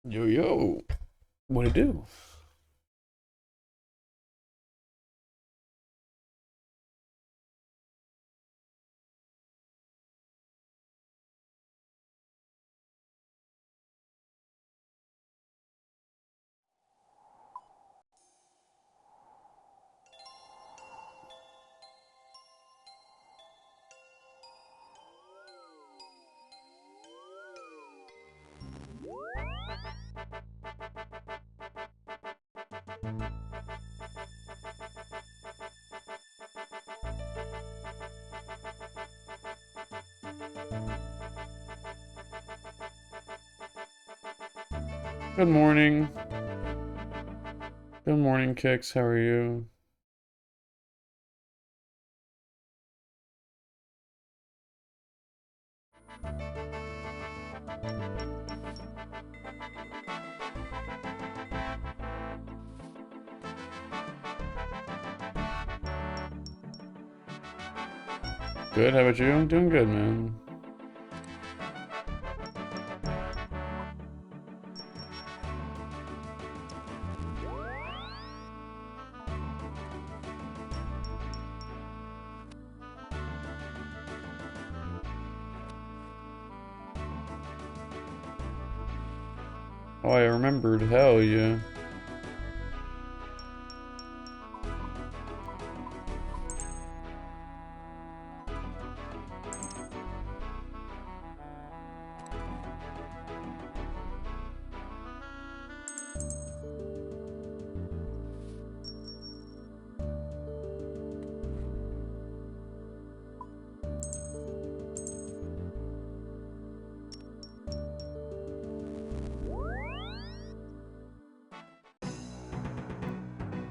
Yo, yo, what it do? Good morning. Good morning, Kix. How are you? Good. How about you? I'm doing good, man. Oh, I remembered. Hell yeah.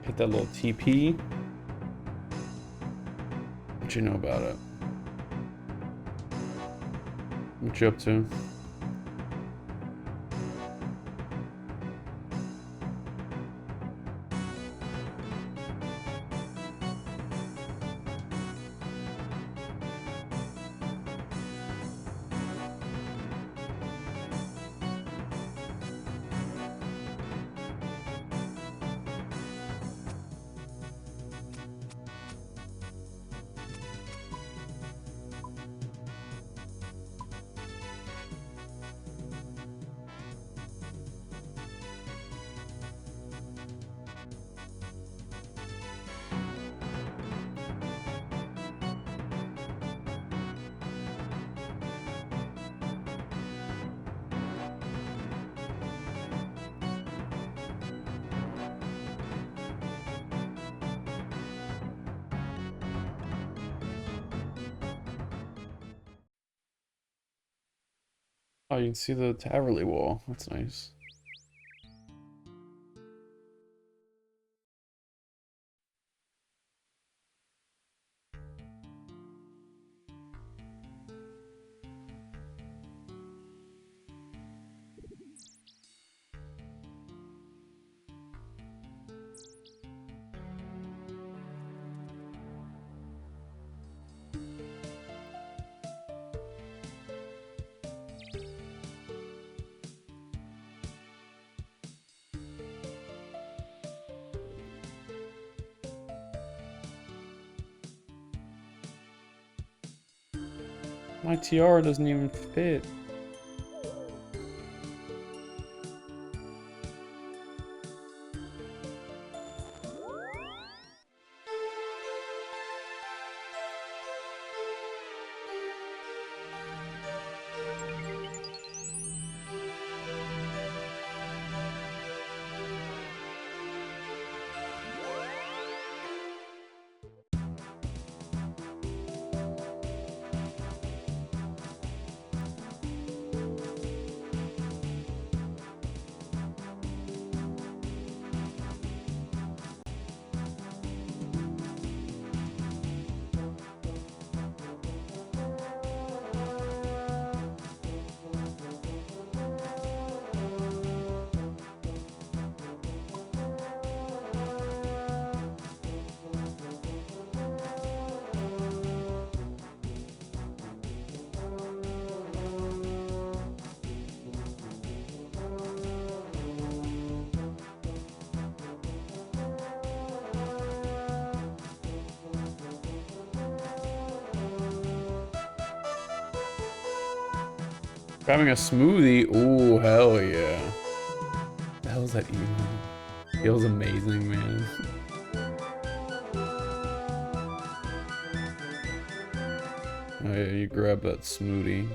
Hit that little TP. What you know about it? What you up to? Oh, you can see the Taverley wall. That's nice. My tiara doesn't even fit. Grabbing a smoothie. Ooh, hell yeah. What the hell is that emo? Feels amazing, man. Oh yeah, you grab that smoothie.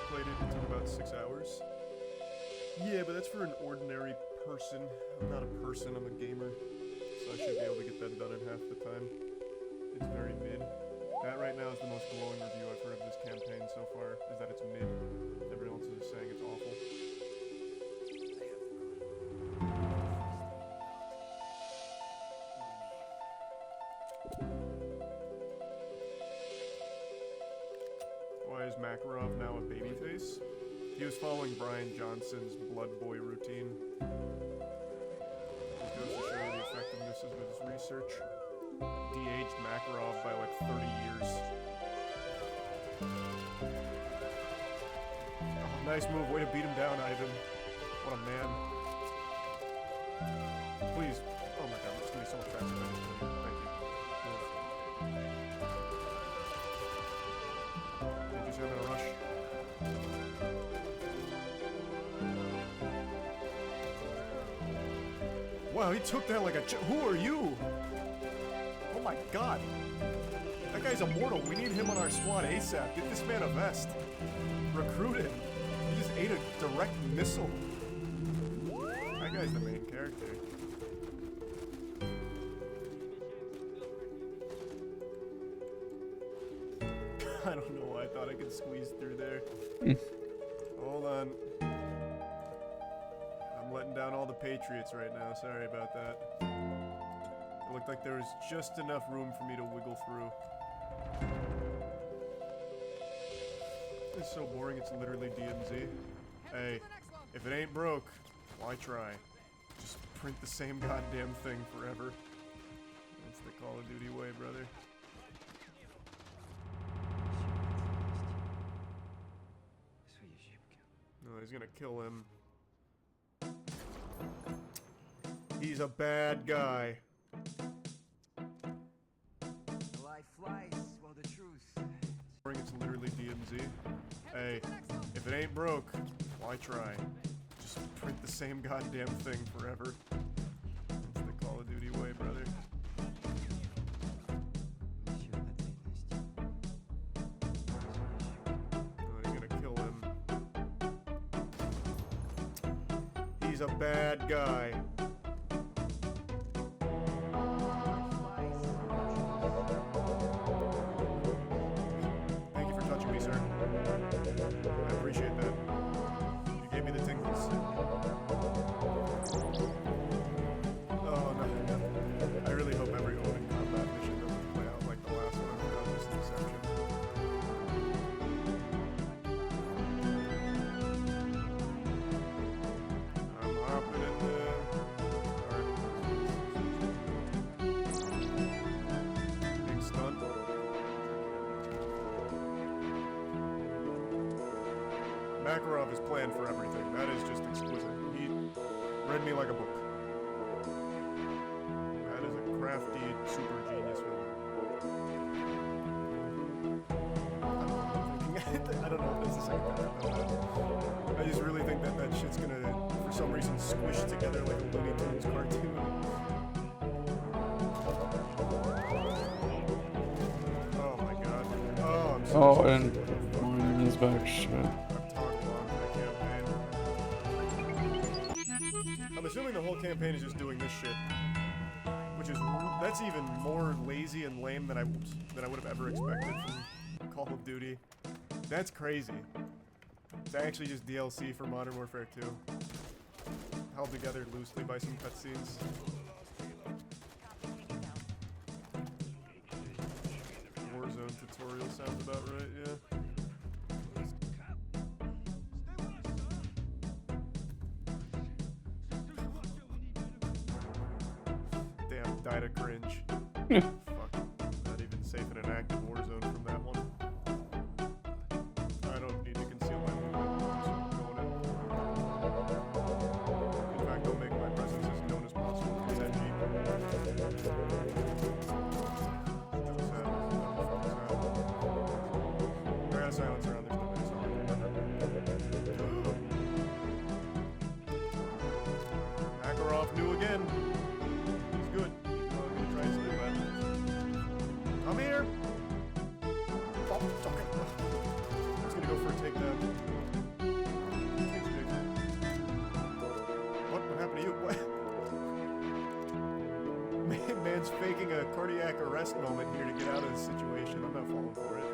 Played it, took about 6 hours. Yeah, but that's for an ordinary person. I'm not a person, I'm a gamer. So I should be able to get that done in half the time. It's very mid. That right now is the most glowing review I've heard of this campaign so far, is that it's mid. Everyone else is saying it's awful. Why is Makarov now a babyface? He was following Brian Johnson's Blood Boy routine. Just goes to show the effectiveness of his research. De-aged Makarov by like 30 years. Oh, nice move. Way to beat him down, Ivan. What a man. Please. Oh my god, this is gonna be so much faster than I just did. Thank you. Did you say I'm in a rush? Wow, he took that like a who are you? Oh my god. That guy's immortal. We need him on our squad ASAP. Get this man a vest. Recruit him. He just ate a direct missile. That guy's the main character. I don't know why I thought I could squeeze through there. Hold on. I'm letting down all the Patriots right now. Sorry about that. It looked like there was just enough room for me to wiggle through. It's so boring, it's literally DMZ. Hey, if it ain't broke, why try? Just print the same goddamn thing forever. That's the Call of Duty way, brother. No, he's gonna kill him. He's a bad guy. The life flies, well the truth. It's literally DMZ. Hey, if it ain't broke, why try? Just print the same goddamn thing forever. That's the Call of Duty way, brother. Oh, he's gonna kill him. He's a bad guy. Thank you for touching me, sir. I appreciate that. You gave me the tingles. Oh, no. I really hope every open combat mission doesn't play out like the last one without this deception. I'm hopping in there. Being stunned. Makarov is planned for everything. That is just exquisite. He read me like a book. That is a crafty, super genius villain. I don't know if that's the second time I've done that. I just really think that that shit's gonna, for some reason, squish together like a Looney Tunes cartoon. Oh my god. Oh, I'm so Oh, sorry. and mine is back. Shit. I've talked long for the campaign. I'm assuming the whole campaign is just doing this shit. Which is, that's even more lazy and lame than I would have ever expected from Call of Duty. That's crazy. It's actually just DLC for Modern Warfare 2. Held together loosely by some cutscenes. sounds about right, yeah. Damn, died of cringe. Fuck. Not even safe in an active war zone from that one. I don't need to conceal my movement. Just going in. In fact, I'll make my presence as known as possible. It's edgy. I got a silencer on. There's nobody silent. Makarov knew again. He's good. I'm gonna try and steal that. Come here! Oh, okay. I was gonna go for a takedown. What happened to you? What? Man's faking a cardiac arrest moment here to get out of this situation. I'm not falling for it.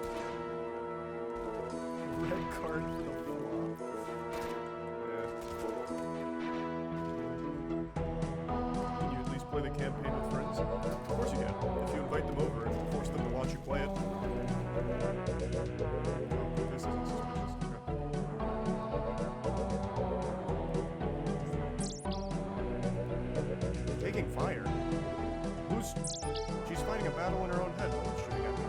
Red card for the flop. Yeah. Can you at least play the campaign with friends? Of course you can. If you invite them over and force them to watch you play it. Oh, this isn't suspicious. Okay. Taking fire? Who's... She's fighting a battle in her own head. No one's shooting at her.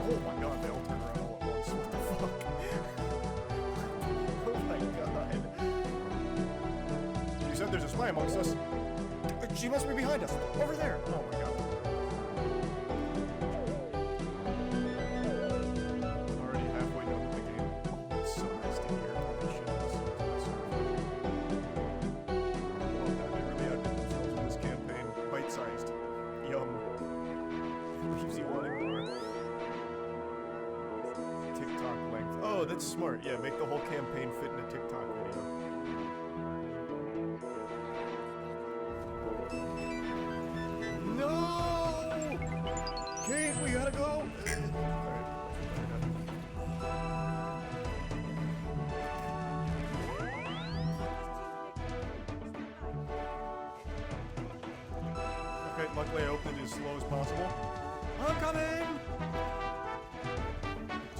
Oh my god, they all turn around all at once. What the fuck? Oh my god. You said there's a spy amongst us. She must be behind us. Over there. Oh my god. Already halfway done with the game. Oh, it's so nice to hear. Holy shit, that's so well done. They really outdid themselves with this campaign. Bite-sized. Yum. Leaves you wanting more. TikTok length. Oh, that's smart. Yeah, make the whole campaign fit in a TikTok video. No! Kate, we gotta go! Okay, luckily I opened it as slow as possible. I'm coming!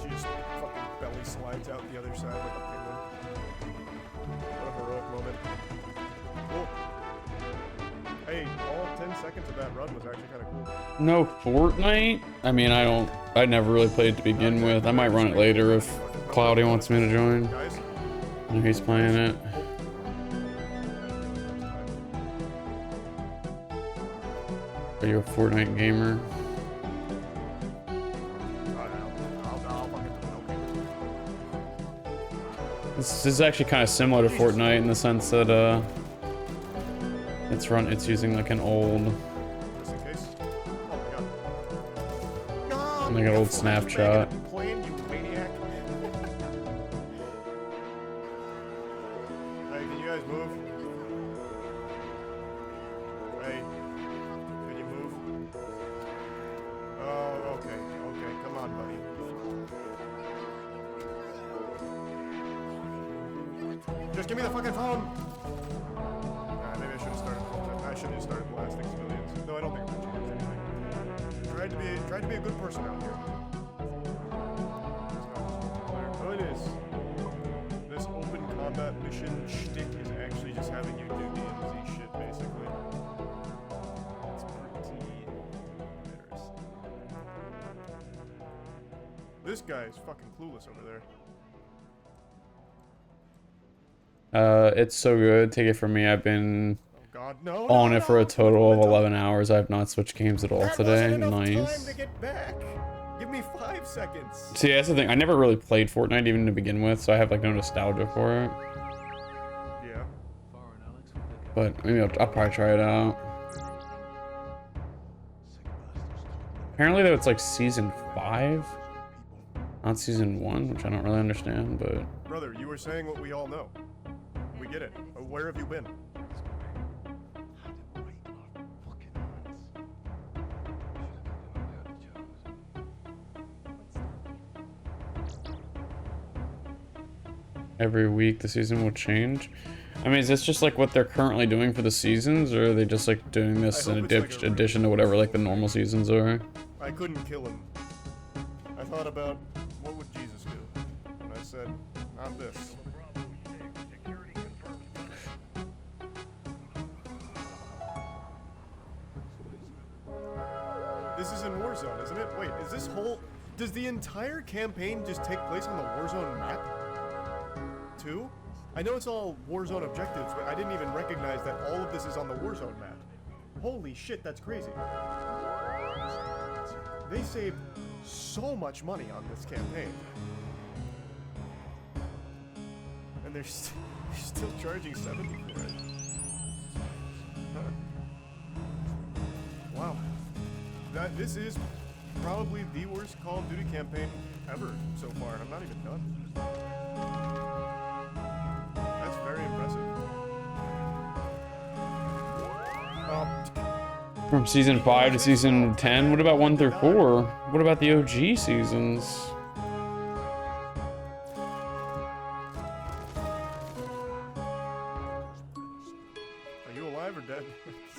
She just fucking belly slides out the other side like a penguin. What a heroic moment. Cool. Hey, all 10 seconds of that run was actually kind of cool. No Fortnite? I mean, I never really played it to begin with. I might run it later if Cloudy wants me to join. Guys, And he's playing it. Are you a Fortnite gamer? I'll fucking do it, okay. This is actually kind of similar to Fortnite in the sense that it's using like an old Just in case. Oh my god. like an old snapshot. Playing, you maniac. Hey, can you guys move? Hey, can you move? Oh, okay, okay, come on, buddy. Just give me the fucking phone! Maybe I should have started. I should have started blasting civilians. No, I don't think I'm gonna change anything. Tried to be a good person out here. Oh, it is. This open combat mission shtick is actually just having you do DMZ shit, basically. It's pretty embarrassing. This guy is fucking clueless over there. It's so good. Take it from me. I've been Oh god, no! on no, it for a no. total of That 11 hours. I have not switched games at all wasn't today. enough time Nice. to get back. Give me 5 seconds. See, that's the thing. I never really played Fortnite even to begin with, so I have like no nostalgia for it. Yeah. But maybe I'll probably try it out. Apparently, though, it's like season 5, not season 1, which I don't really understand. But Brother, you were saying what we all know. We get it. Where have you been? every week the season will change. I mean, is this just like what they're currently doing for the seasons, or are they just like doing this I in hope it's like a addition to whatever like the normal seasons are? I couldn't kill him. I thought about what would Jesus do, and I said, not this. This is in Warzone, isn't it? Wait, is this whole... Does the entire campaign just take place on the Warzone map? Too? I know it's all Warzone objectives, but I didn't even recognize that all of this is on the Warzone map. Holy shit, that's crazy. They saved so much money on this campaign. And they're still charging $70 for it. Huh. Wow. This is probably the worst Call of Duty campaign ever so far, and I'm not even done. That's very impressive. From season 5 to season 10? What about 1 through 4? What about the OG seasons? Are you alive or dead?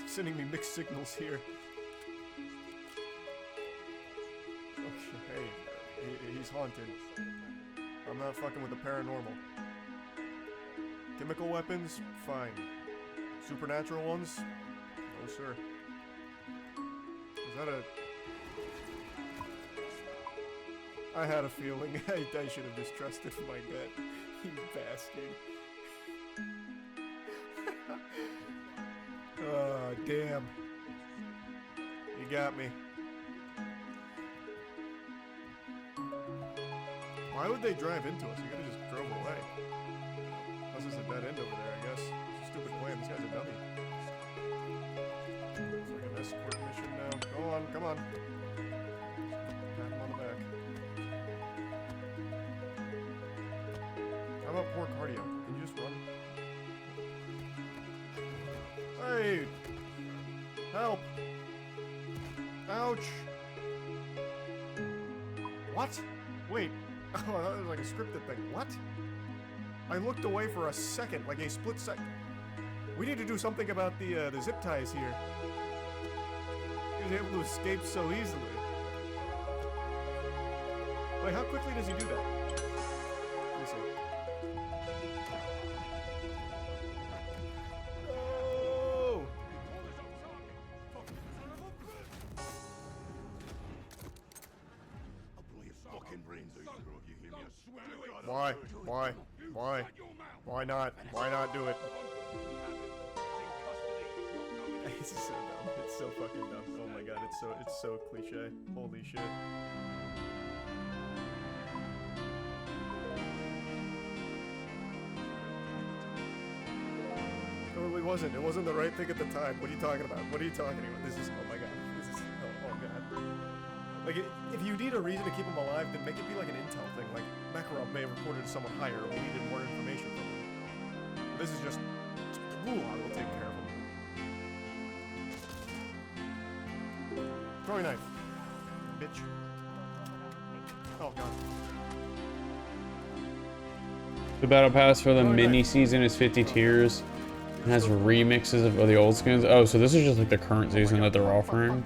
Sending me mixed signals here. Okay, he's haunted. I'm not fucking with the paranormal. Chemical weapons, fine. Supernatural ones? No, sir. Is that a... I had a feeling. I should have just trusted my gut. You bastard. Oh, damn. You got me. Why would they drive into us? You could've just drove away. Unless it's a dead end over there, I guess. It's a stupid plan. This guy's a dummy. It's like an escort mission now. Go on, come on. Pat him on the back. How about poor cardio? Can you just run? Hey! Help! Ouch! What? Wait. Oh, that was like a scripted thing. What? I looked away for a second, like a split second. We need to do something about the zip ties here. He was able to escape so easily. Wait, how quickly does he do that? Let me see. Oh! Why? Why? Why? Why not? Why not do it? It's so dumb. It's so fucking dumb. Oh my god, it's so cliche. Holy shit. Oh, it wasn't. It wasn't the right thing at the time. What are you talking about? What are you talking about? This is, oh my god. This is, oh god. Like, if you need a reason to keep him alive, then make it be like an intel thing. Like, Makarov may have reported to someone higher, or we needed more information from him. This is just, the Gulag will take care of him. Throwing knife. Bitch. Oh god. The battle pass for the mini season is 50 tiers. It has remixes of the old skins. Oh, so this is just like the current season that they're offering.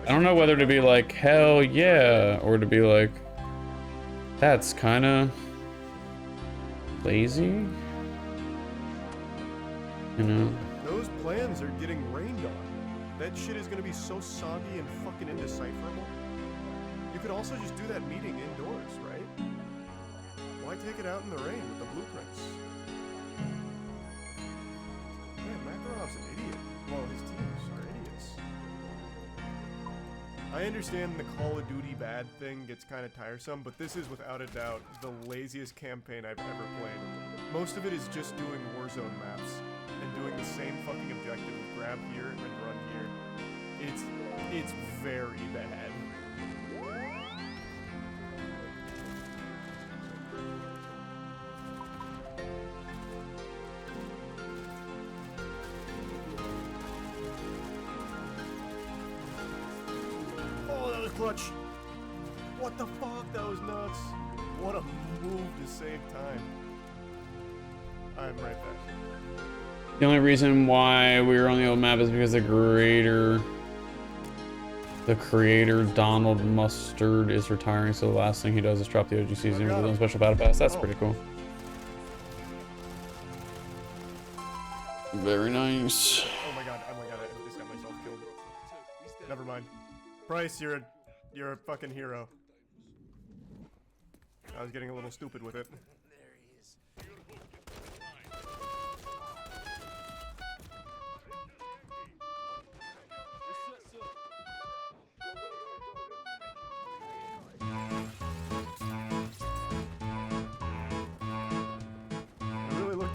I don't know whether to be like, hell yeah, or to be like, that's kind of lazy. You know? Those plans are getting rained on. That shit is gonna be so soggy and fucking indecipherable. You could also just do that meeting indoors, right? Why take it out in the rain with the blueprints? Man, Makarov's an idiot. Well, his teams are idiots. I understand the Call of Duty bad thing gets kind of tiresome, but this is without a doubt the laziest campaign I've ever played. Most of it is just doing Warzone maps and doing the same fucking objective of grab here and run here. It's very bad. Oh, that was clutch. What the fuck? That was nuts. What a move to save time. I'm right back. The only reason why we were on the old map is because the creator Donald Mustard is retiring, so the last thing he does is drop the OG season with his own special battle pass. That's pretty cool. Very nice. Oh my god, I just got myself killed. Never mind. Bryce, you're a fucking hero. I was getting a little stupid with it.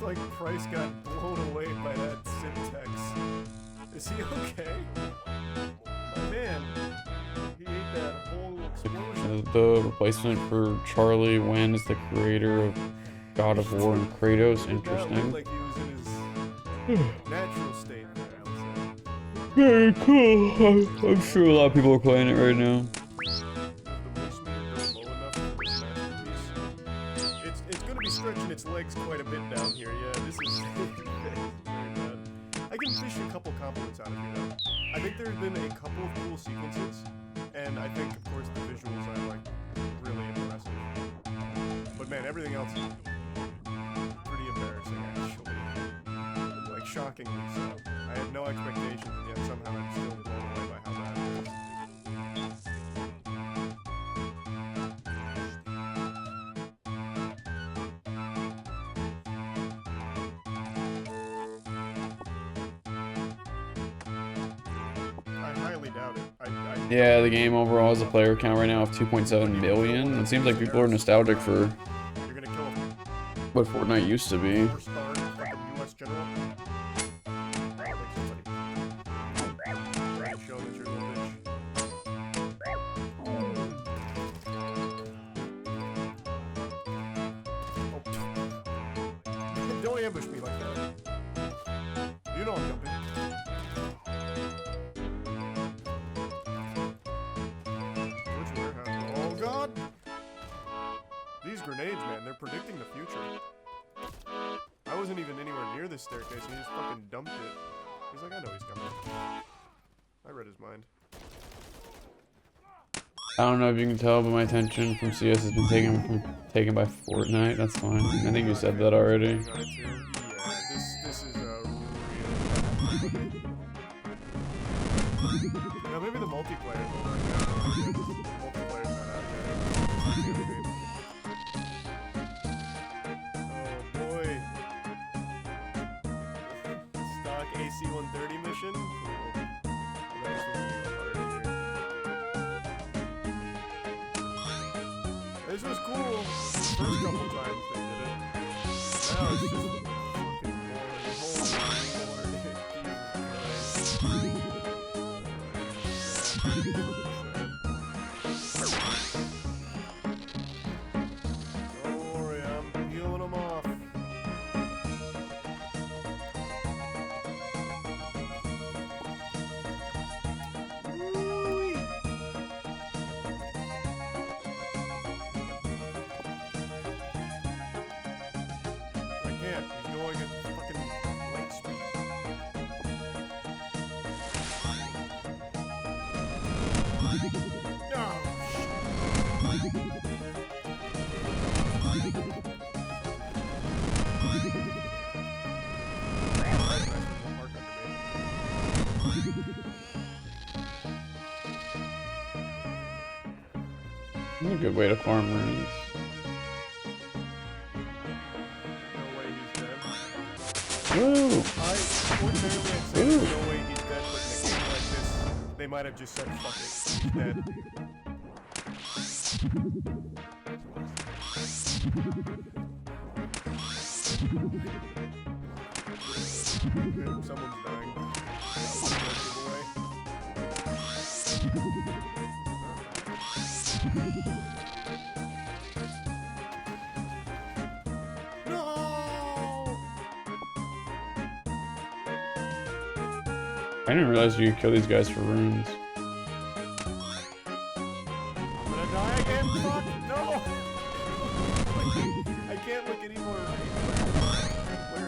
Like Price got blown away by that syntax. Is he okay? My man, he ate that whole explosion. The replacement for Charlie Wen is the creator of God of War and Kratos. Interesting. Like he was in his natural state there, I would say. Very cool. I'm sure a lot of people are playing it right now. Stretching its legs quite a bit down here. Yeah, this is very bad. I can fish a couple compliments out of here though. I think there have been a couple of cool sequences, and I think, of course, the visuals are like really impressive. But man, everything else is pretty embarrassing, actually. Like shockingly so. I had no expectations, and yet somehow I'm still blown away by how bad it is. Yeah, the game overall has a player count right now of 2.7 million. It seems like people are nostalgic for what Fortnite used to be. Don't ambush me like that. You know I'm jumping. These grenades, man, they're predicting the future. I wasn't even anywhere near this staircase, and he just fucking dumped it. He's like, I know he's coming. I read his mind. I don't know if you can tell, but my attention from CS has been taken by Fortnite. That's fine. I think you said that already. Yeah, this is a real... Now maybe the multiplayer will work out. Multiplayer's not out yet. AC-130 mission? Cool. This was cool. First couple times they did it. Now it's just fucking boring. Don't worry, I'm healing them off. He's going at fucking light speed. No! That's a good way to farm runes. Ooh. Ordinarily I'd say there's no way he's dead, but in a game like this, they might have just said, fuck it, he's dead. Someone's dying. I didn't realize you could kill these guys for runes. I'm gonna die again, fuck, no! I can't look anymore. Where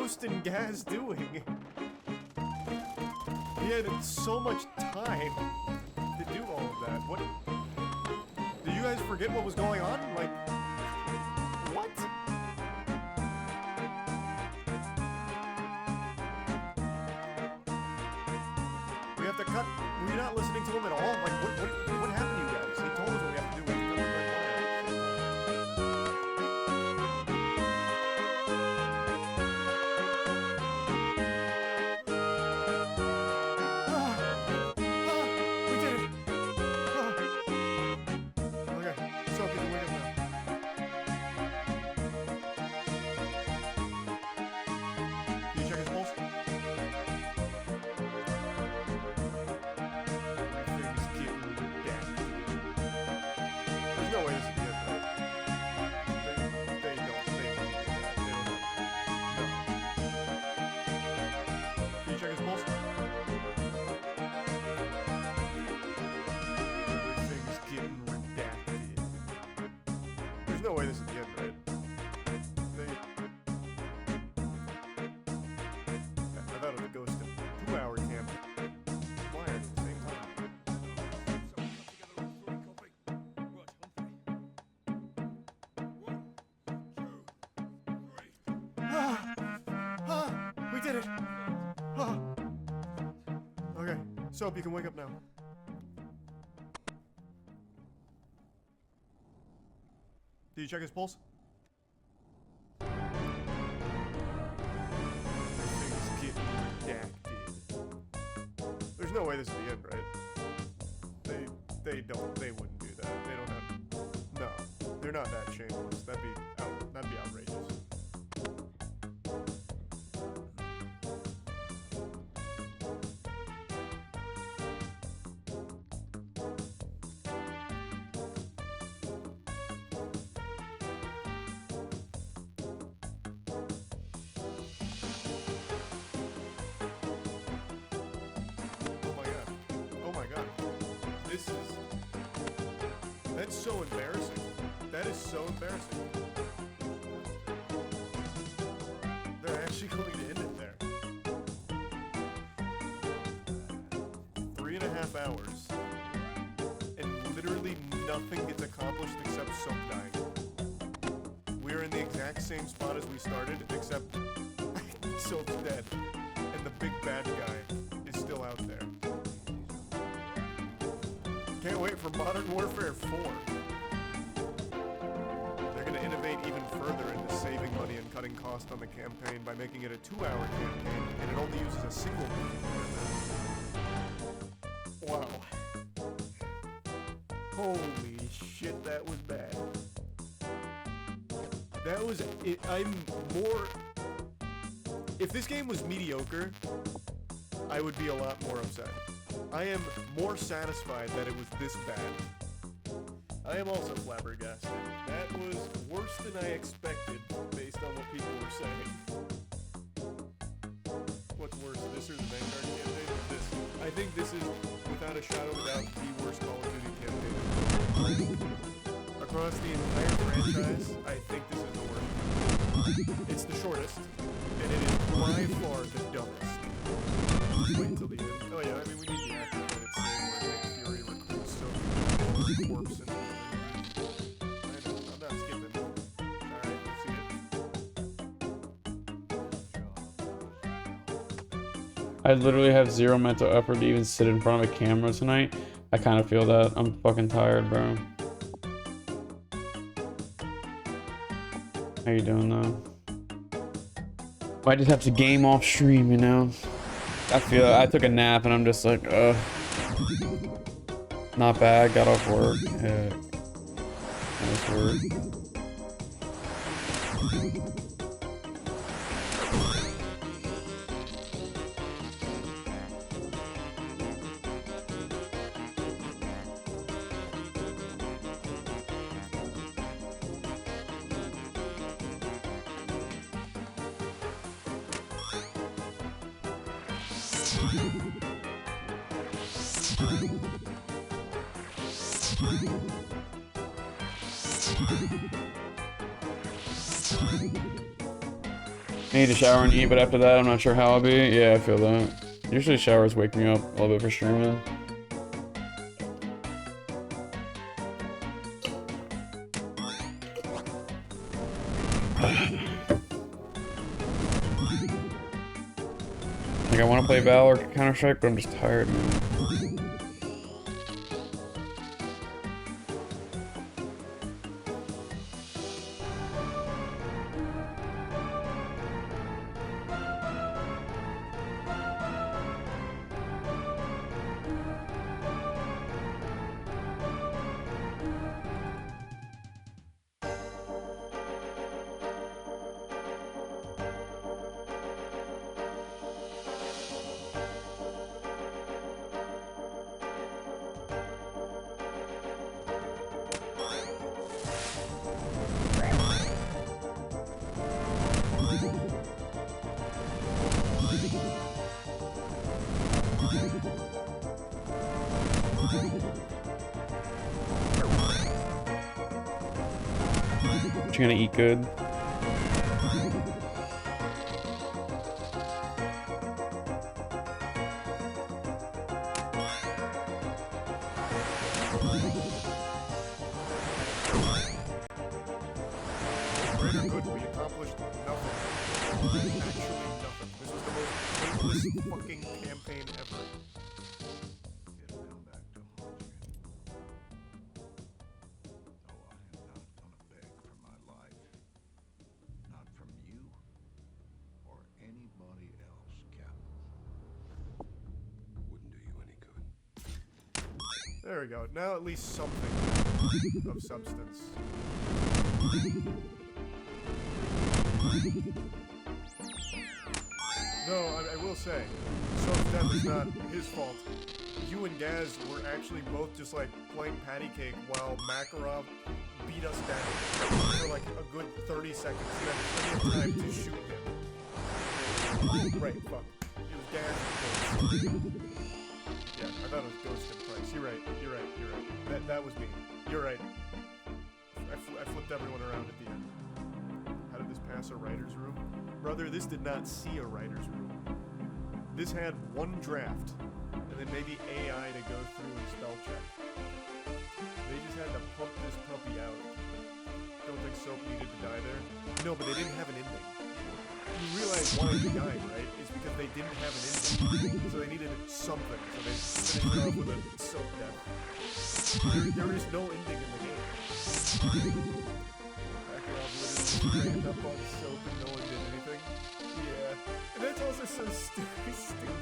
Ghost and Gaz doing? He had so much time to do all of that. What? Did you guys forget what was going on? Like, what? We have to cut. Were you not listening to him at all? Like, what happened to you guys? He told us what we have to do. We have to cut the red we did it. Okay, so can you wake up now? Can you check his pulse? Everything's getting redacted. There's no way this is the end, right? They don't. They won't do that. They don't know. No. Can you check his pulse? Everything's getting redacted. There's no way this is the end, right? I thought it was a ghost in 2-hour camp. Why at the same time? We did it! Okay, Soap, you can wake up now. Did you check his pulse? Everything's getting redacted. There's no way this is the end, right? They wouldn't do that. They don't have. No, they're not that shameless. That'd be outrageous. Oh my god. That's so embarrassing. That is so embarrassing. They're actually going to end it there. 3.5 hours. And literally nothing gets accomplished except Soap dying. We're in the exact same spot as we started, except Soap's dead. And the big bad guy is still out there. Can't wait for Modern Warfare 4. They're going to innovate even further into saving money and cutting costs on the campaign by making it a 2-hour campaign, and it only uses a single mission. Wow. Holy shit, that was bad. That was it. If this game was mediocre, I would be a lot more upset. I am more satisfied that it was this bad. I am also flabbergasted. That was worse than I expected, based on what people were saying. What's worse, this or the Vanguard campaign? This. I think this is, without a shadow of a doubt, the worst Call of Duty campaign. Across the entire franchise, I think this is the worst. It's the shortest, and it is by far the dumbest. Wait until the end. Oh yeah, I mean, we need the after credits scene where Nick Fury recruits Sophie's corpse and... I'm not skipping. Alright, see it. I literally have zero mental effort to even sit in front of a camera tonight. I kind of feel that. I'm fucking tired, bro. How you doing though? I just have to game off stream, you know? I took a nap and I'm just like, not bad, got off work. Yeah. Nice work. I need to shower and eat, but after that, I'm not sure how I'll be. Yeah, I feel that. Usually showers wake me up a little bit for streaming. Like, I want to play Val or Counter-Strike, but I'm just tired, man. You gonna eat good? Great or good, we accomplished nothing. Actually nothing. This was the most pointless fucking campaign ever. It'll come back to haunt you. Oh, I am not gonna beg for my life. Not from you or anybody else, Captain. Wouldn't do you any good. There we go. Now at least something of substance. Though, I will say, Soap's death is not his fault. You and Gaz were actually both just like playing patty cake while Makarov beat us down for like a good 30 seconds. You had plenty of time to shoot him. Right, fuck. It was Gaz and Ghost. Yeah, I thought it was Ghost and Price. You're right. That was me. You're right. I flipped everyone around at the end. How did this pass a writer's room? Brother, this did not see a writer's room. This had one draft, and then maybe AI to go through and spell check. They just had to pump this puppy out. Don't think Soap needed to die there? No, but they didn't have an ending. You realize why he died, right? It's because they didn't have an ending. So they needed something. So they finished it off with a Soap death. There is no ending in the game. Makarov literally ran up on Soap and no one did anything. Yeah. And that's also so stupid too.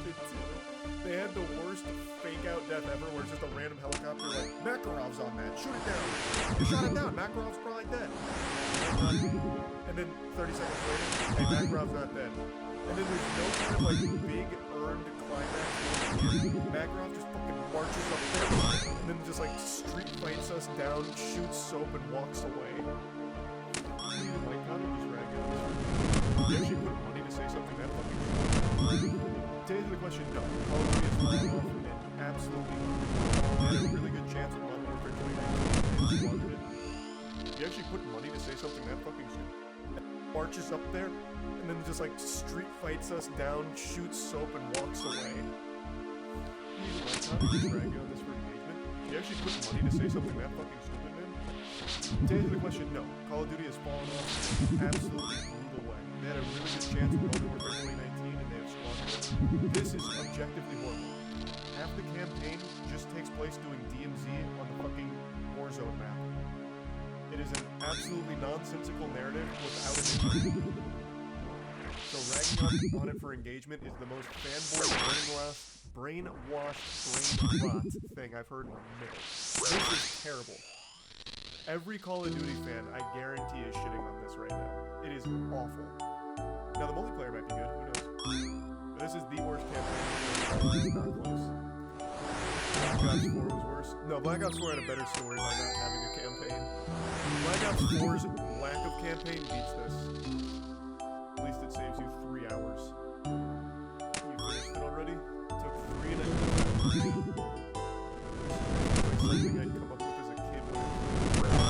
They had the worst fake out death ever where it's just a random helicopter like, Makarov's on that, shoot it down. You shot it down, Makarov's probably dead. And then 30 seconds later, hey, Makarov's not dead. And then there's no kind of like big earned climax. Makarov just fucking marches up there and then just like street fights us down, shoots Soap and walks away. Like, how did this rag out? You actually put money to say something that fucking true. To answer the question, no. Call of Duty is flying off and absolutely they had a really good chance with Modern Warfare 2019 and squandered it. You actually put money to say something that fucking stupid. Marches up there and then just like street fights us down, shoots Soap and walks away. Like, how did this rag out this for engagement? You actually put money to say something that fucking stupid, man? To answer the question, no. Call of Duty has fallen off absolutely brutal way. They had a really good chance with Modern Warfare 2019 and they have squandered it. This is objectively horrible. Half the campaign just takes place doing DMZ on the fucking Warzone map. It is an absolutely nonsensical narrative without an ending. So ragging on it for engagement is the most fanboy brainwashed brain rot thing I've heard in a minute. This is terrible. Every Call of Duty fan, I guarantee, is shitting on this right now. It is awful. Now, the multiplayer might be good, who knows? But this is the worst campaign. It's not close. Black Ops 4 was worse. No, Black Ops 4 had a better story by not having a campaign. Black Ops 4's lack of campaign beats this. At least it saves you 3 hours. You finished it already? Took 3 and a half. Something I'd come up with as a kid when I was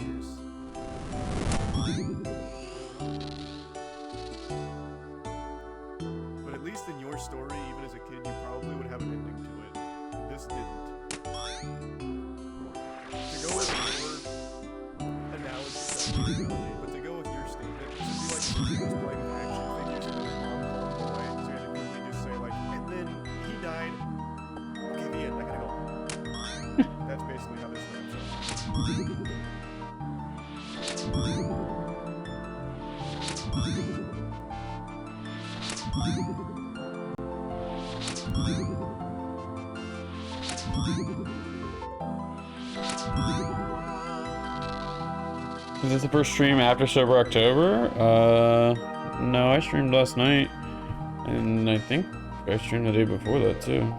years. Is this the first stream after Sober October? No, I streamed last night. And I think I streamed the day before that too.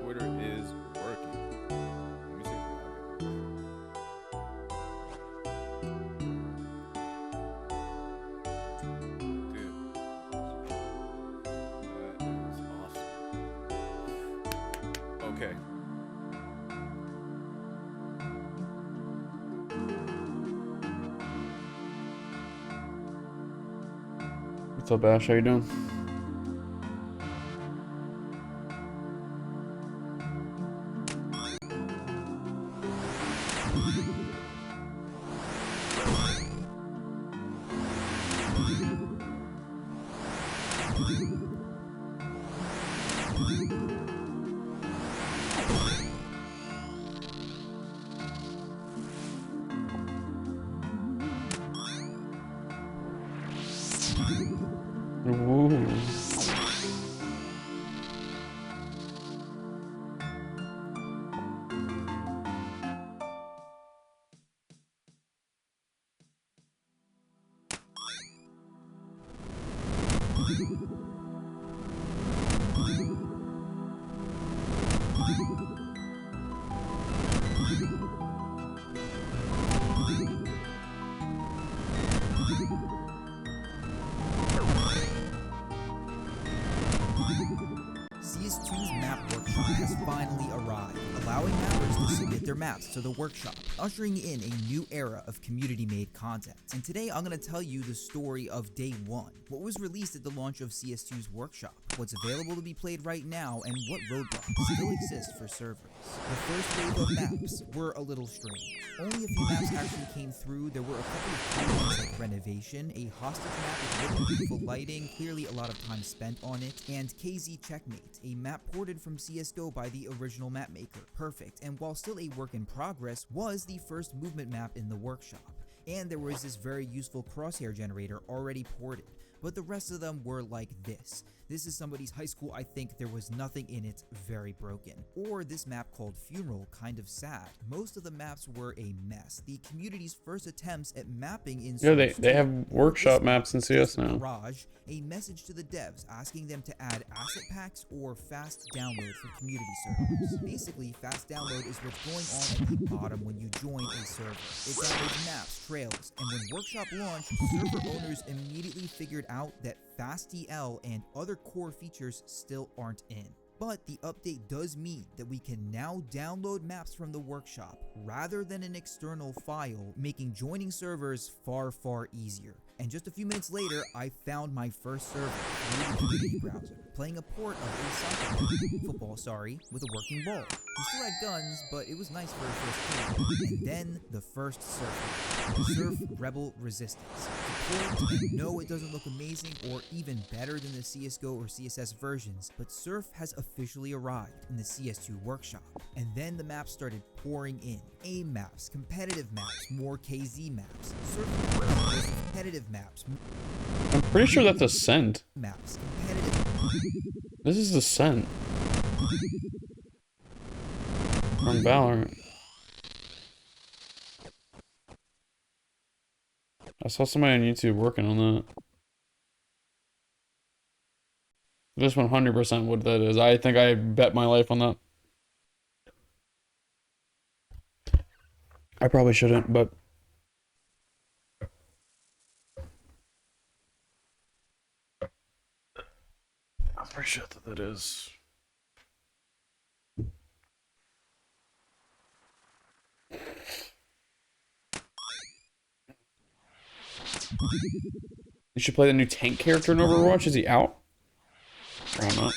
Twitter is working. Let me see if we have it. Dude. That is awesome. Okay. What's up, Ash? How you doing? Ooh. CS2's map workshop has finally arrived, allowing mappers to submit their maps to the workshop, ushering in a new era of community-made content. And today I'm going to tell you the story of Day 1, what was released at the launch of CS2's workshop, what's available to be played right now, and what roadblocks still exist for servers. The first wave of maps were a little strange. Only a few maps actually came through. There were a couple of key ones like Renovation, a hostage map with really beautiful lighting, clearly a lot of time spent on it, and KZ Checkmate, a map ported from CSGO by the original map maker. Perfect, and while still a work in progress, was the first movement map in the workshop. And there was this very useful crosshair generator already ported, but the rest of them were like this. This is somebody's high school, I think there was nothing in it, very broken. Or this map called Funeral, kind of sad. Most of the maps were a mess. The community's first attempts at mapping in Yeah, they have workshop maps in CS now. Garage, a message to the devs asking them to add asset packs or fast download for community servers. Basically, fast download is what's going on at the bottom when you join a server. It downloads maps, trails, and when Workshop launched, server owners immediately figured out that FastDL and other core features still aren't in. But the update does mean that we can now download maps from the workshop rather than an external file, making joining servers far, far easier. And just a few minutes later, I found my first server through the community browser, playing a port of a soccer football, with a working ball. We still had guns, but it was nice for a first game. And then the first Surf Rebel Resistance. Deployed, and no, it doesn't look amazing or even better than the CSGO or CSS versions, but Surf has officially arrived in the CS2 workshop. And then the maps started pouring in. AIM maps, competitive maps, more KZ maps, Surf competitive maps. I'm pretty sure that's Ascent. Maps, competitive. This is Ascent. From Valorant. I saw somebody on YouTube working on that. This 100% what that is. I think I bet my life on that. I probably shouldn't, but I'm pretty sure that is. You should play the new tank character in Overwatch. Is he out? Probably not.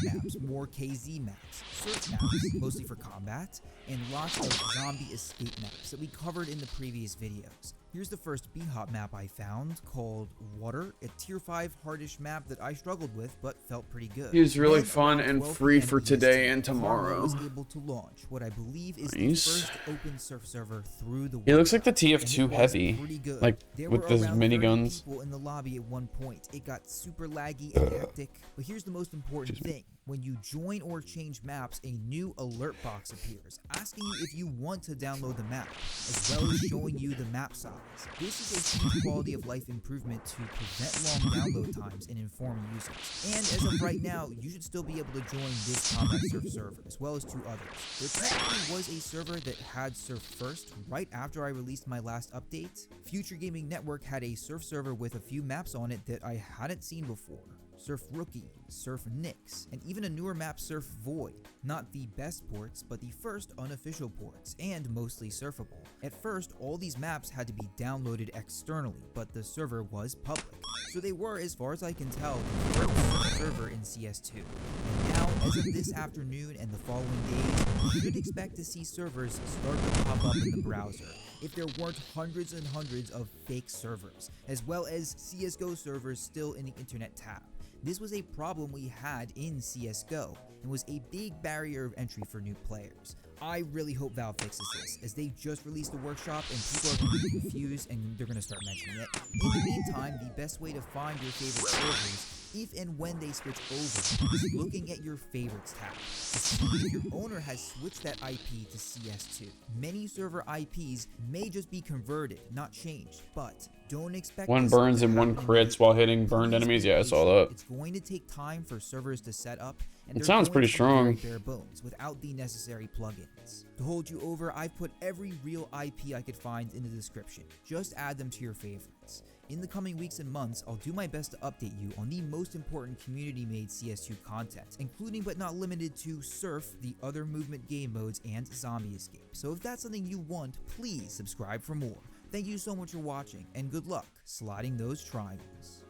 Maps, more KZ maps, surf maps, mostly for combat, and lots of zombie escape maps that we covered in the previous videos. Here's the first B-Hop map I found, called Water, a tier 5 hardish map that I struggled with but felt pretty good. He's really Then, fun around and 12 free PM for today EST, and Karma tomorrow. was able to launch what I believe is Nice. the first open surf server through the He looks like the website, and TF2 it was heavy, pretty good. like There with were his around 30 miniguns. people in the lobby at one point. It got super laggy and hectic, but here's the most important thing. When you join or change maps, a new alert box appears, asking you if you want to download the map, as well as showing you the map size. This is a huge quality of life improvement to prevent long download times and inform users. And as of right now, you should still be able to join this Combat Surf server, as well as 2 others. There technically was a server that had Surf first, right after I released my last update. Future Gaming Network had a Surf server with a few maps on it that I hadn't seen before. Surf Rookie, Surf Nix, and even a newer map, Surf Void. Not the best ports, but the first unofficial ports, and mostly surfable. At first, all these maps had to be downloaded externally, but the server was public. So they were, as far as I can tell, the first server in CS2. And now, as of this afternoon and the following days, you should expect to see servers start to pop up in the browser, if there weren't hundreds and hundreds of fake servers, as well as CSGO servers still in the internet tab. This was a problem we had in CSGO, and was a big barrier of entry for new players. I really hope Valve fixes this, as they just released the workshop and people are going to be confused and they're going to start mentioning it. In the meantime, the best way to find your favorite servers, if and when they switch over, is looking at your favorites tab to see if your owner has switched that IP to CS2. Many server IPs may just be converted, not changed, but don't expect One this burns to and one happen crits while hitting immediately. burned Please enemies. be Yeah, I saw patient. that. It's going to take time for servers to set up, and It they're sounds going pretty to be very strong. bare bones without the necessary plugins. To hold you over, I've put every real IP I could find in the description. Just add them to your favorites. In the coming weeks and months, I'll do my best to update you on the most important community-made CS2 content, including but not limited to Surf, the other movement game modes, and Zombie Escape. So if that's something you want, please subscribe for more. Thank you so much for watching, and good luck sliding those triangles.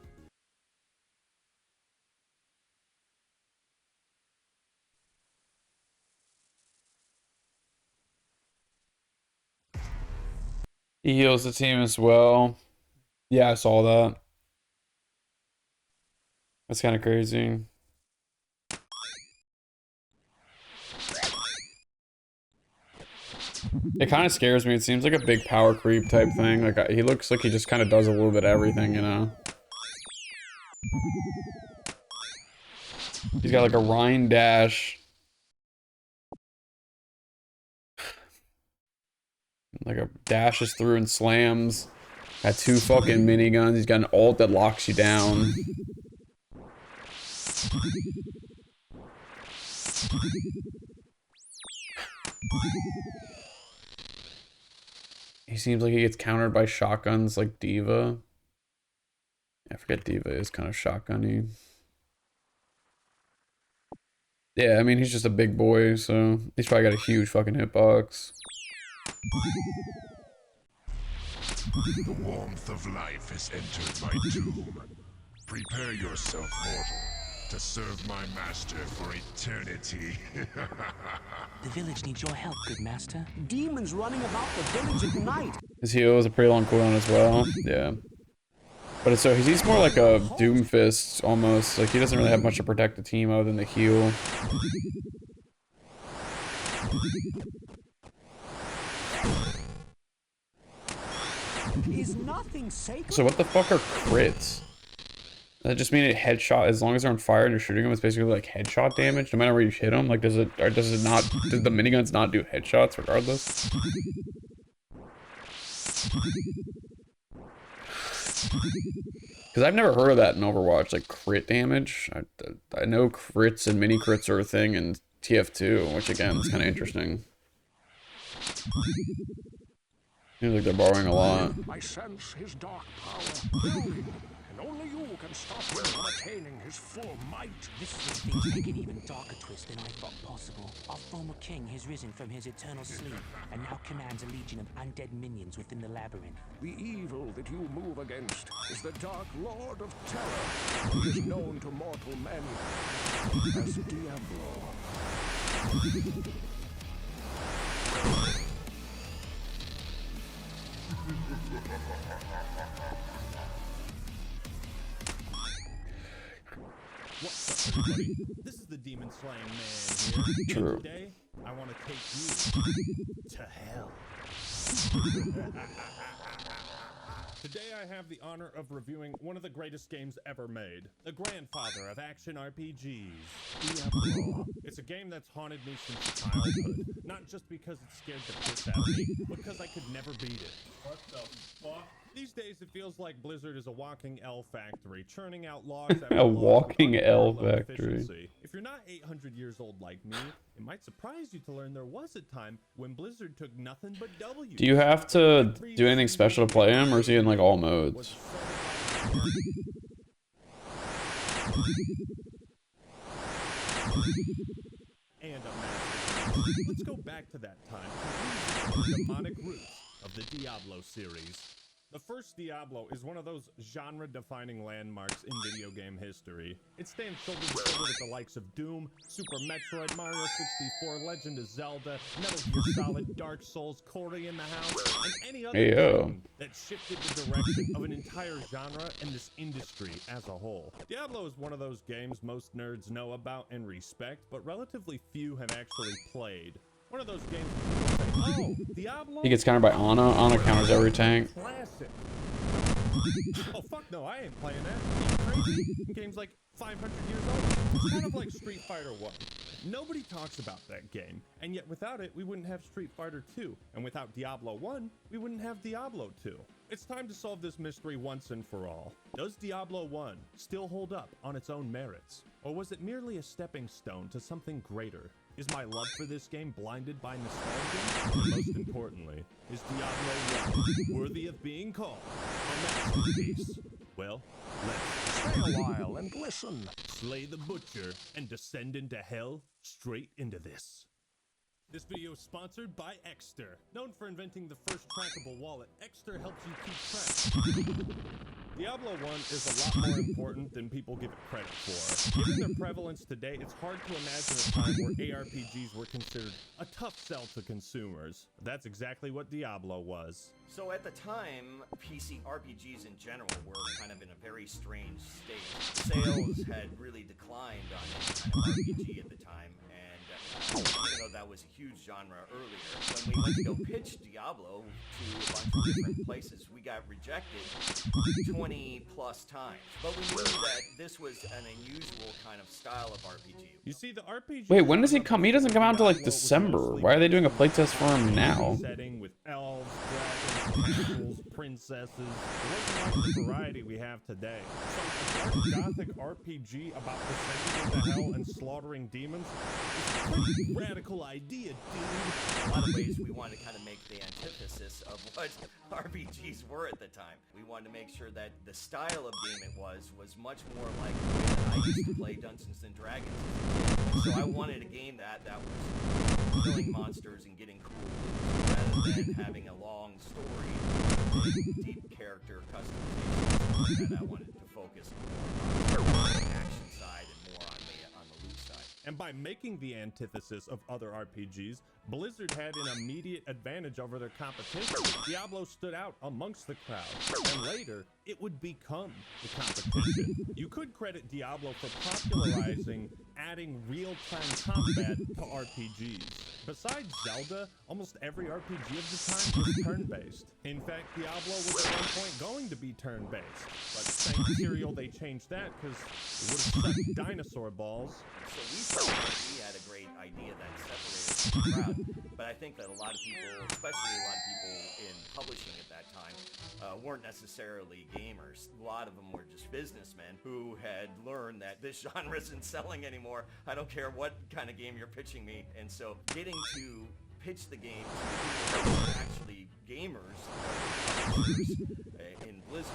He heals the team as well. Yeah, I saw that. That's kind of crazy. It kind of scares me. It seems like a big power creep type thing. Like he looks like he just kind of does a little bit of everything, you know. He's got like a Rhine dash. Like a dashes through and slams. Got 2 fucking miniguns. He's got an ult that locks you down. He seems like he gets countered by shotguns like Diva. I forget Diva is kind of shotgunny. Yeah, I mean, he's just a big boy, so he's probably got a huge fucking hitbox. The warmth of life has entered my tomb. Prepare yourself, mortal, to serve my master for eternity. The village needs your help, good master. Demons running about the village at night. His heal is a pretty long cooldown as well. Yeah. But it's so he's more like a Doomfist almost. Like he doesn't really have much to protect the team other than the heal. Is nothing sacred? So what the fuck are crits? Does that just mean it headshot as long as they're on fire and you're shooting them? It's basically like headshot damage no matter where you hit them. Like does it or does it not? Does the miniguns not do headshots regardless? Because I've never heard of that in Overwatch, like crit damage. I know crits and mini crits are a thing in TF2, which again is kind of interesting. Seems like they're borrowing a lot. I sense his dark power building, and only you can stop him from attaining his full might. This is things take an even darker twist than I thought possible. Our former king has risen from his eternal sleep, and now commands a legion of undead minions within the labyrinth. The evil that you move against is the Dark Lord of Terror, who is known to mortal men as Diablo. What's up, everybody? This is the Demon Slaying Man here. True. And today, I want to take you to hell. Today, I have the honor of reviewing one of the greatest games ever made, the grandfather of action RPGs, Diablo. It's a game that's haunted me since childhood, not just because it scared the piss out of me, but because I could never beat it. What the fuck? These days, it feels like Blizzard is a walking L factory, churning out logs after A logs of walking L unparalleled factory. efficiency. If you're not 800 years old like me, it might surprise you to learn there was a time when Blizzard took nothing but W's. Do you have to do anything special to play him, or is he in like all Was modes? started by and a masterpiece. Let's go back to that time. The demonic roots of the Diablo series. The first Diablo is one of those genre-defining landmarks in video game history. It stands shoulder to shoulder with the likes of Doom, Super Metroid, Mario 64, Legend of Zelda, Metal Gear Solid, Dark Souls, Corey in the House, and any other Heyo. game that shifted the direction of an entire genre and this industry as a whole. Diablo is one of those games most nerds know about and respect, but relatively few have actually played. One of those games where people say, oh, Diablo? He gets countered by Ana. Ana counters every tank. Classic. Oh, fuck no, I ain't playing that. Are you crazy? The game's like 500 years old. It's kind of like Street Fighter 1. Nobody talks about that game, and yet without it, we wouldn't have Street Fighter 2. And without Diablo 1, we wouldn't have Diablo 2. It's time to solve this mystery once and for all. Does Diablo 1 still hold up on its own merits? Or was it merely a stepping stone to something greater? Is my love for this game blinded by nostalgia? And most importantly, is Diablo 1 worthy of being called a masterpiece? Well, let's Stay a while and listen. slay the butcher and descend into hell straight into this. This video is sponsored by Exter. Known for inventing the first trackable wallet, Exter helps you keep track. Diablo 1 is a lot more important than people give it credit for. Given their prevalence today, it's hard to imagine a time where ARPGs were considered a tough sell to consumers. That's exactly what Diablo was. So at the time, PC RPGs in general were kind of in a very strange state. Sales had really declined on any kind of RPG at the time, and even though that was a huge genre earlier, when we went to go pitch Diablo to a bunch of different places, we got rejected 20 plus times. But we knew that this was an unusual kind of style of RPG. You see, the RPG. Wait, when does he come? He doesn't come out until like December. Why are they doing a playtest for him now? Setting with elves, dragons, castles, princesses. It wasn't like the variety we have today. So a dark gothic RPG about descending into hell and slaughtering demons is a pretty radical idea, dude. In a lot of ways, we wanted to kind of make the antithesis of what RPGs were at the time. We wanted to make sure that the style of game it was much more like the way that I used to play Dungeons and Dragons. And so I wanted a game that was killing monsters and getting cool loot, rather than having a long story, with deep character customization. And I wanted to focus more on the action side and more on the loot side. And by making the antithesis of other RPGs, Blizzard had an immediate advantage over their competition. Diablo stood out amongst the crowd, and later, it would become the competition. You could credit Diablo for popularizing adding real-time combat to RPGs. Besides Zelda, almost every RPG of the time was turn-based. In fact, Diablo was at one point going to be turn-based, but thanks Serial they changed that because it would have sucked dinosaur balls. So we felt like we had a great idea that separated the crowd, but I think that a lot of people, especially a lot of people in publishing at that time, weren't necessarily gamers. A lot of them were just businessmen who had learned that this genre isn't selling anymore. I don't care what kind of game you're pitching me. And so getting to pitch the game to people who are actually gamers in Blizzard,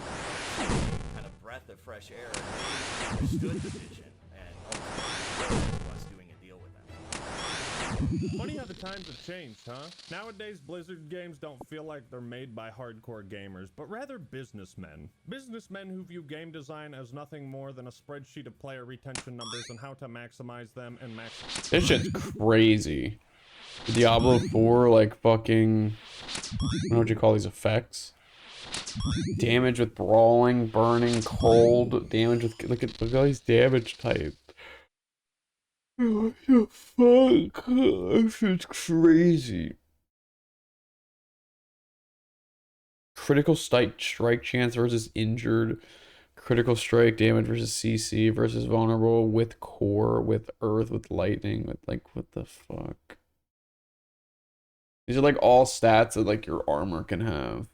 kind of breath of fresh air, and they understood the vision and ultimately us doing a deal with them. Funny how the times have changed, huh? Nowadays, Blizzard games don't feel like they're made by hardcore gamers, but rather businessmen. Businessmen who view game design as nothing more than a spreadsheet of player retention numbers and how to maximize them and This shit's crazy. Diablo 4, like fucking, what would you call these effects? Damage with brawling, burning, cold, damage with look at all these damage types. What the fuck? This is crazy. Critical strike chance versus injured. Critical strike damage versus CC versus vulnerable with core, with earth, with lightning, with like what the fuck? These are like all stats that like your armor can have.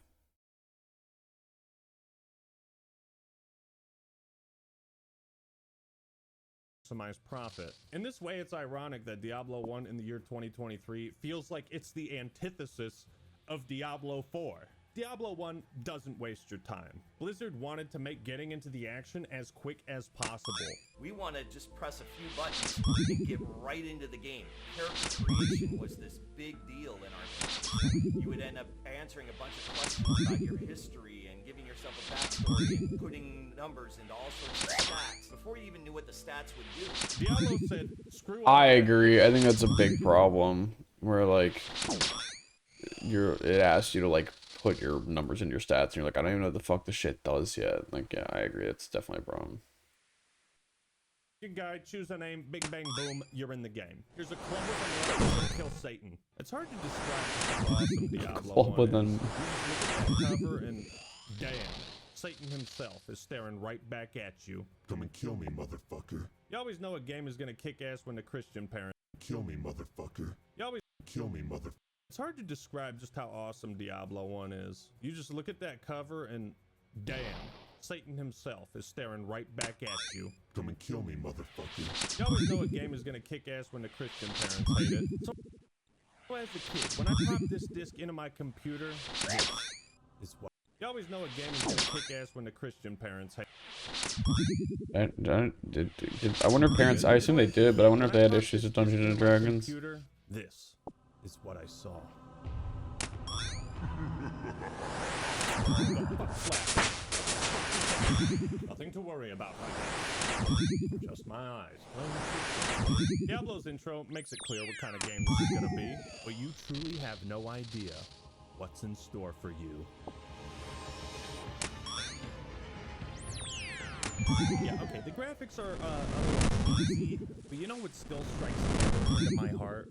Maximize profit. In this way, it's ironic that Diablo 1 in the year 2023 feels like it's the antithesis of Diablo 4. Diablo 1 doesn't waste your time. Blizzard wanted to make getting into the action as quick as possible. We want to just press a few buttons and get right into the game. Character creation was this big deal in our game. You would end up answering a bunch of questions about your history and giving yourself a backstory and putting numbers into all sorts of stats before you even knew what the stats would do. Diablo said, screw I agree. I think that's a big problem where like it asks you to like put your numbers in your stats and you're like, I don't even know what the fuck the shit does yet. Like, yeah, I agree. It's definitely a problem. Good guy, choose a name, bing bang boom, you're in the game. Here's a club with an arrow to kill Satan. It's hard to describe how awesome Diablo Club 1 with is. an- You just look at that cover and damn, Satan himself is staring right back at you. Come and kill me, motherfucker. You always know a game is gonna kick ass when the Christian parents. Kill me, motherfucker. You always Kill me, motherfucker. It's hard to describe just how awesome Diablo 1 is. You just look at that cover and damn, Satan himself is staring right back at you. Come and kill me, motherfucker. You always know a game is gonna kick ass when the Christian parents hate it. So as a kid, when I pop this disc into my computer, is what. You always know a game is gonna kick ass when the Christian parents hate I wonder if parents, I assume they did, but I wonder if they had issues with Dungeons and Dragons. computer. This is what I saw. Nothing to worry about, my guy. Just my eyes. Diablo's intro makes it clear what kind of game this is gonna be, but you truly have no idea what's in store for you. Yeah, okay, the graphics are a little cheesy, but you know what still strikes terror into my heart?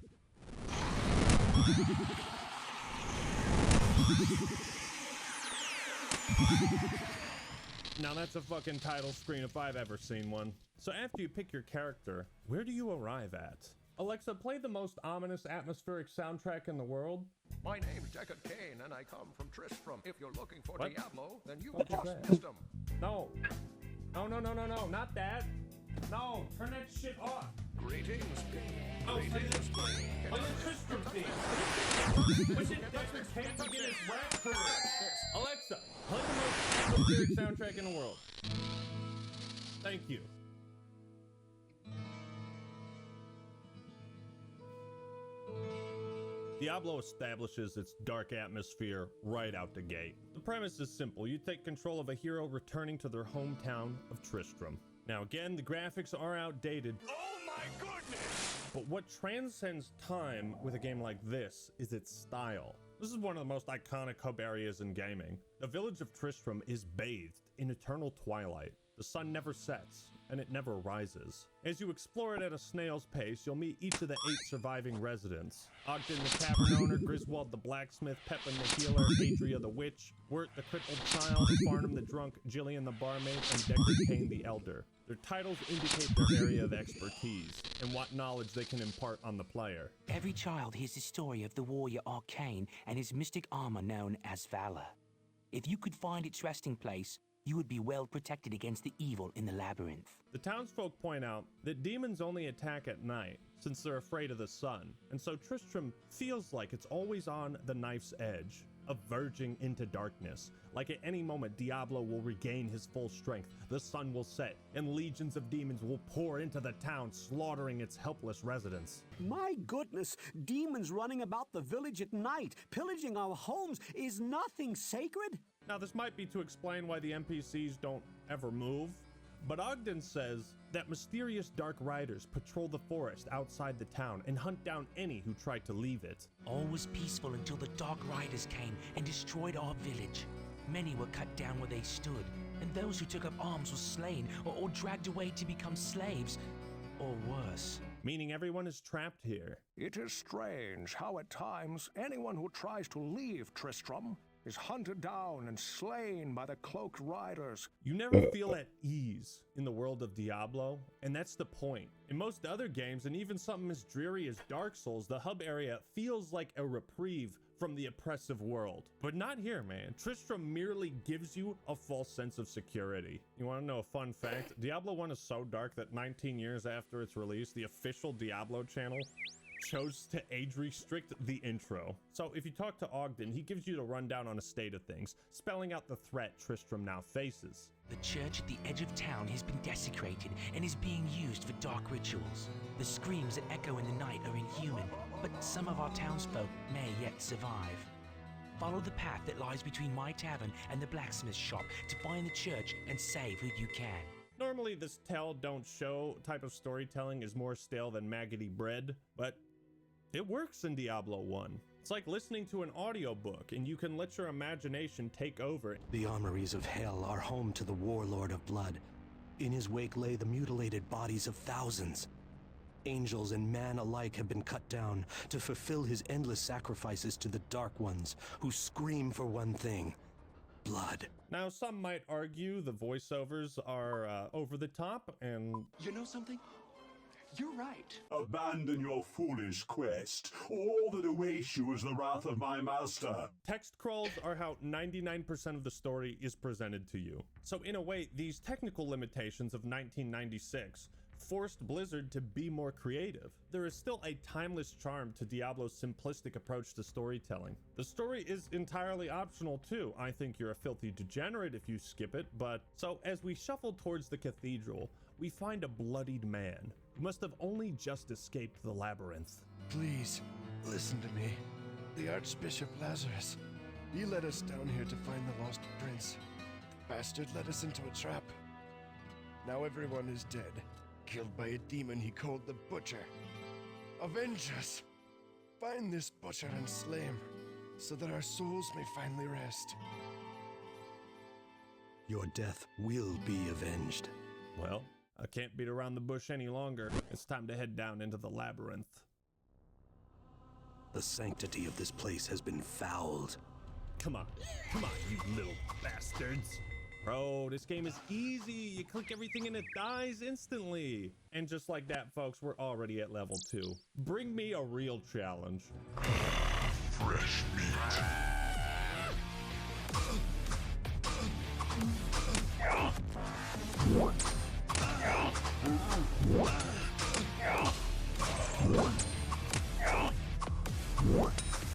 Now that's a fucking title screen if I've ever seen one. So after you pick your character, where do you arrive at? Alexa, play the most ominous atmospheric soundtrack in the world. My name's Deckard Cain, and I come from Tristram. If you're looking for What? Diablo, then you What is just that? missed him. No. No, not that. No, turn that shit off. Greetings. Oh, Greetings. on the Tristram theme. When did Deckard Cain begin his rap career? Alexa, play the most atmospheric soundtrack in the world. Thank you. Diablo establishes its dark atmosphere right out the gate. The premise is simple. You take control of a hero returning to their hometown of Tristram. Now again, the graphics are outdated. Oh my goodness! But what transcends time with a game like this is its style. This is one of the most iconic hub areas in gaming. The village of Tristram is bathed in eternal twilight. The sun never sets, and it never rises. As you explore it at a snail's pace, you'll meet each of the 8 surviving residents. Ogden the tavern owner, Griswold the blacksmith, Pepin the healer, Adria the witch, Wirt the crippled child, Farnham the drunk, Jillian the barmaid, and Deckard Cain the elder. Their titles indicate their area of expertise and what knowledge they can impart on the player. Every child hears the story of the warrior Arcane and his mystic armor known as Valor. If you could find its resting place, you would be well protected against the evil in the labyrinth. The townsfolk point out that demons only attack at night, since they're afraid of the sun, and so Tristram feels like it's always on the knife's edge, verging into darkness. Like at any moment, Diablo will regain his full strength, the sun will set, and legions of demons will pour into the town, slaughtering its helpless residents. My goodness, demons running about the village at night, pillaging our homes, is nothing sacred? Now, this might be to explain why the NPCs don't ever move, but Ogden says that mysterious dark riders patrol the forest outside the town and hunt down any who try to leave it. All was peaceful until the Dark Riders came and destroyed our village. Many were cut down where they stood, and those who took up arms were slain or dragged away to become slaves, or worse. Meaning everyone is trapped here. It is strange how at times anyone who tries to leave Tristram is hunted down and slain by the cloaked riders. You never feel at ease in the world of Diablo, and that's the point. In most other games, and even something as dreary as Dark Souls, the hub area feels like a reprieve from the oppressive world. But not here, man. Tristram merely gives you a false sense of security. You want to know a fun fact? Diablo 1 is so dark that 19 years after its release, the official Diablo channel chose to age restrict the intro. So if you talk to Ogden, he gives you the rundown on a state of things, spelling out the threat Tristram now faces. The church at the edge of town has been desecrated and is being used for dark rituals. The screams that echo in the night are inhuman, but some of our townsfolk may yet survive. Follow the path that lies between my tavern and the blacksmith shop to find the church and save who you can. Normally this tell don't show type of storytelling is more stale than maggoty bread, but it works in Diablo 1. It's like listening to an audiobook, and you can let your imagination take over. The armories of hell are home to the warlord of blood. In his wake lay the mutilated bodies of thousands. Angels and man alike have been cut down to fulfill his endless sacrifices to the Dark Ones, who scream for one thing: blood. Now, some might argue the voiceovers are over the top, and you know something? You're right. Abandon your foolish quest. All that awaits you is the wrath of my master. Text crawls are how 99% of the story is presented to you. So in a way, these technical limitations of 1996 forced Blizzard to be more creative. There is still a timeless charm to Diablo's simplistic approach to storytelling. The story is entirely optional too. I think you're a filthy degenerate if you skip it, but... So as we shuffle towards the cathedral, we find a bloodied man who must have only just escaped the labyrinth. Please, listen to me. The Archbishop Lazarus. He led us down here to find the lost prince. The bastard led us into a trap. Now everyone is dead, killed by a demon he called the Butcher. Avenge us! Find this Butcher and slay him, so that our souls may finally rest. Your death will be avenged. Well, I can't beat around the bush any longer. It's time to head down into the labyrinth. The sanctity of this place has been fouled. Come on, you little bastards. Bro, this game is easy. You click everything and it dies instantly. And just like that, folks, we're already at level 2. Bring me a real challenge. Fresh meat.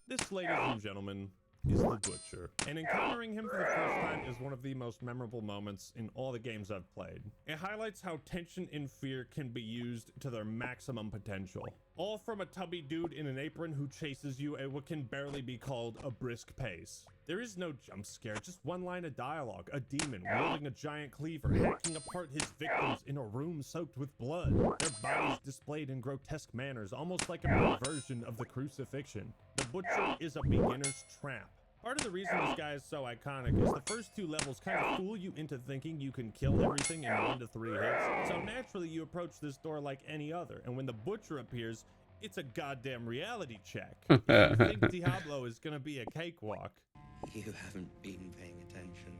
This, ladies and gentlemen, is the Butcher, and encountering him for the first time is one of the most memorable moments in all the games I've played. It highlights how tension and fear can be used to their maximum potential. All from a tubby dude in an apron who chases you at what can barely be called a brisk pace. There is no jump scare, just one line of dialogue, a demon wielding a giant cleaver, hacking apart his victims in a room soaked with blood, their bodies displayed in grotesque manners, almost like a perversion of the crucifixion. The Butcher is a beginner's trap. Part of the reason this guy is so iconic is the first 2 levels kind of fool you into thinking you can kill everything in 1 to 3 hits. So naturally you approach this door like any other, and when the Butcher appears, it's a goddamn reality check. If you think Diablo is gonna be a cakewalk, you haven't been paying attention.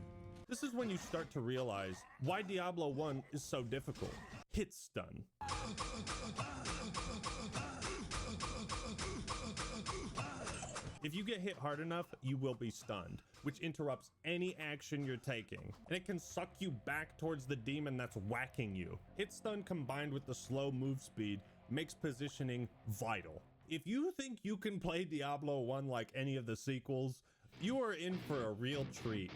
This is when you start to realize why Diablo 1 is so difficult. Hit stun. If you get hit hard enough, you will be stunned, which interrupts any action you're taking, and it can suck you back towards the demon that's whacking you. Hit stun combined with the slow move speed makes positioning vital. If you think you can play Diablo 1 like any of the sequels, you are in for a real treat.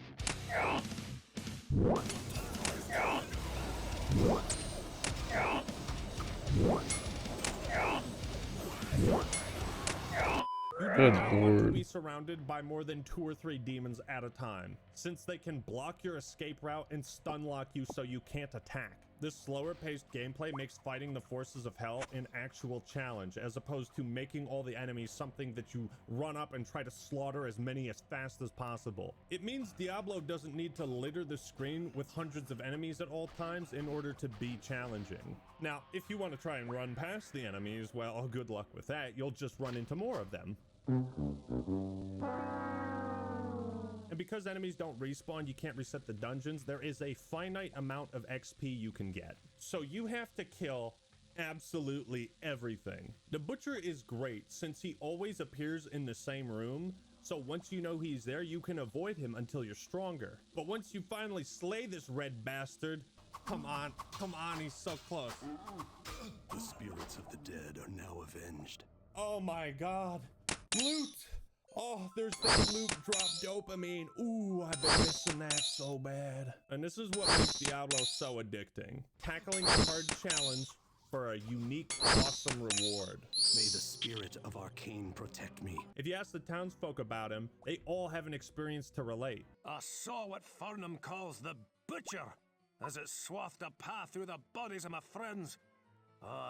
You do Good not want to lord. be surrounded by more than 2 or 3 demons at a time, since they can block your escape route and stun lock you so you can't attack. This slower paced gameplay makes fighting the forces of hell an actual challenge, as opposed to making all the enemies something that you run up and try to slaughter as many as fast as possible. It means Diablo doesn't need to litter the screen with hundreds of enemies at all times in order to be challenging. Now, if you want to try and run past the enemies, well, good luck with that. You'll just run into more of them. And because enemies don't respawn, you can't reset the dungeons, there is a finite amount of XP you can get. So you have to kill absolutely everything. The Butcher is great since he always appears in the same room, so once you know he's there, you can avoid him until you're stronger. But once you finally slay this red bastard, come on, he's so close. The spirits of the dead are now avenged. Oh my god. Loot! Oh, there's that loot drop dopamine. Ooh, I've been missing that so bad. And this is what makes Diablo so addicting. Tackling a hard challenge for a unique, awesome reward. May the spirit of Arcane protect me. If you ask the townsfolk about him, they all have an experience to relate. I saw what Farnham calls the Butcher, as it swathed a path through the bodies of my friends.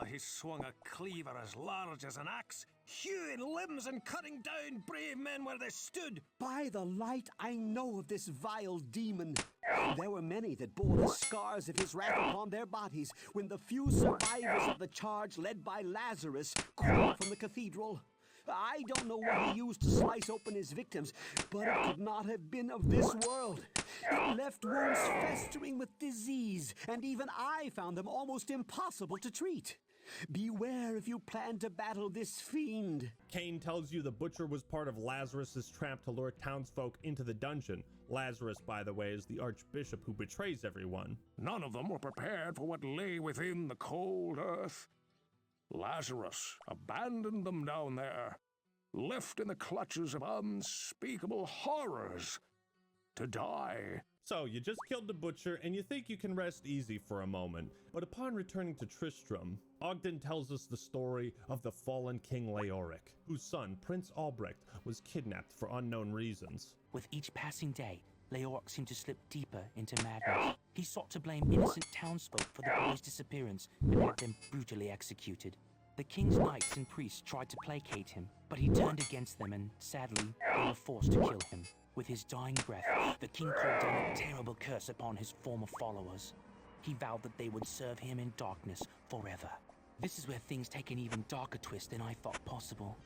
He swung a cleaver as large as an axe, hewing limbs and cutting down brave men where they stood. By the light, I know of this vile demon. There were many that bore the scars of his wrath upon their bodies when the few survivors of the charge led by Lazarus crawled from the cathedral. I don't know what he used to slice open his victims, but it could not have been of this world. It left wounds festering with disease, and even I found them almost impossible to treat. Beware if you plan to battle this fiend. Cain tells you the Butcher was part of Lazarus's trap to lure townsfolk into the dungeon. Lazarus, by the way, is the archbishop who betrays everyone. None of them were prepared for what lay within the cold earth. Lazarus abandoned them down there, left in the clutches of unspeakable horrors, to die. So, you just killed the Butcher, and you think you can rest easy for a moment. But upon returning to Tristram, Ogden tells us the story of the fallen King Leoric, whose son, Prince Albrecht, was kidnapped for unknown reasons. With each passing day, Leoric seemed to slip deeper into madness. He sought to blame innocent townsfolk for the boy's disappearance and had them brutally executed. The king's knights and priests tried to placate him, but he turned against them and, sadly, they were forced to kill him. With his dying breath, the king called down a terrible curse upon his former followers. He vowed that they would serve him in darkness forever. This is where things take an even darker twist than I thought possible.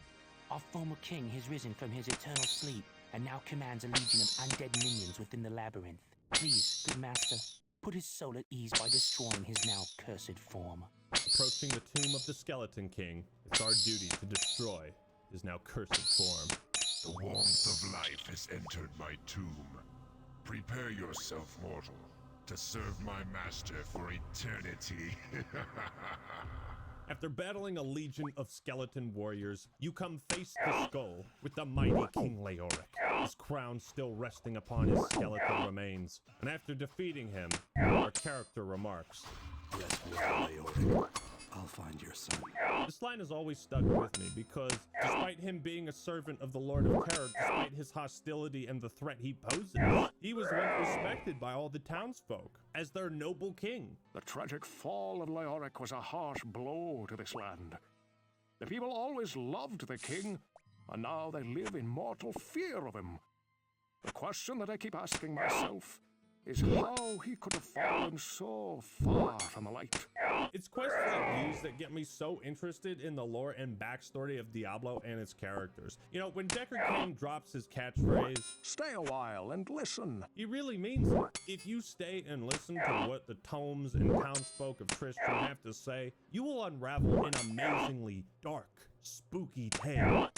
Our former king has risen from his eternal sleep and now commands a legion of undead minions within the labyrinth. Please, good master, put his soul at ease by destroying his now cursed form. Approaching the tomb of the Skeleton King, it's our duty to destroy his now cursed form. The warmth of life has entered my tomb. Prepare yourself, mortal, to serve my master for eternity. After battling a legion of skeleton warriors, you come face to skull with the mighty King Leoric, his crown still resting upon his skeletal remains. And after defeating him, our character remarks, "Rest well, Leoric. I'll find your son." This line has always stuck with me because, despite him being a servant of the Lord of Terror, despite his hostility and the threat he poses, he was once respected by all the townsfolk as their noble king. The tragic fall of Leoric was a harsh blow to this land. The people always loved the king, and now they live in mortal fear of him. The question that I keep asking myself is how he could have fallen so far from the light. It's quests like these that get me so interested in the lore and backstory of Diablo and its characters. You know, when Decker King drops his catchphrase, "Stay a while and listen," he really means it. If you stay and listen to what the tomes and townsfolk of Tristram have to say, you will unravel an amazingly dark, spooky tale.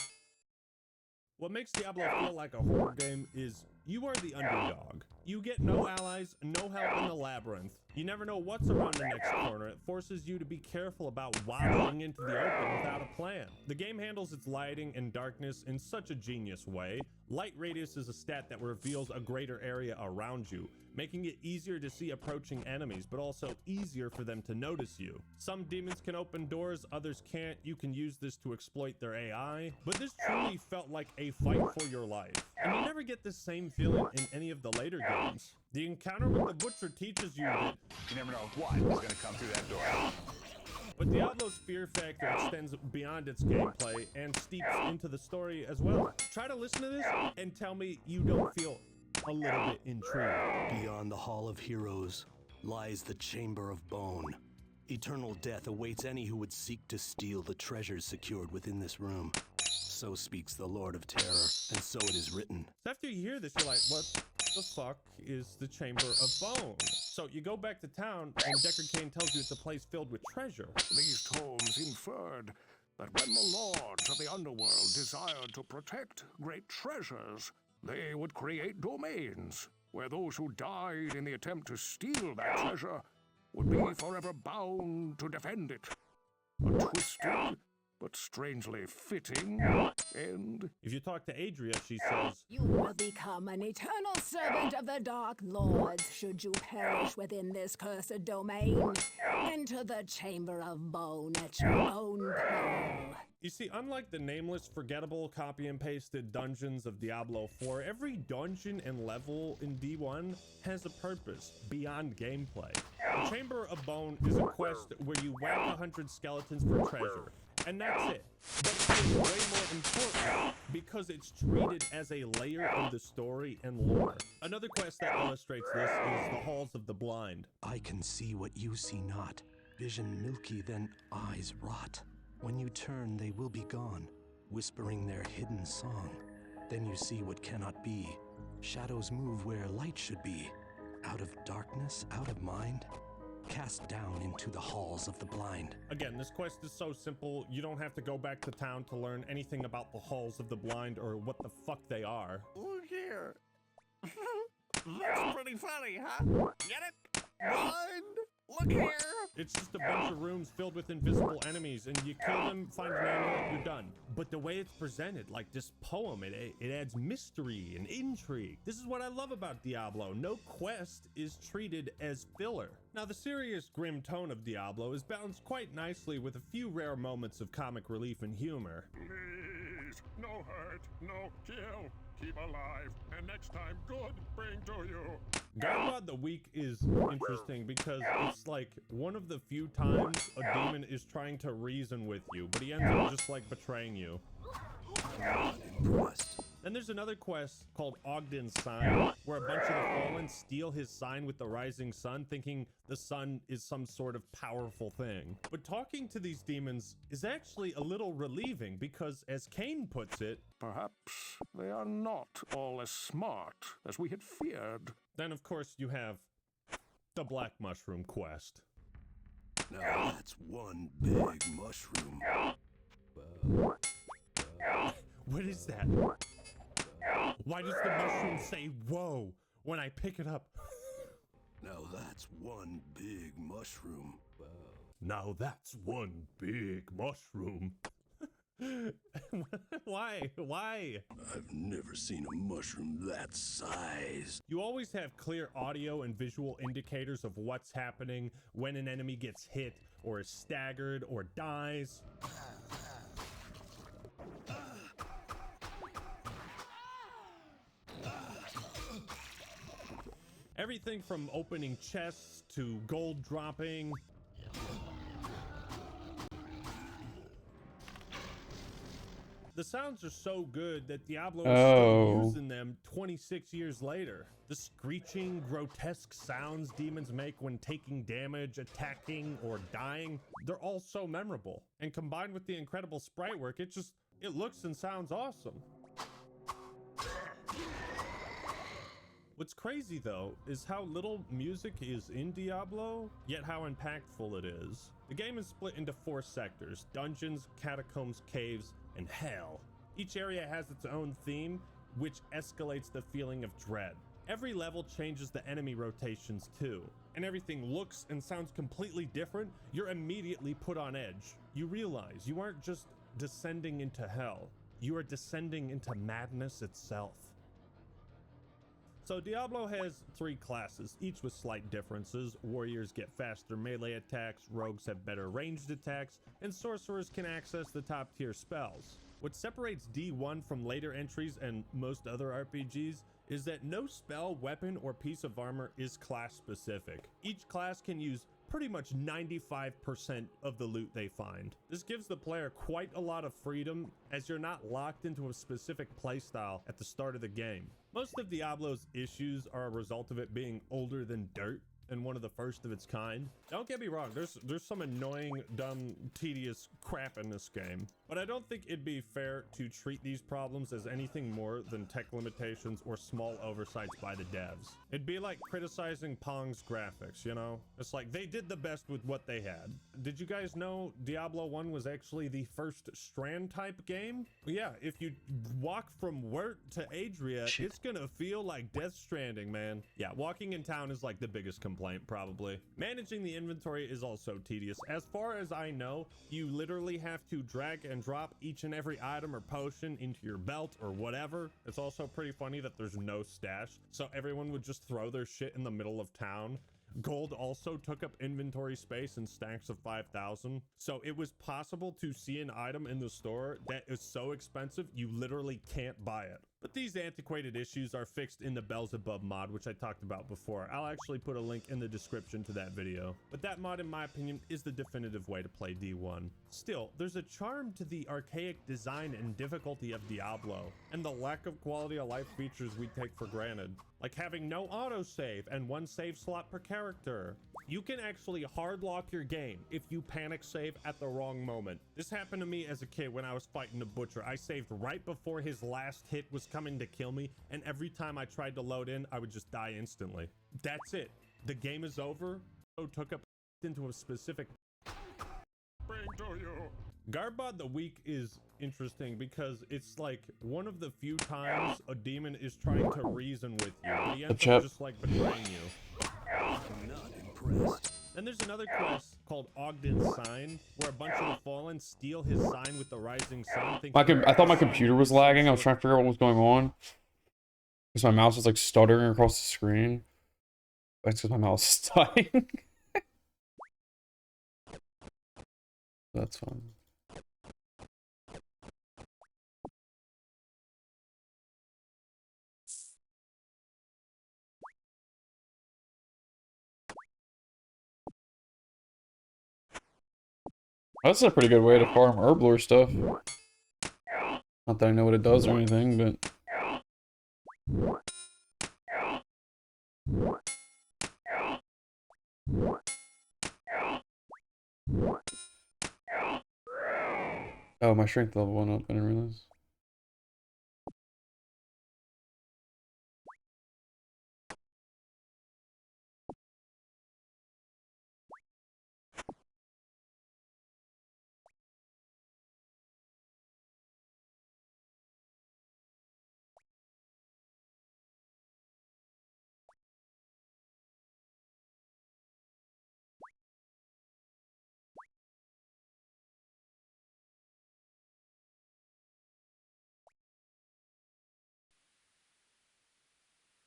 What makes Diablo feel like a horror game is You are the underdog. You get no allies, no help in the labyrinth. You never know what's around the next corner. It forces you to be careful about waddling into the open without a plan. The game handles its lighting and darkness in such a genius way. Light radius is a stat that reveals a greater area around you, making it easier to see approaching enemies, but also easier for them to notice you. Some demons can open doors, others can't. You can use this to exploit their AI, but this truly felt like a fight for your life. And you never get this same feeling in any of the later games. The encounter with the butcher teaches you that you never know what is going to come through that door. But Diablo's fear factor extends beyond its gameplay and steeps into the story as well. Try to listen to this and tell me you don't feel a little bit intrigued. Beyond the Hall of Heroes lies the Chamber of Bone. Eternal death awaits any who would seek to steal the treasures secured within this room. So speaks the Lord of Terror, and so it is written. So after you hear this, you're like, what the fuck is the Chamber of Bone? So you go back to town, and Deckard Cain tells you it's a place filled with treasure. These tomes inferred that when the lords of the underworld desired to protect great treasures, they would create domains where those who died in the attempt to steal that treasure would be forever bound to defend it. A twisted but strangely fitting end. If you talk to Adria, she says, "You will become an eternal servant of the Dark Lords should you perish within this cursed domain. Enter the Chamber of Bone at your own peril." You see, unlike the nameless, forgettable, copy and pasted dungeons of Diablo 4, every dungeon and level in D1 has a purpose beyond gameplay. The Chamber of Bone is a quest where you whack 100 skeletons for treasure, and that's it. But it's way more important because it's treated as a layer of the story and lore. Another quest that illustrates this is the Halls of the Blind. I can see what you see not. Vision milky, then eyes rot. When you turn, they will be gone, whispering their hidden song. Then you see what cannot be. Shadows move where light should be. Out of darkness, out of mind, cast down into the halls of the blind. Again, this quest is so simple, you don't have to go back to town to learn anything about the Halls of the Blind or what the fuck they are. Look here. That's pretty funny, huh? Get it? Blind? Look here. It's just a bunch of rooms filled with invisible enemies, and you kill them, find an amulet, you're done. But the way it's presented, like this poem, it adds mystery and intrigue. This is what I love about Diablo. No quest is treated as filler. Now, the serious, grim tone of Diablo is balanced quite nicely with a few rare moments of comic relief and humor. Please, no hurt, no kill. Keep alive, and next time good bring to you. God the Week is interesting because it's like one of the few times a demon is trying to reason with you, but he ends up just like betraying you. Then there's another quest called Ogden's Sign, where a bunch of the Fallen steal his sign with the rising sun, thinking the sun is some sort of powerful thing. But talking to these demons is actually a little relieving because, as Cain puts it, perhaps they are not all as smart as we had feared. Then, of course, you have the Black Mushroom quest. Now that's one big mushroom. What is that? Why does the mushroom say whoa when I pick it up? Now that's one big mushroom. Now that's one big mushroom. Why? I've never seen a mushroom that size. You always have clear audio and visual indicators of what's happening when an enemy gets hit or is staggered or dies. Everything from opening chests to gold dropping. The sounds are so good that Diablo is still using them 26 years later. The screeching, grotesque sounds demons make when taking damage, attacking, or dying, they're all so memorable. And combined with the incredible sprite work, it looks and sounds awesome. What's crazy though is how little music is in Diablo, yet how impactful it is. The game is split into 4 sectors: dungeons, catacombs, caves, and hell. Each area has its own theme, which escalates the feeling of dread. Every level changes the enemy rotations too, and everything looks and sounds completely different. You're immediately put on edge. You realize you aren't just descending into hell, you are descending into madness itself. So Diablo has 3 classes, each with slight differences. Warriors get faster melee attacks, rogues have better ranged attacks, and sorcerers can access the top tier spells. What separates D1 from later entries and most other RPGs is that no spell, weapon, or piece of armor is class specific. Each class can use pretty much 95% of the loot they find. This gives the player quite a lot of freedom, as you're not locked into a specific playstyle at the start of the game. Most of Diablo's issues are a result of it being older than dirt and one of the first of its kind. Don't get me wrong, there's some annoying, dumb, tedious crap in this game, but I don't think it'd be fair to treat these problems as anything more than tech limitations or small oversights by the devs. It'd be like criticizing Pong's graphics, you know? It's like they did the best with what they had. Did you guys know Diablo 1 was actually the first Strand type game? Yeah, if you walk from Wirt to Adria, it's gonna feel like Death Stranding, man. Yeah, walking in town is like the biggest complaint, probably. Managing the inventory is also tedious. As far as I know, you literally have to drag and drop each and every item or potion into your belt or whatever. It's also pretty funny that there's no stash, so everyone would just throw their shit in the middle of town. Gold also took up inventory space in stacks of 5,000, so it was possible to see an item in the store that is so expensive you literally can't buy it. But these antiquated issues are fixed in the Beelzebub mod, which I talked about before. I'll actually put a link in the description to that video. But that mod, in my opinion, is the definitive way to play D1. Still, there's a charm to the archaic design and difficulty of Diablo, and the lack of quality of life features we take for granted, like having no autosave and 1 save slot per character. You can actually hard lock your game if you panic save at the wrong moment. This happened to me as a kid when I was fighting a butcher. I saved right before his last hit was coming to kill me, and every time I tried to load in, I would just die instantly. That's it. The game is over. So took up into a specific Garbod the Weak is interesting because it's like one of the few times a demon is trying to reason with you, but he ends up just like betraying you. I'm not impressed. Then there's another quest called Ogden's Sign, where a bunch of the Fallen steal his sign with the rising sun. I thought my computer was lagging. I was trying to figure out what was going on, because my mouse was like stuttering across the screen. That's because my mouse is dying. That's fun. That's a pretty good way to farm herblore stuff. Not that I know what it does or anything, but... Oh, my strength level went up, I didn't realize.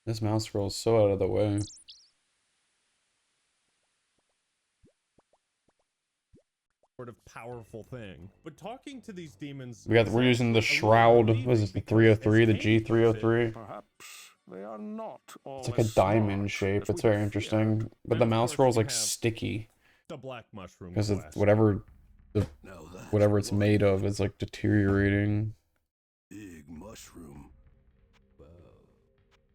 This mouse scroll is so out of the way. Sort of powerful thing. But talking to these demons, We're using the shroud. What is it, the 303, the G303? Perhaps they are not all It's like a diamond shape. It's very interesting. But the mouse scroll is like sticky. The black mushroom Because quest. whatever it's made of is like deteriorating. Big mushroom.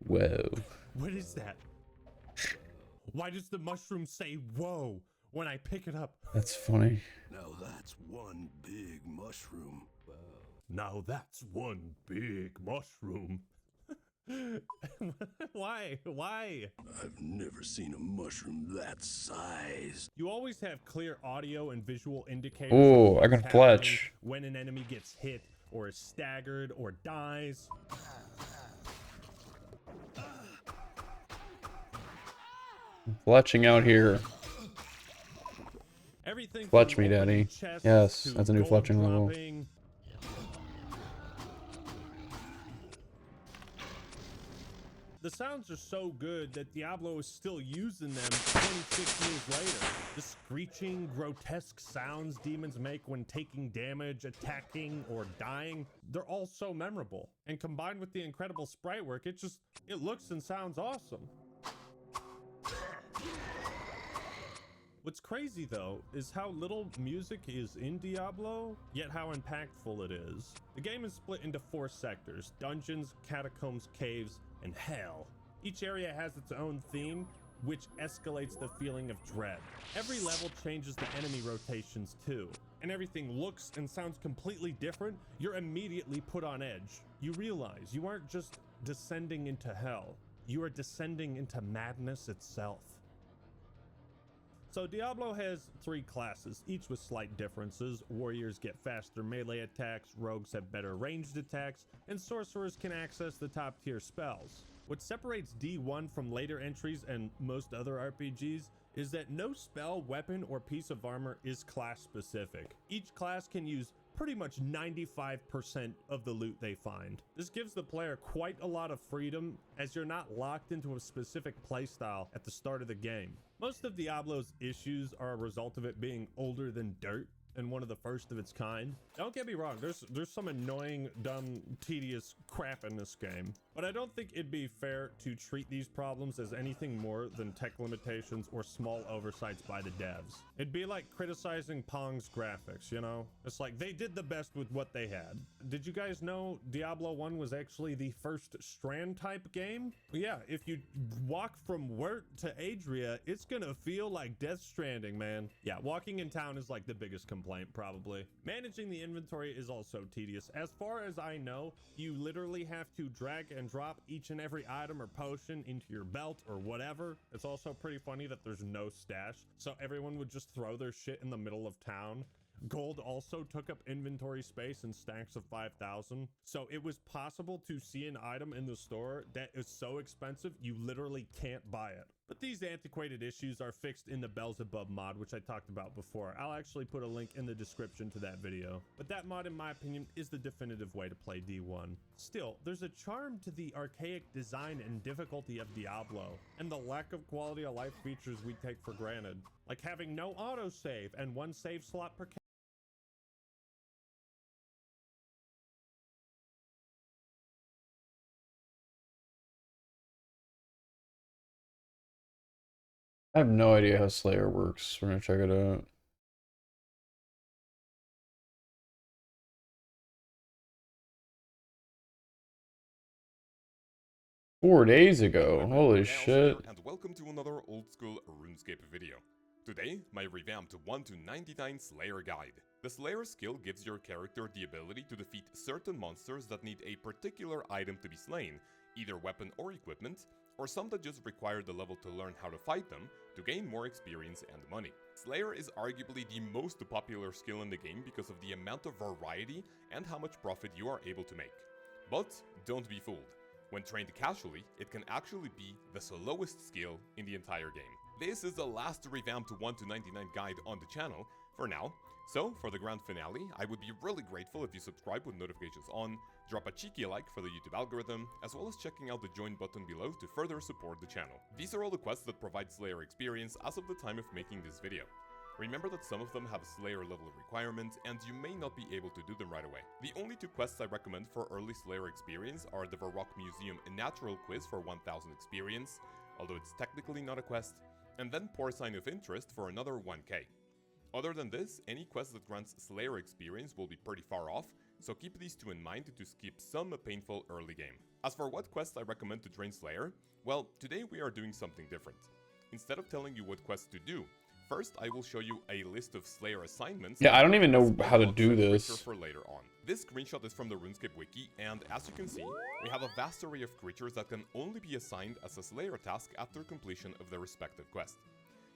Whoa. What is that? Why does the mushroom say whoa when I pick it up? That's funny. Now that's one big mushroom. Now that's one big mushroom. Why? Why? I've never seen a mushroom that size. You always have clear audio and visual indicators. Ooh, of I can what's fletch. happening when an enemy gets hit or is staggered or dies. Fletching out here. Everything Fletch from me, opening daddy. chests Yes, to that's a new gold fletching level. dropping. The sounds are so good that Diablo is still using them 26 years later. The screeching, grotesque sounds demons make when taking damage, attacking, or dying, they're all so memorable. And combined with the incredible sprite work, it looks and sounds awesome. What's crazy though is how little music is in Diablo, yet how impactful it is. The game is split into 4 sectors: dungeons, catacombs, caves, and hell. Each area has its own theme, which escalates the feeling of dread. Every level changes the enemy rotations too, and everything looks and sounds completely different. You're immediately put on edge. You realize you aren't just descending into hell, you are descending into madness itself. So Diablo has 3 classes, each with slight differences. Warriors get faster melee attacks, rogues have better ranged attacks, and sorcerers can access the top tier spells. What separates D1 from later entries and most other RPGs is that no spell, weapon, or piece of armor is class specific. Each class can use pretty much 95% of the loot they find. This gives the player quite a lot of freedom, as you're not locked into a specific playstyle at the start of the game. Most of Diablo's issues are a result of it being older than dirt and one of the first of its kind. Don't get me wrong, there's some annoying, dumb, tedious crap in this game, but I don't think it'd be fair to treat these problems as anything more than tech limitations or small oversights by the devs. It'd be like criticizing Pong's graphics, you know? It's like they did the best with what they had. Did you guys know Diablo 1 was actually the first Strand type game? Well, yeah, if you walk from Wirt to Adria, it's gonna feel like Death Stranding, man. Yeah, walking in town is like the biggest complaint, probably. Managing the inventory is also tedious. As far as I know, you literally have to drag and drop each and every item or potion into your belt or whatever. It's also pretty funny that there's no stash, so everyone would just throw their shit in the middle of town. Gold also took up inventory space in stacks of 5,000, so it was possible to see an item in the store that is so expensive you literally can't buy it. But these antiquated issues are fixed in the Beelzebub mod, which I talked about before. I'll actually put a link in the description to that video. But that mod, in my opinion, is the definitive way to play D1. Still, there's a charm to the archaic design and difficulty of Diablo, and the lack of quality of life features we take for granted, like having no autosave and 1 save slot per I have no idea how Slayer works. We're gonna check it out. Four days ago. Holy shit. And welcome to another old school RuneScape video. Today, my revamped 1 to 99 Slayer guide. The Slayer skill gives your character the ability to defeat certain monsters that need a particular item to be slain, either weapon or equipment, or some that just require the level to learn how to fight them to gain more experience and money. Slayer is arguably the most popular skill in the game because of the amount of variety and how much profit you are able to make. But don't be fooled. When trained casually, it can actually be the slowest skill in the entire game. This is the last revamped 1 to 99 guide on the channel for now, so for the grand finale, I would be really grateful if you subscribe with notifications on, drop a cheeky like for the YouTube algorithm, as well as checking out the join button below to further support the channel. These are all the quests that provide Slayer experience as of the time of making this video. Remember that some of them have a Slayer level requirement, and you may not be able to do them right away. The only 2 quests I recommend for early Slayer experience are the Varrock Museum Natural Quiz for 1000 experience, although it's technically not a quest, and then Poor Sign of Interest for another 1k. Other than this, any quest that grants Slayer experience will be pretty far off, so keep these 2 in mind to skip some painful early game. As for what quests I recommend to train Slayer, well, today we are doing something different. Instead of telling you what quests to do, first, I will show you a list of Slayer assignments. Yeah, I don't even know how to do this. For later on. This screenshot is from the RuneScape wiki, and as you can see, we have a vast array of creatures that can only be assigned as a Slayer task after completion of their respective quest.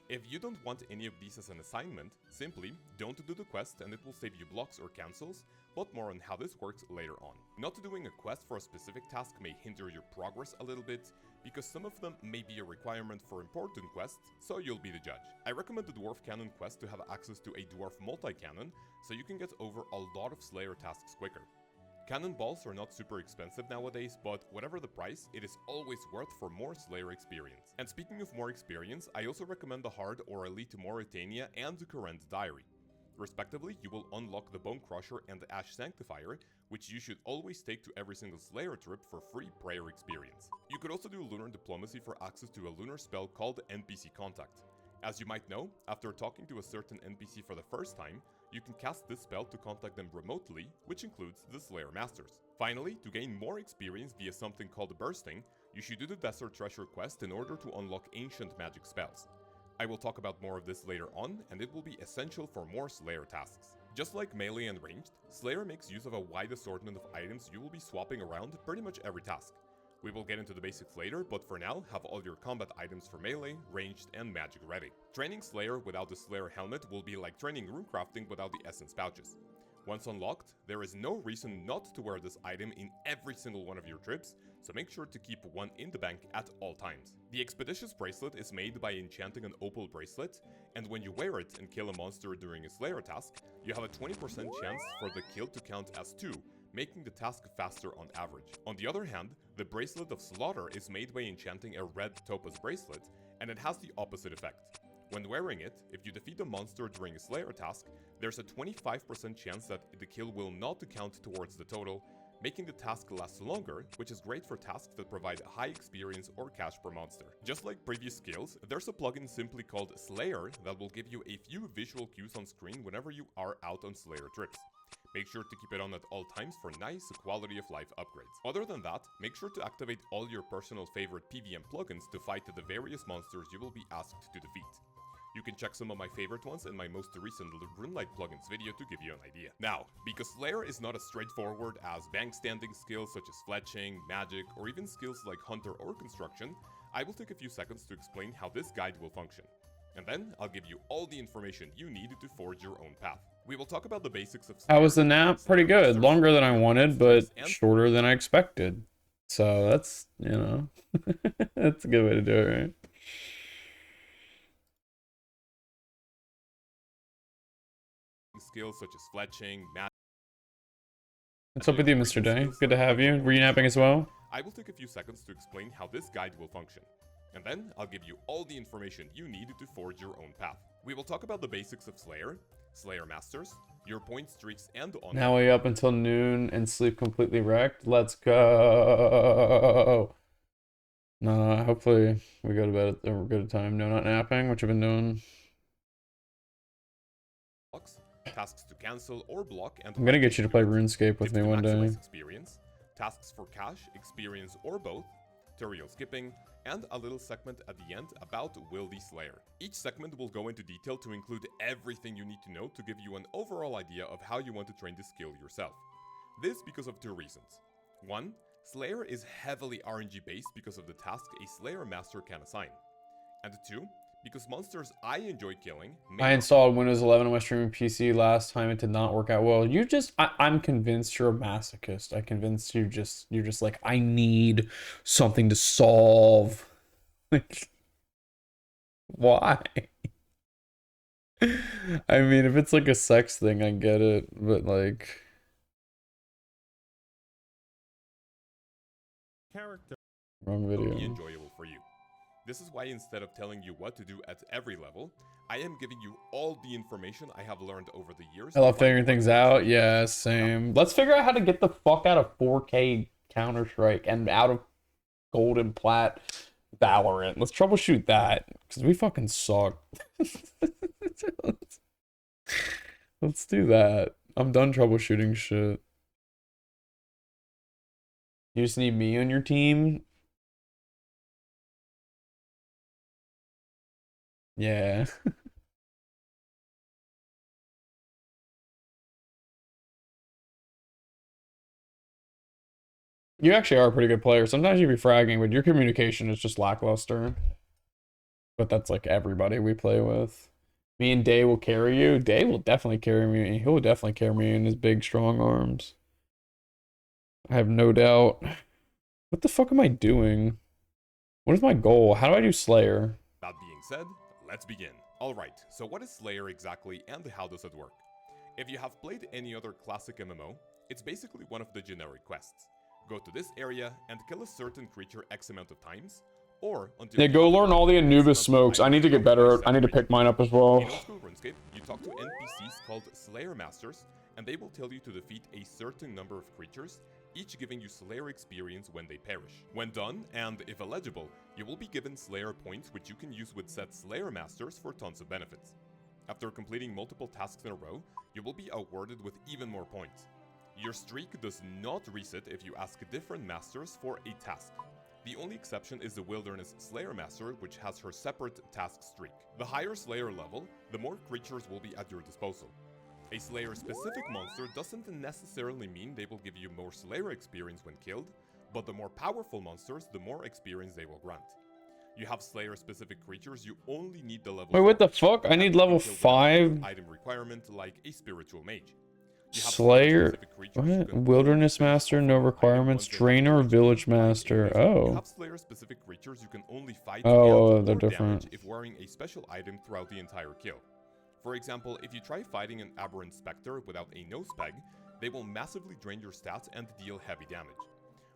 If you don't want any of these as an assignment, simply don't do the quest and it will save you blocks or cancels, but more on how this works later on. Not doing a quest for a specific task may hinder your progress a little bit, because some of them may be a requirement for important quests, so you'll be the judge. I recommend the Dwarf Cannon quest to have access to a Dwarf multi-cannon, so you can get over a lot of Slayer tasks quicker. Cannonballs are not super expensive nowadays, but whatever the price, it is always worth for more Slayer experience. And speaking of more experience, I also recommend the Hard or Elite Mauritania and the Current Diary. Respectively, you will unlock the Bone Crusher and the Ash Sanctifier, which you should always take to every single Slayer trip for free prayer experience. You could also do Lunar Diplomacy for access to a lunar spell called NPC Contact. As you might know, after talking to a certain NPC for the first time, you can cast this spell to contact them remotely, which includes the Slayer Masters. Finally, to gain more experience via something called Bursting, you should do the Desert Treasure quest in order to unlock ancient magic spells. I will talk about more of this later on, and it will be essential for more Slayer tasks. Just like melee and ranged, Slayer makes use of a wide assortment of items you will be swapping around pretty much every task. We will get into the basics later, but for now, have all your combat items for melee, ranged, and magic ready. Training Slayer without the Slayer helmet will be like training runecrafting without the essence pouches. Once unlocked, there is no reason not to wear this item in every single one of your trips, so make sure to keep one in the bank at all times. The Expeditious Bracelet is made by enchanting an opal bracelet, and when you wear it and kill a monster during a Slayer task, you have a 20% chance for the kill to count as 2, making the task faster on average. On the other hand, the Bracelet of Slaughter is made by enchanting a red topaz bracelet, and it has the opposite effect. When wearing it, if you defeat a monster during a Slayer task, there's a 25% chance that the kill will not count towards the total, making the task last longer, which is great for tasks that provide high experience or cash per monster. Just like previous skills, there's a plugin simply called Slayer that will give you a few visual cues on screen whenever you are out on Slayer trips. Make sure to keep it on at all times for nice quality of life upgrades. Other than that, make sure to activate all your personal favorite PvM plugins to fight the various monsters you will be asked to defeat. You can check some of my favorite ones in my most recent Runelight plugins video to give you an idea. Now, because Slayer is not as straightforward as bank standing skills such as fletching, magic, or even skills like Hunter or Construction, I will take a few seconds to explain how this guide will function. And then, I'll give you all the information you need to forge your own path. We will talk about the basics of Slayer. How was the nap? Pretty good. Longer than I wanted, but shorter than I expected. So that's, you know, that's a good way to do it, right? Skills such as fletching, magic. What's up with you, Mr. Day? Good to have you. Were you napping as well? I will take a few seconds to explain how this guide will function. And then, I'll give you all the information you need to forge your own path. We will talk about the basics of Slayer, Slayer Masters, your point streaks, and on. Now we up until noon and sleep completely wrecked. Let's go. No, hopefully we go to bed at a good time. No, not napping, which I've been doing. Tasks to cancel or block, and I'm gonna get you to play RuneScape with me one day. Experience, tasks for cash, experience, or both, tutorial skipping, and a little segment at the end about Wildy Slayer. Each segment will go into detail to include everything you need to know to give you an overall idea of how you want to train this skill yourself. This because of two reasons. One, Slayer is heavily RNG based because of the task a Slayer Master can assign. And two, because monsters I enjoy killing. I installed Windows 11 on my streaming PC last time. It did not work out well. I'm convinced you're a masochist. I'm convinced you're just like, I need something to solve. Like, why? I mean, if it's like a sex thing, I get it, but like, character. Wrong video. Be enjoyable for you. This is why instead of telling you what to do at every level, I am giving you all the information I have learned over the years. I love figuring things out. Yeah, same. Let's figure out how to get the fuck out of 4K Counter-Strike and out of Golden Plat Valorant. Let's troubleshoot that, because we fucking suck. Let's do that. I'm done troubleshooting shit. You just need me on your team? Yeah. You actually are a pretty good player. Sometimes you be fragging, but your communication is just lackluster. But that's like everybody we play with. Me and Day will carry you. Day will definitely carry me. He will definitely carry me in his big, strong arms. I have no doubt. What the fuck am I doing? What is my goal? How do I do Slayer? That being said, let's begin. Alright, so what is Slayer exactly and how does it work? If you have played any other classic MMO, it's basically one of the generic quests. Go to this area and kill a certain creature X amount of times, or until Yeah, go learn all the Anubis smokes. I need to get better. I need to pick mine up as well. In old school RuneScape, you talk to NPCs called Slayer Masters, and they will tell you to defeat a certain number of creatures, each giving you Slayer experience when they perish. When done, and if eligible, you will be given Slayer points which you can use with said Slayer Masters for tons of benefits. After completing multiple tasks in a row, you will be awarded with even more points. Your streak does not reset if you ask different masters for a task. The only exception is the Wilderness Slayer Master, which has her separate task streak. The higher Slayer level, the more creatures will be at your disposal. A Slayer-specific monster doesn't necessarily mean they will give you more Slayer experience when killed, but the more powerful monsters, the more experience they will grant. You have Slayer-specific creatures, you only need the level. Wait, what the fuck? I need level 5 item requirement like a spiritual mage. Slayer. What? Wilderness Master, no requirements. Drainer, Village Master. You Oh. have Slayer-specific creatures you can only fight Oh, and they're more different. damage if wearing a special item throughout the entire kill. For example, if you try fighting an Aberrant Spectre without a nose peg, they will massively drain your stats and deal heavy damage.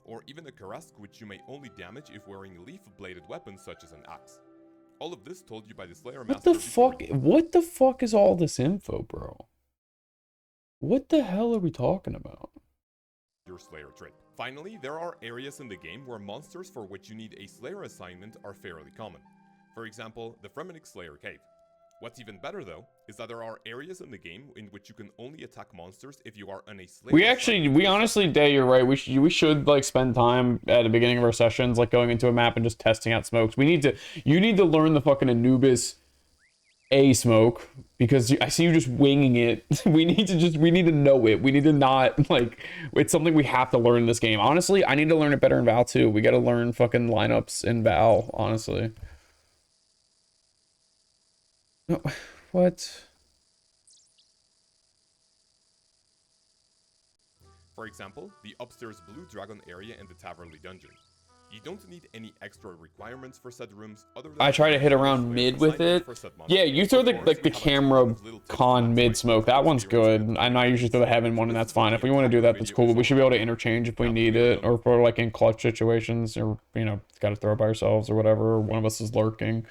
Or even a Karask, which you may only damage if wearing leaf-bladed weapons such as an axe. All of this told you by the Slayer What Master. the fuck? What the fuck is all this info, bro? What the hell are we talking about? Your Slayer trait. Finally, there are areas in the game where monsters for which you need a Slayer assignment are fairly common. For example, the Fremennik Slayer Cave. What's even better though, is that there are areas in the game in which you can only attack monsters if you are on a Slayer We honestly, Day, you're right. We should like spend time at the beginning of our sessions, like going into a map and just testing out smokes. You need to learn the fucking Anubis A smoke, because I see you just winging it. we need to know it. We need to not, like, it's something we have to learn in this game. Honestly, I need to learn it better in Val too. We gotta learn fucking lineups in Val, honestly. What? For example, the upstairs Blue Dragon area in the Taverley Dungeon. You don't need any extra requirements for said rooms other than... I try to hit around mid with it. Yeah, you throw the camera con mid smoke. That one's good. I usually throw the heaven one, and that's fine. If we want to do that, that's cool. But we should be able to interchange if we need it, or if we're like in clutch situations, or got to throw it by ourselves or whatever. Or one of us is lurking.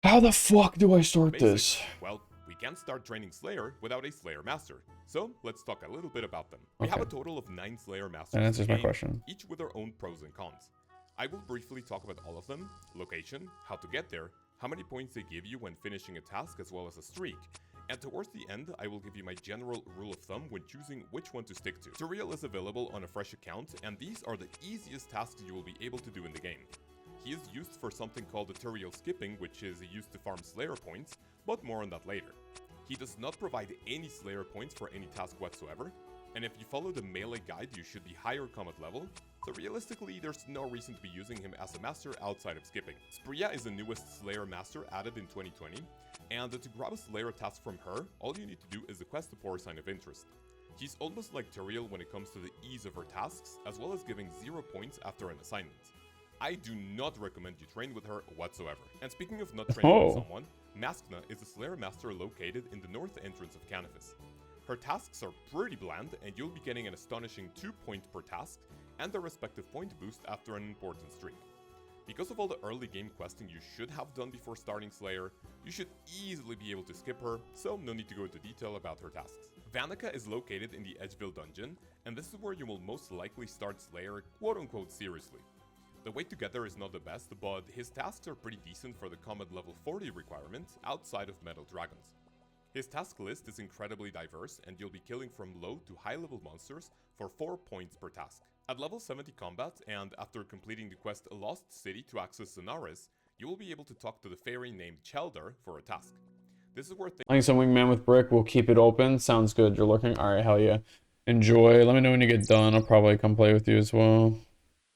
How the fuck do I start this? Well, we can't start training Slayer without a Slayer Master. So, let's talk a little bit about them. We have a total of 9 Slayer Masters. That answers in the my game, question. each with their own pros and cons. I will briefly talk about all of them, location, how to get there, how many points they give you when finishing a task as well as a streak, and towards the end I will give you my general rule of thumb when choosing which one to stick to. Turiel is available on a fresh account, and these are the easiest tasks you will be able to do in the game. He is used for something called the Turiel skipping, which is used to farm Slayer points, but more on that later. He does not provide any Slayer points for any task whatsoever, and if you follow the melee guide you should be higher combat level, so realistically there's no reason to be using him as a master outside of skipping. Spria is the newest Slayer master added in 2020, and to grab a Slayer task from her, all you need to do is request the Poor Sign of Interest. She's almost like Turiel when it comes to the ease of her tasks, as well as giving 0 points after an assignment. I do not recommend you train with her whatsoever. And speaking of not training with someone, Maskna is a Slayer Master located in the north entrance of Canifis. Her tasks are pretty bland, and you'll be getting an astonishing 2 points per task, and a respective point boost after an important streak. Because of all the early game questing you should have done before starting Slayer, you should easily be able to skip her, so no need to go into detail about her tasks. Vanica is located in the Edgeville dungeon, and this is where you will most likely start Slayer quote-unquote seriously. The way to get there is not the best, but his tasks are pretty decent for the combat level 40 requirement outside of Metal Dragons. His task list is incredibly diverse, and you'll be killing from low to high level monsters for 4 points per task. At level 70 combat, and after completing the quest Lost City to access Zenaris, you will be able to talk to the fairy named Cheldar for a task. This is where Playing some wingman with brick will keep it open. Sounds good. You're looking. Alright, hell yeah. Enjoy. Let me know when you get done. I'll probably come play with you as well.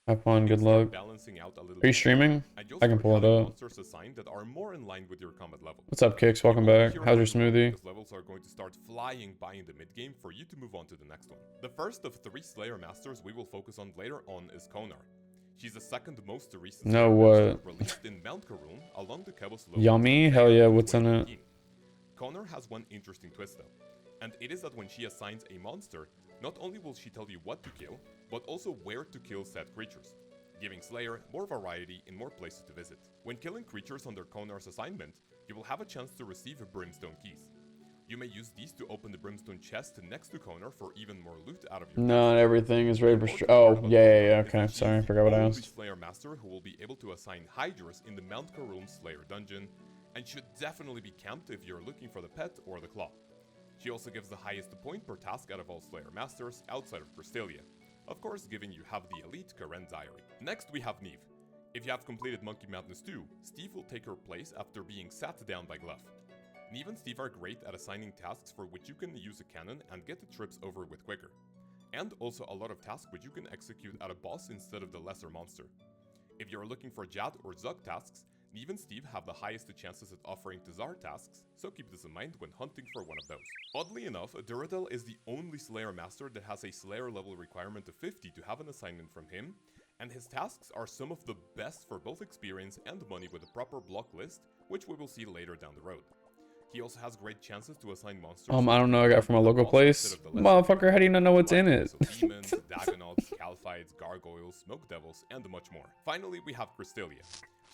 Have fun, good luck. Are you streaming? I can pull it up. That are more in line with your combat level. What's up, Kicks? Welcome back. How's your smoothie? Levels are going to start flying by in the mid game for you to move on to the next one. The first of 3 Slayer Masters we will focus on later on is Konar. She's the second most recent No, Slayer what? monster released in Mount Karun along the Kebos Low Yummy? Coast Hell yeah, in what's in it? 2018. Connor has one interesting twist though, and it is that when she assigns a monster, not only will she tell you what to kill, but also where to kill said creatures, giving Slayer more variety and more places to visit. When killing creatures under Connor's assignment, you will have a chance to receive Brimstone keys. You may use these to open the Brimstone chest next to Connor for even more loot out of your Not creatures. everything is ready for The important oh, part about yeah, Connor yeah, yeah, is okay. that she Sorry, I is the forgot what I only asked. Slayer Master who will be able to assign Hydras in the Mount Karun Slayer dungeon, and should definitely be camped if you're looking for the pet or the claw. She also gives the highest point per task out of all Slayer Masters outside of Cristelia, of course given you have the elite Karen Diary. Next we have Neve. If you have completed Monkey Madness 2, Steve will take her place after being sat down by Gluff. Neve and Steve are great at assigning tasks for which you can use a cannon and get the trips over with quicker. And also a lot of tasks which you can execute at a boss instead of the lesser monster. If you're looking for Jad or Zug tasks, Neve and Steve have the highest chances at offering to Zar tasks, so keep this in mind when hunting for one of those. Oddly enough, Duradel is the only Slayer Master that has a Slayer level requirement of 50 to have an assignment from him, and his tasks are some of the best for both experience and money with a proper block list, which we will see later down the road. He also has great chances to assign monsters. I don't know, I got from a local place. Motherfucker, how do you not know what's in it? So demons, Dagonauts, Calphites, Gargoyles, Smoke Devils, and much more. Finally, we have Cristelia.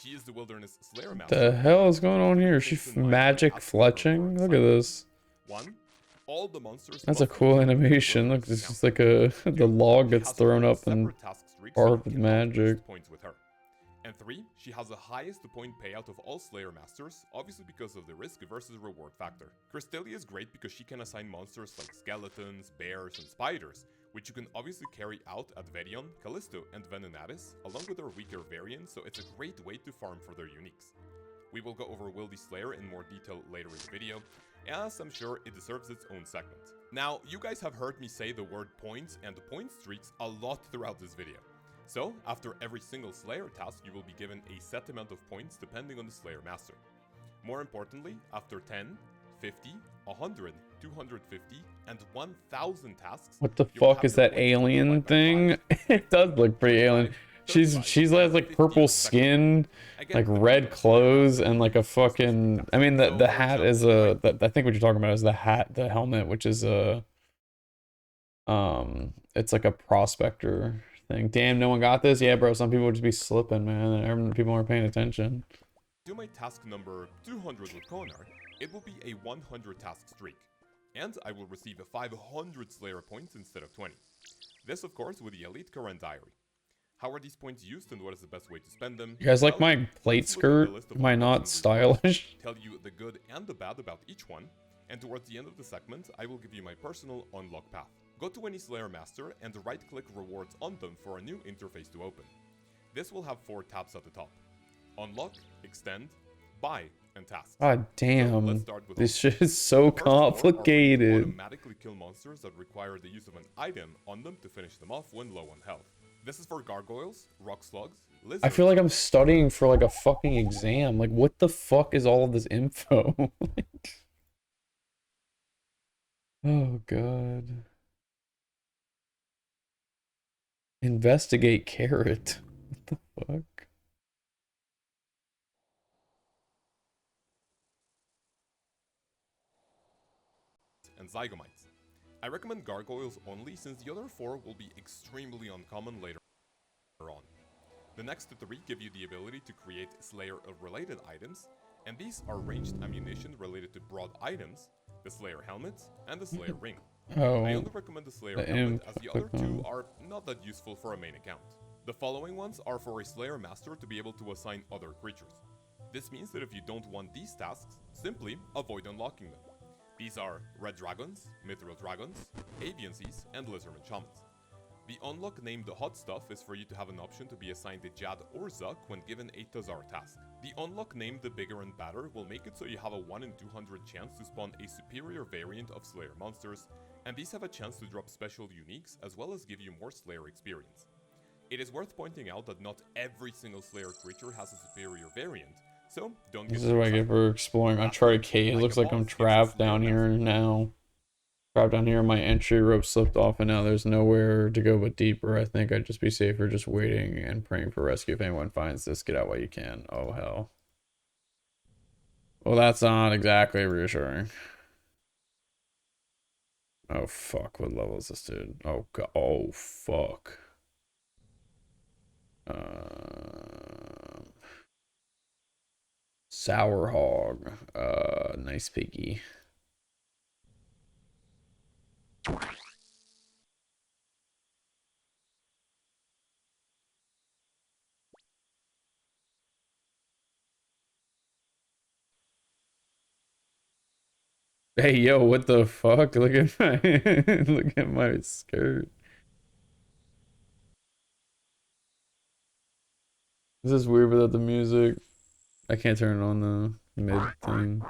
She is the Wilderness Slayer Master. The hell is going on here? She magic fletching? Look at this. All the monsters. That's a cool animation. Look, it's just like a the log gets thrown up and carved with magic. Points with her. And 3, she has the highest point payout of all Slayer Masters, obviously because of the risk versus reward factor. Cristelia is great because she can assign monsters like skeletons, bears, and spiders, which you can obviously carry out at Verion, Callisto, and Venenatis, along with their weaker variants, so it's a great way to farm for their uniques. We will go over Wildy Slayer in more detail later in the video, as I'm sure it deserves its own segment. Now, you guys have heard me say the word points and point streaks a lot throughout this video. So, after every single Slayer task, you will be given a set amount of points depending on the Slayer Master. More importantly, after 10, 50, 100, 250, and 1000 tasks... What the fuck is that alien thing? It does look pretty alien. She's has like purple skin, like red clothes, and like a fucking... I mean, the hat is a... I think what you're talking about is the hat, the helmet, which is a... It's like a prospector thing. Damn, no one got this? Yeah, bro, some people would just be slipping, man, and people aren't paying attention. Do my task number 200 with Connor, it will be a 100 task streak, and I will receive 500 Slayer points instead of 20. This, of course, with the Elite Karen Diary. How are these points used and what is the best way to spend them? You guys like my plate skirt? Am I not stylish? Tell you the good and the bad about each one, and towards the end of the segment, I will give you my personal unlock path. Go to any Slayer Master and right-click rewards on them for a new interface to open. This will have 4 tabs at the top. Unlock, Extend, Buy, and Tasks. God damn, let's start with this shit is so complicated. Automatically kill monsters that require the use of an item on them to finish them off when low on health. This is for gargoyles, rock slugs, lizards. I feel like I'm studying for like a fucking exam. Like, what the fuck is all of this info? Oh god. Investigate carrot. What the fuck? And zygomites. I recommend gargoyles only since the other 4 will be extremely uncommon later on. The next 3 give you the ability to create Slayer-related items, and these are ranged ammunition related to broad items, the Slayer helmet, and the Slayer ring. Oh, I only recommend the Slayer helmet as the other 2 are not that useful for a main account. The following ones are for a Slayer Master to be able to assign other creatures. This means that if you don't want these tasks, simply avoid unlocking them. These are Red Dragons, Mithril Dragons, Avian Seas, and Lizardman Shamans. The unlock named the Hot Stuff is for you to have an option to be assigned a Jad or Zuck when given a Tazar task. The unlock named the Bigger and Badder will make it so you have a 1 in 200 chance to spawn a superior variant of Slayer monsters, and these have a chance to drop special uniques as well as give you more Slayer experience. It is worth pointing out that not every single Slayer creature has a superior variant, so don't get This is what I get for exploring. I tried a cave. It looks like I'm trapped down here now. Crap down here, my entry rope slipped off and now there's nowhere to go but deeper. I think I'd just be safer just waiting and praying for rescue. If anyone finds this, get out while you can. Oh, hell. Well, that's not exactly reassuring. Oh, fuck. What level is this, dude? Oh, God. Oh, fuck. Sour hog. Nice piggy. Hey, yo, what the fuck? Look at my look at my skirt. This is weird without the music. I can't turn it on the mid thing.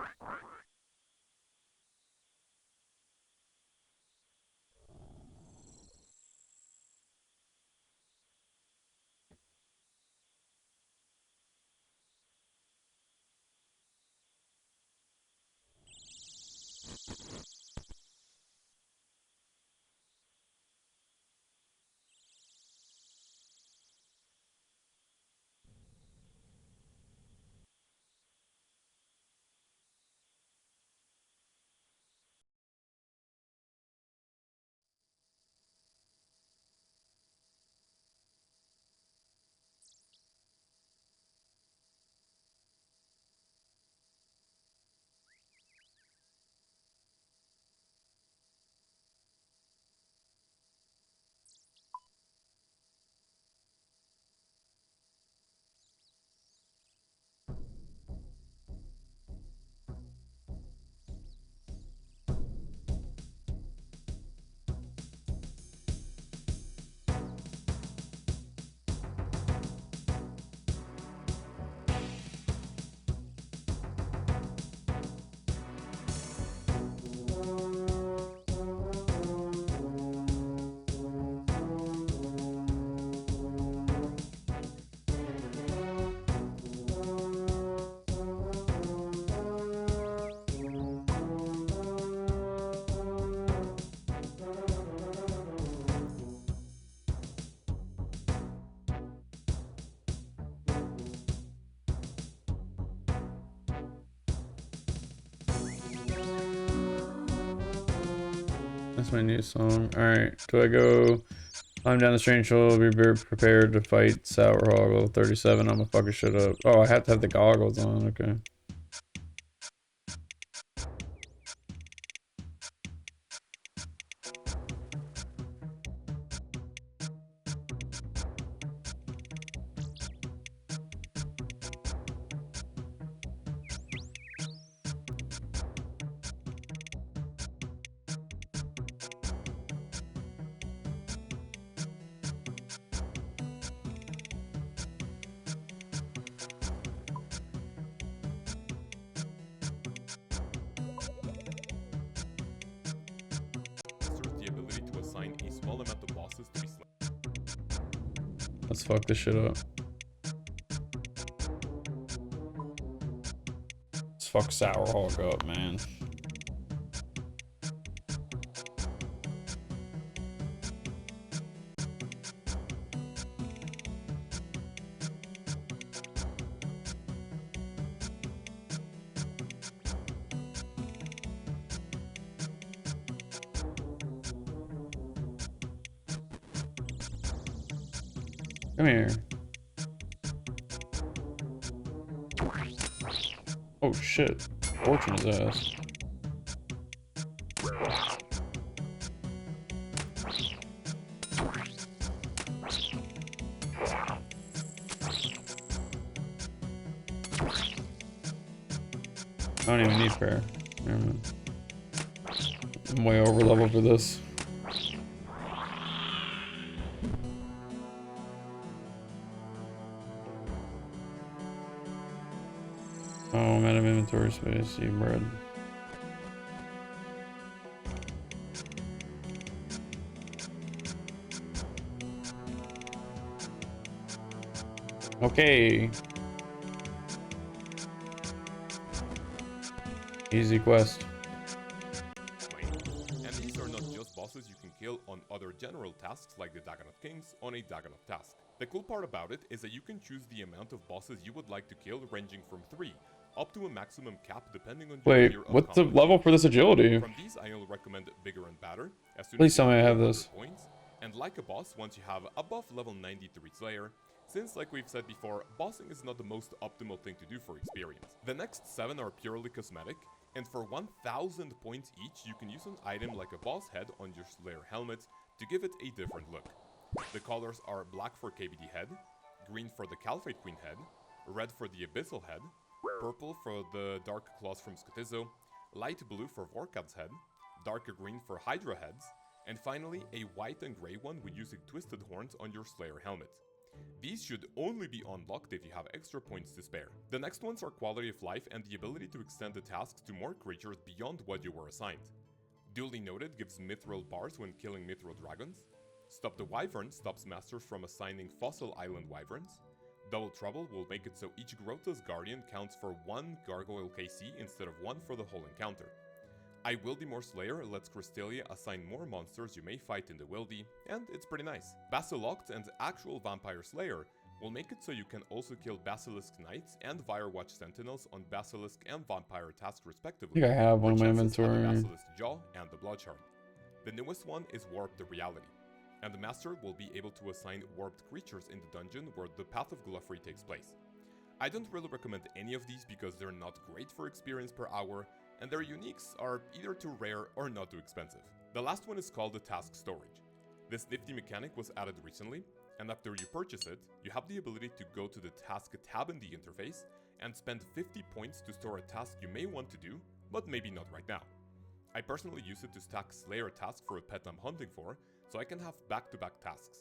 That's my new song. Alright, do I go climb down the strange hole, be prepared to fight Sour Hog level 37? I'm gonna fucking shit up. Oh, I have to have the goggles on, okay. The ability to assign a small amount of bosses to be Let's fuck this shit up. Let's fuck Sour Hog up, man. Come here. Oh shit. Torching his ass. I don't even need prayer. Never mind. I'm way over level for this. Oh, I'm out of inventory space, you bread. Okay. Easy quest. And these are kill on other general tasks like the Dagannoth Kings on a Dagannoth task. The cool part about it is that you can choose the amount of bosses you would like to kill, ranging from 3 up to a maximum cap depending on your Wait, tier of what's the complex. level for this agility? From these, I'll recommend bigger and badder, as soon Please as tell you me I hit have 100 this. points, and like a boss, once you have above level 93 Slayer, since like we've said before, bossing is not the most optimal thing to do for experience. The next 7 are purely cosmetic, and for 1000 points each, you can use an item like a boss head on your Slayer helmet to give it a different look. The colors are black for KBD head, green for the Caliphate Queen head, red for the Abyssal head, purple for the Dark Claws from Skotizo, light blue for Vorkad's head, darker green for Hydra heads, and finally a white and grey one with using twisted horns on your Slayer helmet. These should only be unlocked if you have extra points to spare. The next ones are quality of life and the ability to extend the tasks to more creatures beyond what you were assigned. Duly Noted gives mithril bars when killing mithril dragons. Stop the Wyvern stops masters from assigning Fossil Island Wyverns. Double Trouble will make it so each Grotha's Guardian counts for 1 Gargoyle KC instead of 1 for the whole encounter. I Will Be More Slayer lets Crystalia assign more monsters you may fight in the Wildy, and it's pretty nice. Basilisk and Actual Vampire Slayer will make it so you can also kill Basilisk Knights and Firewatch Sentinels on Basilisk and Vampire tasks respectively. I think I have one in my chances at the inventory. Basilisk Jaw and the Bloodshard. The newest one is Warp the Reality, and the Master will be able to assign warped creatures in the dungeon where the Path of Glufry takes place. I don't really recommend any of these because they're not great for experience per hour, and their uniques are either too rare or not too expensive. The last one is called the Task Storage. This nifty mechanic was added recently, and after you purchase it, you have the ability to go to the Task tab in the interface and spend 50 points to store a task you may want to do, but maybe not right now. I personally use it to stack Slayer task for a pet I'm hunting for, so I can have back-to-back tasks.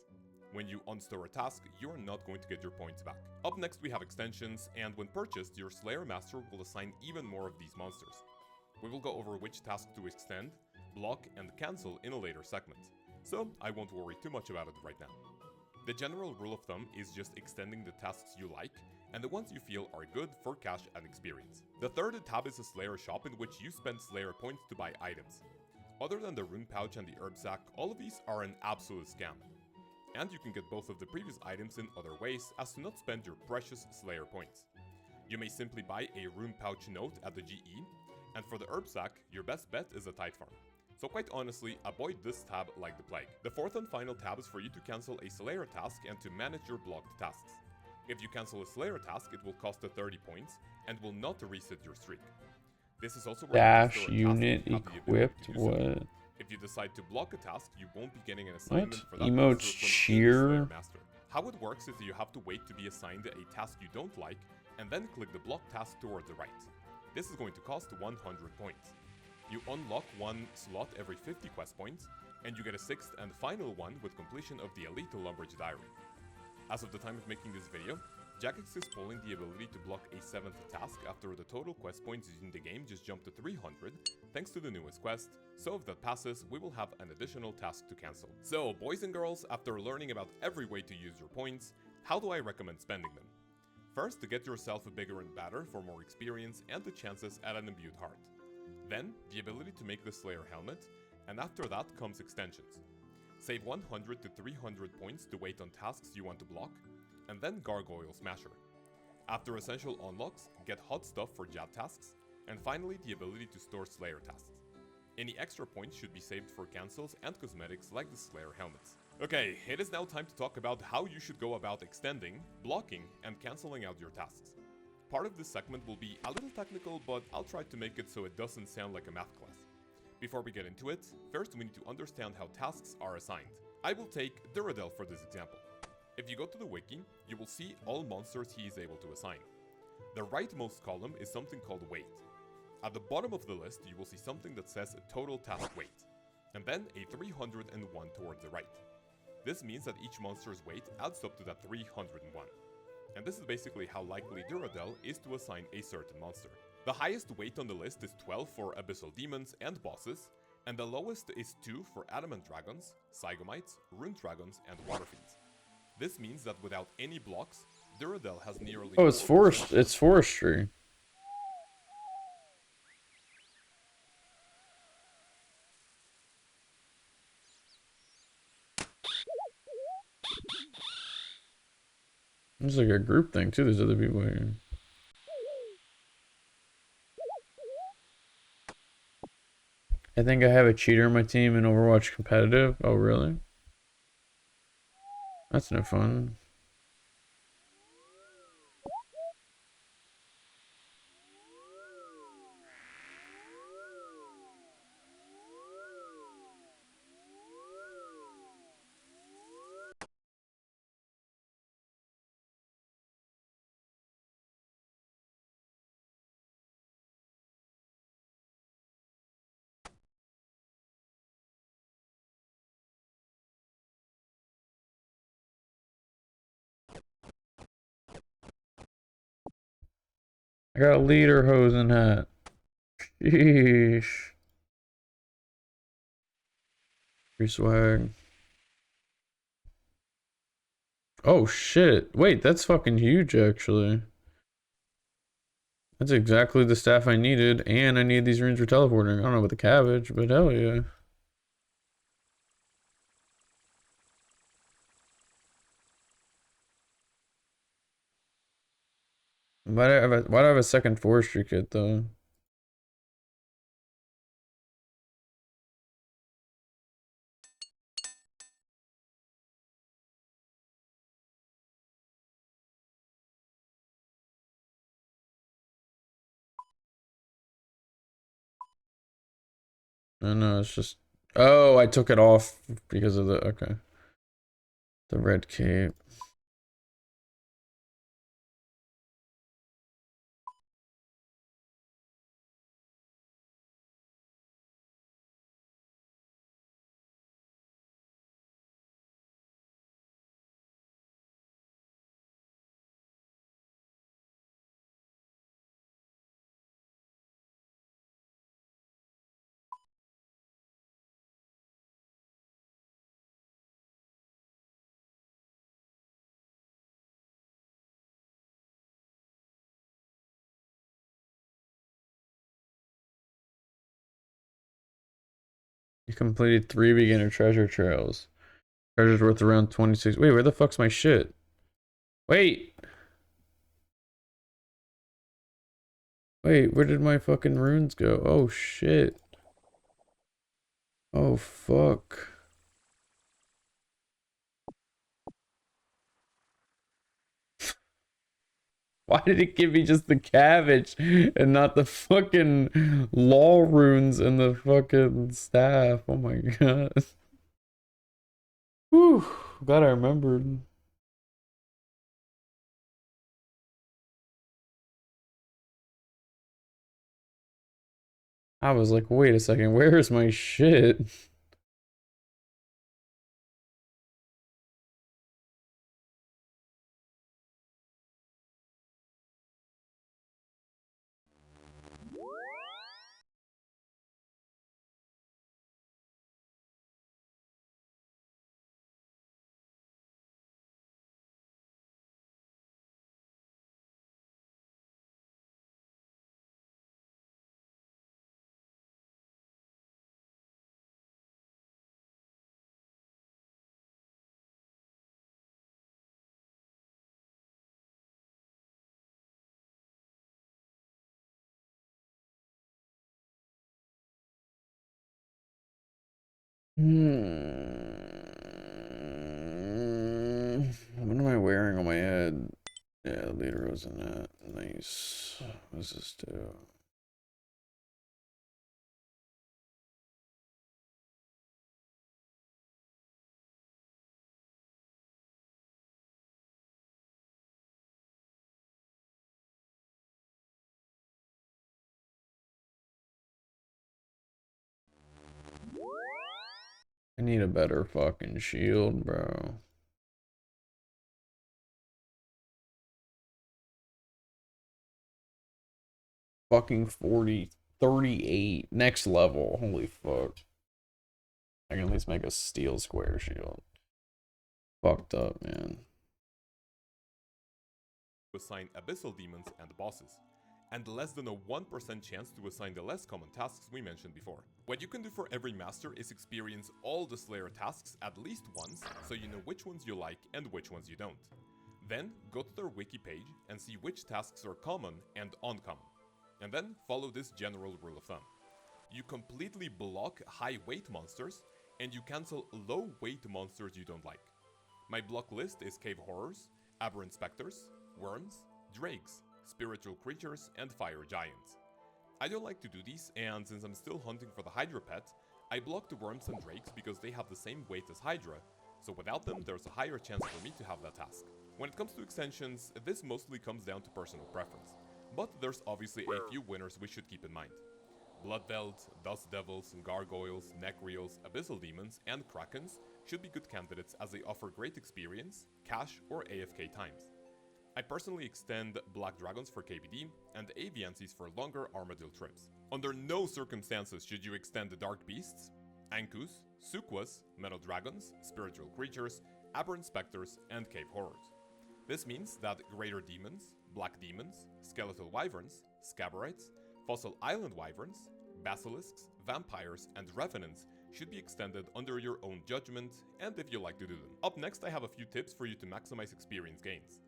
When you unstore a task, you're not going to get your points back. Up next we have extensions, and when purchased, your Slayer Master will assign even more of these monsters. We will go over which task to extend, block, and cancel in a later segment, so I won't worry too much about it right now. The general rule of thumb is just extending the tasks you like, and the ones you feel are good for cash and experience. The third tab is a Slayer shop in which you spend Slayer points to buy items. Other than the rune pouch and the herb sack, all of these are an absolute scam. And you can get both of the previous items in other ways as to not spend your precious Slayer points. You may simply buy a rune pouch note at the GE, and for the herb sack, your best bet is a tide farm. So quite honestly, avoid this tab like the plague. The fourth and final tab is for you to cancel a Slayer task and to manage your blocked tasks. If you cancel a Slayer task, it will cost 30 points and will not reset your streak. This is also where Dash you can store a task unit and have the ability equipped. to do so. What? If you decide to block a task, you won't be getting an assignment for that Emote monster from any cheer. Slayer Master. How it works is that you have to wait to be assigned a task you don't like, and then click the block task toward the right. This is going to cost 100 points. You unlock one slot every 50 quest points, and you get a 6th and final one with completion of the Elite Lumbridge Diary. As of the time of making this video, Jagex is pulling the ability to block a 7th task after the total quest points in the game just jumped to 300, thanks to the newest quest, so if that passes, we will have an additional task to cancel. So, boys and girls, after learning about every way to use your points, how do I recommend spending them? First, to get yourself a bigger and badder for more experience and the chances at an imbued heart. Then, the ability to make the Slayer helmet, and after that comes extensions. Save 100 to 300 points to wait on tasks you want to block, and then Gargoyle Smasher. After essential unlocks, get hot stuff for Jab tasks, and finally the ability to store Slayer tasks. Any extra points should be saved for cancels and cosmetics like the Slayer helmets. Okay, it is now time to talk about how you should go about extending, blocking, and cancelling out your tasks. Part of this segment will be a little technical, but I'll try to make it so it doesn't sound like a math class. Before we get into it, first we need to understand how tasks are assigned. I will take Duradel for this example. If you go to the wiki, you will see all monsters he is able to assign. The rightmost column is something called weight. At the bottom of the list, you will see something that says total task weight, and then a 301 towards the right. This means that each monster's weight adds up to that 301. And this is basically how likely Duradel is to assign a certain monster. The highest weight on the list is 12 for Abyssal Demons and Bosses, and the lowest is 2 for Adamant Dragons, Zygomites, Rune Dragons, and Water Fiends. This means that without any blocks, Duradel has nearly... Oh, it's forestry. It's like a group thing too. There's other people here. I think I have a cheater on my team in Overwatch competitive. Oh, really? That's no fun. I got a leader hosen hat. Sheesh. Free swag. Oh shit. Wait, that's fucking huge actually. That's exactly the staff I needed, and I need these runes for teleporting. I don't know about the cabbage, but hell yeah. Why do I have a second forestry kit though? No, it's just. Oh, I took it off because of the. Okay. The red cape. You completed 3 beginner treasure trails. Treasure's worth around 26. Wait, where the fuck's my shit? Wait! Wait, where did my fucking runes go? Oh shit. Oh fuck. Why did it give me just the cabbage and not the fucking law runes and the fucking staff? Oh my god. Whew. Glad I remembered. I was like, wait a second, where is my shit? What am I wearing on my head? Yeah, leader was in that. Nice. What does this do? I need a better fucking shield, bro. Fucking 40, 38. Next level. Holy fuck. I can at least make a steel square shield. Fucked up, man. Assign abyssal demons and bosses, and less than a 1% chance to assign the less common tasks we mentioned before. What you can do for every master is experience all the Slayer tasks at least once, so you know which ones you like and which ones you don't. Then, go to to their wiki page and see which tasks are common and uncommon. And then follow this general rule of thumb. You completely block high weight monsters, and you cancel low weight monsters you don't like. My block list is cave horrors, aberrant specters, worms, drakes, spiritual creatures, and fire giants. I don't like to do these, and since I'm still hunting for the Hydra pet, I block the worms and drakes because they have the same weight as Hydra, so without them there's a higher chance for me to have that task. When it comes to extensions, this mostly comes down to personal preference, but there's obviously a few winners we should keep in mind. Bloodveld, Dust Devils, Gargoyles, Necreals, Abyssal Demons, and Krakens should be good candidates as they offer great experience, cash, or AFK times. I personally extend Black Dragons for KBD and Aviancies for longer Armadillo trips. Under no circumstances should you extend the Dark Beasts, Ankus, Sukwas, Metal Dragons, Spiritual Creatures, Aberrant Specters, and Cave Horrors. This means that Greater Demons, Black Demons, Skeletal Wyverns, Scabberites, Fossil Island Wyverns, Basilisks, Vampires, and Revenants should be extended under your own judgment and if you like to do them. Up next I have a few tips for you to maximize experience gains.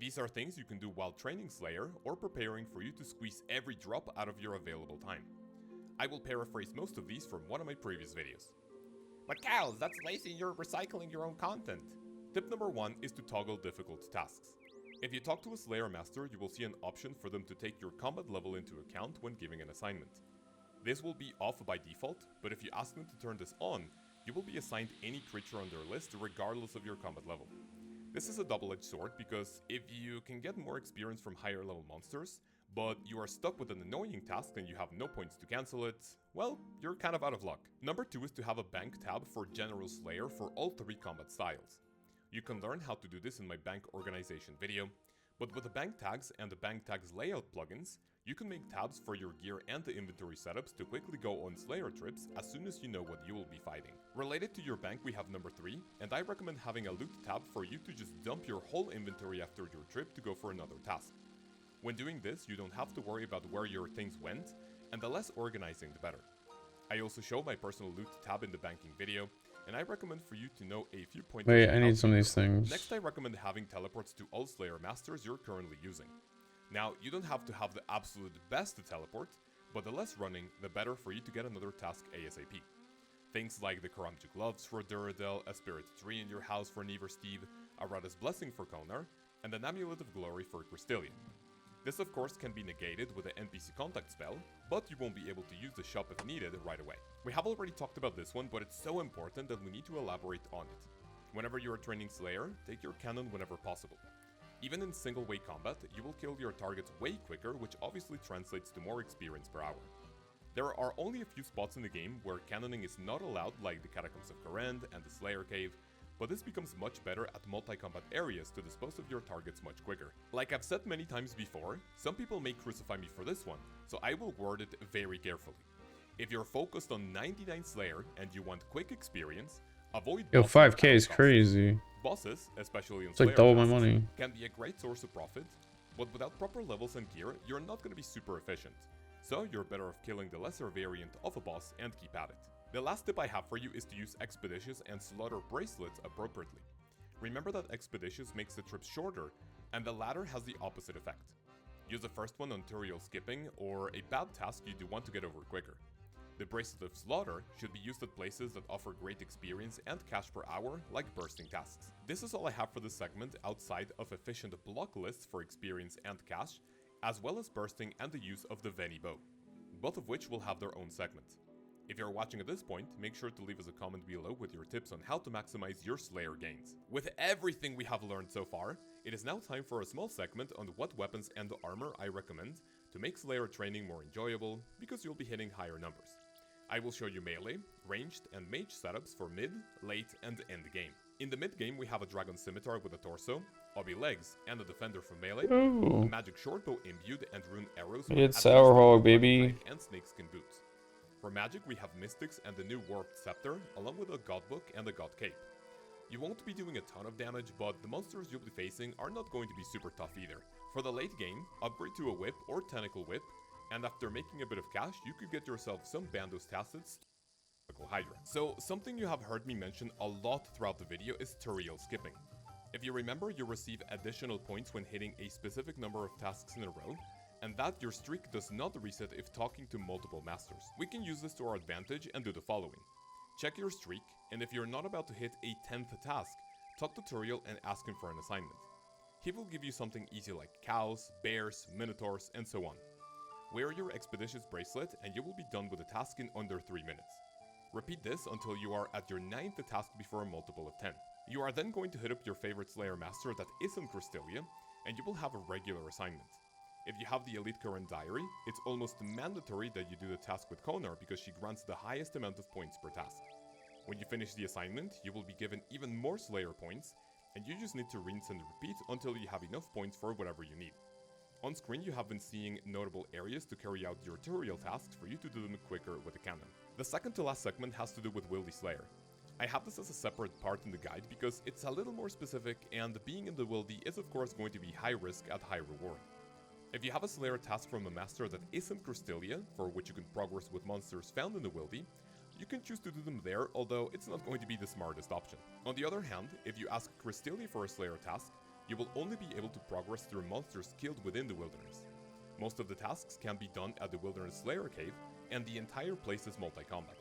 These are things you can do while training Slayer or preparing for you to squeeze every drop out of your available time. I will paraphrase most of these from one of my previous videos. But Cal, that's lazy, you're recycling your own content. Tip number 1 is to toggle difficult tasks. If you talk to a Slayer Master, you will see an option for them to take your combat level into account when giving an assignment. This will be off by default, but if you ask them to turn this on, you will be assigned any creature on their list regardless of your combat level. This is a double-edged sword because if you can get more experience from higher level monsters, but you are stuck with an annoying task and you have no points to cancel it, well, you're kind of out of luck. Number 2 is to have a bank tab for General Slayer for all 3 combat styles. You can learn how to do this in my bank organization video, but with the bank tags and the bank tags layout plugins, you can make tabs for your gear and the inventory setups to quickly go on Slayer trips as soon as you know what you will be fighting. Related to your bank we have number 3, and I recommend having a loot tab for you to just dump your whole inventory after your trip to go for another task. When doing this, you don't have to worry about where your things went, and the less organizing the better. I also show my personal loot tab in the banking video, and I recommend for you to know a few pointers. Wait, I need some of these things. Next, I recommend having teleports to all Slayer Masters you're currently using. Now, you don't have to have the absolute best to teleport, but the less running, the better for you to get another task ASAP. Things like the Karamjuk Gloves for Duradel, a Spirit Tree in your house for Never Steve, a Radha's Blessing for Konar, and an Amulet of Glory for Crystallian. This of course can be negated with the NPC contact spell, but you won't be able to use the shop if needed right away. We have already talked about this one, but it's so important that we need to elaborate on it. Whenever you are training Slayer, take your cannon whenever possible. Even in single way combat, you will kill your targets way quicker, which obviously translates to more experience per hour. There are only a few spots in the game where cannoning is not allowed, like the Catacombs of Karend and the Slayer Cave, but this becomes much better at multi-combat areas to dispose of your targets much quicker. Like I've said many times before, some people may crucify me for this one, so I will word it very carefully. If you're focused on 99 Slayer and you want quick experience, avoid Yo, bosses 5k is cost. crazy. Bosses, especially in It's like Slayer double my tasks, money. can be a great source of profit, but without proper levels and gear, you're not going to be super efficient. So you're better off killing the lesser variant of a boss and keep at it. The last tip I have for you is to use Expeditious and Slaughter Bracelets appropriately. Remember that Expeditious makes the trips shorter, and the latter has the opposite effect. Use the first one on Turiel skipping or a bad task you do want to get over quicker. The Bracelet of Slaughter should be used at places that offer great experience and cash per hour, like bursting tasks. This is all I have for this segment outside of efficient block lists for experience and cash, as well as bursting and the use of the Veni bow, both of which will have their own segment. If you're watching at this point, make sure to leave us a comment below with your tips on how to maximize your Slayer gains. With everything we have learned so far, it is now time for a small segment on what weapons and armor I recommend to make Slayer training more enjoyable, because you'll be hitting higher numbers. I will show you melee, ranged, and mage setups for mid, late, and end game. In the mid game we have a Dragon Scimitar with a torso, obby legs, and a defender for melee, Ooh. a magic shortbow imbued and rune arrows with It's at least Sour a Hog, good baby. knife and snakeskin boots. For magic we have Mystics and the new Warped Scepter, along with a God Book and a God Cape. You won't be doing a ton of damage, but the monsters you'll be facing are not going to be super tough either. For the late game, upgrade to a Whip or Tentacle Whip, and after making a bit of cash, you could get yourself some Bandos Tacets Hydra. So, something you have heard me mention a lot throughout the video is Turiel skipping. If you remember, you receive additional points when hitting a specific number of tasks in a row, and that your streak does not reset if talking to multiple masters. We can use this to our advantage and do the following. Check your streak, and if you're not about to hit a 10th task, talk to Turiel and ask him for an assignment. He will give you something easy like cows, bears, minotaurs, and so on. Wear your expeditious bracelet and you will be done with the task in under 3 minutes. Repeat this until you are at your 9th task before a multiple of 10. You are then going to hit up your favorite Slayer Master that isn't Cristelia, and you will have a regular assignment. If you have the Elite Current Diary, it's almost mandatory that you do the task with Konar because she grants the highest amount of points per task. When you finish the assignment, you will be given even more Slayer points, and you just need to rinse and repeat until you have enough points for whatever you need. On screen you have been seeing notable areas to carry out your tutorial tasks for you to do them quicker with the cannon. The second to last segment has to do with Wildy Slayer. I have this as a separate part in the guide because it's a little more specific, and being in the Wildy is of course going to be high risk at high reward. If you have a Slayer task from a master that isn't Cristelia, for which you can progress with monsters found in the Wildy, you can choose to do them there, although it's not going to be the smartest option. On the other hand, if you ask Cristelia for a Slayer task, you will only be able to progress through monsters killed within the wilderness. Most of the tasks can be done at the Wilderness Slayer Cave, and the entire place is multi-combat.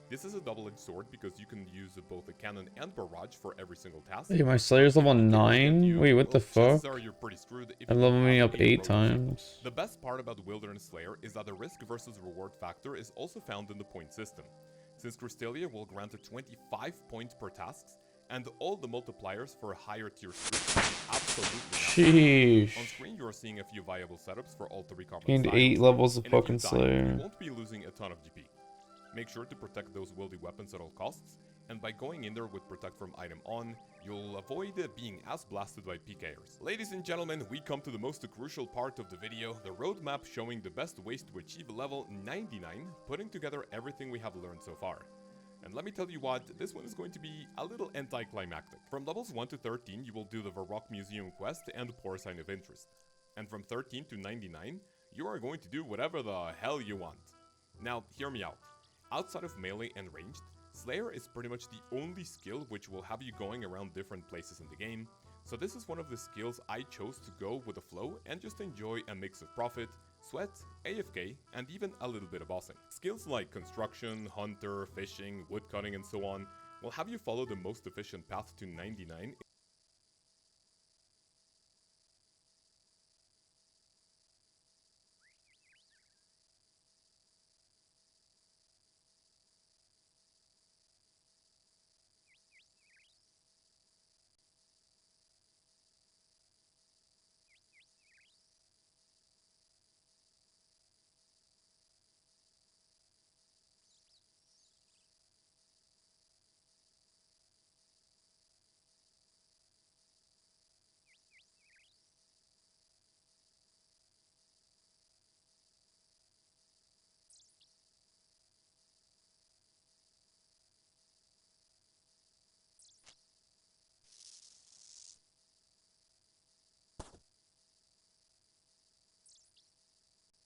This is a double-edged sword because you can use both a cannon and barrage for every single task. Hey, my Slayer's level 9? Wait, what the fuck? You're pretty screwed if I you leveled don't me have up a 8 rogue times. The best part about Wilderness Slayer is that the risk versus reward factor is also found in the point system, since Cristelia will grant a 25 points per tasks, and all the multipliers for a higher tier streak are absolutely Sheesh. on screen you are seeing a few viable setups for all 3 combat Gained styles, 8 levels of and if you fucking die, Slayer. you won't be losing a ton of GP. Make sure to protect those wieldy weapons at all costs, and by going in there with protect from item on, you'll avoid being as blasted by PKers. Ladies and gentlemen, we come to the most crucial part of the video, the roadmap showing the best ways to achieve level 99, putting together everything we have learned so far. And let me tell you what, this one is going to be a little anticlimactic. From levels 1 to 13, you will do the Varrock Museum quest and Poor Sign of Interest. And from 13 to 99, you are going to do whatever the hell you want. Now, hear me out. Outside of melee and ranged, Slayer is pretty much the only skill which will have you going around different places in the game, so this is one of the skills I chose to go with the flow and just enjoy a mix of profit, sweat, AFK, and even a little bit of bossing. Skills like construction, hunter, fishing, woodcutting, and so on will have you follow the most efficient path to 99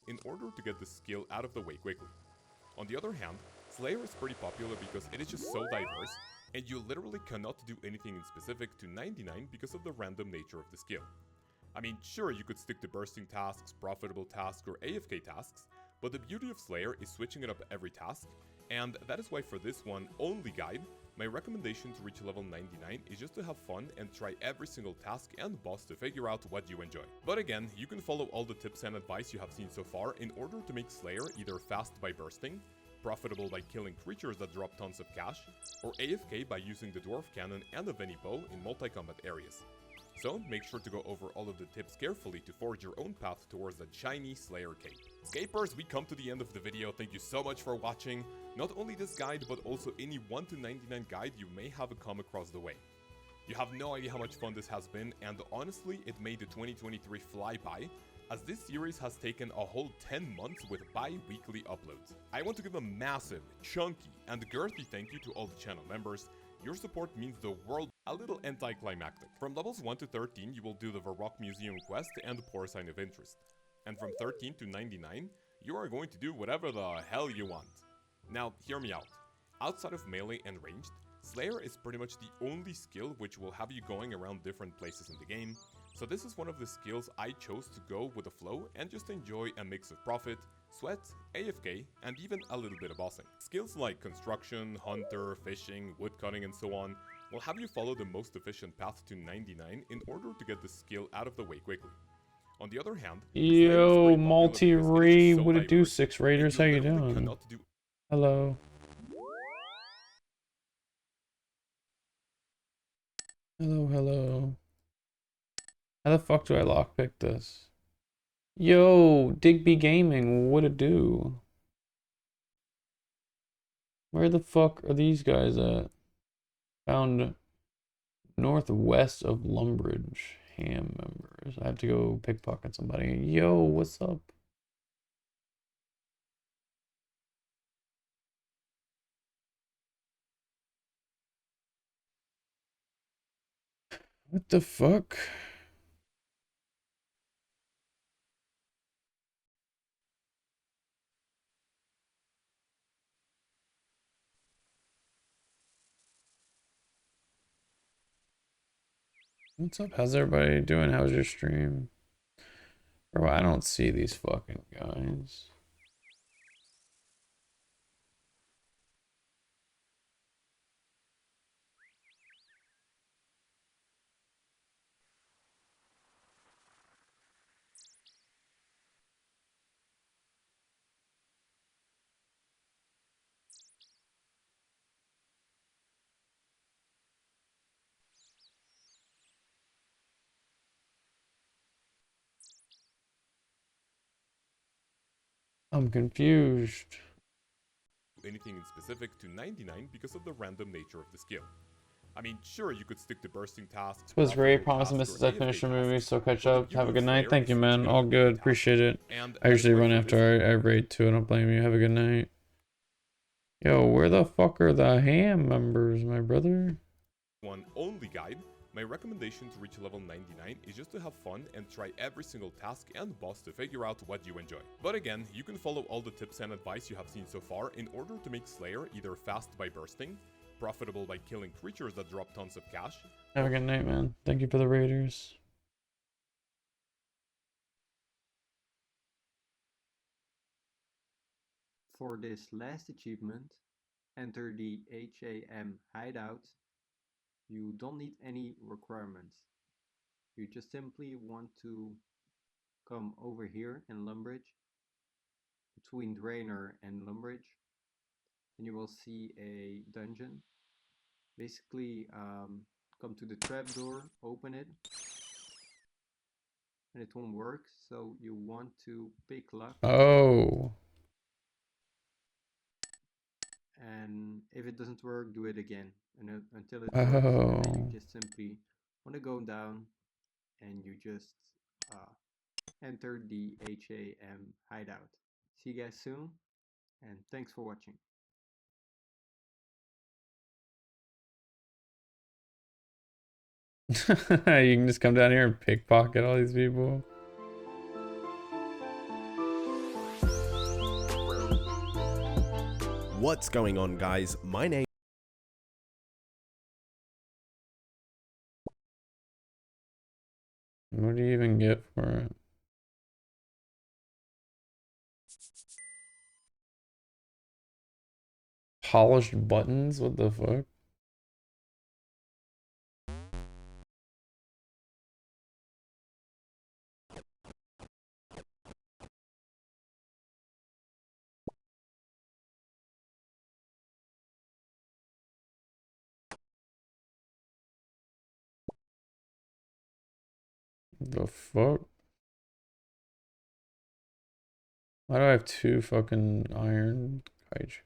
in order to get the skill out of the way quickly. On the other hand, Slayer is pretty popular because it is just so diverse, and you literally cannot do anything in specific to 99 because of the random nature of the skill. I mean, sure, you could stick to bursting tasks, profitable tasks, or AFK tasks, but the beauty of Slayer is switching it up every task, and that is why for this one only guide, my recommendation to reach level 99 is just to have fun and try every single task and boss to figure out what you enjoy. But again, you can follow all the tips and advice you have seen so far in order to make Slayer either fast by bursting, profitable by killing creatures that drop tons of cash, or AFK by using the Dwarf Cannon and the Veni Bow in multi-combat areas. So make sure to go over all of the tips carefully to forge your own path towards that shiny Slayer cape. Scapers, we come to the end of the video. Thank you so much for watching. Not only this guide, but also any 1 to 99 guide you may have come across the way. You have no idea how much fun this has been, and honestly, it made the 2023 fly by, as this series has taken a whole 10 months with bi-weekly uploads. I want to give a massive, chunky, and girthy thank you to all the channel members. Your support means the world. A little anticlimactic. From levels 1 to 13, you will do the Varrock Museum quest and Poor Sign of Interest. And from 13 to 99, you are going to do whatever the hell you want. Now, hear me out. Outside of melee and ranged, Slayer is pretty much the only skill which will have you going around different places in the game, so this is one of the skills I chose to go with the flow and just enjoy a mix of profit, sweat, AFK, and even a little bit of bossing. Skills like construction, hunter, fishing, woodcutting, and so on will have you follow the most efficient path to 99 in order to get the skill out of the way quickly. On the other hand, yo, multi-re, what it do, Six Raiders? How you doing? Hello. Hello, hello. How the fuck do I lockpick this? Yo, Digby Gaming, what it do? Where the fuck are these guys at? Found northwest of Lumbridge. Ham members. I have to go pickpocket somebody. Yo, what's up? What the fuck? What's up? How's everybody doing? How's your stream? Bro, I don't see these fucking guys. I'm confused. Anything in specific to 99 because of the random nature of the skill. I mean, sure, you could stick to bursting tasks. It was great. Promise and misses I finished the movie, so catch up. Have a good night. Thank you, man. All good. Appreciate it. I usually run after I raid too. I don't blame you. Have a good night. Yo, where the fuck are the ham members, my brother? One only guide. My recommendation to reach level 99 is just to have fun and try every single task and boss to figure out what you enjoy. But again, you can follow all the tips and advice you have seen so far in order to make Slayer either fast by bursting, profitable by killing creatures that drop tons of cash. Have a good night, man. Thank you for the raiders. For this last achievement, enter the HAM hideout. You don't need any requirements. You just simply want to come over here in Lumbridge, between Draenor and Lumbridge, and you will see a dungeon. Basically, come to the trapdoor, open it, and it won't work, so you want to pick luck. Oh. And if it doesn't work, do it again until it works. And then you just simply want to go down and you just enter the HAM hideout. See you guys soon, and thanks for watching. You can just come down here and pickpocket all these people. What's going on, guys? My name... What do you even get for it? Polished buttons? What the fuck? The fuck? Why do I have two fucking iron kaiju?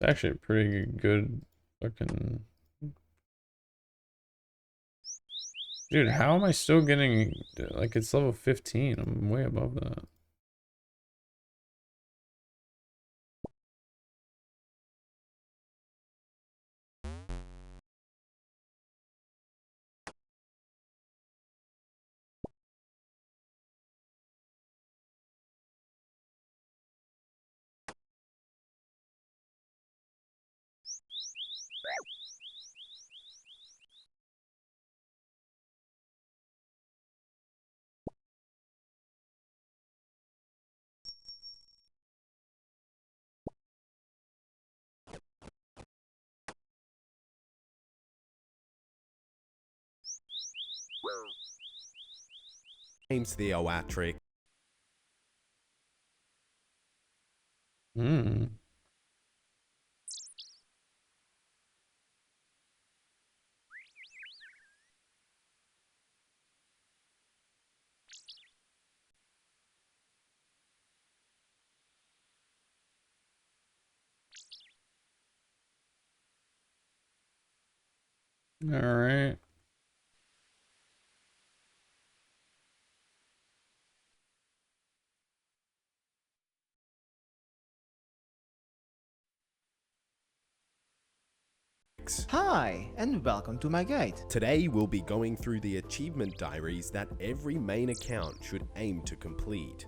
It's actually a pretty good fucking... Dude, how am I still getting... Like, it's level 15. I'm way above that. Name's Theoatric. Hmm. All right. Hi, and welcome to my guide. Today we'll be going through the achievement diaries that every main account should aim to complete.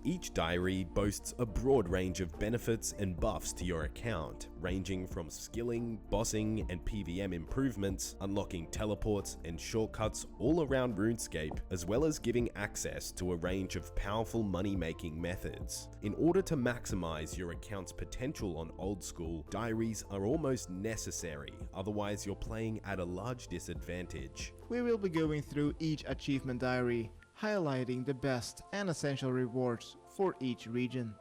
Each diary boasts a broad range of benefits and buffs to your account, ranging from skilling, bossing, and PVM improvements, unlocking teleports and shortcuts all around RuneScape, as well as giving access to a range of powerful money-making methods. In order to maximize your account's potential on old school, diaries are almost necessary, otherwise you're playing at a large disadvantage. We will be going through each achievement diary, highlighting the best and essential rewards for each region.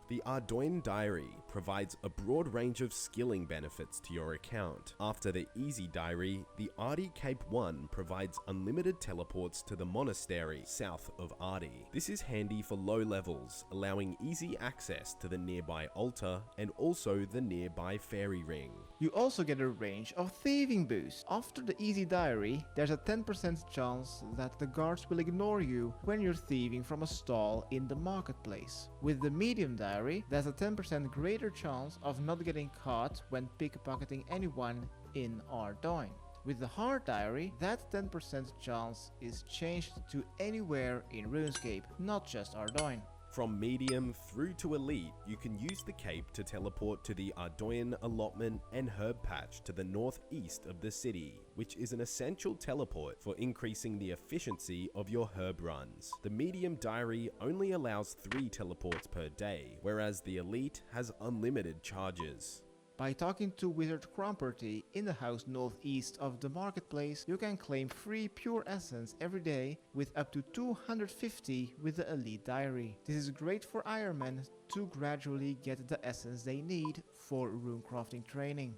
The Ardoin Diary provides a broad range of skilling benefits to your account. After the Easy Diary, the Ardi Cape 1 provides unlimited teleports to the monastery south of Ardi. This is handy for low levels, allowing easy access to the nearby altar and also the nearby fairy ring. You also get a range of thieving boosts. After the Easy Diary, there's a 10% chance that the guards will ignore you when you're thieving from a stall in the marketplace. With the Medium Diary, there's a 10% greater chance of not getting caught when pickpocketing anyone in Ardoin. With the Hard Diary, that 10% chance is changed to anywhere in RuneScape, not just Ardoin. From medium through to elite, you can use the cape to teleport to the Ardoin allotment and herb patch to the northeast of the city, which is an essential teleport for increasing the efficiency of your herb runs. The medium diary only allows 3 teleports per day, whereas the elite has unlimited charges. By talking to Wizard Cromperty in the house northeast of the marketplace, you can claim free pure essence every day with up to 250 with the Elite Diary. This is great for Ironmen to gradually get the essence they need for runecrafting training.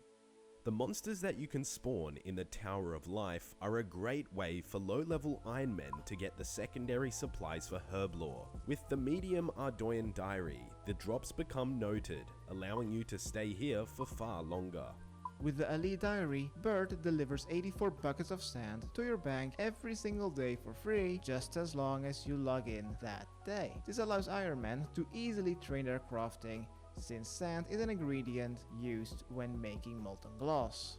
The monsters that you can spawn in the Tower of Life are a great way for low-level Ironmen to get the secondary supplies for Herblore. With the medium Ardoin Diary, the drops become noted, allowing you to stay here for far longer. With the Elite Diary, Bird delivers 84 buckets of sand to your bank every single day for free, just as long as you log in that day. This allows Ironmen to easily train their crafting, since sand is an ingredient used when making molten glass.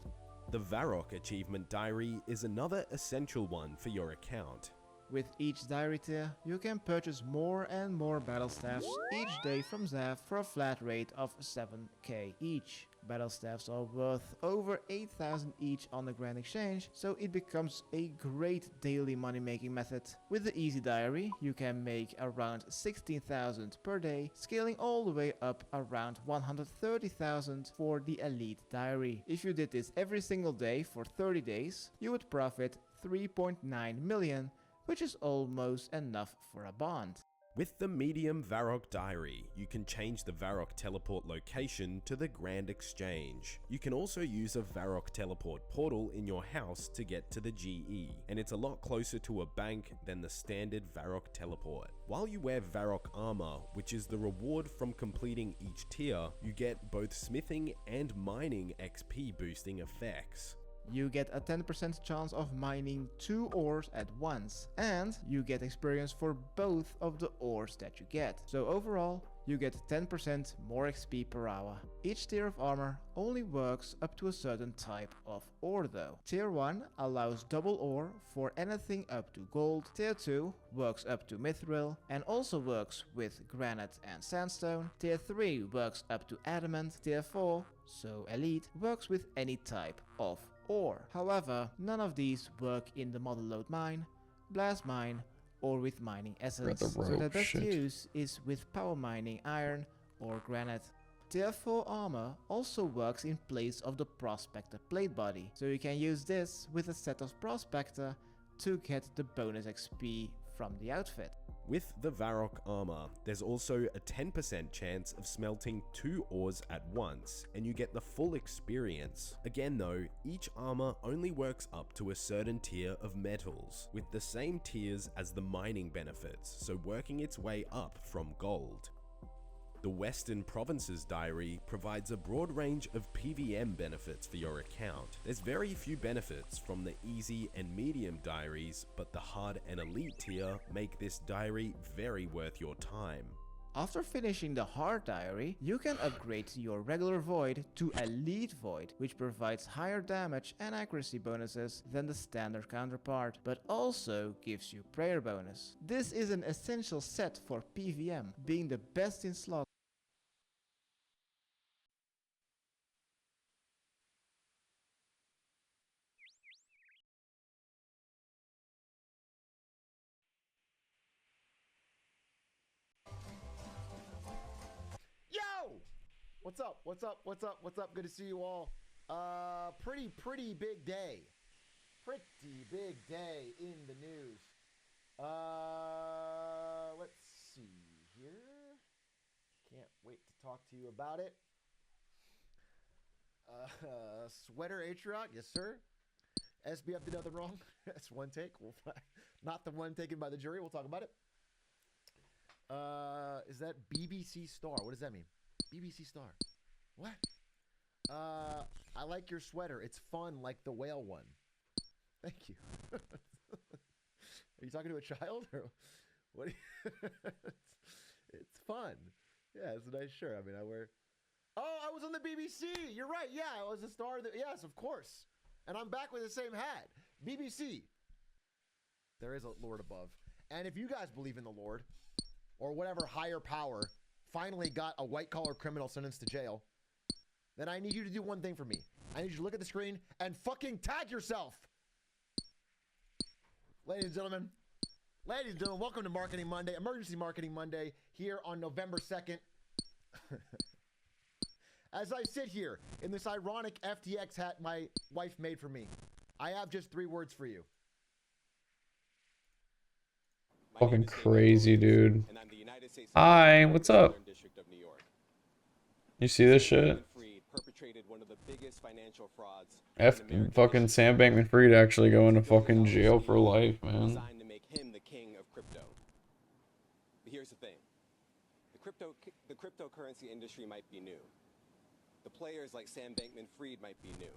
The Varrock Achievement Diary is another essential one for your account. With each diary tier, you can purchase more and more battle staffs each day from Zav for a flat rate of 7k each. Battle staffs are worth over 8,000 each on the Grand Exchange, so it becomes a great daily money making method. With the Easy Diary, you can make around 16,000 per day, scaling all the way up around 130,000 for the Elite Diary. If you did this every single day for 30 days, you would profit 3.9 million, which is almost enough for a bond. With the medium Varrock Diary, you can change the Varrock teleport location to the Grand Exchange. You can also use a Varrock teleport portal in your house to get to the GE, and it's a lot closer to a bank than the standard Varrock teleport. While you wear Varrock armor, which is the reward from completing each tier, you get both smithing and mining XP boosting effects. You get a 10% chance of mining 2 ores at once, and you get experience for both of the ores that you get. So overall, you get 10% more XP per hour. Each tier of armor only works up to a certain type of ore though. Tier 1 allows double ore for anything up to gold. Tier 2 works up to mithril and also works with granite and sandstone. Tier 3 works up to adamant. Tier 4, so elite, works with any type of ore. However, none of these work in the model load mine, blast mine, or with mining essence. So the best use is with power mining iron or granite. Tier 4 armor also works in place of the Prospector plate body, so you can use this with a set of Prospector to get the bonus XP from the outfit. With the Varrock armor, there's also a 10% chance of smelting 2 ores at once, and you get the full experience. Again though, each armor only works up to a certain tier of metals, with the same tiers as the mining benefits, so working its way up from gold. The Western Provinces Diary provides a broad range of PVM benefits for your account. There's very few benefits from the easy and medium diaries, but the hard and elite tier make this diary very worth your time. After finishing the hard diary, you can upgrade your regular void to elite void, which provides higher damage and accuracy bonuses than the standard counterpart, but also gives you prayer bonus. This is an essential set for PVM, being the best in slot. Yo! What's up? What's up? What's up? What's up? Good to see you all. Pretty big day. Pretty big day in the news. Let's see here. Can't wait to talk to you about it. Sweater Atriot, yes sir. SBF did nothing wrong. That's one take. Not the one taken by the jury. We'll talk about it. Is that BBC Star? What does that mean? BBC Star. What? I like your sweater. It's fun like the whale one. Thank you. Are you talking to a child or what? It's fun. Yeah, it's a nice shirt. I mean, I wear. Oh, I was on the BBC. You're right. Yeah, I was a star. Yes, of course. And I'm back with the same hat. BBC. There is a Lord above. And if you guys believe in the Lord, or whatever higher power finally got a white-collar criminal sentenced to jail, then I need you to do one thing for me. I need you to look at the screen and fucking tag yourself. Ladies and gentlemen, welcome to Marketing Monday, Emergency Marketing Monday, here on November 2nd. As I sit here in this ironic FTX hat my wife made for me, I have just 3 words for you. Fucking crazy, dude. Hi, what's up? You see this shit? Fucking Sam Bankman-Fried actually going to fucking jail for life, man. Here's the thing. The cryptocurrency industry might be new. The players like Sam Bankman-Fried might be new.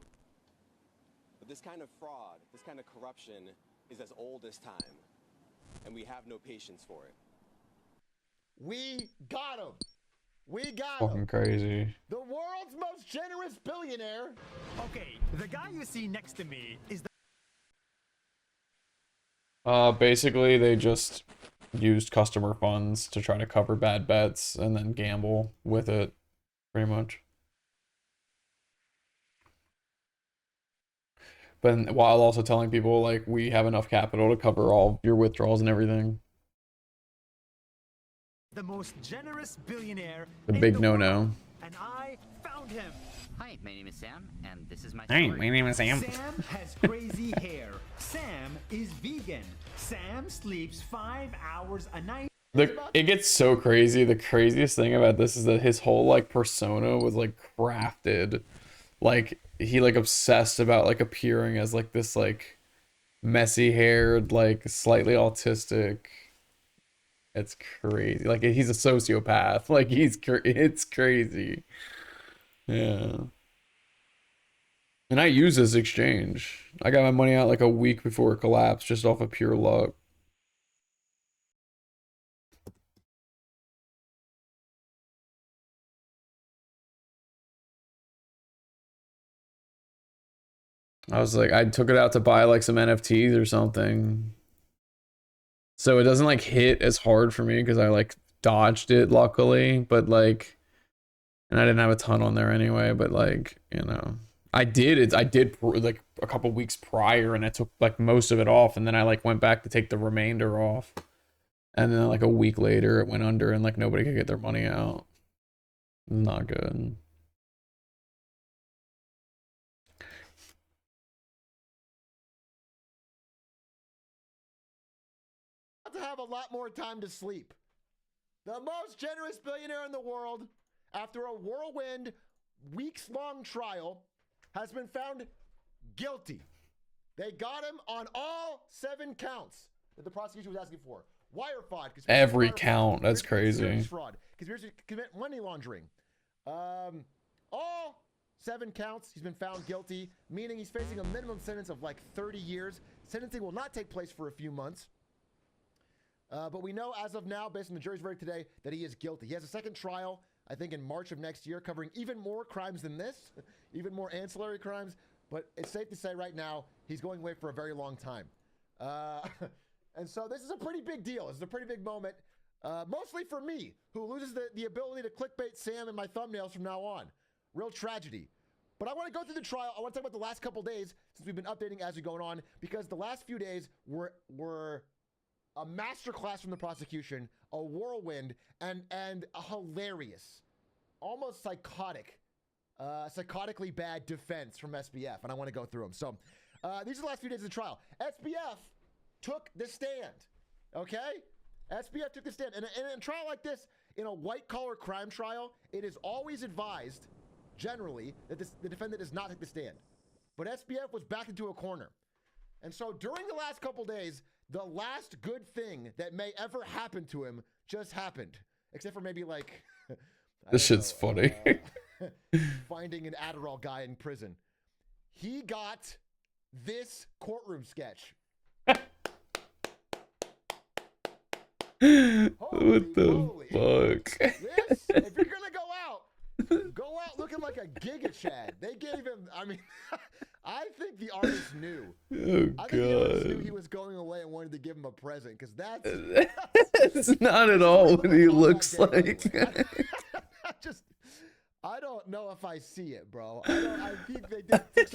But this kind of fraud, this kind of corruption is as old as time. And we have no patience for it. We got him. We got Fucking him. crazy. The world's most generous billionaire. Okay, the guy you see next to me is the Basically they just used customer funds to try to cover bad bets and then gamble with it, pretty much. But while also telling people, like, we have enough capital to cover all your withdrawals and everything. the most generous billionaire The in big the no-no. world, and I found him. Hi, my name is Sam, and this is my Hey, story. my name is Sam. Sam has crazy hair. Sam is vegan. Sam sleeps 5 hours a night. It gets so crazy. The craziest thing about this is that his whole, like, persona was, like, crafted. Like, he, like, obsessed about, like, appearing as, like, this, like, messy-haired, like, slightly autistic. It's crazy. Like, he's a sociopath. Like, it's crazy. Yeah. And I use this exchange. I got my money out, like, a week before it collapsed, just off of pure luck. I was like, I took it out to buy like some NFTs or something. So it doesn't like hit as hard for me because I like dodged it luckily, but like, and I didn't have a ton on there anyway, but like, you know, I did like a couple weeks prior and I took like most of it off and then I like went back to take the remainder off. And then like a week later it went under and like nobody could get their money out. Not good. to have a lot more time to sleep. The most generous billionaire in the world, after a whirlwind, weeks-long trial, has been found guilty. They got him on all 7 counts that the prosecution was asking for. Wire fraud. Every count. That's crazy. Fraud. Conspiracy to commit money laundering. All 7 counts. He's been found guilty, meaning he's facing a minimum sentence of like 30 years. Sentencing will not take place for a few months. But we know as of now, based on the jury's verdict today, that he is guilty. He has a second trial, I think in March of next year, covering even more crimes than this, even more ancillary crimes. But it's safe to say right now, he's going away for a very long time. And so this is a pretty big deal. This is a pretty big moment, mostly for me, who loses the ability to clickbait Sam in my thumbnails from now on. Real tragedy. But I want to go through the trial. I want to talk about the last couple days, since we've been updating as we're going on, because the last few days were a masterclass from the prosecution, a whirlwind, and a hilarious, almost psychotically bad defense from SBF, and I want to go through them. So these are the last few days of the trial. SBF took the stand, okay? SBF took the stand. And in a trial like this, in a white-collar crime trial, it is always advised, generally, that the defendant does not take the stand. But SBF was backed into a corner. And so during the last couple days, the last good thing that may ever happen to him just happened. Except for maybe like... This shit's funny. Finding an Adderall guy in prison. He got this courtroom sketch. What the fuck? This, if you're gonna go out looking like a Giga Chad. They gave him, I mean, I think the artist knew. Oh, I think the artist knew he was going away and wanted to give him a present, because it's not at all what he looks like. I don't know if I see it, bro. I think they took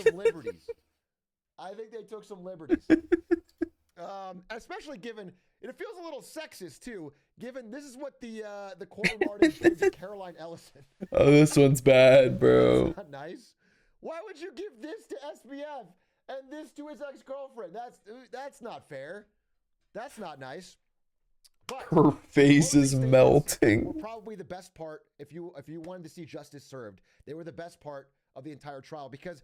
some liberties. Especially given, it feels a little sexist too, given this is what the courtroom artist did to Caroline Ellison. Oh, this one's bad, bro. That's not nice. Why would you give this to SBF and this to his ex-girlfriend? That's not fair. That's not nice. But her face is melting. were probably the best part. If you wanted to see justice served, they were the best part of the entire trial, because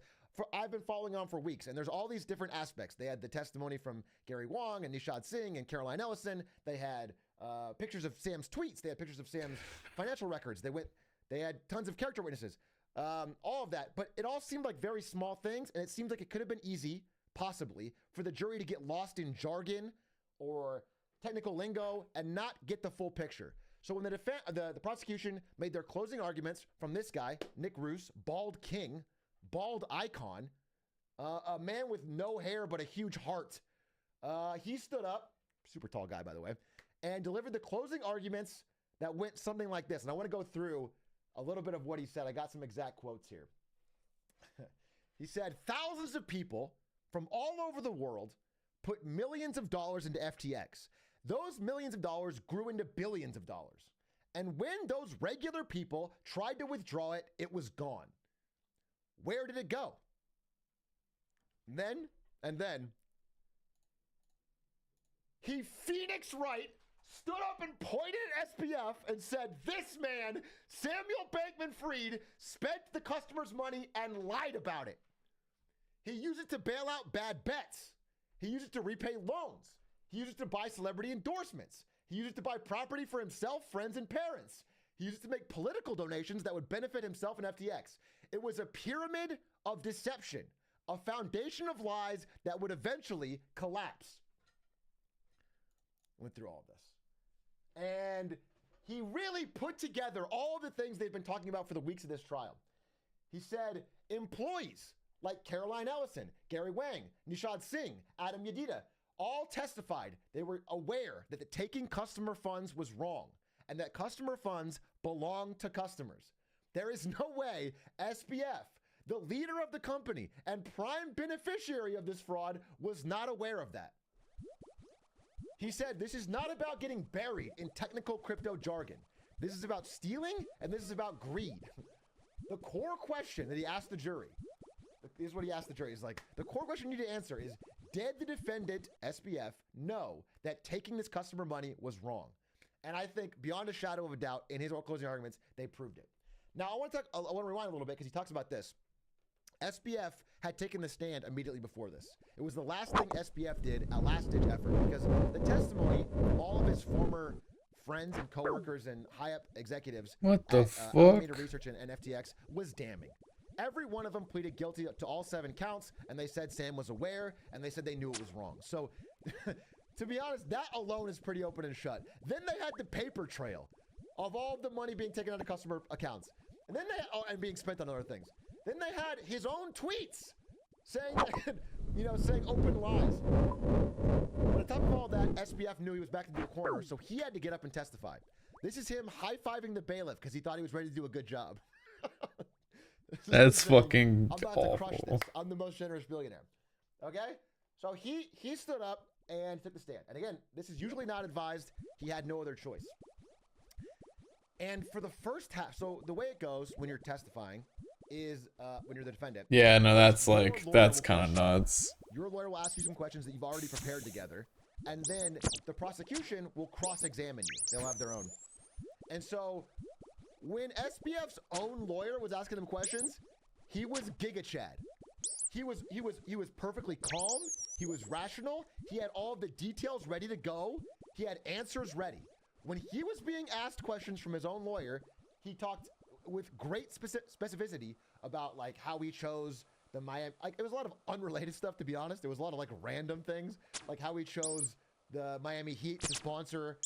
I've been following on for weeks, and there's all these different aspects. They had the testimony from Gary Wong and Nishad Singh and Caroline Ellison. They had pictures of Sam's tweets. They had pictures of Sam's financial records. They had tons of character witnesses. All of that, but it all seemed like very small things, and it seemed like it could have been easy, possibly, for the jury to get lost in jargon or technical lingo and not get the full picture. So when the prosecution made their closing arguments from this guy, Nick Roos, bald king, bald icon, a man with no hair but a huge heart, he stood up, super tall guy by the way, and delivered the closing arguments that went something like this. And I want to go through a little bit of what he said. I got some exact quotes here. He said, thousands of people from all over the world put millions of dollars into FTX. Those millions of dollars grew into billions of dollars. And when those regular people tried to withdraw it, it was gone. Where did it go? Then he Phoenix Wright stood up and pointed at SPF and said, this man, Samuel Bankman-Fried, spent the customer's money and lied about it. He used it to bail out bad bets. He used it to repay loans. He used it to buy celebrity endorsements. He used it to buy property for himself, friends, and parents. He used it to make political donations that would benefit himself and FTX. It was a pyramid of deception, a foundation of lies that would eventually collapse. Went through all of this. And he really put together all of the things they've been talking about for the weeks of this trial. He said employees like Caroline Ellison, Gary Wang, Nishad Singh, Adam Yedida, all testified they were aware that the taking customer funds was wrong and that customer funds belong to customers. There is no way SBF, the leader of the company and prime beneficiary of this fraud, was not aware of that. He said this is not about getting buried in technical crypto jargon. This is about stealing and this is about greed. The core question that he asked the jury, this is what he asked the jury, is like, the core question you need to answer is, did the defendant, SBF, know that taking this customer money was wrong? And I think beyond a shadow of a doubt, in his closing arguments, they proved it. Now, I want to rewind a little bit because he talks about this. SBF had taken the stand immediately before this. It was the last thing SBF did, a last-ditch effort, because the testimony of all of his former friends and coworkers and high-up executives What the at fuck? Alameda Research and FTX was damning. Every one of them pleaded guilty to all 7 counts, and they said Sam was aware, and they said they knew it was wrong. So, to be honest, that alone is pretty open and shut. Then they had the paper trail of all of the money being taken out of customer accounts, and then and being spent on other things. Then they had his own tweets saying that, saying open lies. But on top of all that, SBF knew he was back into the corner, so he had to get up and testify. This is him high-fiving the bailiff because he thought he was ready to do a good job. That's fucking I'm about to crush awful. this. I'm the most generous billionaire. Okay? So he stood up and took the stand. And again, this is usually not advised. He had no other choice. And for the first half, so the way it goes when you're testifying is when you're the defendant. Yeah, no, that's your like, lawyer that's will kind of question you. nuts. Your lawyer will ask you some questions that you've already prepared together. And then the prosecution will cross-examine you. They'll have their own. And so when SBF's own lawyer was asking him questions, he was Giga Chad. He was perfectly calm. He was rational. He had all the details ready to go. He had answers ready. When he was being asked questions from his own lawyer, he talked with great specificity about like how he chose the Miami. Like, it was a lot of unrelated stuff, to be honest. There was a lot of like random things, like how he chose the Miami Heat to sponsor,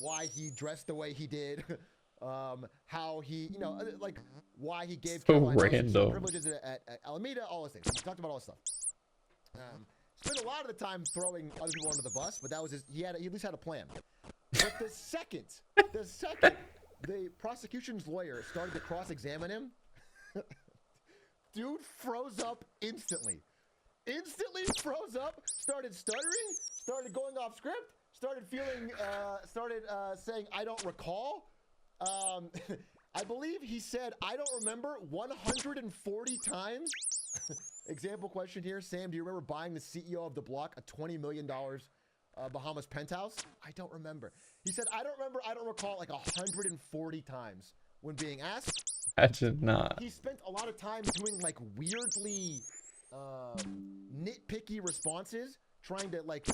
why he dressed the way he did, how he, like why he gave So Carolina random. privileges at Alameda, all those things. He talked about all this stuff. Spent a lot of the time throwing other people under the bus, but that was he at least had a plan. But the second the prosecution's lawyer started to cross-examine him, dude froze up instantly. Instantly froze up, started stuttering, started going off script, started saying, I don't recall. I believe he said, I don't remember 140 times. Example question here. Sam, do you remember buying the CEO of the block a $20 million Bahamas penthouse? I don't remember. He said, I don't remember, I don't recall, like 140 times when being asked. I did not. He spent a lot of time doing like weirdly nitpicky responses, trying to like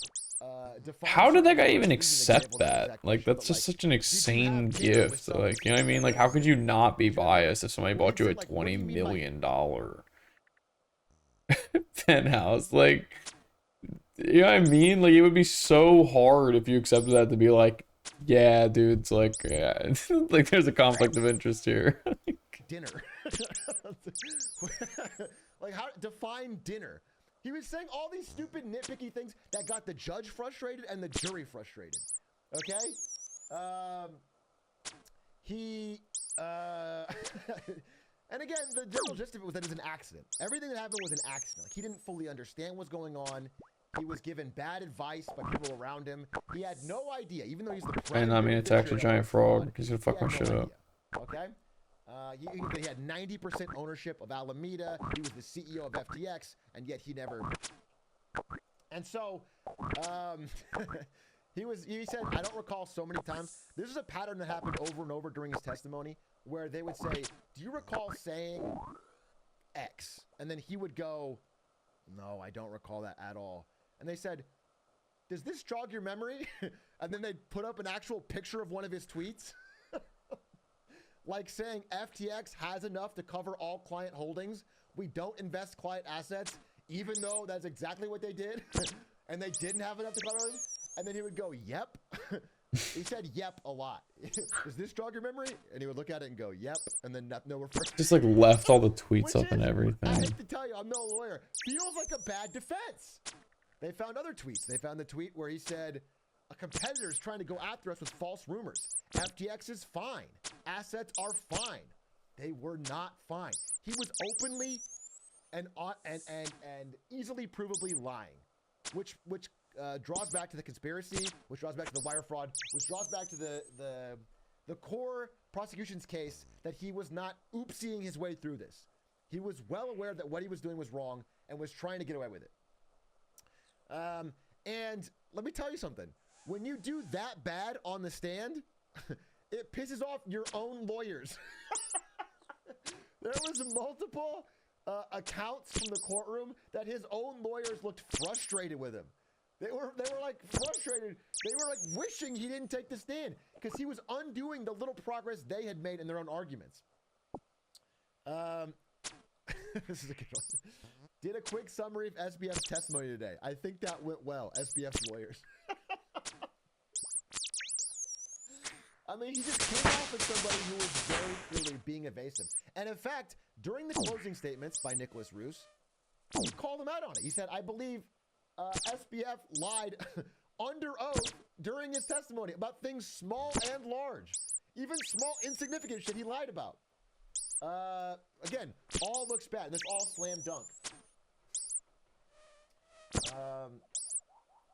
define. How did that guy certain even words. Here's an accept example of the that? exact Like, question, that's but, just like, such an insane did you have dinner with gift. Like, you know what I mean? Like, how could you not be biased if somebody bought you a $20 million penthouse? Like, you know what I mean? Like, it would be so hard if you accepted that to be like, yeah, dude, it's like, yeah, like there's a conflict of interest here. Dinner. Like, how define dinner? He was saying all these stupid nitpicky things that got the judge frustrated and the jury frustrated. Okay? And again, the general gist of it was that it was an accident. Everything that happened was an accident. Like, he didn't fully understand what's going on. He was given bad advice by people around him. He had no idea, even though he's the president. And I mean, it's actually a giant frog. He's gonna fuck He my had shit no up. idea, okay? He had 90% ownership of Alameda. He was the CEO of FTX, and yet he never. And so, he said, I don't recall so many times. This is a pattern that happened over and over during his testimony, where they would say, do you recall saying X? And then he would go, no, I don't recall that at all. And they said, does this jog your memory? And then they'd put up an actual picture of one of his tweets. Like saying FTX has enough to cover all client holdings. We don't invest client assets, even though that's exactly what they did. And they didn't have enough to cover them. And then he would go, yep. He said yep a lot. Does this jog your memory? And he would look at it and go, yep. And then no reference. Just like left all the tweets up and I everything. hate to tell you, I'm no lawyer. Feels like a bad defense. They found other tweets. They found the tweet where he said, a competitor is trying to go after us with false rumors. FTX is fine. Assets are fine. They were not fine. He was openly and easily provably lying, which draws back to the conspiracy, which draws back to the wire fraud, which draws back to the core prosecution's case that he was not oopsieing his way through this. He was well aware that what he was doing was wrong and was trying to get away with it. And let me tell you something. When you do that bad on the stand, it pisses off your own lawyers. There was multiple accounts from the courtroom that his own lawyers looked frustrated with him. They were like frustrated. They were like wishing he didn't take the stand because he was undoing the little progress they had made in their own arguments. This is a good one. Did a quick summary of SBF's testimony today. I think that went well. SBF's lawyers. I mean, he just came off as somebody who was very clearly being evasive. And in fact, during the closing statements by Nicholas Roos, he called him out on it. He said, I believe SBF lied under oath during his testimony about things small and large. Even small, insignificant shit he lied about. Again, all looks bad. And it's all slam dunk.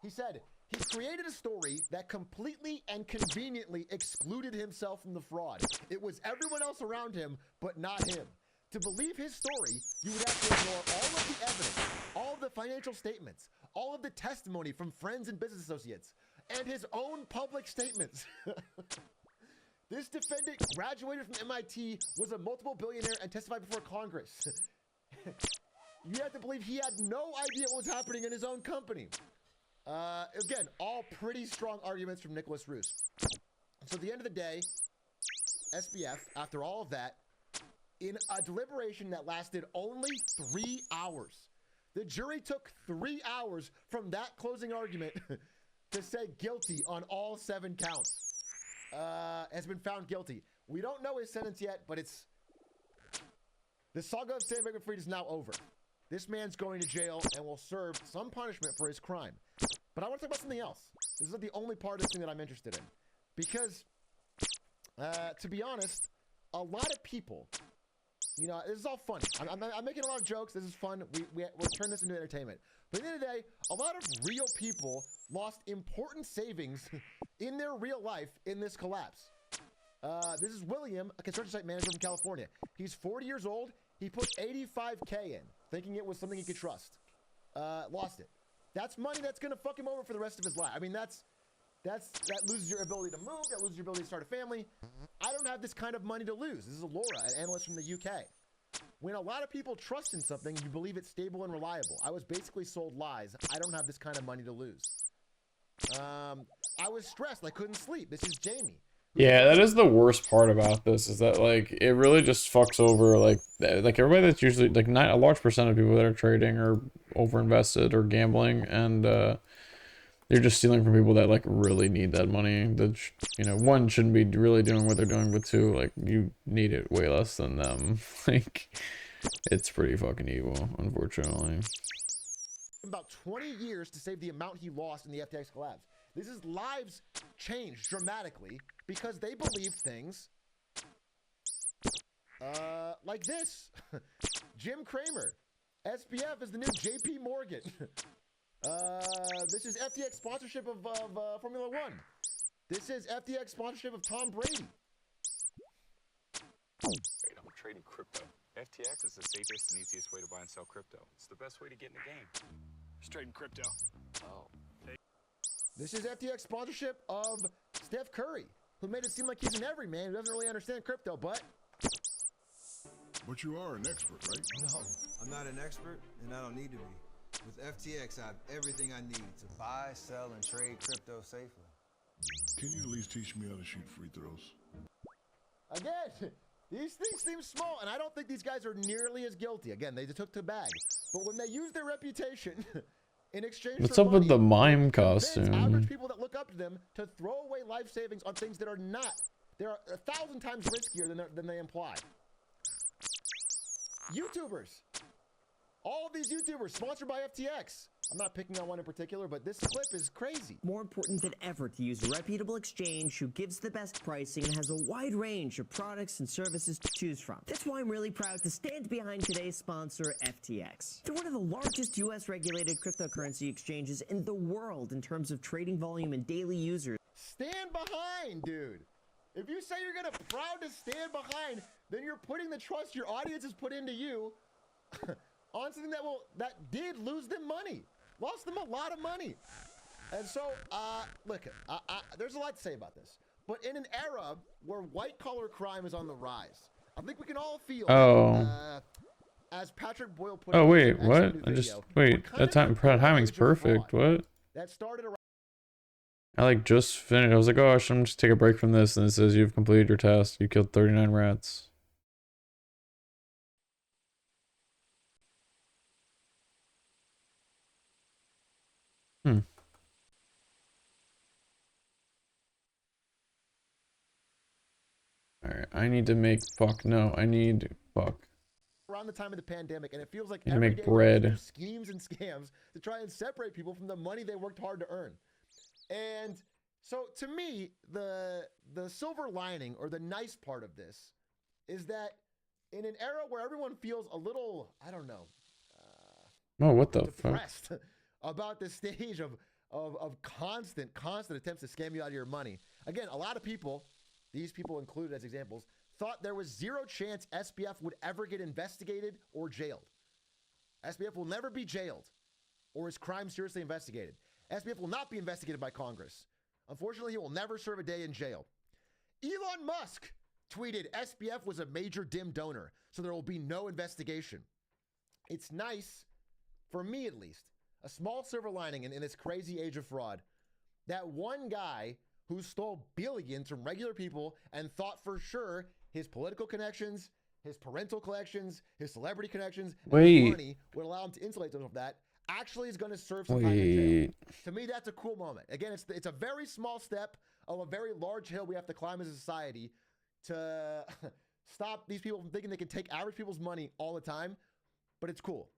He said, he created a story that completely and conveniently excluded himself from the fraud. It was everyone else around him, but not him. To believe his story, you would have to ignore all of the evidence, all of the financial statements, all of the testimony from friends and business associates, and his own public statements. This defendant graduated from MIT, was a multiple billionaire, and testified before Congress. You have to believe he had no idea what was happening in his own company. Again, all pretty strong arguments from Nicholas Roos. So at the end of the day, SBF, after all of that, in a deliberation that lasted only 3 hours, the jury took 3 hours from that closing argument to say guilty on all 7 counts. Has been found guilty. We don't know his sentence yet, but the saga of Sam Bankman-Fried is now over. This man's going to jail and will serve some punishment for his crime. But I want to talk about something else. This is the only part of this thing that I'm interested in. Because, to be honest, a lot of people, you know, this is all fun. I'm making a lot of jokes. This is fun. We'll turn this into entertainment. But at the end of the day, a lot of real people lost important savings in their real life in this collapse. This is William, a construction site manager from California. He's 40 years old. He put $85K in, thinking it was something he could trust. Lost it. That's money that's going to fuck him over for the rest of his life. I mean, that loses your ability to move. That loses your ability to start a family. I don't have this kind of money to lose. This is Laura, an analyst from the UK. When a lot of people trust in something, you believe it's stable and reliable. I was basically sold lies. I don't have this kind of money to lose. I was stressed. I couldn't sleep. This is Jamie. Yeah, that is the worst part about this, is that like it really just fucks over like everybody that's usually like not a large percent of people that are trading or overinvested or gambling, and you're just stealing from people that like really need that money. That you know, one, shouldn't be really doing what they're doing, but two, like you need it way less than them. Like it's pretty fucking evil, unfortunately. About 20 years to save the amount he lost in the FTX collapse. This is lives changed dramatically because they believe things like this. Jim Cramer, SBF is the new JP Morgan. This is FTX sponsorship of Formula One. This is FTX sponsorship of Tom Brady. Wait, I'm trading crypto. FTX is the safest and easiest way to buy and sell crypto. It's the best way to get in the game. Just trading crypto. Oh. This is FTX sponsorship of Steph Curry, who made it seem like he's an everyman who doesn't really understand crypto, but you are an expert, right? No, I'm not an expert, and I don't need to be. With FTX, I have everything I need to buy, sell, and trade crypto safely. Can you at least teach me how to shoot free throws? again, these things seem small, and I don't think these guys are nearly as guilty. Again, they took the bag, but when they use their reputation in exchange What's for up money, with the mime average costume? people that look up to them to throw away life savings on things that are not. They're 1,000 times riskier than they imply. YouTubers. All of these YouTubers sponsored by FTX. I'm not picking on one in particular, but this clip is crazy. More important than ever to use a reputable exchange who gives the best pricing and has a wide range of products and services to choose from. That's why I'm really proud to stand behind today's sponsor, FTX. They're one of the largest US-regulated cryptocurrency exchanges in the world in terms of trading volume and daily users. Stand behind, dude. If you say you're gonna proud to stand behind, then you're putting the trust your audience has put into you on something that did lose them money. lost them a lot of money. And so, look, there's a lot to say about this. But in an era where white-collar crime is on the rise, I think we can all feel, as Patrick Boyle put it. Oh in wait, his what? excellent new I just video, wait. That timing's perfect. What? that started around I like just finished. I was like, oh, I should just take a break from this, and it says you've completed your task. You killed 39 rats. Hmm. Alright, I need to make fuck. around the time of the pandemic, and it feels like Need to every make day we're going bread. through schemes and scams to try and separate people from the money they worked hard to earn. And so, to me, the silver lining or the nice part of this is that in an era where everyone feels a little, I don't know, Oh, what the fuck? depressed about the stage of constant attempts to scam you out of your money. Again, a lot of people, these people included as examples, thought there was zero chance SBF would ever get investigated or jailed. SBF will never be jailed or his crime seriously investigated. SBF will not be investigated by Congress. Unfortunately, he will never serve a day in jail. Elon Musk tweeted SBF was a major dim donor, so there will be no investigation. It's nice, for me at least, a small silver lining in this crazy age of fraud, that one guy who stole billions from regular people and thought for sure his political connections, his parental connections, his celebrity connections, and his money would allow him to insulate himself from that, actually is going to serve some time in jail. To me, that's a cool moment. Again, it's a very small step of a very large hill we have to climb as a society to stop these people from thinking they can take average people's money all the time, but it's cool.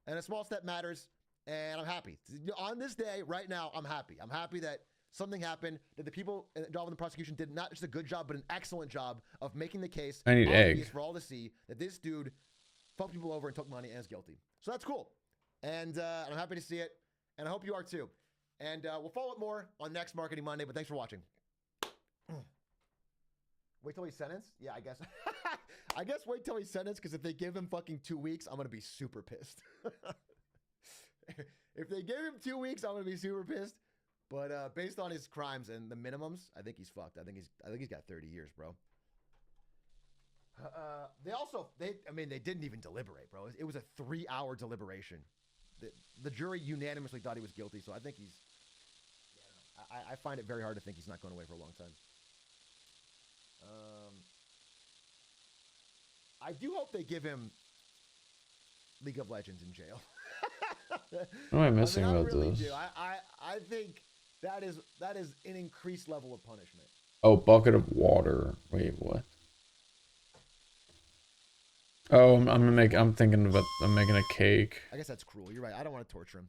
And a small step matters, and I'm happy. On this day, right now, I'm happy. I'm happy that something happened, that the people involved in the prosecution did not just a good job, but an excellent job of making the case I need obvious egg. for all to see that this dude fucked people over and took money and is guilty. So that's cool. And I'm happy to see it, and I hope you are too. And we'll follow up more on next Marketing Monday, but thanks for watching. Wait till he's sentenced? Yeah, I guess. I guess wait till he's sentenced, because if they give him fucking 2 weeks, I'm going to be super pissed. If they give him 2 weeks, I'm going to be super pissed. But based on his crimes and the minimums, I think he's fucked. I think he's got 30 years, bro. They didn't even deliberate, bro. It was a 3-hour deliberation. The jury unanimously thought he was guilty, so I think he's... I find it very hard to think he's not going away for a long time. I do hope they give him League of Legends in jail. What am I missing I about really this? do. I think that is an increased level of punishment. Oh, bucket of water. Wait, what? Oh, I'm making a cake. I guess that's cruel. You're right. I don't want to torture him.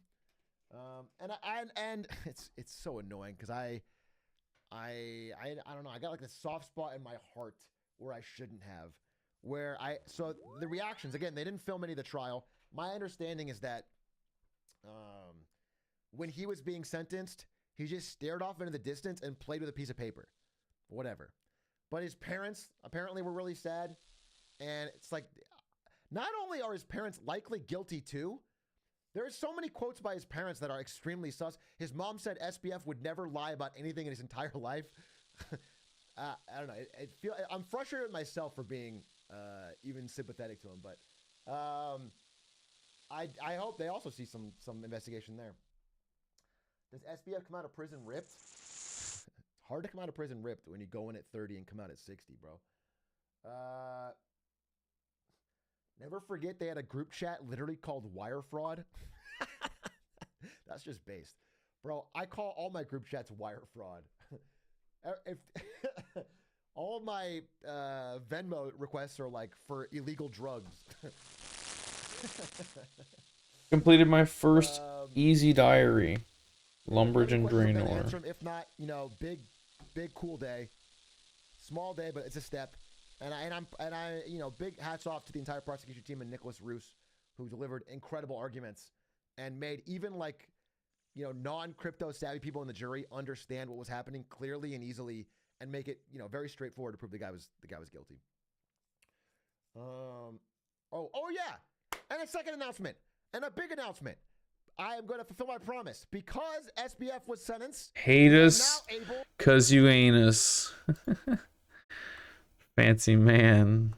And it's so annoying because I don't know. I got like a soft spot in my heart where I shouldn't have. So the reactions, again, they didn't film any of the trial. My understanding is that when he was being sentenced, he just stared off into the distance and played with a piece of paper. Whatever. But his parents apparently were really sad. And it's like, not only are his parents likely guilty too, there are so many quotes by his parents that are extremely sus. His mom said SBF would never lie about anything in his entire life. I don't know. I'm frustrated with myself for being even sympathetic to him, but I hope they also see some investigation there. Does SBF come out of prison ripped? It's hard to come out of prison ripped when you go in at 30 and come out at 60, bro. Never forget they had a group chat literally called Wire Fraud. That's just based. Bro, I call all my group chats Wire Fraud. If all my Venmo requests are like for illegal drugs. Completed my first easy diary. Lumbridge and Draenor. If not, big cool day. Small day, but it's a step. And I, big hats off to the entire prosecution team and Nicholas Roos, who delivered incredible arguments and made even non-crypto savvy people in the jury understand what was happening clearly and easily and make it, very straightforward to prove the guy was guilty. Oh yeah. And a second announcement and a big announcement. I am going to fulfill my promise. Because SBF was sentenced, Hate we are us, now able. cause you ain't us. Fancy man.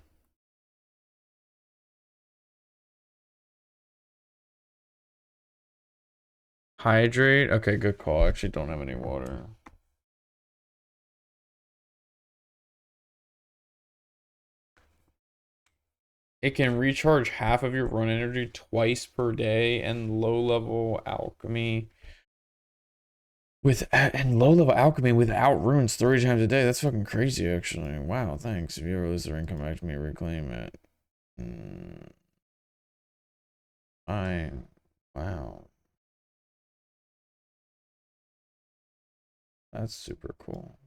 Hydrate. Okay, good call. I actually don't have any water. It can recharge half of your run energy twice per day, and low-level alchemy without runes 3 times a day. That's fucking crazy, actually. Wow, thanks. If you ever lose the ring, come back to me, reclaim it. Wow. That's super cool.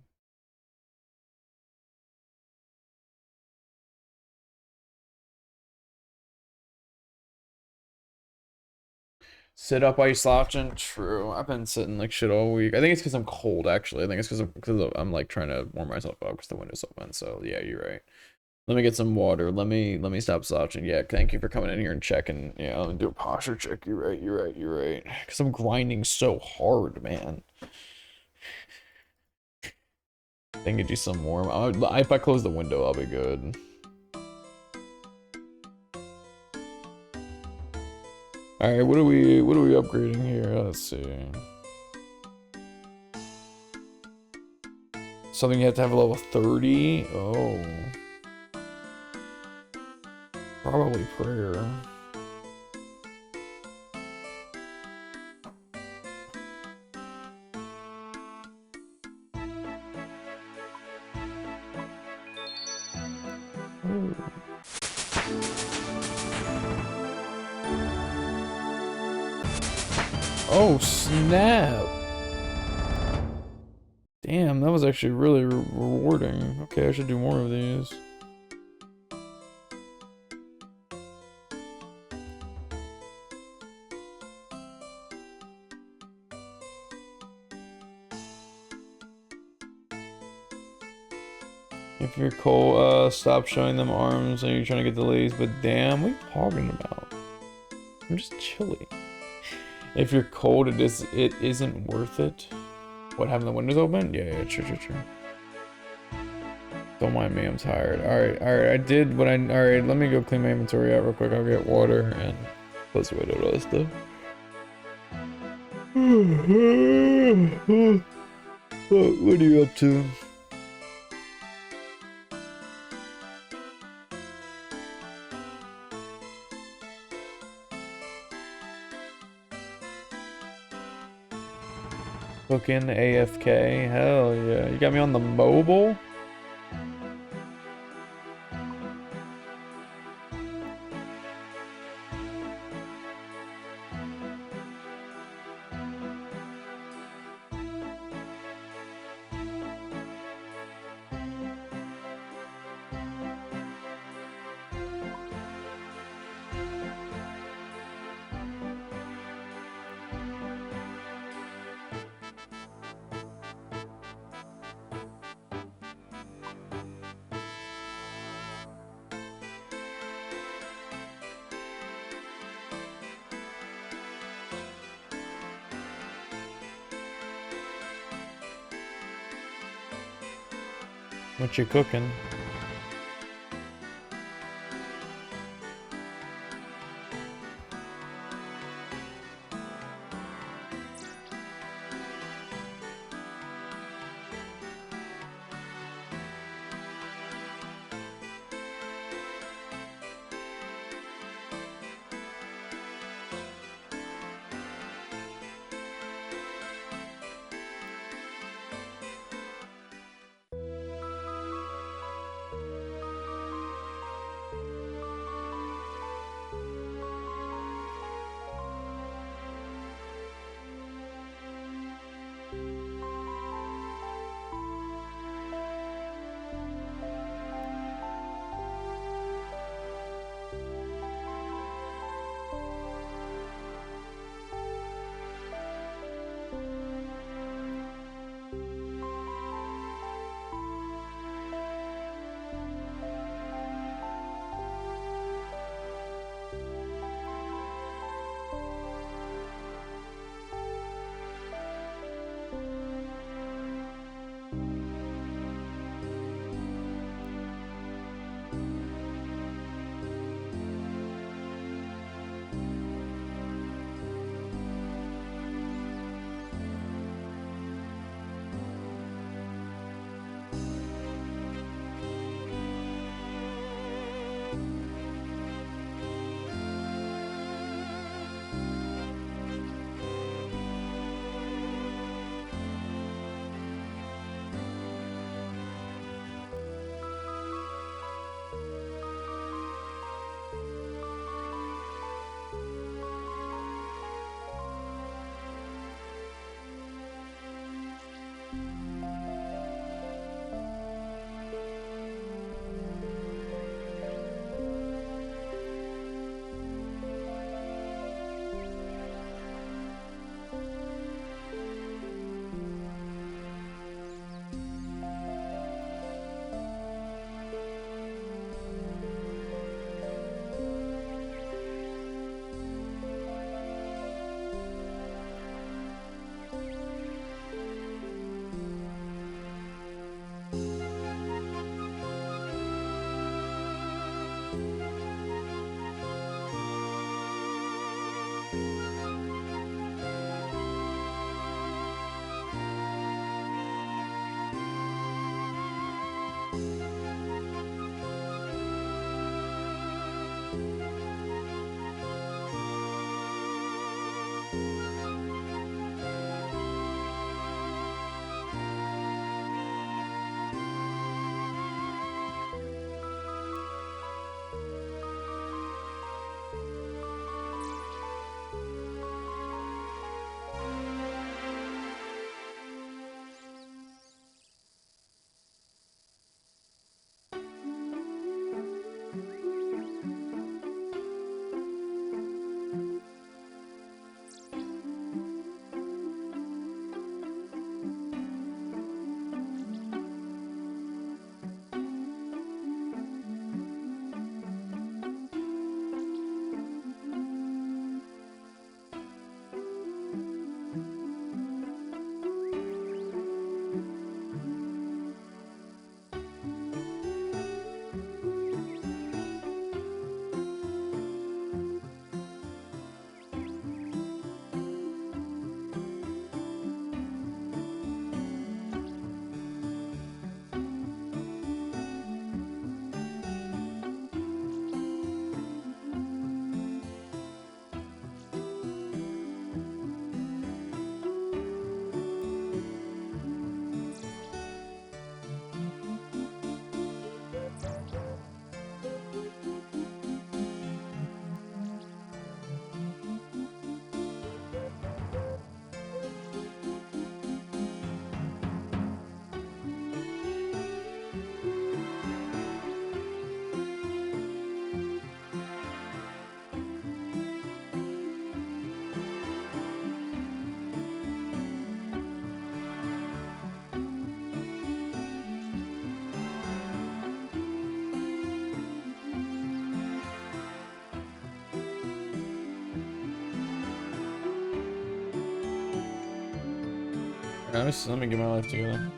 Sit up while you slouching? True. I've been sitting like shit all week. I think it's because I'm cold, actually. I think it's because I'm like trying to warm myself up because the window's open. So yeah, you're right. Let me get some water. Let me stop slouching. Yeah, thank you for coming in here and checking. Yeah, let me do a posture check. You're right. Because I'm grinding so hard, man. I can get you some warm. If I close the window, I'll be good. Alright, what are we upgrading here? Let's see. Something you have to have a level 30? Oh. Probably prayer. Ooh. Oh, snap. Damn, that was actually really rewarding. Okay, I should do more of these. If you're cold, stop showing them arms. Are you trying to get the ladies? But damn, what are you talking about? I'm just chilly. If you're cold, it isn't worth it. What, having the windows open? Yeah, true. Don't mind me, I'm tired. Alright, I did what alright, let me go clean my inventory out real quick. I'll get water and close the window to all this stuff. What are you up to? Fucking AFK, hell yeah. You got me on the mobile? What you cooking? Let me get my life together.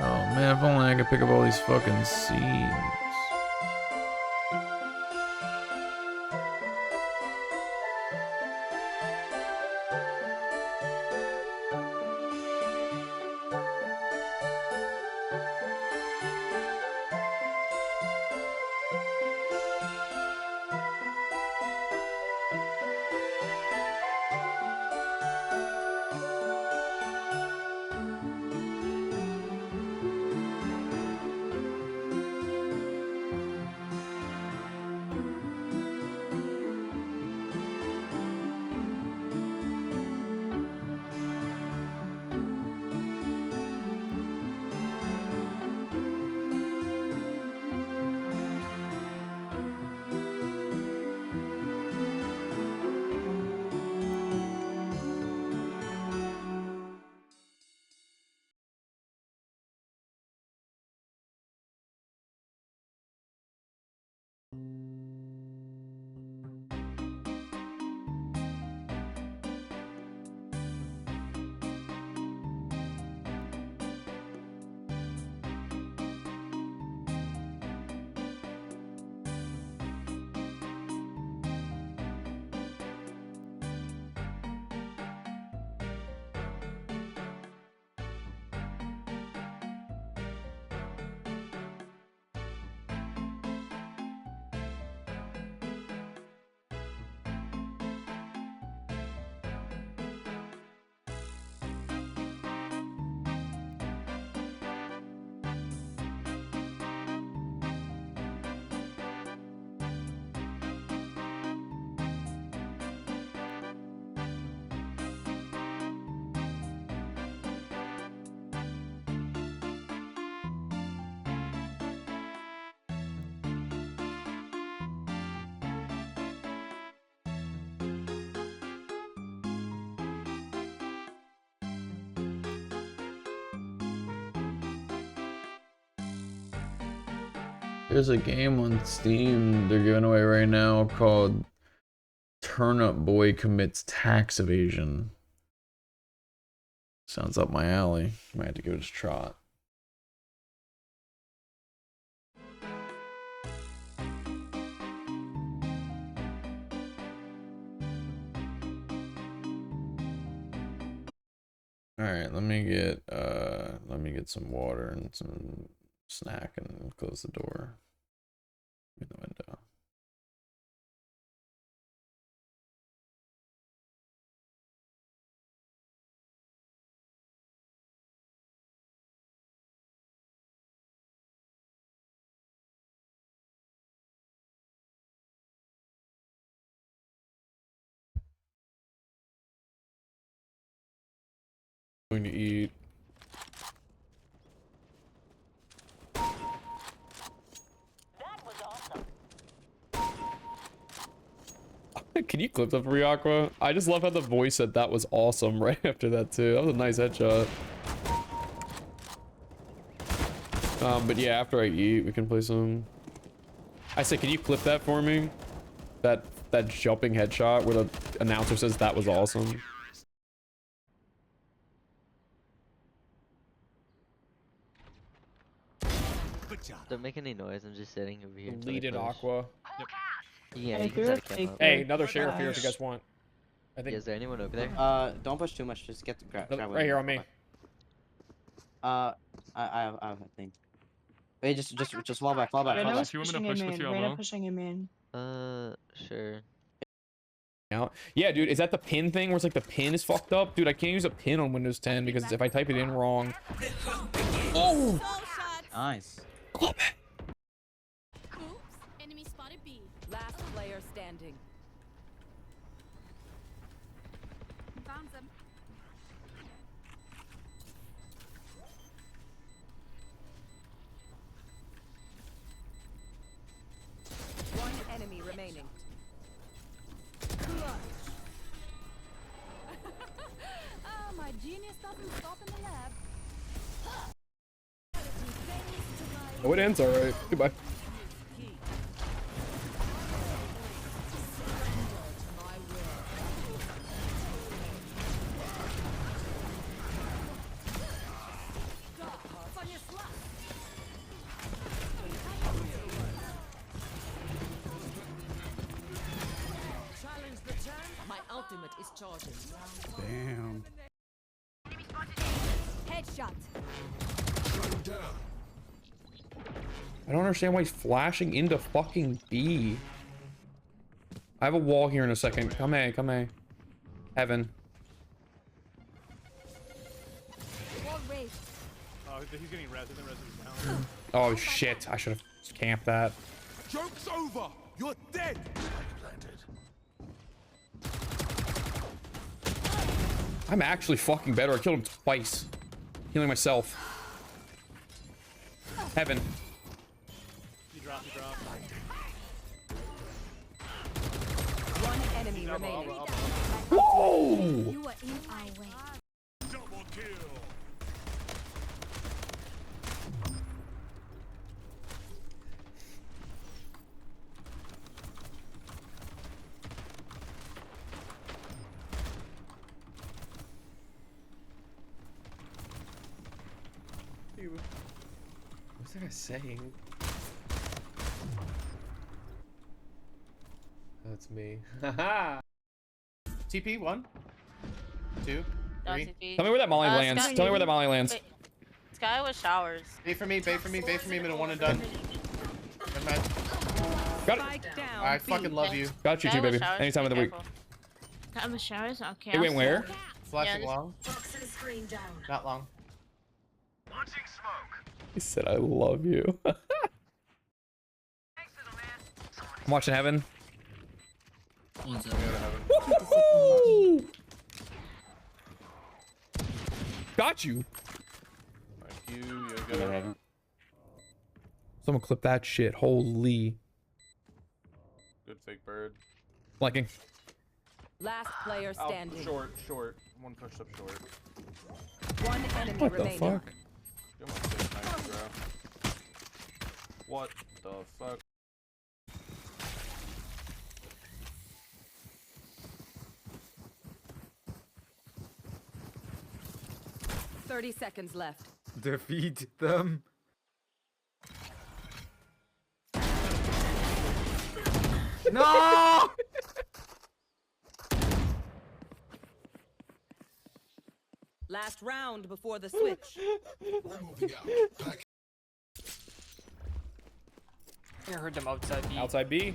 Oh man, if only I could pick up all these fucking seeds. There's a game on Steam they're giving away right now called Turnip Boy Commits Tax Evasion. Sounds up my alley. Might have to give it a trot. Alright, let me get some water and some snack and close the door in the window. Going to eat. Can you clip that for me, Aqua? I just love how the voice said that was awesome right after that too. That was a nice headshot. But yeah, after I eat, we can play some. I said, can you clip that for me? That jumping headshot where the announcer says that was awesome. Don't make any noise. I'm just sitting over here. Deleted Aqua. Yep. Yeah, Hey, you can set a cam up. Hey, another sheriff here if you guys want. I think. Yeah, is there anyone over there? Don't push too much. Just get the grab. Right here on me. I have a thing. Wait, just fall back. Reyna pushing him in. Sure. Out. Yeah, dude, is that the pin thing where it's like the pin is fucked up? Dude, I can't use a pin on Windows 10 because if I type it in wrong. Oh! Oh! Nice. Club it. Oops, enemy spotted B. Last player standing. Found them. One enemy remaining. Oh, my genius doesn't stop in the lab. Oh, it ends alright. Goodbye. My ultimate is charging. Damn. Headshot. I don't understand why he's flashing into fucking B. I have a wall here in a second. Come A, come A. Heaven. Oh, he's getting res. The res is down. Oh shit, I should have camped that. Joke's over! You're dead! I'm actually fucking better. I killed him twice. Healing myself. Heaven. You drop. One enemy remaining. Whoa! You are in our way. Double kill. What's that guy saying? That's me. Haha. TP 1, 2, 3. Tell me where that molly lands. Sky- Tell me where that molly lands. Wait. Sky with showers. Bait for me, middle 1 and done. Never mind. Got it. I fucking love you. Got you too, baby. Anytime of the week. Got the showers? Okay. It went where? Flashing Yeah, long. Not long. He said, I love you. I'm watching Heaven. Woo-hoo! Got you. Thank you. You're good. Someone clip that shit. Holy. Good fake bird. Flanking. Last player standing. Short. One pushed up short. One enemy What the remaining. fuck? Come on, take nice, bro. What the fuck? $30 seconds left. Defeat them. No! Last round before the switch. I heard them outside B. Outside B.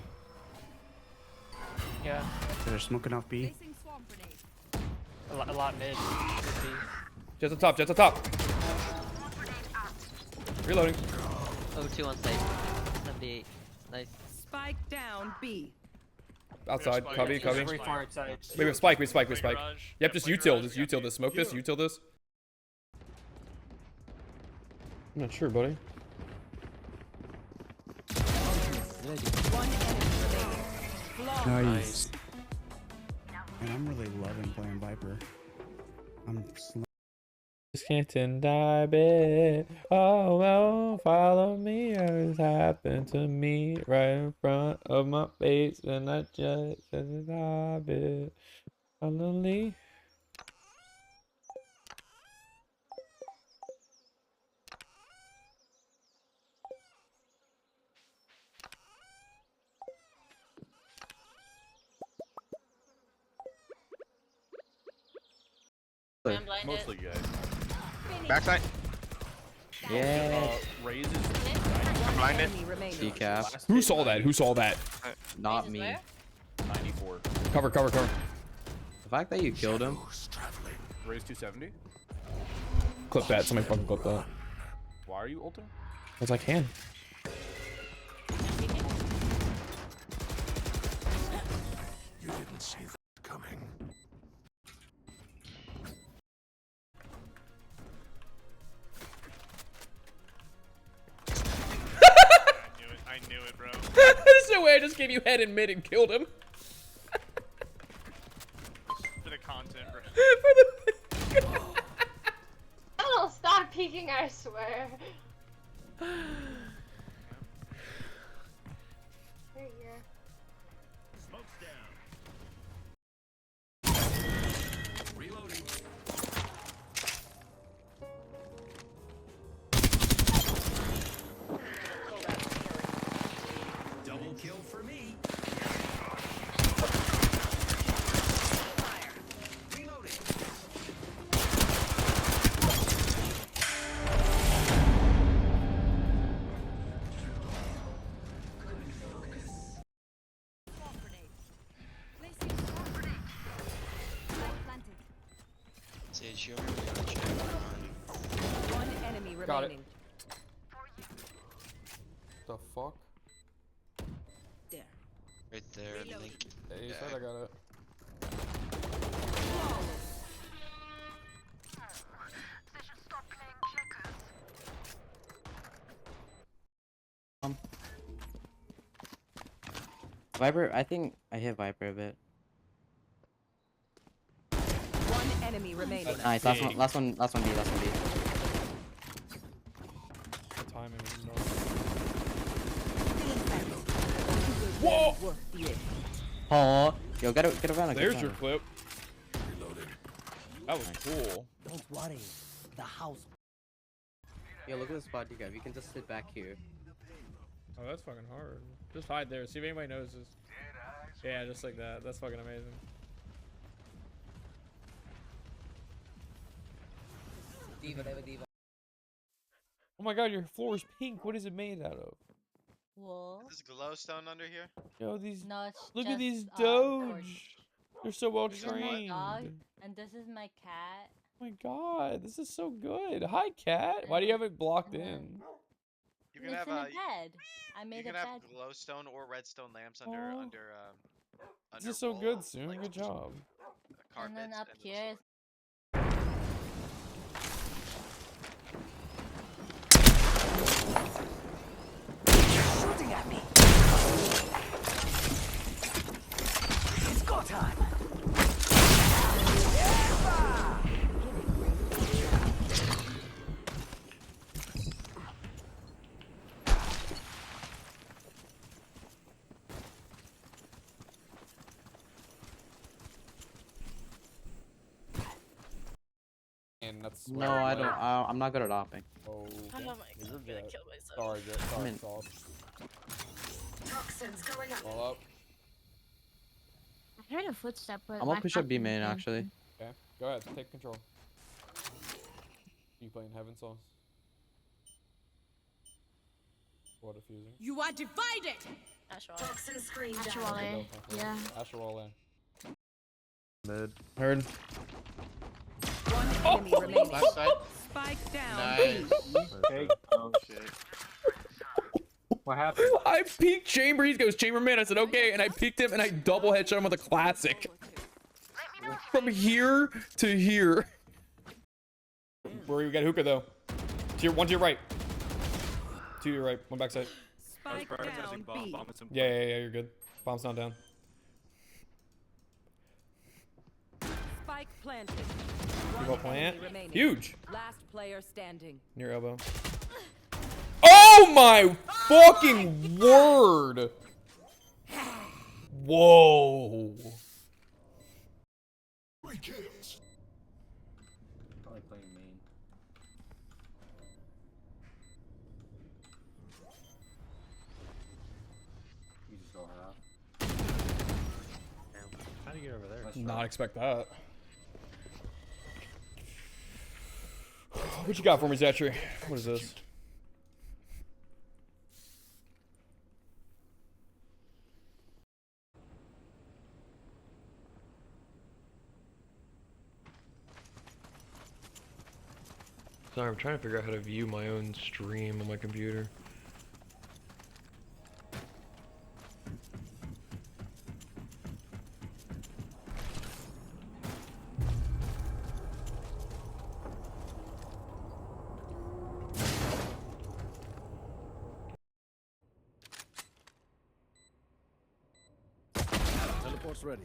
Yeah. They're smoking off B. A lot mid. Jets up top, Jets up top. Reloading. Oh, 2 on site. 78. Nice. Spike down B. Outside, cubby. Very far outside. We have spike. Yep, just util. Just util this. Smoke this. Util this. I'm not sure, buddy. One enemy remaining. Nice. And I'm really loving playing Viper. I'm Just can't die, bit. Oh, well, follow me. It's happened to me right in front of my face, and I just said it a bit. Finally. Mostly good. Backside. Yeah. Raises. I'm blinded. Decaf. Who saw that? Who saw that? Not me. 94. Cover. The fact that you killed him. Raise 270. Clip that. Somebody fucking clip that. Why are you ulting? Because I can. You didn't see that coming. I knew it, bro. There's no way I just gave you head and mid and killed him. For the content, bro. Oh, stop peeking, I swear. Right here. Smoke's down. Reloading. Double kill for me. Fire. Reloading. Sage, you only gotta check on. One enemy Got it. remaining. The fuck? There. Right there, link. Hey, you said I got it. Viper, I think I hit Viper a bit. One enemy remaining. Nice, last one, last one, last one B, last one B. The timing was Whoa! Oh, yo, get around. There's your clip. That was cool. Don't worry, the house. Yo, look at the spot you got. You can just sit back here. Oh, that's fucking hard. Just hide there. See if anybody notices. Yeah, just like that. That's fucking amazing. Oh my god, your floor is pink. What is it made out of? Wool. Is this glowstone under here? Yo, these. No, it's Look just, at these torch. Doge. They're so well This is my trained. dog, Oh and this is my cat. my god, this is so good. Hi, cat. Why do you have it blocked in? You can It's have in a bed. I you made can a have bed. glowstone or redstone lamps under Oh. under This is so wool, good, Soon. like Good job. And then carpets up and the here is Shooting at me. It's go time. And that's No, I don't. I'm not good at opping. Oh, Oh my god, you're I'm gonna good. kill myself. Sorry, Jet. Sorry, in. Sauce. Toxins going up. Roll up. I heard a footstep, but I'm my gonna push up B fucking main phone- actually. Okay, go ahead. Take control. You playing Heaven Sauce? What diffusing? You are divided. Toxin screen Astro down. Wall A. Yeah. Astro Wall in. Mid. Heard. One enemy remaining. Left side. Spike down. Nice. Okay. Oh shit. What happened? I peeked Chamber. He goes Chamber man. I said okay, and I peeked him and I double headshot him with a classic. From here to here. Where you got hookah though? One to your right. To your right. One backside. Spike down. B. Yeah. You're good. Bomb's not down. Spike planted. People One plant. enemy remaining. Huge. Last player standing. Near elbow. Oh my fucking word! Whoa. 3 kills. Probably playing main. You just go half. How do you get over there? Not expect that. What you got for me, Zetri? What is this? Sorry, I'm trying to figure out how to view my own stream on my computer. Teleport's ready.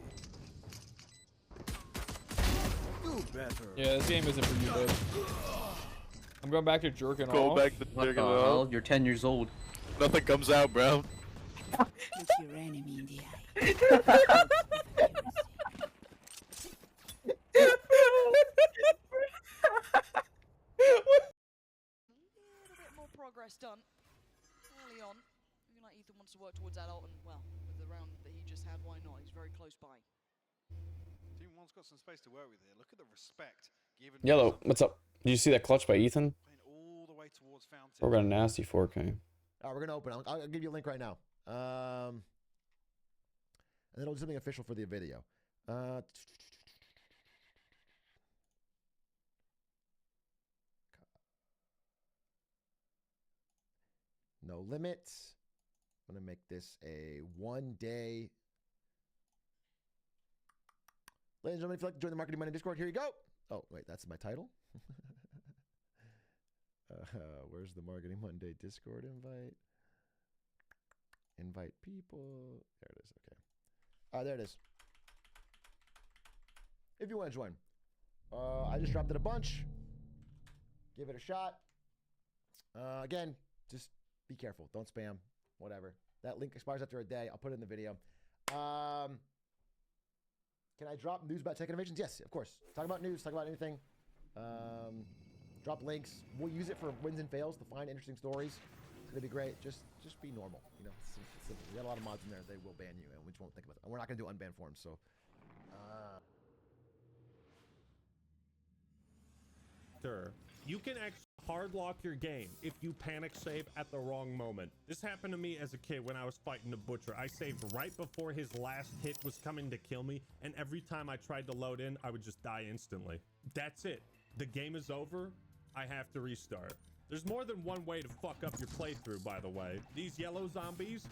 Do better. Yeah, this game isn't for you, bud. I'm going back to jerking off. Go back to jerking off. You're 10 years old. Nothing comes out, bro. Look your enemy in the eye. More progress done early on. Looking like Ethan wants to work towards adult, and well, with the round that he just had, why not? He's very close by. Team One's got some space to work with here. Look at the respect given. Yellow, what's up? Did you see that clutch by Ethan? All the way towards Fountain. We're got a nasty 4K. All right, we're gonna open. I'll give you a link right now. And then I'll do something official for the video. No limits. I'm gonna make this a 1 day. Ladies and gentlemen, if you'd like to join the Marketing Monday Discord, here you go. Oh, wait, that's my title. Where's the Marketing Monday Discord invite? Invite people. There it is. Okay. There it is. If you want to join. I just dropped it a bunch. Give it a shot. Again, just be careful. Don't spam. Whatever. That link expires after a day. I'll put it in the video. Can I drop news about tech innovations? Yes, of course. Talk about news. Talk about anything. Drop links. We'll use it for wins and fails to find interesting stories. It's gonna be great. Just be normal. You know, it's simple. We got a lot of mods in there. They will ban you, and we just won't think about it. And we're not gonna do unban forms. So. You can actually hard lock your game if you panic save at the wrong moment. This happened to me as a kid when I was fighting a butcher. I saved right before his last hit was coming to kill me, and every time I tried to load in, I would just die instantly. That's it. The game is over. I have to restart. There's more than one way to fuck up your playthrough, by the way. These yellow zombies,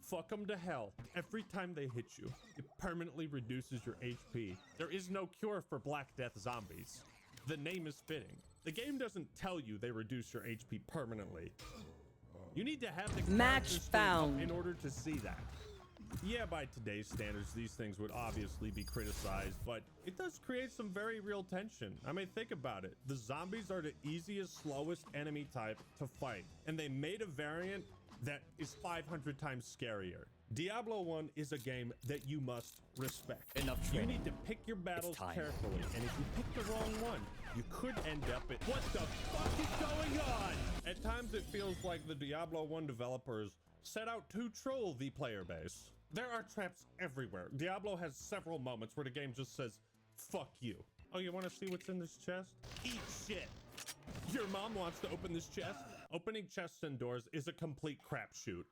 fuck them to hell. Every time they hit you, it permanently reduces your HP. There is no cure for Black Death zombies. The name is fitting. The game doesn't tell you they reduce your HP permanently. You need to have the Match found in order to see that. Yeah, by today's standards, these things would obviously be criticized, but it does create some very real tension. I mean, think about it. The zombies are the easiest, slowest enemy type to fight, and they made a variant that is 500 times scarier. Diablo 1 is a game that you must respect. You need to pick your battles carefully, and if you pick the wrong one, you could end up at what the fuck is going on? At times it feels like the Diablo 1 developers set out to troll the player base. There are traps everywhere. Diablo has several moments where the game just says, fuck you. Oh, you want to see what's in this chest? Eat shit. Your mom wants to open this chest? Opening chests and doors is a complete crapshoot.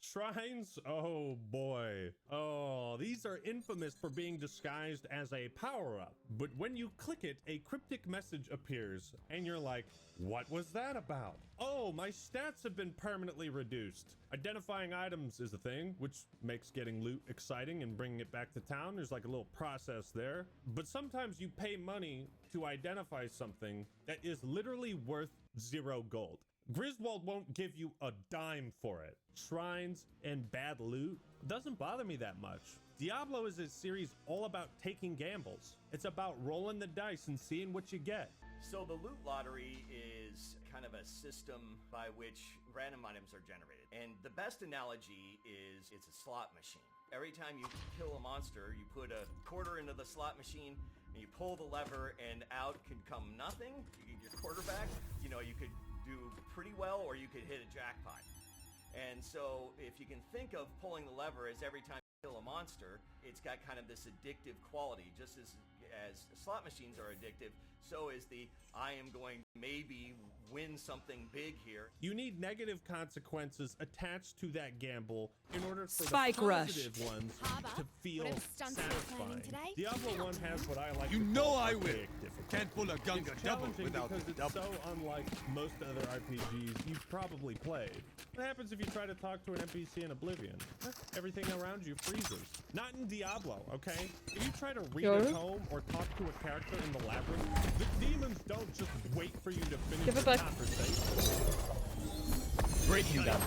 Shrines? Oh boy. Oh, these are infamous for being disguised as a power-up. But when you click it, a cryptic message appears, and you're like, what was that about? Oh, my stats have been permanently reduced. Identifying items is a thing, which makes getting loot exciting and bringing it back to town. There's like a little process there. But sometimes you pay money to identify something that is literally worth 0 gold. Griswold won't give you a dime for it. Shrines and bad loot doesn't bother me that much. Diablo is a series all about taking gambles. It's about rolling the dice and seeing what you get. So the loot lottery is kind of a system by which random items are generated. And the best analogy is it's a slot machine. Every time you kill a monster, you put a quarter into the slot machine and you pull the lever and out can come nothing. You get your quarter back. You know, you could do pretty well or you could hit a jackpot. And so if you can think of pulling the lever as every time you kill a monster, it's got kind of this addictive quality. Just as slot machines are addictive, So is the I am going to maybe win something big here. You need negative consequences attached to that gamble in order for Spike the rush. positive ones to feel whatever stunts you're satisfying. planning today, Diablo 1 has what I like You to know call I will. archaic difficulty. Can't pull a Gunga It's double challenging without because the it's double. so unlike most other RPGs you've probably played. What happens if you try to talk to an NPC in Oblivion? Everything around you freezes. Not in Diablo, okay? If you try to read a tome or talk to a character in the labyrinth, the demons don't just wait for you to finish Give it the back. conversation. Break you down.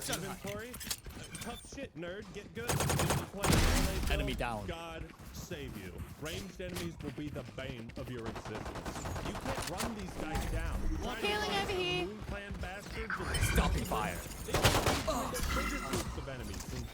Inventory. Tough shit, nerd. Get good. If you play melee Enemy build, down. God save you. Ranged enemies will be the bane of your existence. You can't run these guys down. Try to Healing run over some here. Moon Clan bastards and Stopping fire. They trigger groups of enemies. And,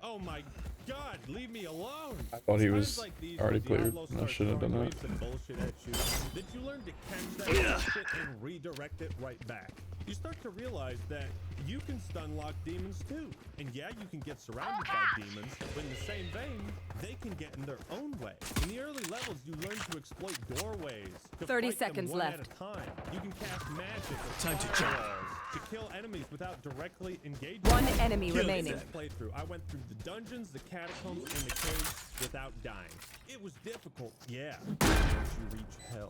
oh my God, leave me alone. I thought he It's was times like these already where cleared. Diablo I starts shouldn't have throwing done that. waves of bullshit at you that you learn to catch that shit and redirect it right back. You start to realize that you can stun lock demons too. And yeah, you can get surrounded by demons, but in the same vein, they can get in their own way. In the early levels, you learn to exploit doorways. To 30 fight them seconds one left. At a time. You can cast magic or Time to firewalls to kill enemies without directly engaging. One enemy Kill remaining. this playthrough. I went through the dungeons, the catacombs, and the caves without dying. It was difficult, yeah. Once you reach hell,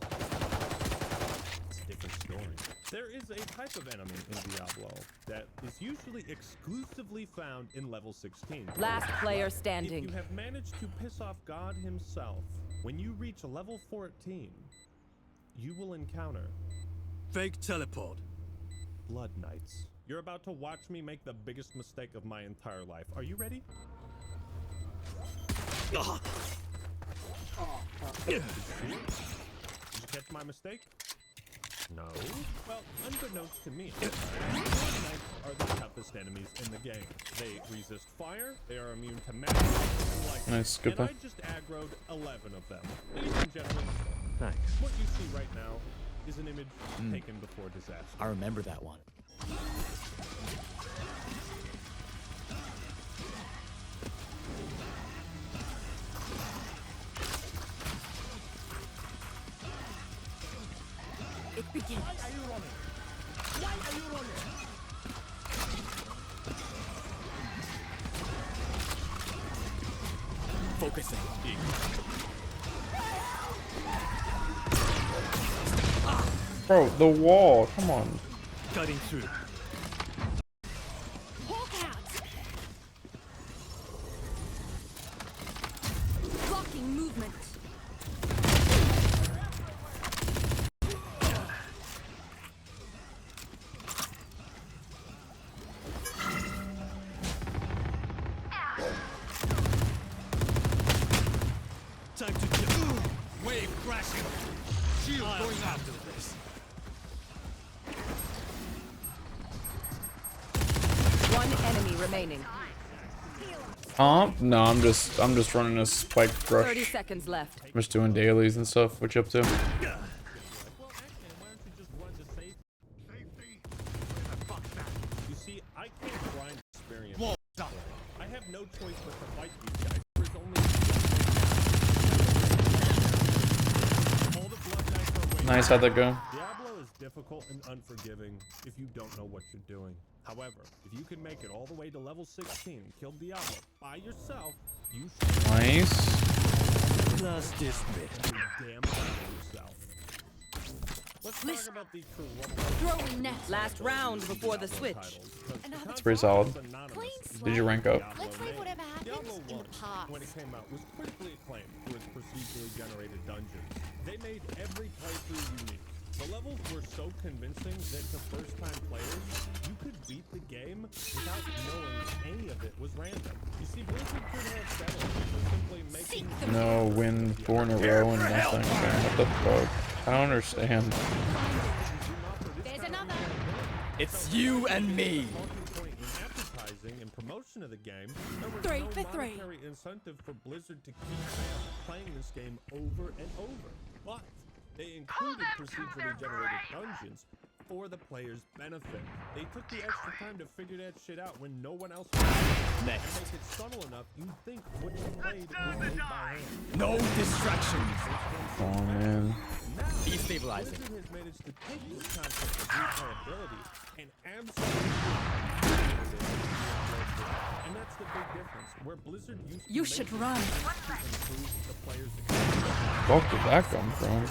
it's a different story. There is a type of enemy in Diablo that is usually exclusively found in level 16. Last player standing. If you have managed to piss off God himself, when you reach level 14, you will encounter Fake teleport. Blood Knights. You're about to watch me make the biggest mistake of my entire life. Are you ready? Did you catch my mistake? No. Well, unbeknownst to me, Blood Knights are the toughest enemies in the game. They resist fire, they are immune to magic, and like Nice, good and play. I just aggroed 11 of them. Ladies and gentlemen, Thanks. what you see right now is an image taken before disaster. I remember that one. It begins. Why are you running? Why are you running? Focusing. Bro, the wall. Come on. Cutting through. Hawk out. Blocking movement. Time to kill. Wave crashing. Shield going after this. One enemy remaining. No, I'm just running a spike 30 rush. seconds left. I'm just doing dailies and stuff. What you up to? Well, actually, why don't you just run to safety? You see, I can't grind experience. Wall up. I have no choice but to fight these guys. There's only all the Blood Knights are waiting. Nice, how'd that go? Diablo is difficult and unforgiving if you don't know what you're doing. However, if you can make it all the way to level 16 and kill Diablo by yourself, you should Nice. Plus this bit. damn proud of yourself. Let's talk about the corrupt Throwing net. Last round before the switch. It's pretty solid. Did you rank up? Let's leave whatever happens Diablo in the 1, past. when it came out, was critically acclaimed for its procedurally generated dungeons. They made every playthrough unique. The levels were so convincing that to first-time players, you could beat the game without knowing any of it was random. You see, Blizzard could have settled for simply making No win 4 in a row and nothing. Okay, what the fuck? I don't understand. There's another. It's you and me. point in advertising and promotion of the game, there was 3 no for 3. monetary incentive for Blizzard to keep fans playing this game over and over. But they included procedurally generated dungeons for the player's benefit. They took the extra time to figure that shit out when no one else was. Next. Make it subtle enough, you'd think what you played was made by hand. No distractions. Oh man. Destabilizing. Blizzard has managed to take this concept of replayability and absolutely and that's the big difference. Where Blizzard used to You should run. improve the player's experience. Fuck did that come from?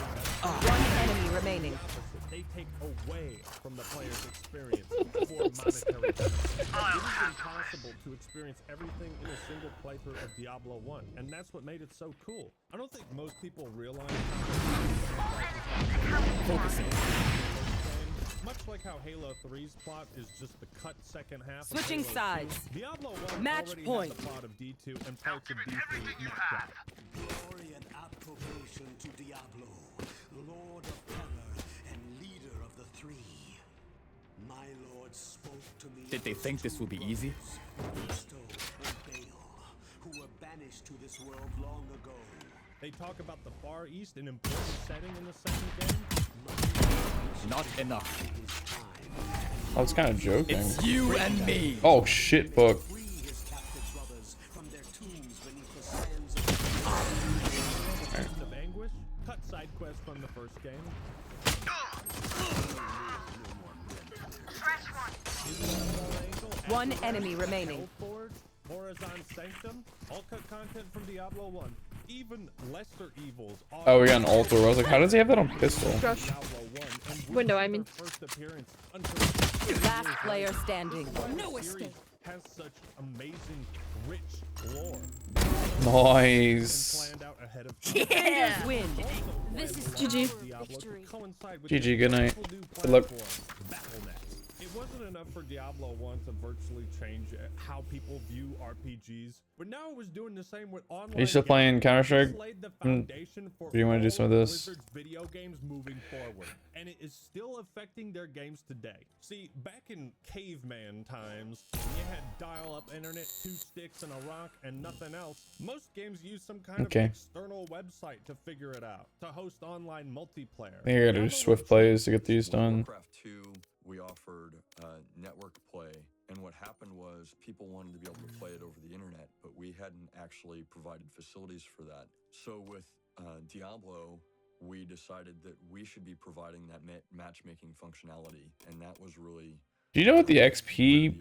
One enemy remaining. They take away from the player's experience for monetary benefit. It is impossible to experience everything in a single playthrough of Diablo 1, and that's what made it so cool. I don't think most people realize how Focusing. much like how Halo 3's plot is just the cut second half. Switching of Halo sides. 2, Diablo 1 Match already point. had the plot of D2 and parts of D3 mapped out. Glory and approbation to Diablo, Lord of Terror and leader of the Three. My lord spoke to me. Did they think this would be easy? Bestow or Baal, who were banished to this world long ago. They talk about the Far East, an important setting in the second game. Not enough. I was kind of joking. It's you and me. Oh shit, fuck. Of Anguish, cut side quest from the first game. One enemy remaining. Horizon Sanctum, all cut content from Diablo 1. Even lesser evils. Oh, we got an altar. I was like, how does he have that on pistol? Josh. Window, I mean. First appearance Last player standing. no escape. Has such amazing, rich lore. Nice. Planned out ahead of Defenders win. This is GG. GG, good night. Good luck. It wasn't enough for Diablo 1 to virtually change how people view RPGs, but now it was doing the same with online. Are you still playing Counter-Strike? Do you want to do some of this? Blizzard's video games moving forward, and it is still affecting their games today. See, back in caveman times, when you had dial-up internet, 2 sticks and a rock, and nothing else, most games use some kind of external website to figure it out, to host online multiplayer. I think I gotta do swift plays to get these done. Warcraft 2, we offered network play, and what happened was people wanted to be able to play it over the internet, but we hadn't actually provided facilities for that. So with Diablo, we decided that we should be providing that matchmaking functionality, and that was really... Do you know what the XP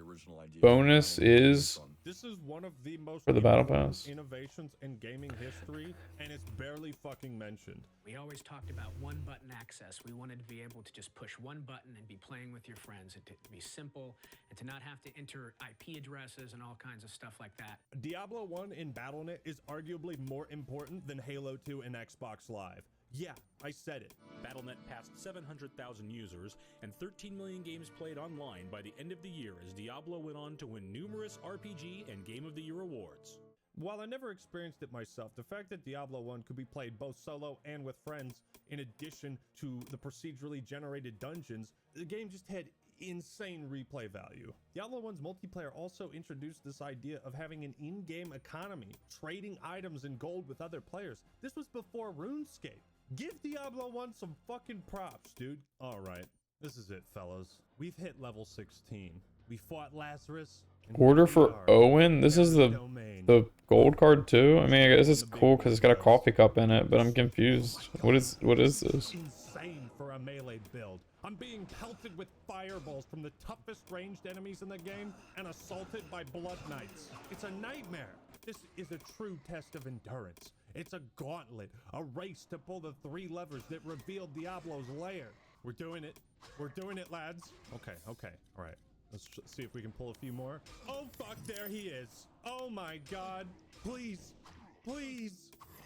bonus is This is one of the most for the Battle Pass? innovations in gaming history, and it's barely fucking mentioned. We always talked about one button access. We wanted to be able to just push one button and be playing with your friends, and to be simple, and to not have to enter IP addresses and all kinds of stuff like that. Diablo 1 in BattleNet is arguably more important than Halo 2 in Xbox Live. Yeah, I said it. BattleNet passed 700,000 users and 13 million games played online by the end of the year as Diablo went on to win numerous RPG and Game of the Year awards. While I never experienced it myself, the fact that Diablo 1 could be played both solo and with friends, in addition to the procedurally generated dungeons, the game just had insane replay value. Diablo 1's multiplayer also introduced this idea of having an in-game economy, trading items and gold with other players. This was before RuneScape. Give Diablo 1 some fucking props, dude. Alright, this is it, fellas. We've hit level 16. We fought Lazarus. Order for Owen? This is the gold card too? I mean, I guess it's cool because it's got a coffee cup in it, but I'm confused. What is this? Insane for a melee build. I'm being pelted with fireballs from the toughest ranged enemies in the game and assaulted by Blood Knights. It's a nightmare. This is a true test of endurance. It's a gauntlet, a race to pull the 3 levers that revealed Diablo's lair. We're doing it. We're doing it, lads. Okay, all right. Let's see if we can pull a few more. Oh, fuck, there he is. Oh, my God. Please,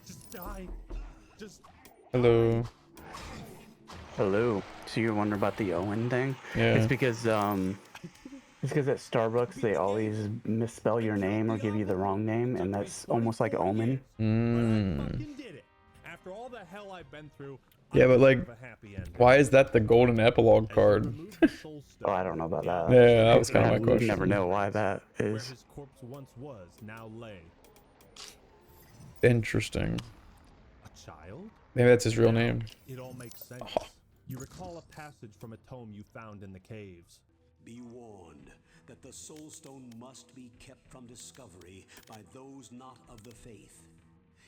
just die. Just... Hello. Hello. So you're wondering about the Owen thing? Yeah. It's because at Starbucks they always misspell your name or give you the wrong name, and that's almost like Omen. After all the hell I've been through, Yeah, but like, why is that the golden epilogue card? Oh, I don't know about that. Yeah, that was kind of my question. You never know why that where is. his corpse once was, now lay. Interesting. A child? Maybe that's his real name. It all makes sense. You recall a passage from a tome you found in the caves. Be warned that the Soul Stone must be kept from discovery by those not of the faith.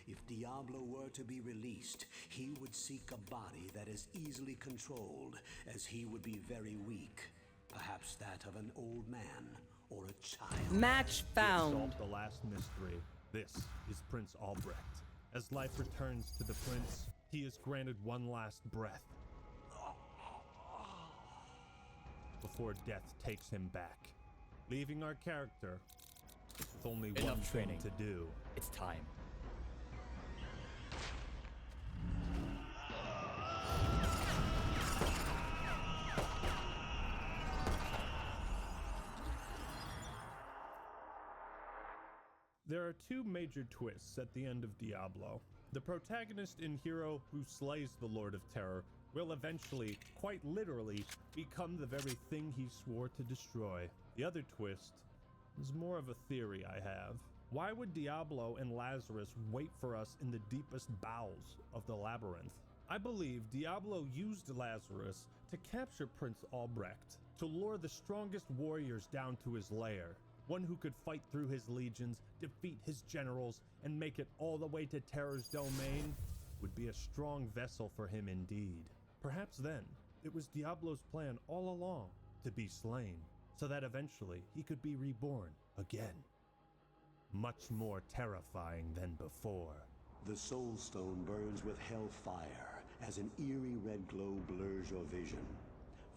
If Diablo were to be released, he would seek a body that is easily controlled, as he would be very weak. Perhaps that of an old man or a child. Match found. Solve the last mystery. This is Prince Albrecht. As life returns to the prince, he is granted one last breath before death takes him back, leaving our character with only one thing to do. It's time. There are two major twists at the end of Diablo. The protagonist and hero who slays the Lord of Terror will eventually, quite literally, become the very thing he swore to destroy. The other twist is more of a theory I have. Why would Diablo and Lazarus wait for us in the deepest bowels of the labyrinth? I believe Diablo used Lazarus to capture Prince Albrecht, to lure the strongest warriors down to his lair. One who could fight through his legions, defeat his generals, and make it all the way to Terror's domain would be a strong vessel for him indeed. Perhaps then, it was Diablo's plan all along to be slain, so that eventually he could be reborn again. Much more terrifying than before. The Soul Stone burns with hellfire as an eerie red glow blurs your vision.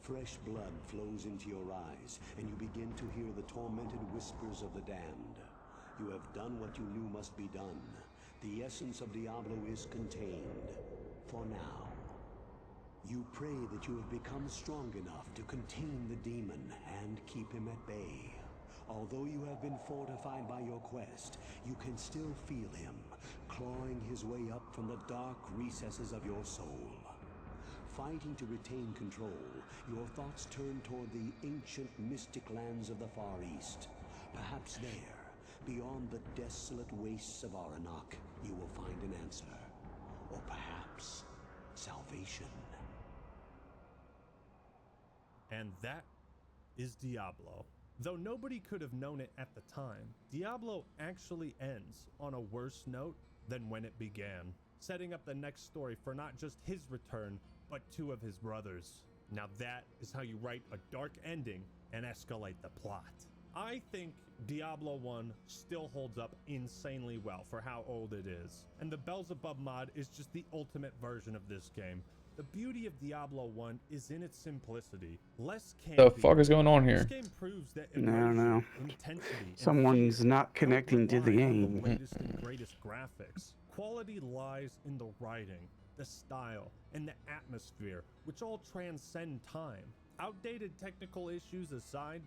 Fresh blood flows into your eyes, and you begin to hear the tormented whispers of the damned. You have done what you knew must be done. The essence of Diablo is contained. For now. You pray that you have become strong enough to contain the demon and keep him at bay. Although you have been fortified by your quest, you can still feel him, clawing his way up from the dark recesses of your soul. Fighting to retain control, your thoughts turn toward the ancient mystic lands of the Far East. Perhaps there, beyond the desolate wastes of Aranok, you will find an answer. Or perhaps salvation. And that is Diablo. Though nobody could have known it at the time, Diablo actually ends on a worse note than when it began, setting up the next story for not just his return, but two of his brothers. Now that is how you write a dark ending and escalate the plot. I think Diablo 1 still holds up insanely well for how old it is, and the Beelzebub mod is just the ultimate version of this game. The beauty of Diablo 1 is in its simplicity. Less campy. The fuck is going on here? This game proves that I don't know. intensity, and Someone's fear not connecting to the rely on game. the latest and greatest graphics. Quality lies in the writing, the style, and the atmosphere, which all transcend time. Outdated technical issues aside,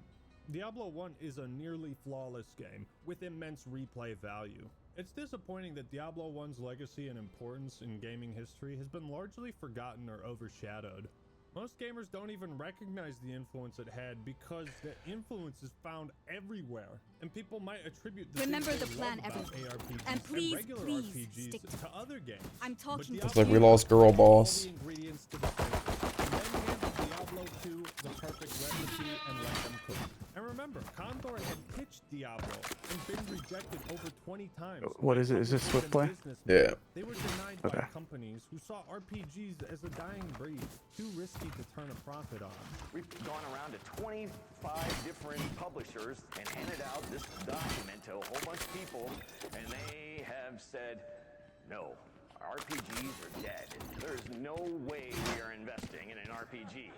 Diablo 1 is a nearly flawless game with immense replay value. It's disappointing that Diablo 1's legacy and importance in gaming history has been largely forgotten or overshadowed. Most gamers don't even recognize the influence it had because the influence is found everywhere, and people might attribute the Remember things the they plan, love about everyone. ARPGs And please, regular please RPGs stick to other games. I'm talking But to Looks like we Diablo lost girl all boss. the ingredients to the flavor, and then handed Diablo 2 the perfect recipe and let them cook. And remember, Condor had pitched Diablo and been rejected over 20 times. What is it? Is this Swift Play? Yeah. They were denied by companies who saw RPGs as a dying breed, too risky to turn a profit on. We've gone around to 25 different publishers and handed out this document to a whole bunch of people, and they have said, no, RPGs are dead. There's no way we are investing in an RPG.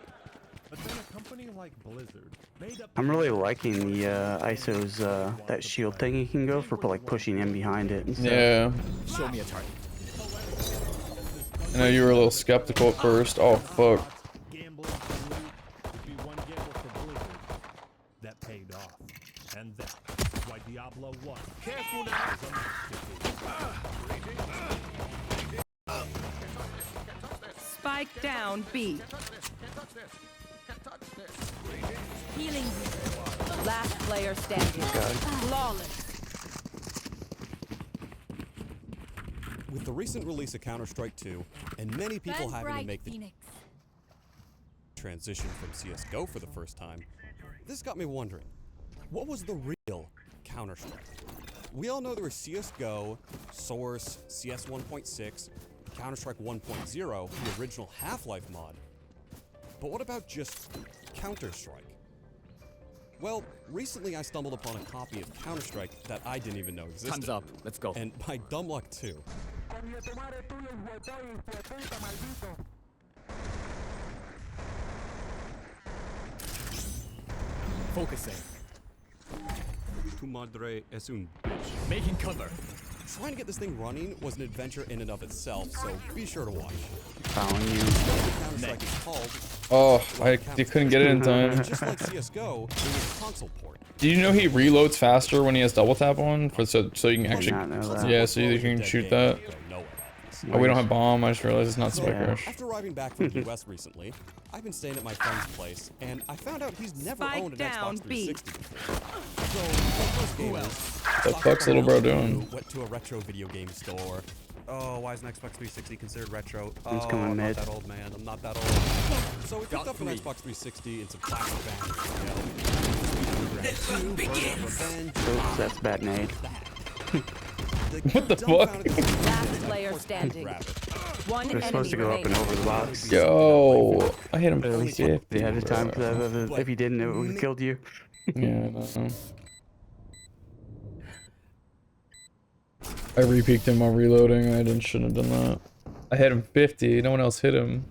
But then a company like Blizzard made up. I'm really liking the ISO's that shield thing you can go for like pushing in behind it and stuff. Yeah. Show me a target. I know you were a little skeptical at first. Oh fuck. Gambling for loot would be one gamble for Blizzard. That paid off. And that's why Diablo 1. Careful Spike down B. Healing. Last player standing. Flawless. With the recent release of Counter-Strike 2, and many people having to make the... Phoenix. transitioned from CSGO for the first time, this got me wondering, what was the real Counter-Strike? We all know there was CSGO, Source, CS 1.6, Counter-Strike 1.0, the original Half-Life mod. But what about just Counter-Strike? Well, recently I stumbled upon a copy of Counter-Strike that I didn't even know existed. Time's up. Let's go. And by dumb luck too. Focusing. Tu madre es un bitch. Making cover. Trying to get this thing running was an adventure in and of itself, so be sure to watch. Found you. Counter-Strike is called. Oh, they couldn't get it in time. Just like CSGO, it was a console port. Do you know he reloads faster when he has double tap on? So you can actually, yeah, so you can shoot that. Oh, we don't have bomb. I just realized it's not Spike Rush. After arriving back from the US recently, I've been staying at my friend's place, and I found out he's never owned an Xbox 360 before. So, like most gamers, What the fuck's little bro doing? Went to a retro video game store. Oh, why is an Xbox 360 considered retro? Who's Oh, coming I'm mid? not that old, man. I'm not that old. So we picked up an Xbox 360 and some plastic bangers. Oops, that's bad nade. What the fuck? Last player standing. One They're enemy supposed to go up and over the box. Yo, I hit him Barely 50 ahead of time, bro. because if you didn't, it would have killed you. Yeah, no. I re-peeked him while reloading. I shouldn't have done that. I hit him 50. No one else hit him.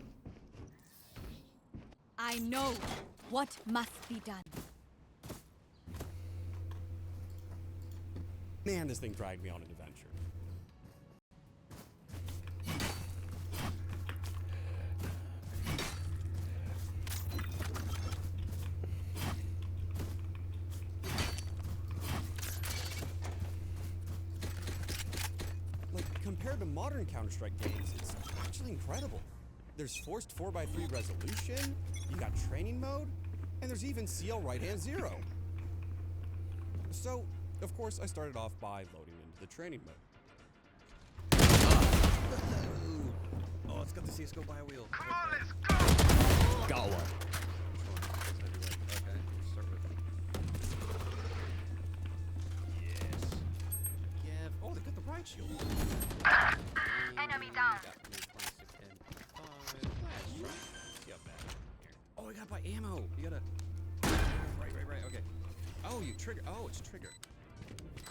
I know what must be done. Man, this thing dragged me on an adventure. Like, compared to modern Counter-Strike games, it's actually incredible. There's forced 4x3 resolution, you got training mode, and there's even CL right-hand 0. So, of course, I started off by loading into the training mode. Oh, it's got the CSGO bio wheel. Come on, let's go! Got one. Okay, start with. Yes. Yeah. Oh, they got the right shield. Enemy down. Oh, I gotta buy ammo. You gotta. Right. Okay. Oh, you trigger. Oh, it's trigger.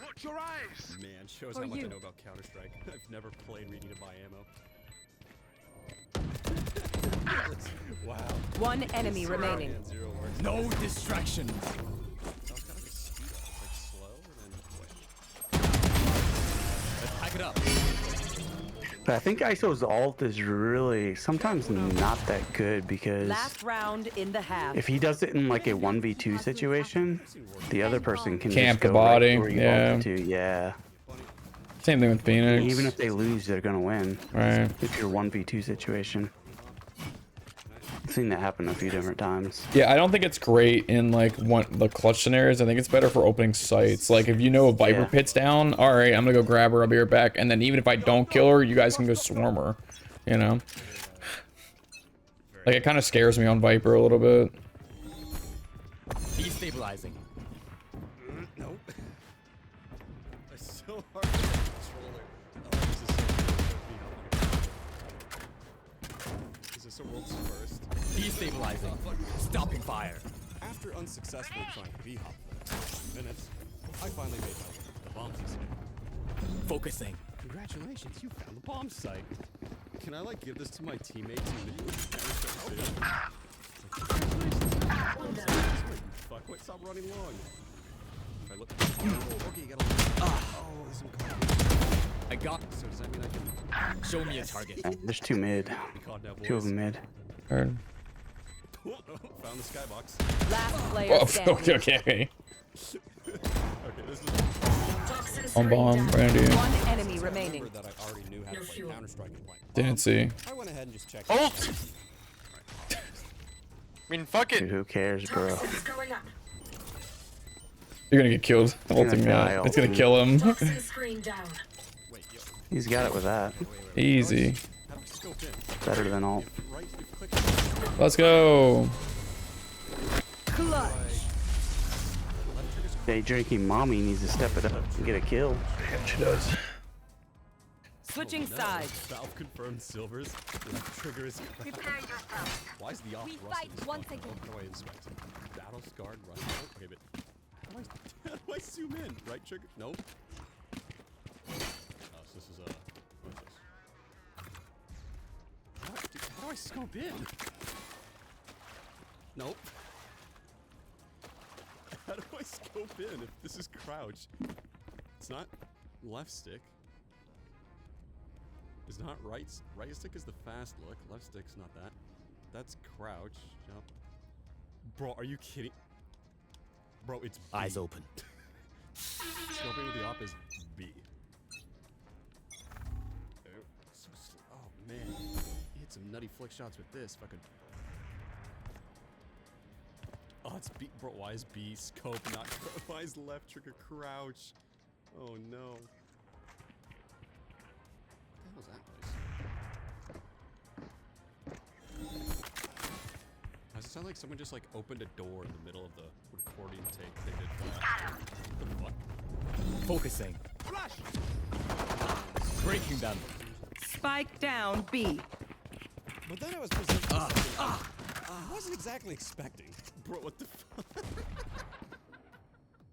Watch your eyes! Man, shows For how much I you. know about Counter-Strike. I've never played reading to buy ammo. Wow. One enemy remaining. No distractions. Let's pack it up. But I think ISO's ult is really sometimes not that good because Last round in the half. if he does it in like a 1v2 situation, the other person can Camp just the go body, right where you yeah. want them to. Yeah. Same thing with Phoenix. Even if they lose, they're gonna win. Right. If you're 1v2 situation. I've seen that happen a few different times. Yeah, I don't think it's great in like the clutch scenarios. I think it's better for opening sites. Like if you know a Viper pit's down, all right, I'm gonna go grab her. I'll be right back. And then even if I don't kill her, you guys can go swarm her. You know. Like it kind of scares me on Viper a little bit. Destabilizing. Nope. It's so hard to controller. Is this a world's first? Destabilizing. Stopping fire. After unsuccessfully trying to B-hop for 5 minutes, I finally made my way to the bomb system. Focusing. Congratulations, you found the bomb site. Can I like give this to my teammates and fuck, wait, stop running long. If I look, okay, you gotta look. Oh, there's some coffee. I got. So does that mean I can Show me a target. There's two mid. Two of them mid. Heard. Found the skybox. Last player Oh, standing. okay. Okay, this is On bomb, Randy. One enemy remaining. that I already knew how to play Counter-Strike and play. Didn't see. I went ahead and just checked. Ult! I mean, fuck it. Dude, who cares, bro? You're gonna get killed. Ulting that. It's gonna kill him. He's got it with that. Easy. How do Scope in. Better than alt. Let's go. Clutch. Hey, drinking mommy needs to step it up and get a kill. She does. Switching Oh, no. sides. Valve confirmed silvers. Left trigger is cracked. Why is the off We rusting fight this once fucking- again. Oh, how do I inspect? Battle scarred rust. Oh, okay, but how do I zoom in? Right trigger? Nope. Oh, so this is what's this? How do I scope in? Nope. How do I scope in if this is crouch? It's not left stick. It's not right. Right stick is the fast look. Left stick's not that. That's crouch. Jump. Bro, are you kidding? Bro, it's B. Eyes open. Scoping with the op is B. Oh man, he hit some nutty flick shots with this fucking. Oh, it's B. Bro, why is B scope not? Why is left trigger crouch? Oh no. What the hell is that place? Does it sound like someone just like opened a door in the middle of the recording take they did for that? What the fuck? Focusing. Flash! Breaking them. Spike down B. But then I was presented I wasn't exactly expecting. Bro, what the fuck?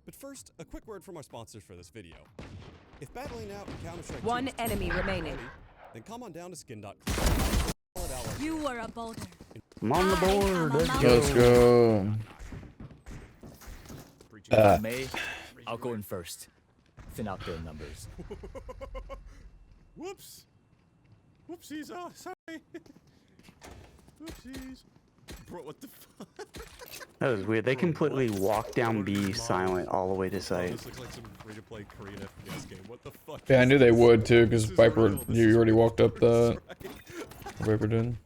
But first, a quick word from our sponsors for this video. If battling out in Counter-Strike 2 One is enemy too remaining. ready, then come on down to skin.com. You were a boulder. I'm on the board. Let's go. May, I'll go in first. Thin out their numbers. Whoops. Whoopsies. Oh, sorry. Whoopsies. Bro, what the fuck? That was weird. They completely walked down B silent all the way to Oh, site. this looks like some free-to-play Korean FPS game. What the fuck? Yeah, I knew they would too, because This is Viper, real. This you is already real. walked up the. Right. Viper did.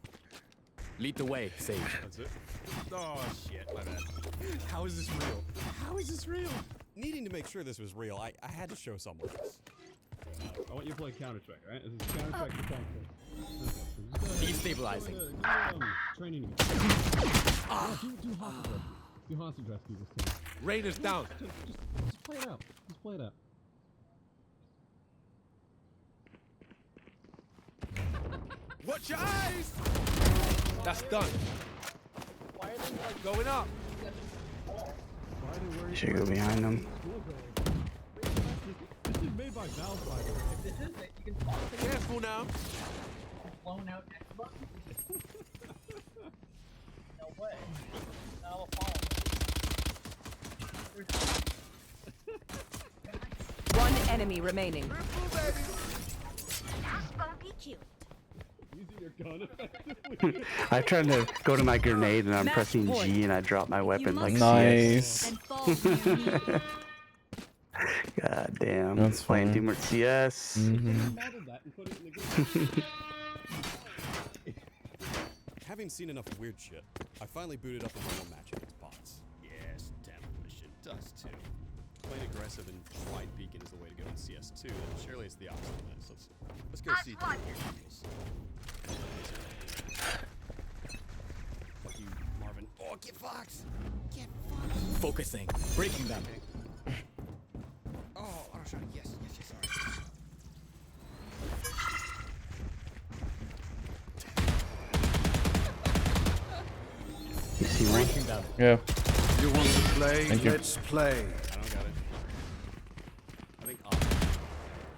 Lead the way, Sage. That's it. Oh shit, my bad. How is this real? How is this real? Needing to make sure this was real, I had to show someone this. I want you to play Counter-Strike, right? This is Counter-Strike defensive. Destabilizing. Training. Do hostage rescue. Do hostage rescue this time. Rain is down. Just play it out. Just play it out. Watch your eyes! That's done. Going up. You should go behind them. This is made by VALORANT. If this is it, you can follow it. Careful now. Blown out X button. No way. Now I'll follow. One enemy remaining. Using your gun effectively. I tried to go to my grenade and I'm Match pressing point. G and I dropped my weapon like Nice. CS. God damn. That's Playing fine. too much CS. Modeled that and put it in the game. Having seen enough weird shit, I finally booted up a normal match against bots. Yes, Demolition does too. Playing aggressive and wide beacon is the way to go in CS2, and surely it's the opposite of that. So let's go see two examples. Fuck you, Marvin. Oh, get Fox! Get Fox! Focusing. Breaking them. Oh, auto shot. Yes, sorry. You see one? Breaking them. Yeah. You want to play? Thank you. Let's play. I don't got it. I think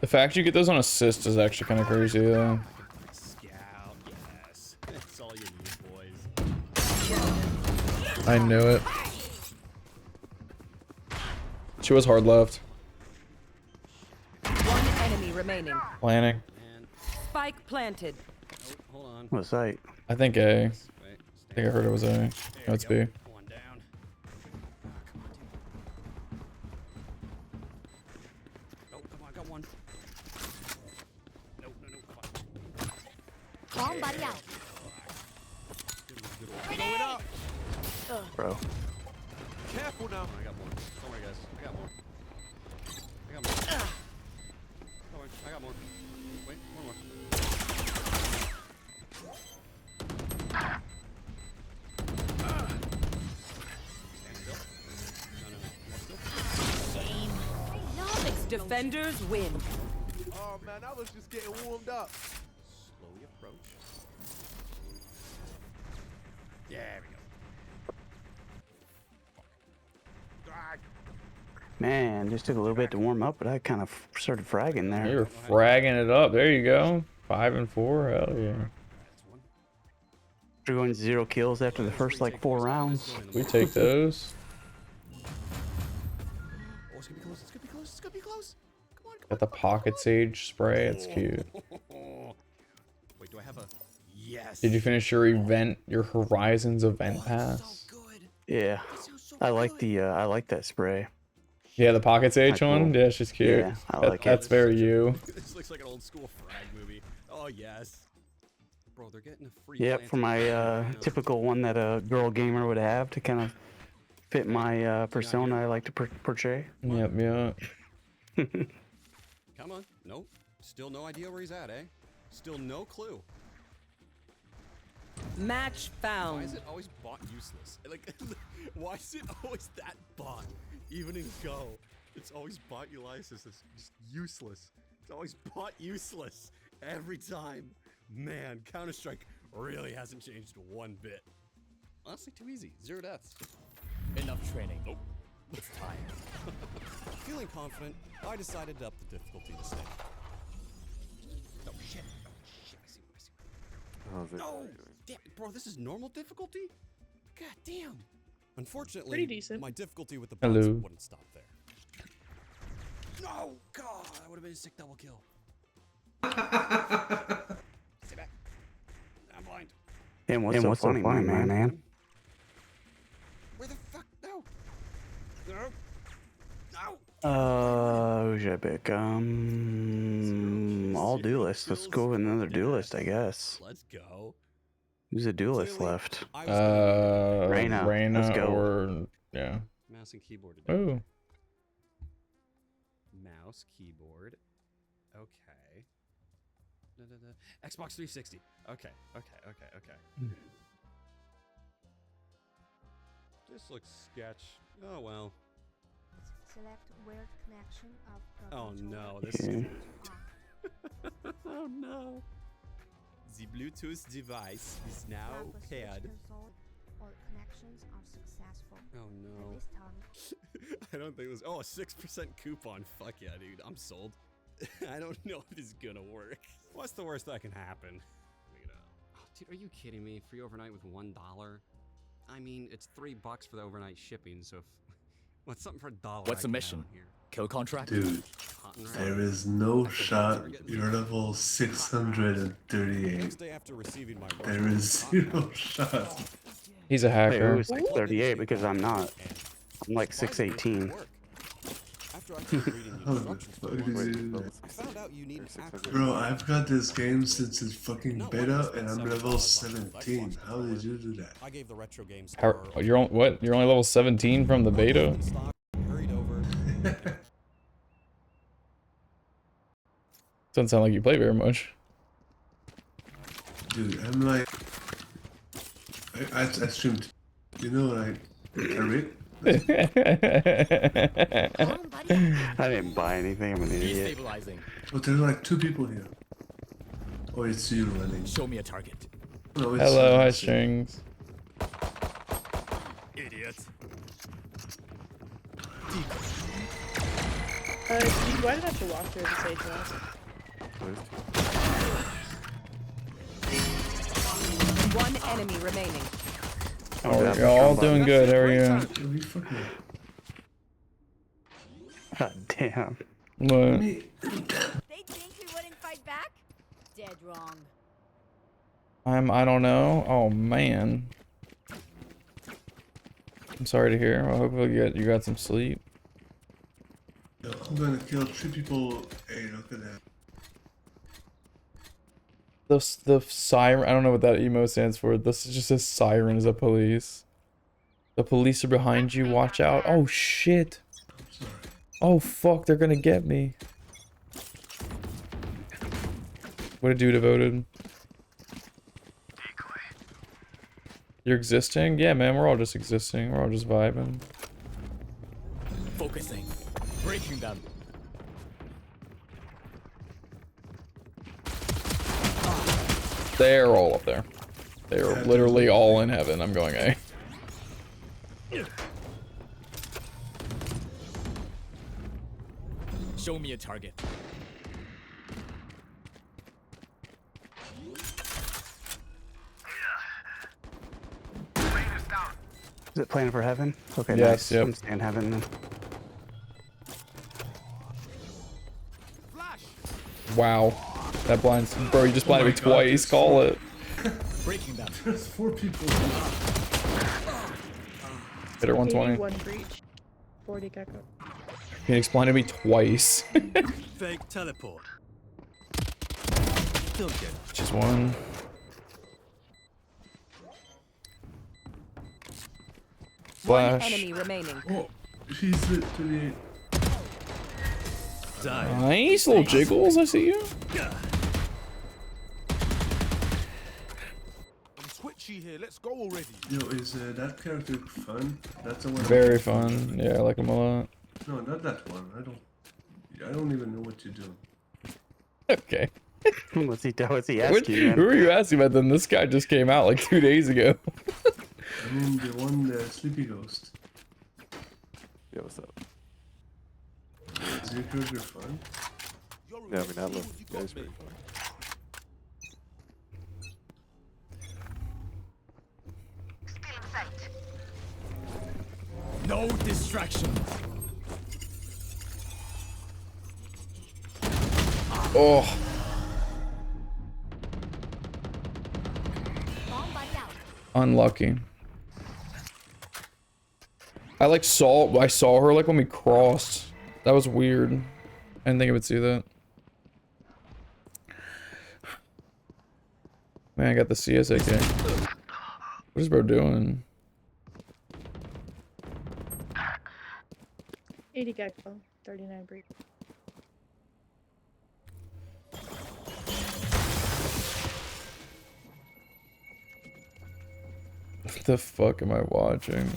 The fact you get those on assist is actually kind of crazy. Yeah. Scout, yes. That's all you need, boys. I knew it. She was hard left. One enemy remaining. Planning. Spike planted. Oh, hold on. What site? I think A. Wait, I think I heard it was A. No, it's B. One down. Oh, come on, I got one. No, come on. Bomb buddy out. Going up. Bro. Careful now. I got more. Don't worry, guys. I got more. I got more. Don't worry, I got more. Wait, one more. Defenders win. Oh man, I was just getting warmed up. Slowly approach. There we go. Man, just took a little bit to warm up, but I kind of started fragging there. You're fragging it up. There you go. 5 and 4. Hell yeah. After going 0 kills after the first like 4 rounds. We take those. Oh, it's gonna be close. It's gonna be close. It's gonna be close. Come on. Got the pocket sage spray. It's cute. Wait, do I have a? Yes. Did you finish your event, your Horizons event pass? Yeah, I like that spray. Yeah, the pocket sage Cool. one. Yeah, she's cute. Yeah, I like it. That's very you. This looks like an old school frag movie. Oh yes. Bro, they're getting a free. Yep, for my typical one that a girl gamer would have to kind of fit my persona I like to portray. Yep, yeah. Come on. Nope. Still no idea where he's at, eh? Still no clue. Match found. Why is it always bot useless? Like, why is it always that bot? Even in Go, it's always bot Ulysses. It's just useless. It's always bot useless every time. Man, Counter-Strike really hasn't changed one bit. Honestly, too easy. 0 deaths. Enough training. Nope. It's time. Feeling confident, I decided to up the difficulty to stay. Oh shit! Oh shit! I see. No! Damn, bro, this is normal difficulty? God damn! Unfortunately, Pretty decent. my difficulty with the bots Hello. wouldn't stop there. No! God, that would have been a sick double kill. Stay back. I'm blind. And what's so funny, man? Where the fuck? No! No! No! Who should I pick? All duelists. Let's go with another duelist, I guess. Let's go. Who's a duelist left? Reyna. Let's go. Or yeah. Mouse and keyboard today. Oh. Mouse, keyboard. Okay. Xbox 360. Okay. This looks sketch. Oh well. Select weird connection of Oh no, this Okay. Oh no. The Bluetooth device is now paired. All connections are successful. Oh no. At this time. I don't think this. Oh, a 6% coupon. Fuck yeah, dude. I'm sold. I don't know if this is gonna work. What's the worst that can happen? Oh, dude, are you kidding me? Free overnight with $1? I mean, it's $3 for the overnight shipping, so if what's something for $1? What's the mission? Kill contract? Dude, there is no shot. You're level 638. Next day after receiving my There is 0 shot. He's a hacker. Wait, 638 because I'm not. I'm like 618. After I kept reading the How the instructions fuck for did you do it, that? I found out you need accurate. Bro, I've got this game since its fucking beta and I'm level 17. How did you do that? I gave the retro games. How, you're on what? You're only level 17 from the beta? Hurried over. Doesn't sound like you play very much. Dude, I'm like... I streamed... You know, like... I read? I didn't buy anything. I'm an idiot. Destabilizing. But there's like 2 people here. Or it's you running. Show me a target. No, it's Hello, you. hi strings. Idiot. Why did I have to walk through the stage last? One enemy remaining. Oh, you're all doing good. How are you? God damn. What? They think we wouldn't fight back? Dead wrong. I don't know. Oh man. I'm sorry to hear. Well, hopefully you got some sleep. Yo, I'm gonna kill 3 people. Hey, look at that. The siren. I don't know what that emo stands for. This just says sirens of police. The police are behind you. Watch out. Oh shit. Oh fuck. They're gonna get me. What a dude devoted. You're existing? Yeah, man. We're all just existing. We're all just vibing. Focusing. Breaking them. They're all up there. They're literally all in heaven. I'm going A. Show me a target. Is it playing for heaven? Okay, Yes, nice. yep. I'm staying heaven then. Wow. That blinds. Bro, you just blinded me twice. Call it. Breaking them. There's 4 people. Hit her 120. 81 breach. 40 gecko. Phoenix blinded me twice. Fake teleport. Just one. One Flash. enemy remaining. Oh, she's at 28. Nice little jiggles. I see you. I'm twitchy here. Let's go already. Yo, is that character fun? That's the one. Very fun. Yeah, I like him a lot. No, not that one. I don't even know what you do. Okay. What's he asking? Who are you asking about then? This guy just came out like 2 days ago. I mean, the one, the Sleepy Ghost. Yeah, what's up? Is your character fun? Yeah, I mean, I love you guys pretty fun. No distraction. Oh. Unlucky. I saw her like when we crossed. That was weird. I didn't think I would see that. Man, I got the CSAK. What is bro doing? 80 gecko. 39 breach. What the fuck am I watching?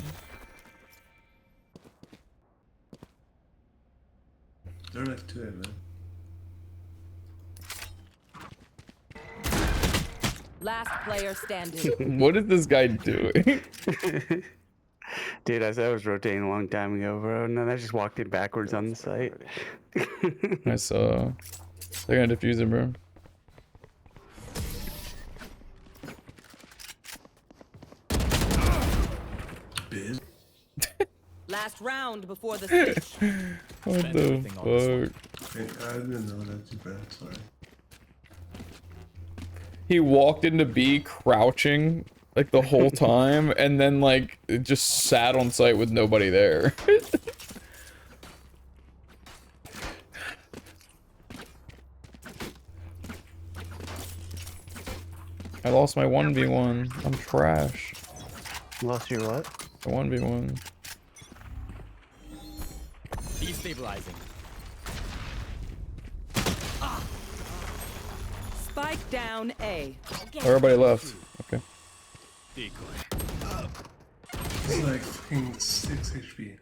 They're like 2 man. Last player standing. What is this guy doing? Dude, I said I was rotating a long time ago, bro, and then I just walked in backwards on the site. I saw. They're gonna defuse him, bro. Last round before the switch. What the fuck? I didn't know that too bad, sorry. He walked into B crouching like the whole time and then like it just sat on site with nobody there. I lost my 1v1. I'm trash. Lost your what? The 1v1. Destabilizing. Spike down A. Everybody left. Okay. Decoy. It's like fucking 6 HP.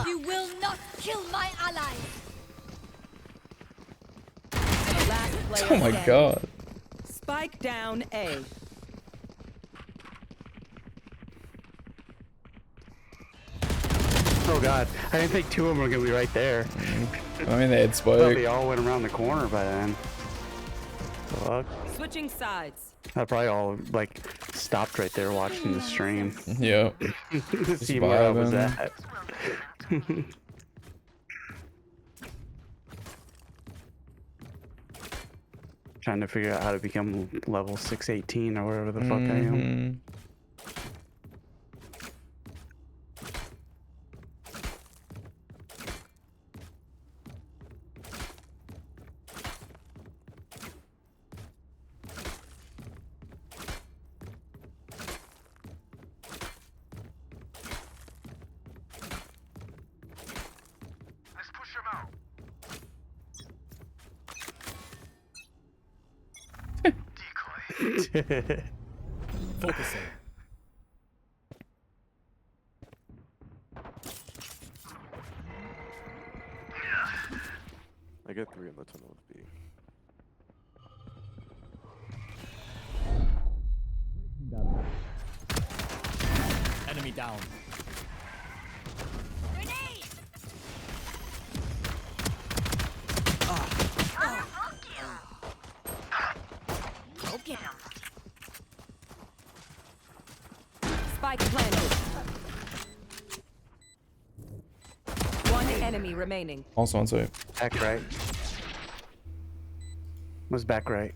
You will not kill my ally. Last player Oh my standing. god. Spike down A. Oh god, I didn't think 2 of them were gonna be right there. I mean, they had I thought Spike. they all went around the corner by then. Fuck. Switching sides. I probably all like stopped right there watching the stream. Yeah. See where I was vibing. at. Trying to figure out how to become level 618 or whatever the fuck I am. Focusing. get 3 in the tunnel with B. Enemy down. Go get him. Spike planted. One enemy remaining. Also on site. Back right. Was back right.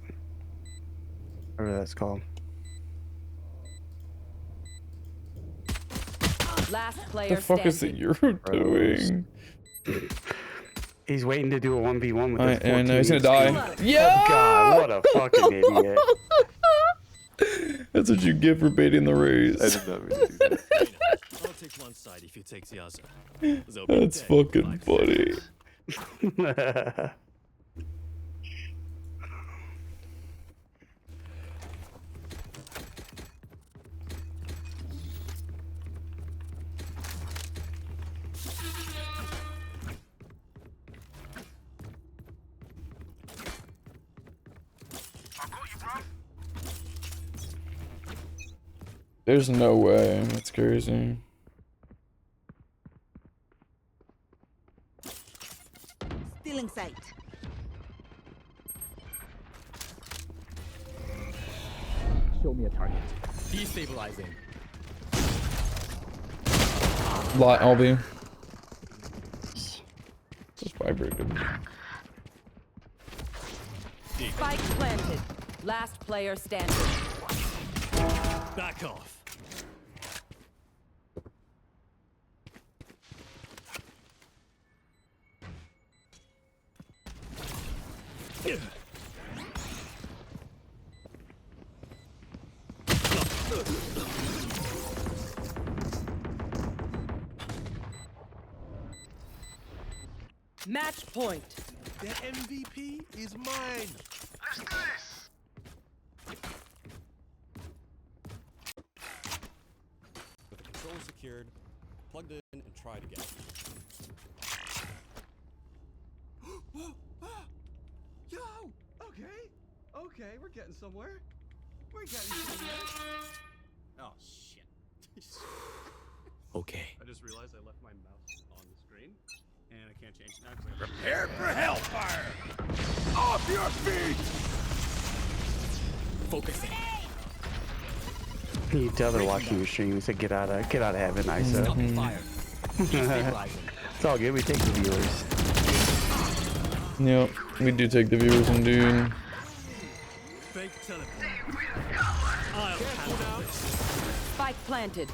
Whatever that's called. Last What player the fuck is the standing. Euro doing? He's waiting to do a 1v1 with his 14 I know he's gonna die. Oh god, what a fucking idiot. That's what you get for baiting the race. I did not mean to do that. I'll take one side if you take the other. They'll be That's dead fucking funny. There's no way. That's crazy. Stealing sight. Show me a target. Destabilizing. Lot LB. Just vibrated. Spike planted. Last player standing. Back off. Match point. The MVP is mine. Let's do this. With the controller secured, plugged in, and tried again. Yo! Okay, we're getting somewhere. We're getting somewhere. Oh shit. Okay. I just realized I left my mouse on the screen, and I can't change it now because Prepare for hellfire! Off your feet! Focusing. You tell they're watching your stream. You said get out of heaven, ISO. Stopping fire. Destabilizing. It's all good. We take the viewers. Yep, we do take the viewers indeed. Fake teleport. I'll handle this. Spike planted.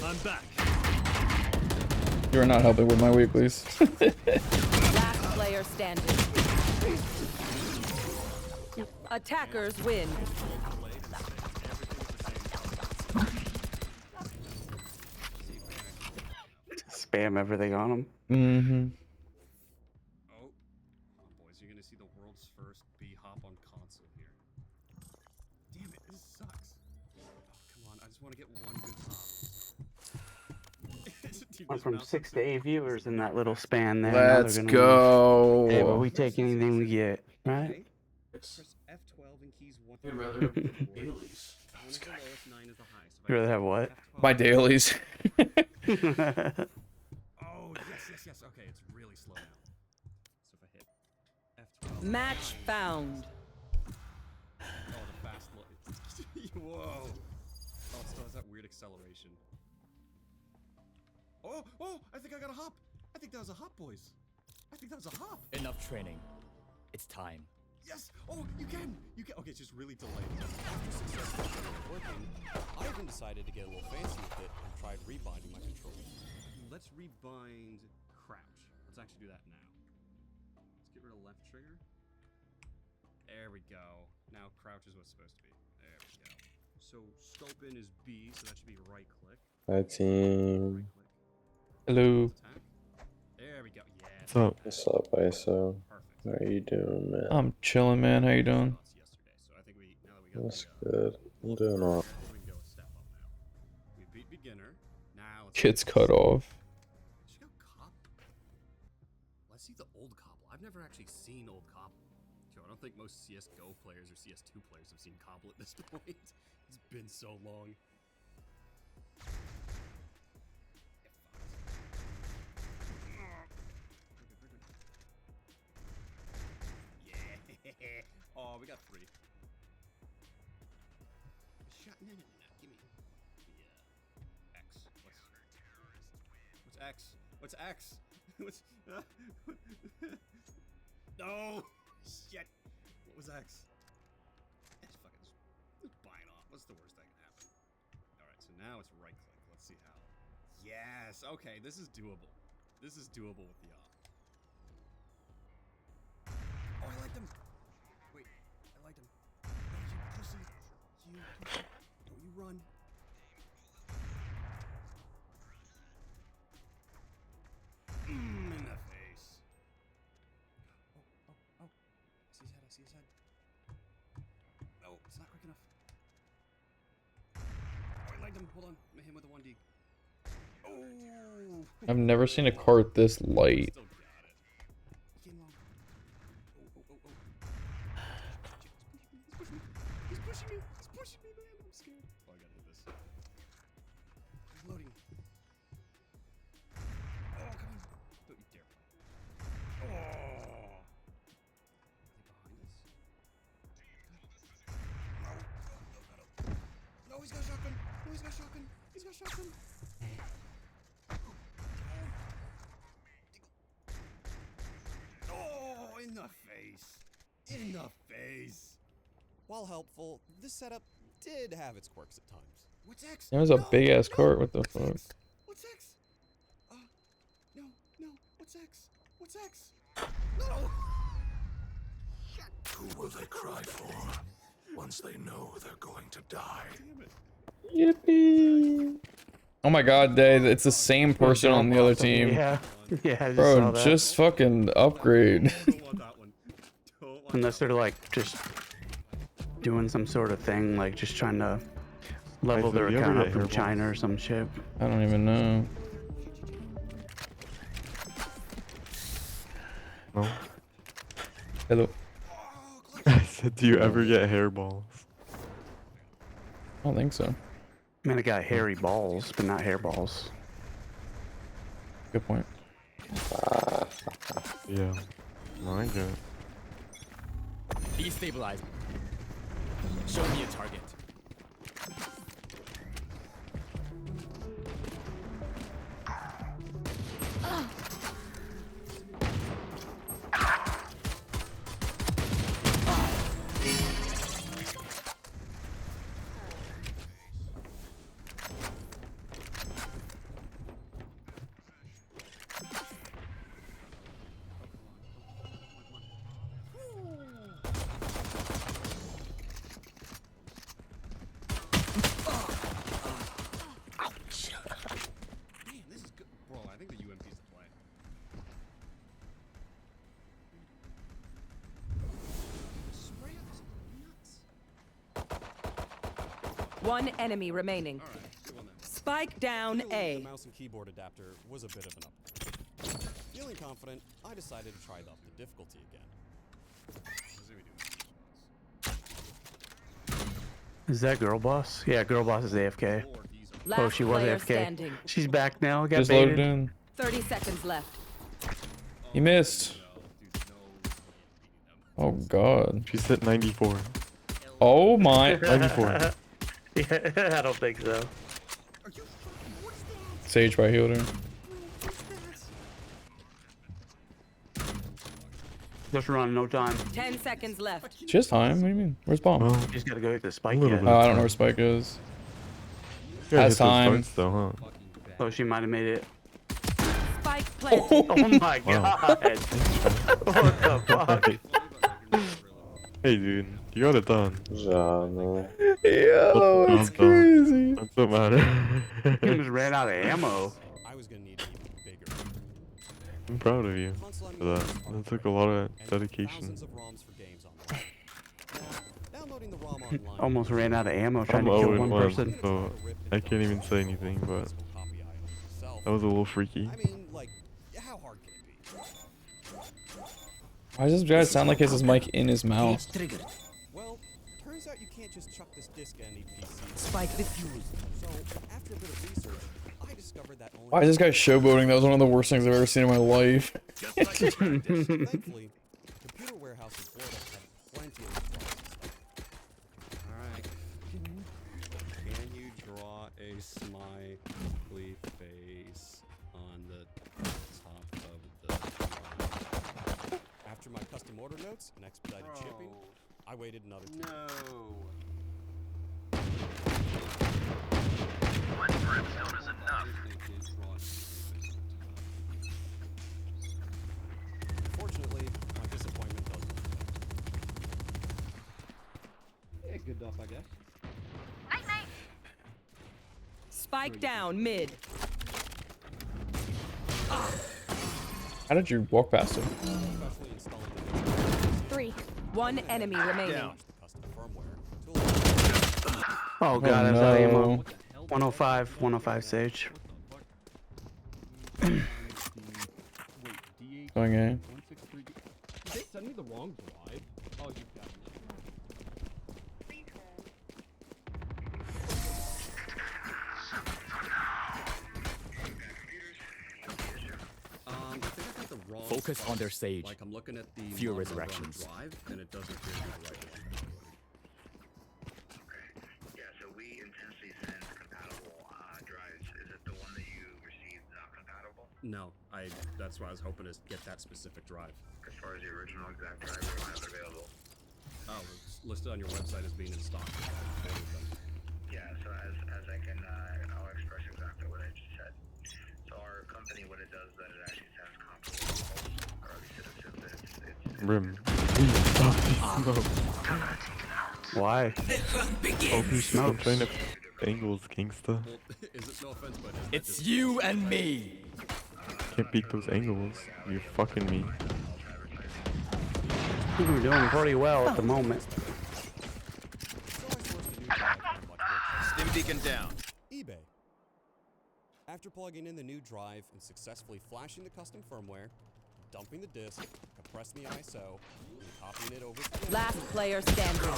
I'm back. You're not helping with my weeklies. Last player standing. Attackers win. Spam everything on them. Mm-hmm. Oh, boys, you're gonna see the world's first B-hop on console here. Damn it, this sucks. Oh, come on, I just want to get one good hop. Dude, Went this from mouse 6 is to so 8 viewers in that little span there. Let's Now they're gonna go. Hey, but we take anything we get, right? Press F12 and keys 1. I'd rather have dailies. One is the lowest, 9 is the highest. You rather have what? My dailies. Oh, yes. Okay, it's really slow now. So if I hit F12. Match found. Oh, the fast look. Whoa. Oh, it still has that weird acceleration. Oh, I think I got a hop. I think that was a hop, boys. I think that was a hop. Enough training. It's time. Yes. Oh, you can. Okay, it's just really delayed. After successfully getting it working, I even decided to get a little fancy with it and tried rebinding my controller. let's rebind crouch. Let's actually do that now. Let's get rid of left trigger. There we go. Now crouch is what's supposed to be. There we go. So scope in is B, so that should be right click. Hi team. Hello. There we go. Yeah. What's up? What's up, ISO? How are you doing, man? I'm chilling, man. How you doing? That's good. I'm doing all. We Gets cut off. Let's see the old Cobble. I've never actually seen old Cobble. Joe, I don't think most CSGO players or CS2 players have seen Cobble at this point. It's been so long. Yeah. Oh, we got 3. Shot. No. Give me. X. What's X? What's X? What's no shit. What was X? It's fucking just buying off. What's the worst that can happen? Alright, so now it's right click. Let's see how. Yes, okay, this is doable. This is doable with the op. Oh, I liked him. Wait, I liked him. Oh, you pussy. You pussy. Don't you run. In the face. Oh. I see his head. No, it's not quick enough. Oh, I liked him. Hold on. I'm gonna hit him with a 1D. Oh! I've never seen a cart this light. Still got it. He came long. Oh. He's pushing me, man. I'm scared. Oh, I gotta hit this. He's loading. Oh, come on. Don't you dare. Oh! Are they behind us? No, he's got shotgun. He's got shotgun. Oh, in the face. While helpful, this setup did have its quirks at times. What's X? There's a big ass cart. What the fuck? What's X? No. What's X? No! Who will they cry for once they know they're going to die? Damn it. Yippee! Oh my god, Day, it's the same person on the other team. Yeah, I just saw Bro, that. just fucking upgrade. Don't want that one. Unless they're like just doing some sort of thing, like just trying to level their account up from China or some shit. I don't even know. No. Hello. I said, do you ever get hairballs? I don't think so. I mean, I got hairy balls, but not hairballs. Good point. Yeah. No, I get it. Destabilize. Show me a target. Man, this is good. Bro, I think the UMP's the play. Spray up is nuts. One enemy remaining. Alright, good one then. Spike down Clearly, A. the mouse and keyboard adapter was a bit of an upgrade. Feeling confident, I decided to try up the difficulty again. Is that girl boss? Yeah, girl boss is AFK. Last Oh, she was player AFK. standing. She's back now. Got Just baited. loaded in. 30 seconds left. He missed. Oh god. She's at 94. Oh my. 94. Yeah, I don't think so. Sage by healed her. Just run, no time. 10 seconds left. Just time? What do you mean? Where's bomb? Well, Just gotta go get the spike. a little Yet. bit. Oh, I don't know where Spike is. yeah, Has hit those time. darts though, huh? Oh, she might have made it. Spike planted. Oh my god. What the fuck? Hey, dude, you got it done. Yo, that's crazy. What's up, man? He just ran out of ammo. I was gonna need an even bigger. I'm proud of you for that. That took a lot of And dedication. thousands of ROMs for games online. Now, downloading the ROM online. Almost ran out of ammo trying I'm to kill 0 one and 1, person. so I can't even say anything, but That was a little freaky. I mean, like, how hard can it be? Why does this guy sound like he has his mic in his mouth? Well, turns out you can't just chuck this disc at any PC. Spike defused. So, after a bit of research, I discovered that only... Why is this guy showboating? That was one of the worst things I've ever seen in my life. Thankfully, Computer Warehouse in Florida had plenty of Alright. Can you draw a smiley face on the top of the... After my custom order notes and expedited shipping, I waited another 2 One brimstone is enough. Fortunately, my disappointment doesn't. Yeah, good enough, I guess. Spike down mid. How did you walk past him? 3. One enemy remaining. Oh god, I was out of ammo. 105, 105 Sage. Going A. Did they send me the wrong drive? Oh, you got me. I think I got the wrong Focus spot. on their stage. Like, I'm looking at the Few Lava Run resurrections. drive, and it doesn't appear to be the right one. Yeah, so we intentionally send compatible drives. Is it the one that you received not compatible? No, that's why I was hoping to get that specific drive. As far as the original exact drive, we don't have it available. Oh, it's listed on your website as being in stock. Yeah, so as I can, I'll express exactly what I just said. So our company, what it does is that it actually sends comparable results, or at least it assumes that it's Rim. Why? OP I'm smokes. trying to angles, gangsta. Is it no offense, but It's you and me. Can't beat those angles. You're fucking me. You're doing pretty well at the moment. Stim beacon down. eBay. After plugging in the new drive and successfully flashing the custom firmware, dumping the disk, compressing the ISO, and copying it over to the Last player standing.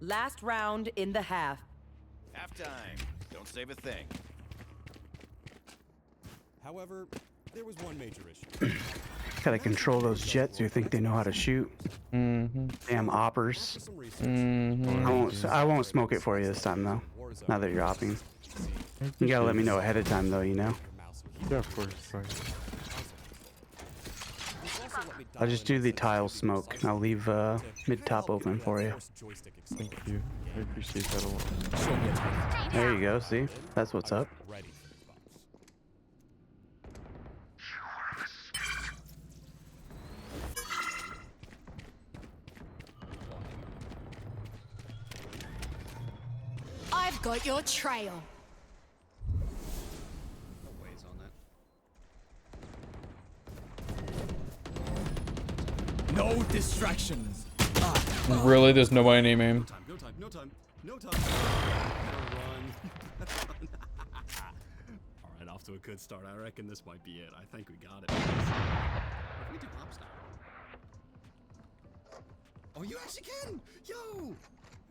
Last round in the half. Halftime. Don't save a thing. However, there was one major issue. Gotta control those jets who think they know how to shoot. Damn oppers. I won't smoke it for you this time though. Now that you're opping. You gotta let me know ahead of time though, you know? Yeah, of course. Sorry. I'll just do the tile smoke. I'll leave mid-top open for you. Thank you. I appreciate that a lot. There you go, see? That's what's up. I've got your trail. No ways on that. No distractions. Really? There's nobody named him. No time. No time. Gotta run. Alright, off to a good start. I reckon this might be it. I think we got it. If we do pop style. Oh, you actually can! Yo!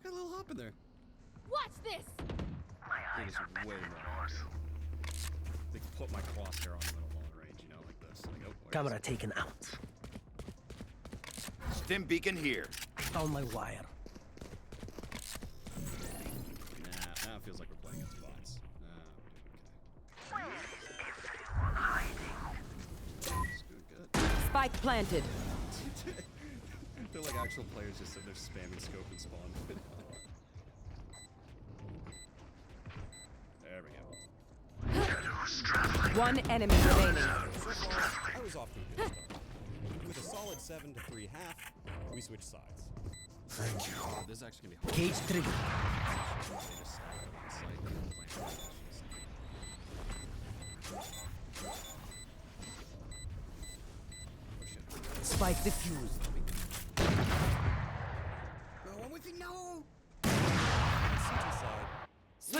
Got a little hop in there. Watch this. It is way more. They put my crosshair on them at a long range, you know, like this. Like, oh, Camera taken out. Stim beacon here. Found my wire. Nah, now it feels like we're playing against bots. Spike planted. They're like actual players just sitting there spamming scope and spawn. There we go. One enemy remaining. So far, I was off to a good start. With a solid 7 to 3 half, we switched sides. Thank you. This is actually gonna be hard. Cage trigger. They just stack up on site and plant. Spike defused. No, I'm with you. No.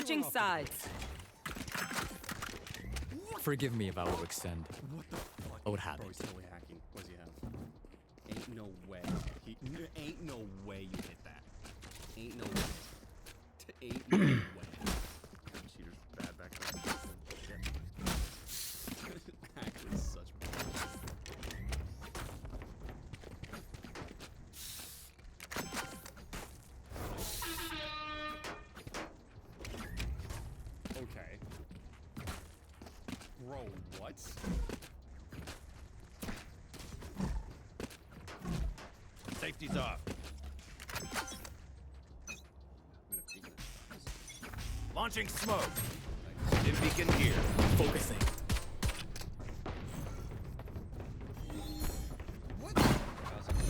Switching sides. Forgive me if I will extend. What the fuck? I would have Bro, it. he's totally hacking. What does he have? Ain't no way. Ain't no way you hit that. Ain't no way. Ain't no way. Cheater's bad back there. Shit. Actually, such bad. Okay. Bro, what? Safety's off. Launching smoke. Stim beacon here. Focusing.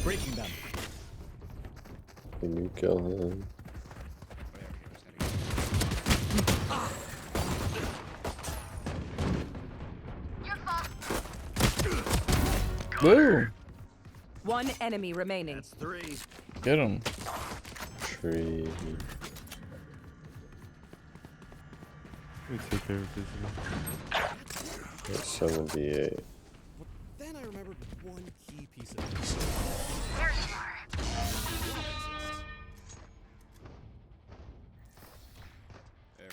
Breaking them. Can you kill him? Woo! One enemy remaining. That's 3. Get him. Tree. Let me take care of this. 78. Then I remembered one key piece of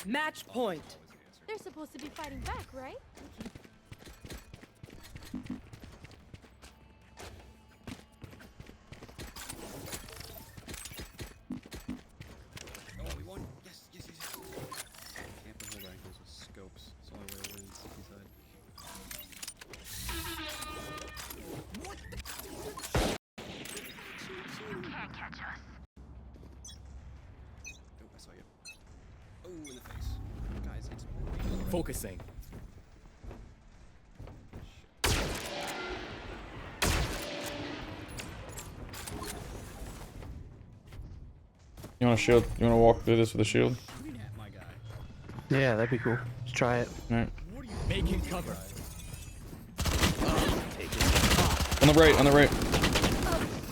Match point. They're supposed to be fighting back, right? Oh, we won. Yes, yes, yes, yes. Can't hold ankles with scopes. It's the only way to win Seaside. What the? Can't catch us. Oh, I saw you. Oh, in the face. Guys, it's Focusing. You want a shield? You want to walk through this with a shield? shooting at my guy. Yeah, that'd be cool. Let's try it. Alright. Making cover. On the right, on the right.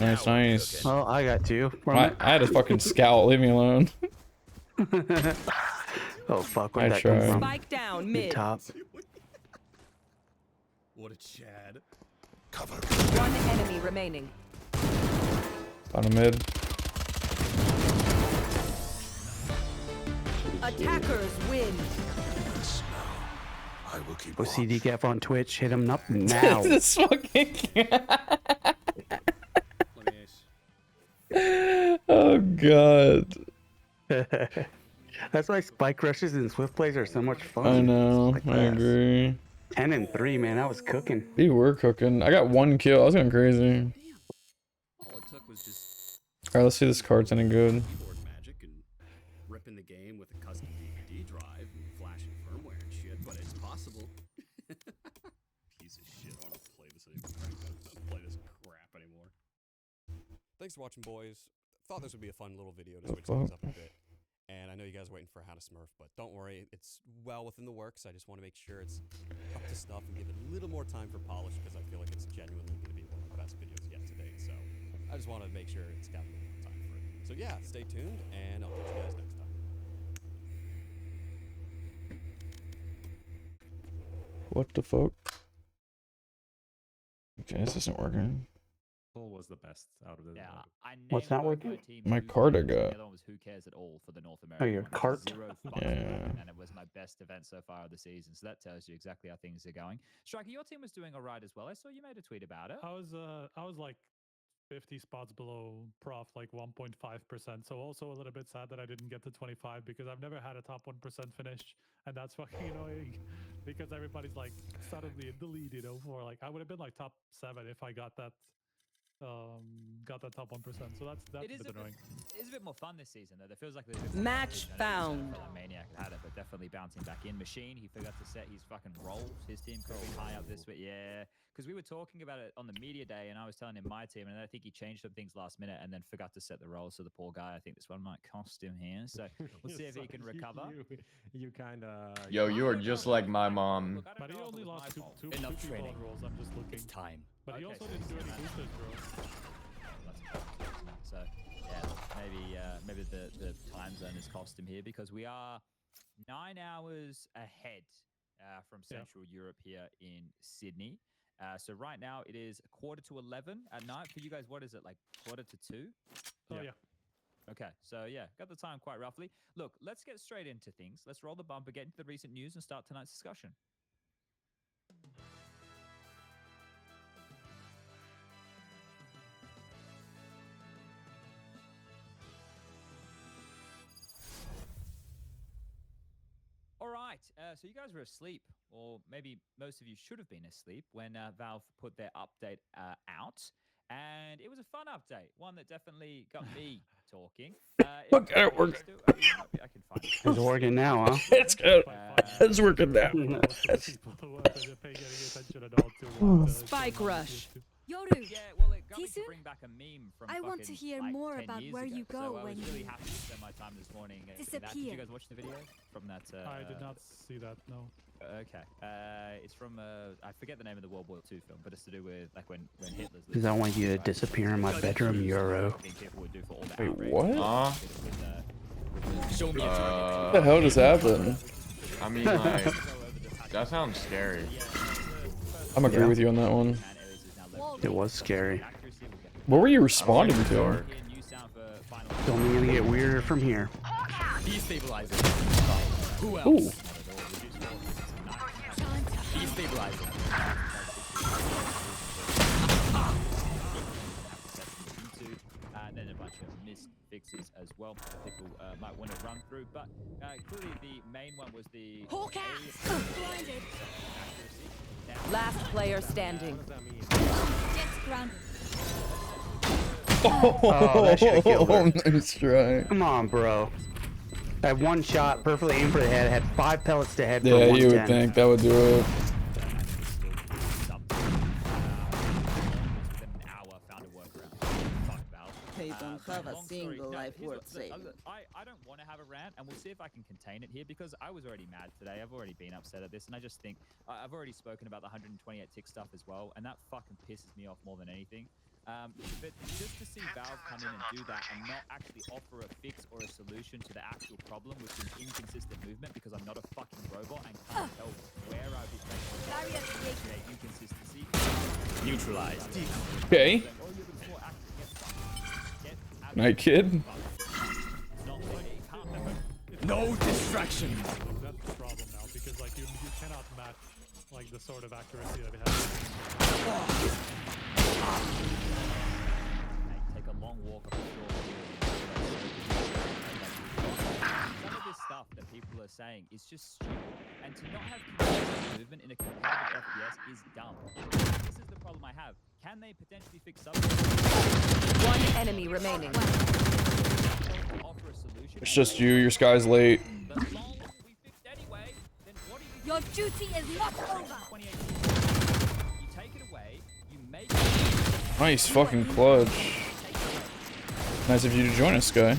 Nice, nice. Well, I got 2. I had a fucking scout. Leave me alone. Oh fuck, I where'd that come tried. from? Spike down Mid mid. top. What a Chad. One enemy remaining. Bottom mid. Attackers win. I will keep OCDecaf on Twitch. Hit him up now. This fucking. Oh god. That's why spike rushes and swift plays are so much fun. I know. Like I that. agree. 10 and 3, man. I was cooking. We were cooking. I got 1 kill. I was going crazy. All it took was just Alright, let's see if this card's any good. keyboard magic and ripping the game with a custom DVD drive and flashing firmware and shit, but it's possible. Piece of shit. I don't want to play this anymore. I don't play this crap anymore. Thanks for watching, boys. Thought this would be a fun little video to The switch things fuck? up a bit. And I know you guys are waiting for how to smurf, but don't worry, it's well within the works. I just want to make sure it's up to snuff and give it a little more time for polish because I feel like it's genuinely going to be one of the best videos yet to date. So I just want to make sure it's got a little more time for it. So yeah, stay tuned, and I'll catch you guys next time. What the fuck? Okay, this isn't working. Was the best out of the. Yeah, I What's not working? My card I got. The other one was Who Cares at All for the North American. your one. It was cart? 0 fucks Yeah. broken, and it was my best event so far of the season. So that tells you exactly how things are going. Striker, your team was doing all right as well. I saw you made a tweet about it. I was like 50 spots below prof, like 1.5%. So also a little bit sad that I didn't get to 25 because I've never had a top 1% finish, and that's fucking annoying because everybody's like suddenly in the lead, you know, for like I would have been like top 7 if I got that top 1%. So that's It is a bit annoying. It is a bit more fun this season, though. There feels like there's a bit more Match competition. I know found. that Maniac had it, but definitely bouncing back in. Machine, he forgot to set his fucking rolls. His team could be high up this week. Yeah, because we were talking about it on the media day, and I was telling him my team, and I think he changed some things last minute and then forgot to set the rolls. So the poor guy, I think this one might cost him here. So we'll see if he can recover. You kind of. Yo, you are just like my mom. But he only lost two Enough people training. on rolls. I'm just looking. It's time. But he also didn't do any boosters, bro. So yeah, maybe the time zone has cost him here because we are 9 hours ahead from Central Europe here in Sydney. So right now it is 11:15 at night. For you guys, what is it, like 1:45? Oh, yeah. Okay, so yeah, got the time quite roughly. Look, let's get straight into things. Let's roll the bumper, get into the recent news, and start tonight's discussion. All right, so you guys were asleep, or maybe most of you should have been asleep when Valve put their update out, and it was a fun update, one that definitely got me talking. Look at it work. I can find it. It's working now, huh? It's good. It's working now. Spike rush. Yoru, Yeah, well, it got me to Tisu? bring back a meme from I want to fucking, hear like, more 10 about years where ago. you go So I when was really you happy to spend my time this morning in that. Did you disappear. guys watch the video from that? I did not see that, no. Okay. It's from I forget the name of the World War II film, but it's to do with like when Hitler's. Because I want you to disappear in my bedroom, Euro. Wait, what? Show me What the hell just happened? I mean, like, that sounds scary. I'm agree with you on that one. It was scary. What were you responding to? It's only gonna get weirder from here. Destabilizing. Who else? Ooh. Destabilizing. And then a bunch of missed fixes as well. People might want to run through, but clearly the main one was the Blinded. Last player standing. Jets grounded. Oh, that should've killed her. Nice try. Come on, bro. I had one shot, perfectly aimed for the head, had 5 pellets to head for Yeah, 110. you would think that would do it. They don't have a single life worth saving. I don't want to have a rant, and we'll see if I can contain it here, because I was already mad today. I've already been upset at this, and I just think I've already spoken about the 128 tick stuff as well, and that fucking pisses me off more than anything. But just to see Valve come in and do that and not actually offer a fix or a solution to the actual problem, which is inconsistent movement, because I'm not a fucking robot and can't tell where I'd be create inconsistency. Neutralized. Okay. Night kid. No distraction. That's the problem now, because like you cannot match like the sort of accuracy that we have. Take a long walk up the shore. Some of this stuff that people are saying is just stupid, and to not have consistent movement in a competitive FPS is dumb. This is the problem I have. Can they potentially fix something? One enemy remaining. Offer a solution? It's just you. Your sky's late. Your duty is not over. You take it away. You make it. Nice fucking clutch. Nice of you to join us, Sky.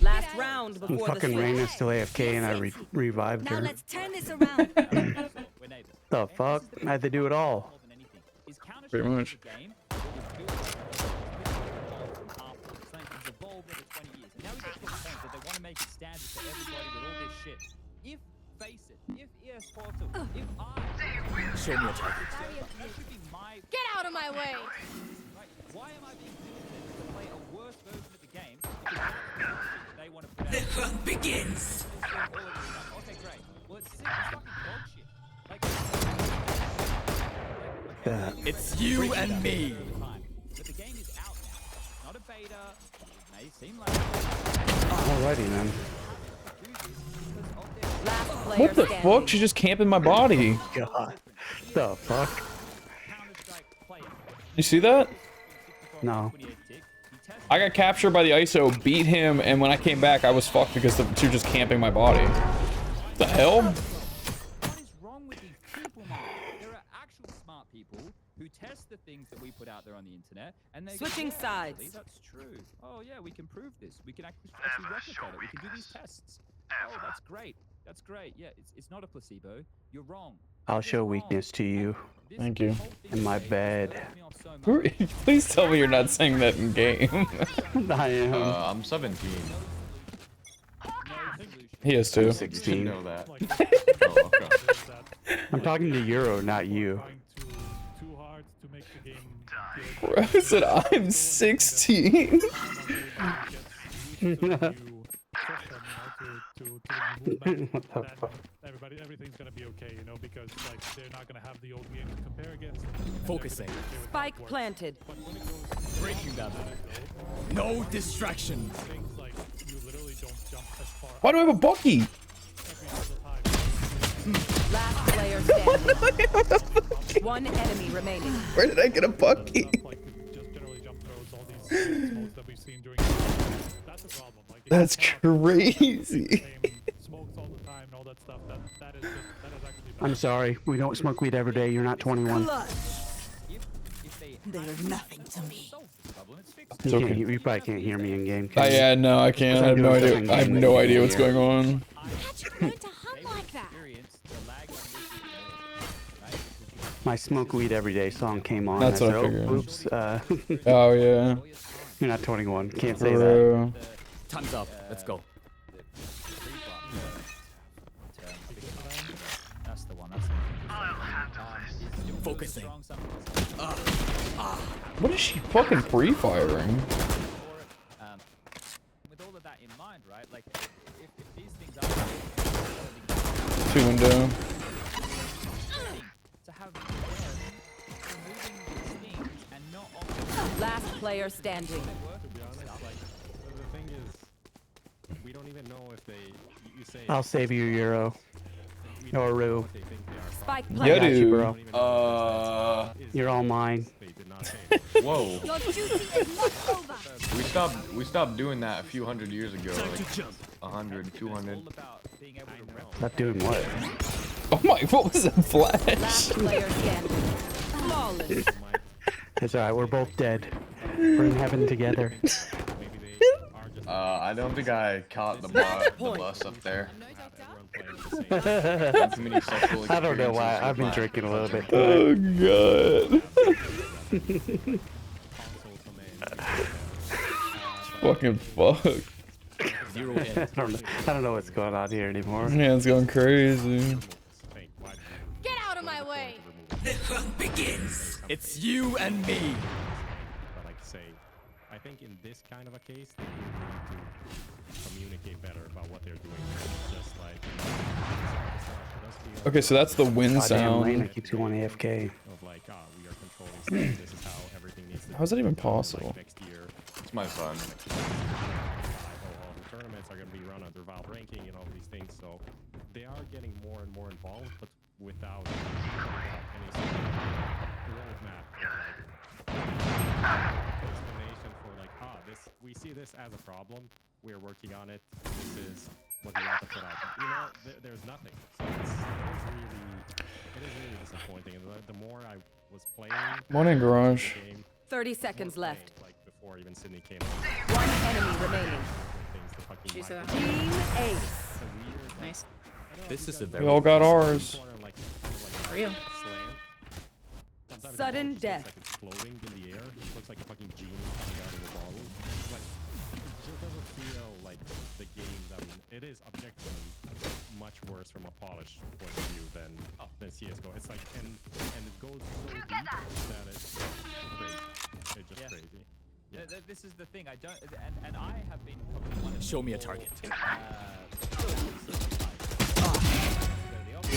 Last round before the Fucking switch. Reyna's still AFK and I revived Now her. let's turn this around. The fuck? I had to do it all. Pretty much. If face it, if ES Portal, if I show me a target, that should be my. Get out of my way. Right? Why am I being forced to play a worse version of the game? Because they want to put out. The hunt begins. Okay, great. Well, it's fucking dog shit. Like. It's you and me. But the game is out now. Not a beta. It may seem like. Alrighty, man. What the fuck? She's just camping my body. God. The fuck? You see that? No. I got captured by the ISO, beat him, and when I came back, I was fucked because the two just camping my body. The hell? What is wrong with these people, man? There are actual smart people who test the things that we put out there on the internet, and they Switching go, yeah, sides. actually, that's true. Oh yeah, we can prove this. We can actually replicate it. We can do these tests. Oh, that's great. That's great. Yeah, it's not a placebo. You're wrong. I'll show weakness to you. Thank you. In my bed. Please tell me you're not saying that in game. I am. I'm 17. He is too. You should 16. know that. Oh, okay. I'm talking to Euro, not you. Too hard to make the game Bro said I'm 16. Everything's gonna be okay, you know, because like they're not gonna have the old game to compare against. Focusing. Spike planted. Breaking them. No distraction. Things like you literally don't jump as far. Why do I have a Bucky? Last player standing. One enemy remaining. Where did I get a Bucky? Just generally jump throws, all these smokes that we've seen during. That's a problem. Like, That's crazy. Smokes all the time and all that stuff. That is actually. I'm sorry. We don't smoke weed every day. You're not 21. They're nothing to me. It's okay. You probably can't hear me in game. Yeah, no, I can't. I have no idea. I have no idea what's going on. My smoke weed every day song came on. That's I what I said, figured. Oops. Oh yeah. You're not 21. Can't say Bro. that. Time's up. Let's go. That's the one. Focusing. What is she fucking free firing? With all of that in mind, right? Like, if these things are 2 window. to have removing these things and not Last player standing. To be honest, like the thing is, we don't even know if they. You say. I'll save you, Euro. Or Rue. Spike I planted. got you, bro. You're all mine. Whoa. We stopped doing that a few hundred years ago. Like 100, 200. Not doing what? Oh my! What was that flash? Last player standing. Flawless. It's alright. We're both dead. We're in heaven together. I don't think I caught the bus up there. I don't know why. I've been drinking a little bit. Oh god. Fucking fuck. I don't know what's going on here anymore. Yeah, it's going crazy. Get out of my way. The hunt begins. It's you and me. But like say, I think in this kind of a case, they need to communicate better about what they're doing. Just like. Okay, so that's the win Goddamn Lena sound. keeps going AFK. Of like, we are controlling stuff. This is how everything needs to. How is that even possible? Next year. It's my son. All the tournaments are going to be run under VALORANT ranking and all these things, so they are getting more and more involved, but without any sort of roadmap or like explanation for like, we see this as a problem, we're working on it, this is what we have to put out. You know, there's nothing. So it is really disappointing. And the more I was playing, Morning, Garage. 30 seconds left. like before even Sydney came out. One enemy remaining. She's Team Ace. Nice. This is a very. We all got ours. For real. Sudden death. Like it's floating in the air. It looks like a fucking genie coming out of the bottle. It's like, it just doesn't feel like the game that it is objectively much worse from a polish point of view than CSGO. It's like, and it goes so deep that it's crazy. It's just crazy. Yeah. This is the thing. I don't, and I have been probably one of Show me a target. People I got to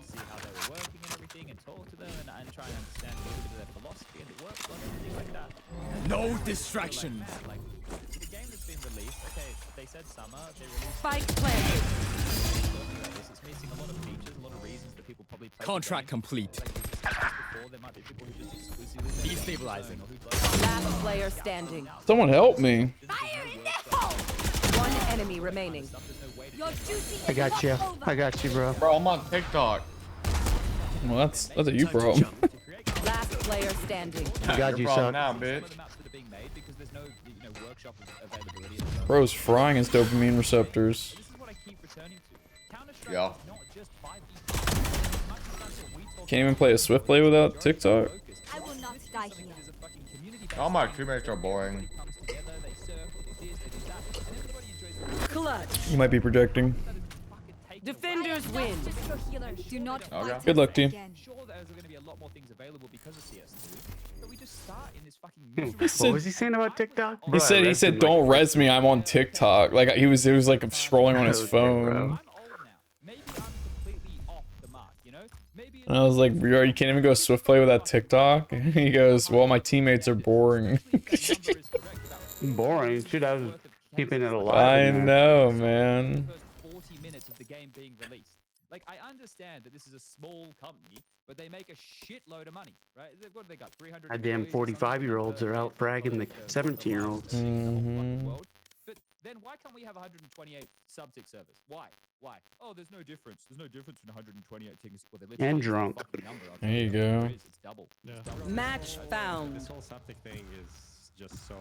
see how they were working and everything, and talk to them, and try and understand a little bit of their philosophy and the workflow and everything like that. No distractions. Like the game that's been released. Okay, they said summer. They released. Spike planted. It's missing a lot of features, a lot of reasons that people probably play. Contract complete. Before, there might be people who just exclusively Destabilizing. Last player standing. Someone help me. One enemy remaining. I got you. I got you, bro. Bro, I'm on TikTok. Well, that's a you problem. Last player standing. I got you, son. Now, bitch. Bro's frying his dopamine receptors. Yeah. Can't even play a Swift play without TikTok. I will not die here. All my teammates are boring. Clutch. You might be projecting. Defenders win. Do not Okay. Good luck, team. Sure, there's going to be a lot more things available because of CS2, but we just start in this fucking What was he saying about TikTok? He said don't res me. I'm on TikTok. Like he was like scrolling on his Okay, phone. bro. Maybe I'm completely off the mark, you know? Maybe And I was like, bro, you can't even go swift play with that TikTok. He goes, well, my teammates are boring. Boring. Shoot, I was keeping it alive. I in there. know, man. first 40 minutes of the game being released. Like, I understand that this is a small company, but they make a shitload of money, right? What have they got? 300 Goddamn employees or something? 45-year-olds are out fragging the 17-year-olds. But then why can't we have 128 sub-tick servers? Why? Why? Oh, there's no difference. There's no difference in 128 tickets. Well, they literally And just a drunk. fucking number. I'll There tell you what go. it is. It's double. It's double. Match found. This whole septic thing is just so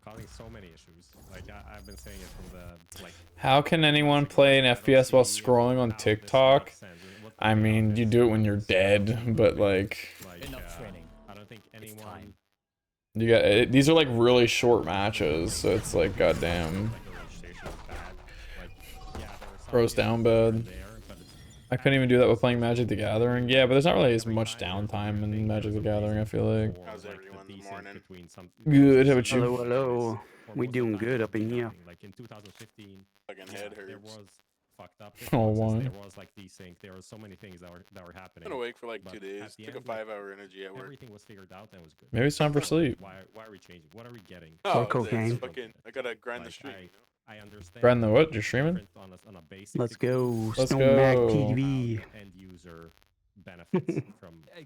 causing so many issues. Like I've been saying it from the like. How can anyone play an FPS while scrolling on TikTok? I mean, you do it when you're dead, but like, Enough training. I don't think anyone. you got these are like really short matches, so it's like goddamn. Bro's down bad. I couldn't even do that with playing Magic the Gathering. Yeah, but there's not really as much downtime in Magic the Gathering, I feel like. How's everyone this morning? Good, how about you? Hello, hello. We doing good up in here. Like in 2015, Fucking head there hurts. was fucked up. Oh, why? There was like desync. There were so many things that were happening. Been awake for like But 2 days. at the Took a end, like, 5-hour energy at work. Everything was figured out and it was good. Maybe it's time for sleep. Why are we changing? What are we getting? Or Oh, cocaine. fucking, I gotta grind the Like, stream. You know? I understand. Grind the what? You're streaming? On a basic Let's go. Let's Snowmac go. TV. end user benefits from adding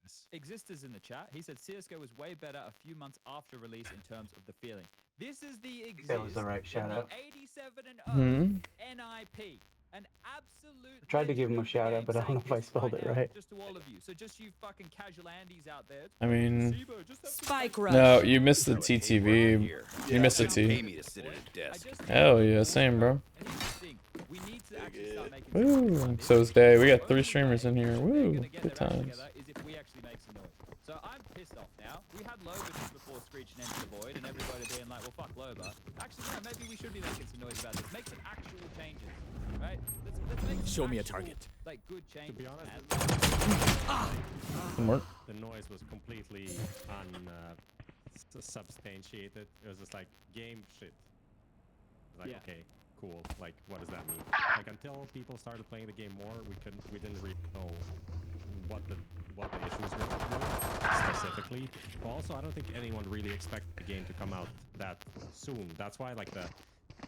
this. Existers in the chat. He said CSGO was way better a few months after release in terms of the feeling. This is the Exist. That was the right shout out. 87 and 0 NIP. An absolute. I tried to give him a shout out, but I don't know if I spelled it right. Just to all of you. So just you fucking casual Andes out there. I mean, Sibo, just have some Spike fun. rush. no, you missed the TTV. You missed the Pay T. me to sit at a desk. Hell yeah, same, bro. And here's the thing. We need to actually start making Woo. So it's day. We got 3 streamers in here. Woo. Good times. is if we actually make some noise. So I'm pissed off now. We had Loba just before Screech and Enter the Void, and everybody being like, well, fuck Loba. Actually, no, maybe we should be making some noise about this. Make some actual changes, right? Let's make some Show me a actual, target. Like, good changes. To be honest, Some work. the noise was completely unsubstantiated. It was just like game shit. Like, Yeah. okay, cool. Like, what does that mean? Like, until people started playing the game more, we didn't really know what the issues were specifically. But also, I don't think anyone really expected the game to come out that soon. That's why, like,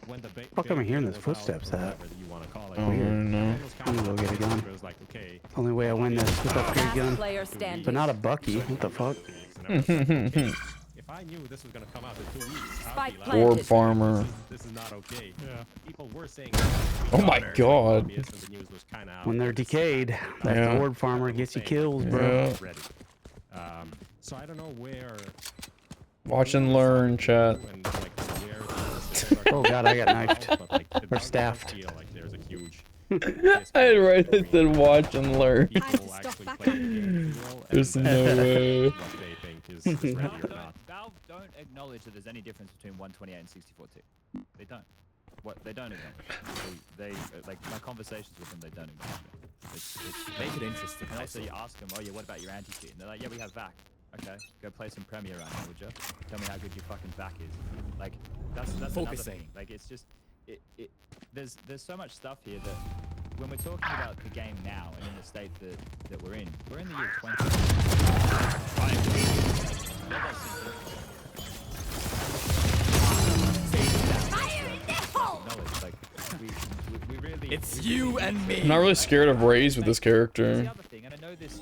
when the Fuck, I'm big hearing was those out, footsteps or at. whatever you want to call it. Oh, I don't know. it was kind I'm of gonna go get a gun. It was like, okay, Only way I win this with upgrade gun. Player standing. But not a Bucky. What the fuck? if I knew this was gonna come out in 2 weeks, I'd Spike be like, planted. Orb farmer. this is not okay. Yeah. People were saying. Oh my god. Obvious, and the news was kind of When they're decayed, that Yeah. orb farmer gets you killed, bro. Yeah. ready. So I don't know where. Watch and learn, chat. And, like, where Oh god, I got knifed. but, like, it Or doesn't staffed. feel like there's a huge. I right it said watch and learn. People actually play the game feel, There's and no way. what they think is ready or not. Valve don't acknowledge that there's any difference between 128 and 64 tick. They don't. What they don't acknowledge. They like my conversations with them. They don't acknowledge it. It's Make it interesting. and also you ask them, oh yeah, what about your anti-cheat? And they're like, yeah, we have VAC. Okay, go play some Premier right now, would you? Tell me how good your fucking VAC is. Like that's another Focusing. thing. Like it's just there's so much stuff here that when we're talking about the game now and in the state that we're in the year 20. Like, we really, It's you and me. I'm not really scared of Raze with this character. thing, and I know this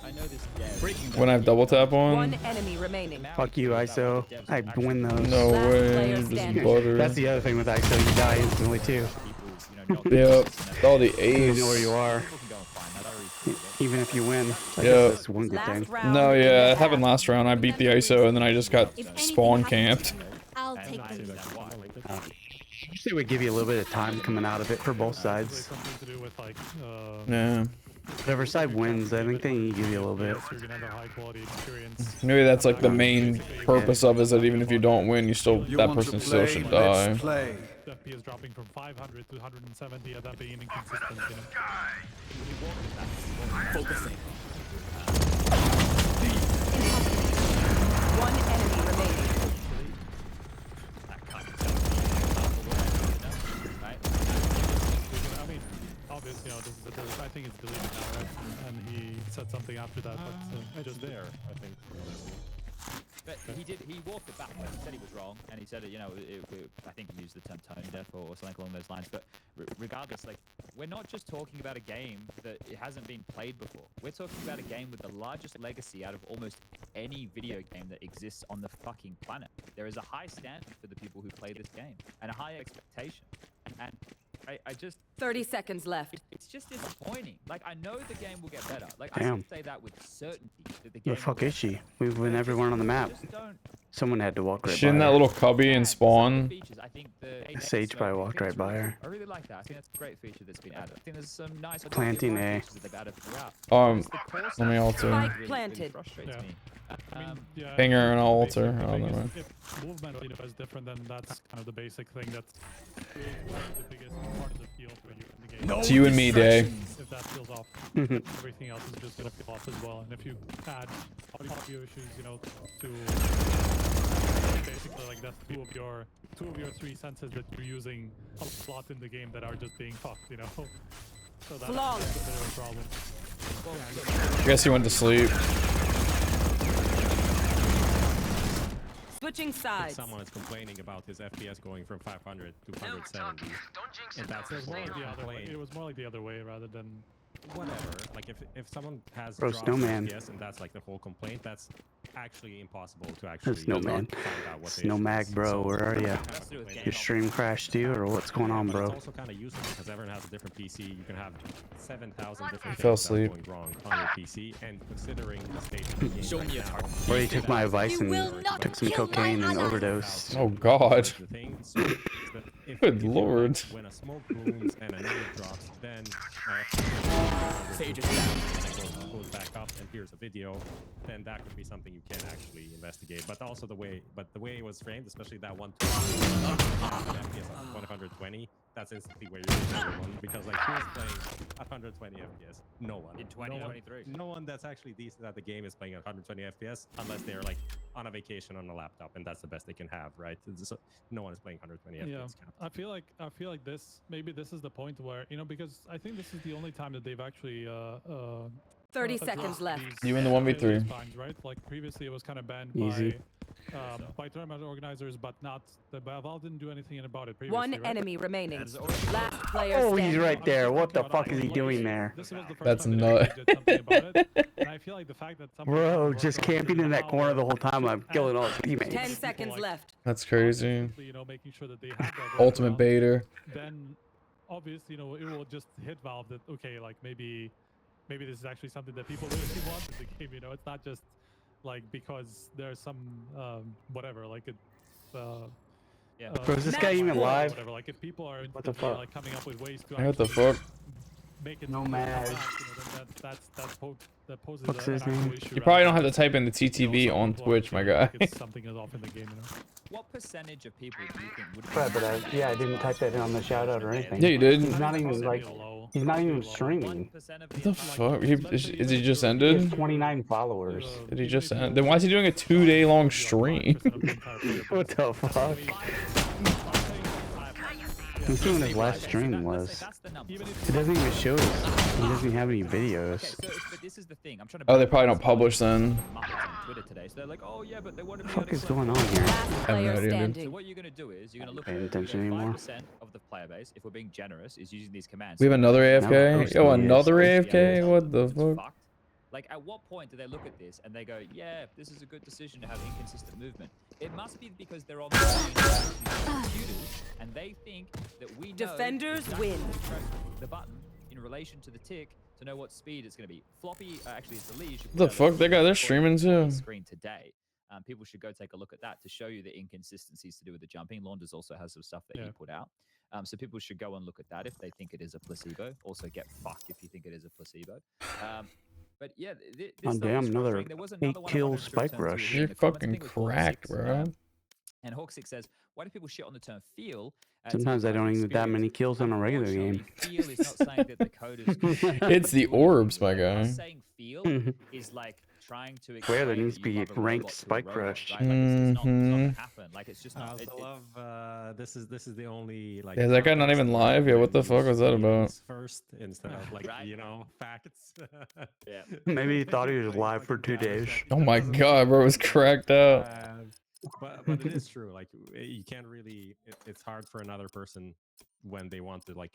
dev. When I have double tap One on. enemy remaining. Fuck you, ISO. I win those. No Last way. player Just standing. butter. That's the other thing with ISO. You die instantly too. Yep. All the You A's. know where you are. Even if you win. I Yeah. guess that's one good thing. Last round. No, yeah, it happened last round. I beat the ISO and then I just got spawn camped. I'll take them. I wish they would give you a little bit of time coming out of it for both sides. Something to do with like Yeah. Whatever side wins, I think they need to give you a little bit. so you're gonna have a high quality experience. Maybe that's like the main purpose of it, is that even if you don't win, you still that person still should die. FPS dropping from 500 to 170 and that being inconsistent, you know. Focusing. One enemy remaining. I mean, obviously, you know, this is a delete. I think it's deleted now, right? And he said something after that, but It's just there, I think. But he walked it back. Like, he said he was wrong, and he said it, you know, I think he used the term tone deaf or something along those lines. But regardless, like, we're not just talking about a game that it hasn't been played before. We're talking about a game with the largest legacy out of almost any video game that exists on the fucking planet. There is a high standard for the people who play this game, and a high expectation. And I just 30 seconds left. It's just disappointing. Like, I know the game will get better. Like, I Damn. can say that with certainty that the Where game the fuck will is she? We've been everyone on the map. Someone had to walk right She by in that her. little cubby and spawn. I think the Sage probably walked right by her. I really like that. I think that's a great feature that's been added. I think there's some nice Planting A. features that they've added throughout. Let me alter. Spike planted. Frustrates me. yeah, Pinger and I'll basic- alter. the Oh, never biggest- mind. If movement, you know, is different, then that's kind of the basic thing that's the biggest part of the feel for you in the game. It's you and me, Day. If that feels off, everything else is just gonna feel off as well. And if you add audio issues, you know, to basically like that's two of your three senses that you're using a lot in the game that are just being fucked, you know. So that's a bit of a problem. I guess he went to sleep. Switching sides. Someone is complaining about his FPS going from 500 to 170. And that's It was more like the a other way. complaint. It was more like the other way rather than. Whatever. Like if someone has Bro, dropped Snowman. FPS and that's like the whole complaint, that's actually impossible to actually Snowman. find out what the Snow issue Mag, is. bro, So- where are ya? Your stream crashed too, or what's going on, But bro? it's also kind of useless because everyone has a different PC. You can have 7,000 different He fell things that are asleep. going wrong on your PC, and considering the state of the game Show right me a now, target. Or he took my advice You and will not took some kill my cocaine and ally. overdosed. Oh God. the thing. So if Good you, lord. When a smoke booms and a nade drops, then Sage is down. and it goes back up, and here's a video, then that could be something you can actually investigate. But also the way it was framed, especially that 120 FPS of 120, that's instantly where you're losing everyone, because like who's playing 120 FPS? No one. In 2023. No one that's actually decent at the game is playing at 120 FPS unless they're like on a vacation on a laptop, and that's the best they can have, right? No one is playing 120 Yeah, FPS. I feel like maybe this is the point where, you know, because I think this is the only time that they've actually 30 addressed seconds left. these You in the 1v3. failure spines, right? Like previously it was kind of banned Easy. by tournament organizers, but not the Valve didn't do anything about it previously. One right? enemy remaining. Last player Oh, standing. he's right there. What the Talking fuck about is he like, doing there? This was the first That's time they nut. actually did something about it. And I feel like the fact that somebody Bro, just camping in that corner the whole time. I'm killing all his 10 teammates. seconds left. That's crazy. constantly, you know, making sure that they have that Ultimate workaround, baiter. then obviously, you know, it will just hit Valve that, okay, like maybe this is actually something that people really want in the game, you know. It's not just like because there's some whatever, like it Yeah. Bro, is this guy even live? whatever, like if people are What the instantly, fuck? like coming up with ways to Hey, what the actually fuck? make it No fast, mag. you know, then that poses What's an his actual name? issue You probably don't rather have to type in the TTV some on people are Twitch, my feeling guy. like it's something is off in the game, you know. What percentage of people do you think would be Right, but I didn't type that in on the shout out or anything. Yeah, you did. He's not even like, he's not even streaming. What the fuck? Is he just He has ended? 29 followers. Did he just end? Then why is he doing a 2-day long stream? What the fuck? I'm seeing when his last stream was. It doesn't even show us. He doesn't have any videos. Okay, so but this is the thing. I'm trying to. Oh, they probably don't publish then. on Twitter today, so they're like, oh yeah, but they want to be. What the fuck is going on here? Last I have no player idea, dude. So standing. what you're gonna do is you're gonna look Paying at attention anymore. 5% of the player base, if we're being generous, is using these commands. We have another AFK? posting Yo, it. another Yeah, AFK? What the it's fuck? fucked. Like, at what point do they look at this and they go, yeah, this is a good decision to have inconsistent movement? It must be because they're on computers and they think that we know Defenders exactly win. when to press the button in relation to the tick to know what speed it's going to be. Floppy, actually, it's the Liege. The fuck? They got their streaming too. Screen today. People should go take a look at that to show you the inconsistencies to do with the jumping. Launders also has some stuff that he put out. So people should go and look at that if they think it is a placebo. Also get fucked if you think it is a placebo. But yeah, this Oh though damn, is another frustrating. There was another 8 one I kill wanted to spike return to rush. in You're the comments. I fucking think it was cracked, 46, bro. And Hawksix says, why do people shit on the term feel? Sometimes I don't even get that many kills on a regular game. Feel is not saying that the coders It's the orbs, my guy. us saying feel is like trying to Swear there explain needs that to you be love a ranked robot to a spike robot, rush. right? Like it's not gonna happen. Like it's just I not. also love this is the only like. Yeah, is that guy not context even where live? Yeah, what the use fuck was that about? feelings first instead of like facts. Yeah. Maybe he thought he was live for 2 days. Oh my god, bro, was cracked out. But it is true. Like you can't really. It's hard for another person when they want to like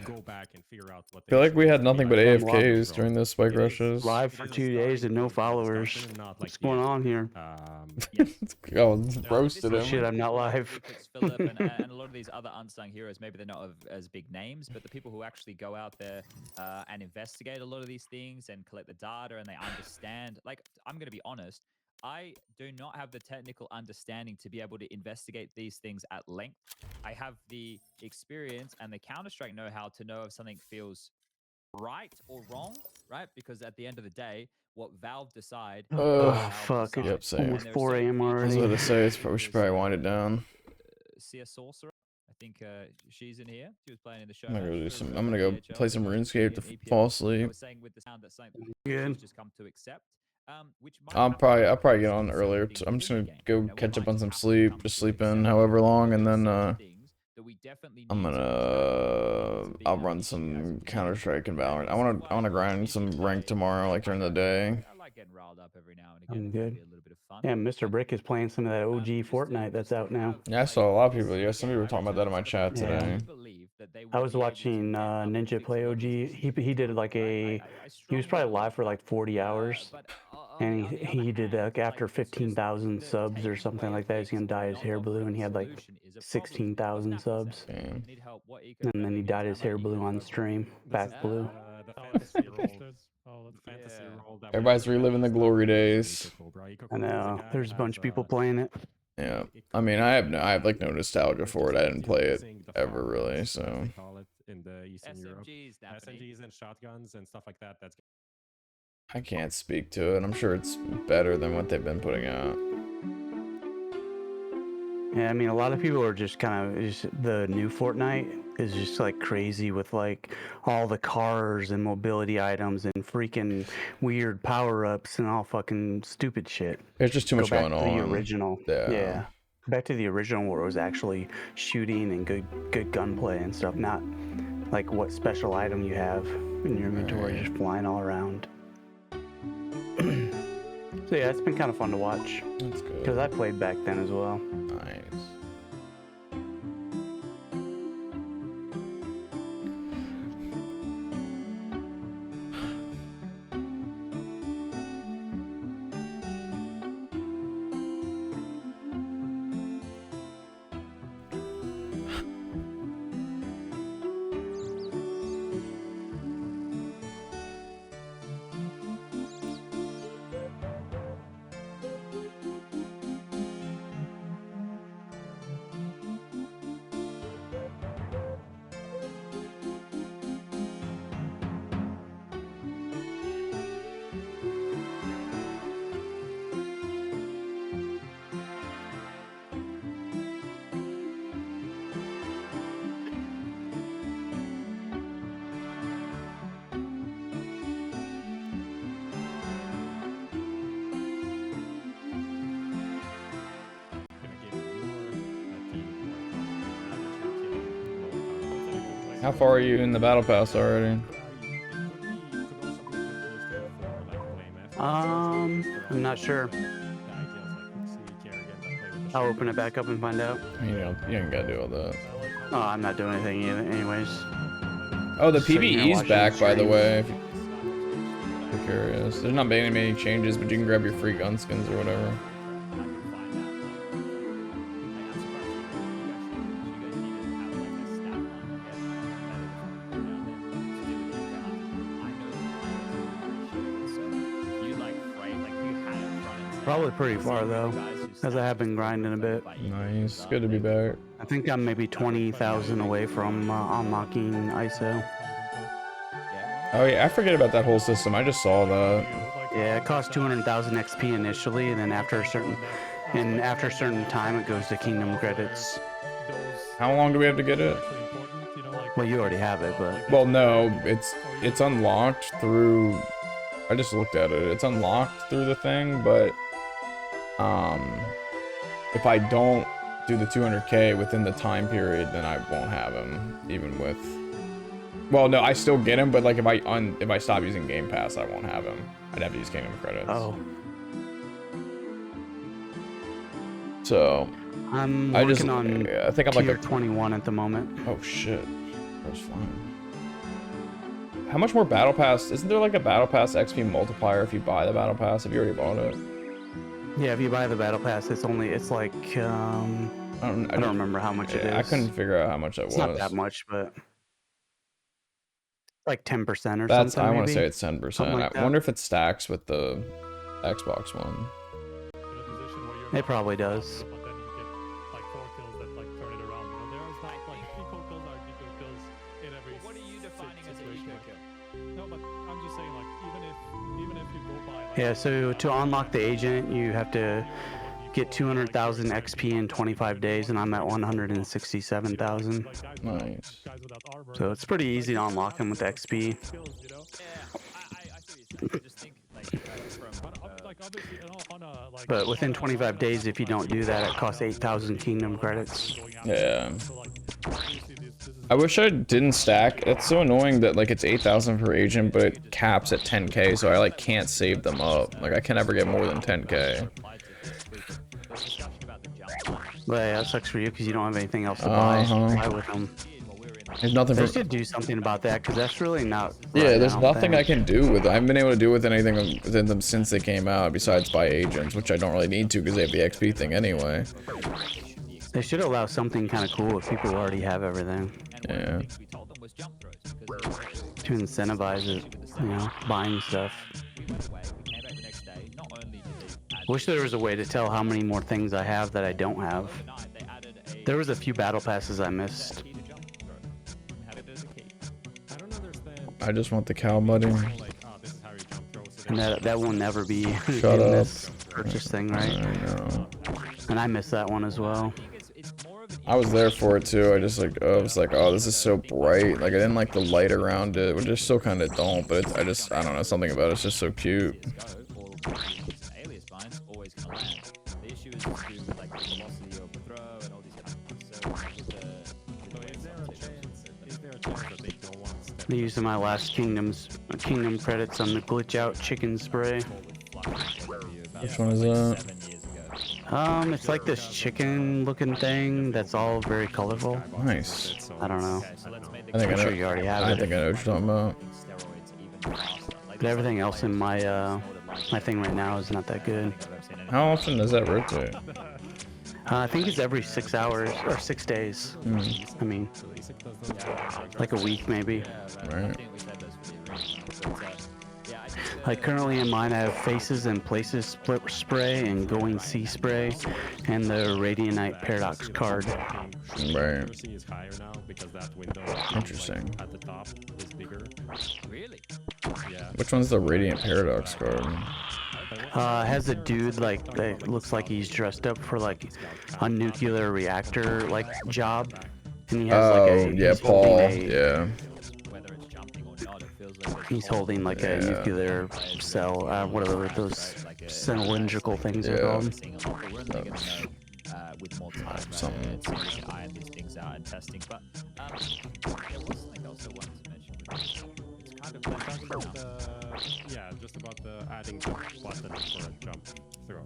go back and figure out what I feel like we had nothing but like, AFKs during those spike rushes. Live for 2 days and no followers. What's going on here? Oh, roasted him. Shit, I'm not live. Philip and a lot of these other unsung heroes, maybe they're not as big names, but the people who actually go out there and investigate a lot of these things and collect the data and they understand. Like, I'm going to be honest, I do not have the technical understanding to be able to investigate these things at length. I have the experience and the Counter-Strike know-how to know if something feels right or wrong, right? Because at the end of the day, what Valve decide. Oh, fuck. Yep, It's same. almost 4 a.m. I was already. about to say, we should probably wind it down. CS Sorcerer, I think she's in here. She was playing in the show. I'm gonna go do some. I'm gonna go play some RuneScape to fall asleep. I was saying with the sound that's something Good. she's just come to accept. I'll probably get on earlier. I'm just gonna go catch up on some sleep, just sleep in however long, and then I'll run some Counter-Strike and Valorant. I wanna grind some rank tomorrow, like during the day. I like getting riled up every now and I'm again. good. Be a little bit of fun. Yeah, Mr. Brick is playing some of that OG Fortnite that's out now. Yeah, I saw a lot of people. Yeah, some people were talking about that in my chat today. I was watching Ninja play OG. He did like he was probably live for like 40 hours. And he did after 15,000 subs or something like that, he's gonna dye his hair blue, and he had like 16,000 subs. Damn. And then he dyed his hair blue on stream, back blue. Everybody's reliving the glory days. I know. There's a bunch of people playing it. Yeah, I mean, I have like no nostalgia for it. I didn't play it ever really, so. In the Eastern Europe, SMGs and shotguns and stuff like that. That's. I can't speak to it. I'm sure it's better than what they've been putting out. Yeah, I mean, a lot of people are just kind of, the new Fortnite is just like crazy with like all the cars and mobility items and freaking weird power-ups and all fucking stupid shit. There's just too much going on. The original. Yeah. Back to the original where it was actually shooting and good gunplay and stuff, not like what special item you have in your inventory just flying all around. So yeah, it's been kind of fun to watch. That's good. Because I played back then as well. Nice. How far are you in the battle pass already? I'm not sure. I'll open it back up and find out. You ain't gotta do all that. Oh, I'm not doing anything either, anyways. Oh, the Sitting here PvE's watching back, by the streams. way. If you're curious. There's not been many changes, but you can grab your free gun skins or whatever. Probably pretty far though, as I have been grinding a bit. Nice, good to be back. I think I'm maybe 20,000 away from unlocking ISO. Oh yeah, I forget about that whole system. I just saw that. Yeah, it cost 200,000 XP initially, and then after a certain, And after a certain time, it goes to kingdom credits. How long do we have to get it? Well, you already have it, but Well, no, it's unlocked through. I just looked at it. It's unlocked through the thing, but if I don't do the 200K within the time period, then I won't have him, even with. Well, no, I still get him, but like if I stop using Game Pass, I won't have him. I'd have to use Kingdom credits. oh, So I'm I working on I think I'm like tier a 21 at the moment. Oh shit, that's fine. How much more battle pass? Isn't there like a battle pass XP multiplier if you buy the battle pass? Have you already bought it? Yeah, if you buy the battle pass, it's like I don't remember how much it is. I couldn't figure out how much that was. It's not that much, but like 10% or That's something. I want to maybe? say it's 10%. Something like I wonder if it stacks with the Xbox One. It probably does. But then you get like 4 kills that like turn it around. You know, there is not like eco kills are eco kills in every. What are you defining as an situation. eco kill? No, but I'm just saying like even if you go by. Like, Yeah, so to unlock the agent, you have to get 200,000 XP in 25 days, and I'm at 167,000. Nice. So it's pretty easy to unlock them with XP. But within 25 days, if you don't do that, it costs 8,000 kingdom credits. Yeah. I wish I didn't stack. It's so annoying that like it's 8,000 per agent, but it caps at 10K, so I like can't save them up. Like I can never get more than 10K. But yeah, that sucks for you because you don't have anything else to buy with them. There's nothing They for. should do something about that because that's really not. Yeah, right, there's I don't nothing I think. can do with it. I haven't been able to do with anything within them since they came out, besides buy agents, which I don't really need to because they have the XP thing anyway. They should allow something kind of cool if people already have everything. Yeah. To incentivize it, you know, buying stuff. Wish there was a way to tell how many more things I have that I don't have. There was a few battle passes I missed. I just want the cow mudding. And that will never be Shut in up. this purchase thing, right? I know. And I missed that one as well. I was there for it too. I just like, I was like, oh, this is so bright. Like I didn't like the light around it, which I still kind of don't. But it's, I don't know, something about it's just so cute. I'm using my last kingdom credits on the glitch out chicken spray. Which one is that? It's like this chicken looking thing that's all very colorful. Nice. I don't know. I think I'm sure you already have it. I think I know what you're talking about. But everything else in my my thing right now is not that good. How often does that rotate? I think it's every 6 hours or 6 days. I mean, like a week maybe. Right. Like currently in mine, I have Faces and Places split spray and Going Sea spray, and the Radianite Paradox card. Right. Is higher now because that window Interesting. at the top is bigger. Really? Yeah. Which one's the Radiant Paradox card? Has a dude like that looks like he's dressed up for like a nuclear reactor like job, and he has like a yeah, he's Paul. holding a- Yeah. He's holding like a nuclear cell, whatever those cylindrical things are called. With more time, Something. so we can iron these things out and testing. But there was something else I wanted to mention. It's kind of Talk about the, just about the adding the button for a jump throw,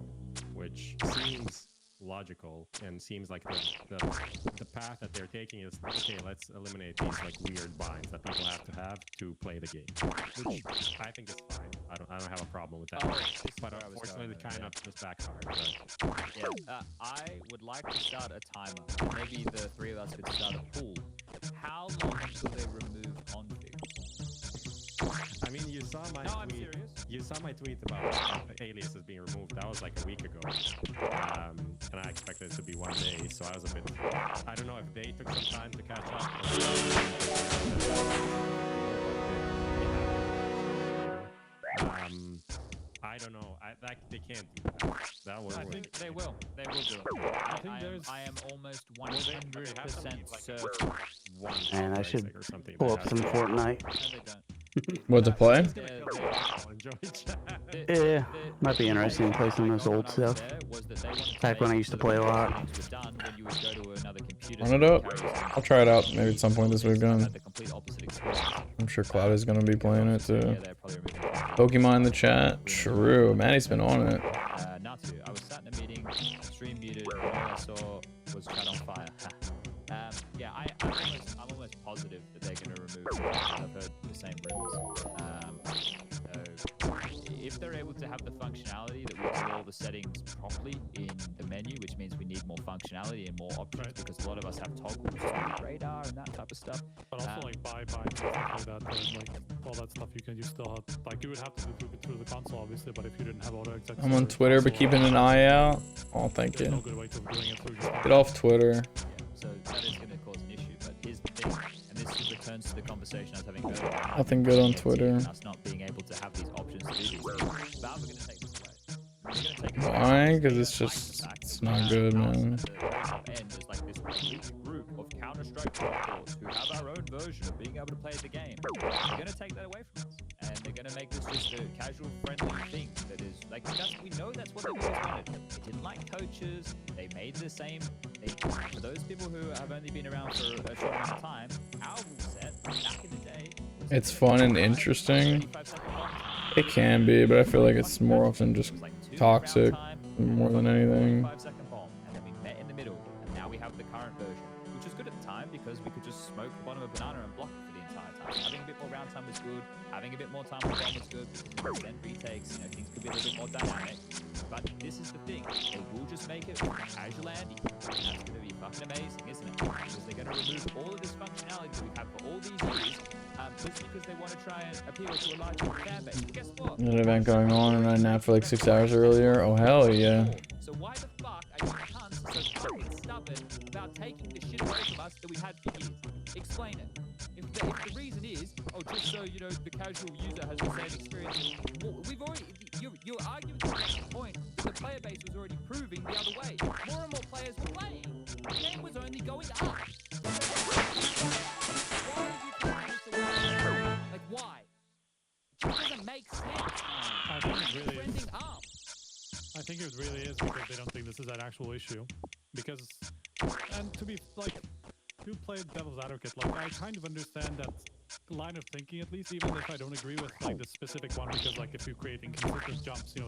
which seems logical and seems like the path that they're taking is okay. Let's eliminate these like weird binds that people have to play the game, which I think is fine. I don't have a problem with that. But unfortunately, it kind of just backfired. Yeah, I would like to start a timer. Maybe the three of us could start a pool. How long until they remove configs? I mean, you saw my tweet. You saw my tweet about aliases being removed. That was like a week ago, and I expected it to be 1 day. So I was a bit. I don't know if they took some time to catch up. I I don't know. They can't do that. That will I work. think they will. They will do it. I am almost 100% certain. And I should pull up some Fortnite. What to play? Yeah, might be interesting to play some of those old stuff. Back when I used to play a lot. Run it up. I'll try it out maybe at some point this weekend. I'm sure Cloud is gonna be playing it too. Pokemon in the chat. True. Manny's been on it. Natsu, I was sat in a meeting, stream muted, and all I saw was chat on fire. Yeah, I'm almost positive that they're going to remove it. I've heard the same rumors. So if they're able to have the functionality that we do all the settings properly in the menu, which means we need more functionality and more options, because a lot of us have toggles, radar, and that type of stuff. But also like buy and stuff like that, like all that stuff you still have, like you would have to do through the console obviously, but if you didn't have auto exec. I'm on Twitter, but keeping an eye out. Oh, thank you. No good way of doing it through Get off Twitter. So that is going to cause an issue, but here's the thing, and this returns to the conversation I was having earlier. Nothing good on Twitter. Us not being able to have these options to do these things. Valve are going to take this away. They're going to take this Why? Because it's not good, man. At the top end, there's like this elite group of Counter-Strike players who have our own version of being able to play the game. They're going to take that away from us, and they're going to make this just a casual, friendly thing that is like we know that's what they always wanted. They didn't like coaches. They made the same. For those people who have only been around for a short amount of time, our rule set back in the day. It's fun and interesting. It can be, but I feel like it's more often just toxic more than anything. 5-second bomb, and then we met in the middle, and now we have the current version, which was good at the time because we could just smoke the bottom of a banana and block it for the entire time. Having a bit more round time was good. Having a bit more time on the bomb was good. Then retakes, things could be a little bit more dynamic. But this is the thing, they will just make it casual Andy, and that's going to be fucking amazing, isn't it? Because they're going to remove all of this functionality that we've had for all these years, just because they want to try and appeal to a larger fan base. But guess what? There's an event going on and I napped for like 6 hours earlier. Oh hell yeah. So why the fuck are you cunts so fucking stubborn about taking the shit away from us that we've had for years? Explain it. If the reason is, just so the casual user has the same experience, well, we've already, you're arguing to the point that the player base was already proving the other way. More and more players were playing. The game was only going up. Why are you taking this away? Like, why? It doesn't make sense. I think it really is. Trending up. I think it really is because they don't think this is an actual issue. Because, and to be like, to play devil's advocate, like I kind of understand that line of thinking, at least, even if I don't agree with like the specific one, because like if you're creating consistent jumps, then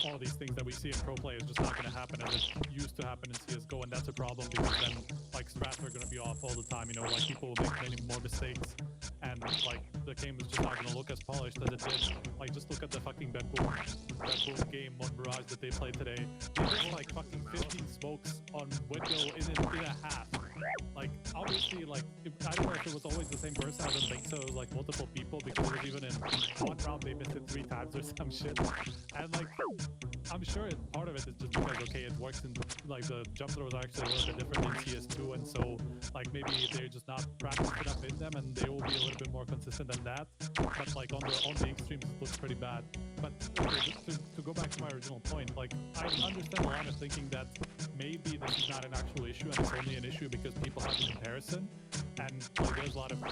all these things that we see in pro play is just not going to happen as it used to happen in CSGO, and that's a problem because then like strats are going to be off all the time, like people will make many more mistakes, and like the game is just not going to look as polished as it did. Like just look at the fucking Bed Boom game on Mirage that they played today. They did like fucking 15 smokes on window in a half. Like obviously, like I don't know if it was always the same person. I don't think so. It was like multiple people because it was even in one round they missed it 3 times or some shit. And like I'm sure part of it is just because it works in like the jump throws are actually a little bit different in CS2, and so like maybe they're just not practiced enough in them, and they will be a little bit more consistent than that. But like on the extremes, it looks pretty bad. But to go back to my original point, like I understand the line of thinking that maybe this is not an actual issue and it's only an issue because people have a comparison, and like there's a lot of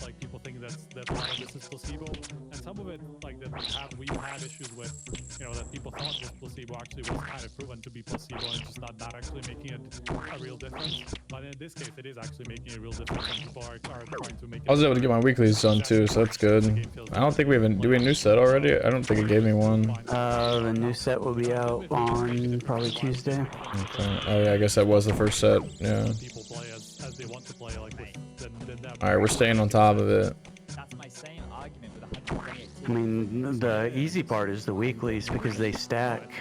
like people think that a lot of this is placebo, and some of it like that we've had issues with, that people thought was placebo actually was kind of proven to be placebo and just not actually making it a real difference. But in this case, it is actually making a real difference, and people are trying to make it. I was able to get my weeklies done too, so that's good. I don't think we have do we have a new set already? I don't think it gave me one. The new set will be out on probably Tuesday. Okay. Oh yeah, I guess that was the first set. Yeah. People play as they want to play, like All right, we're staying on top of it. That's my same argument with 128. I mean, the easy part is the weeklies because they stack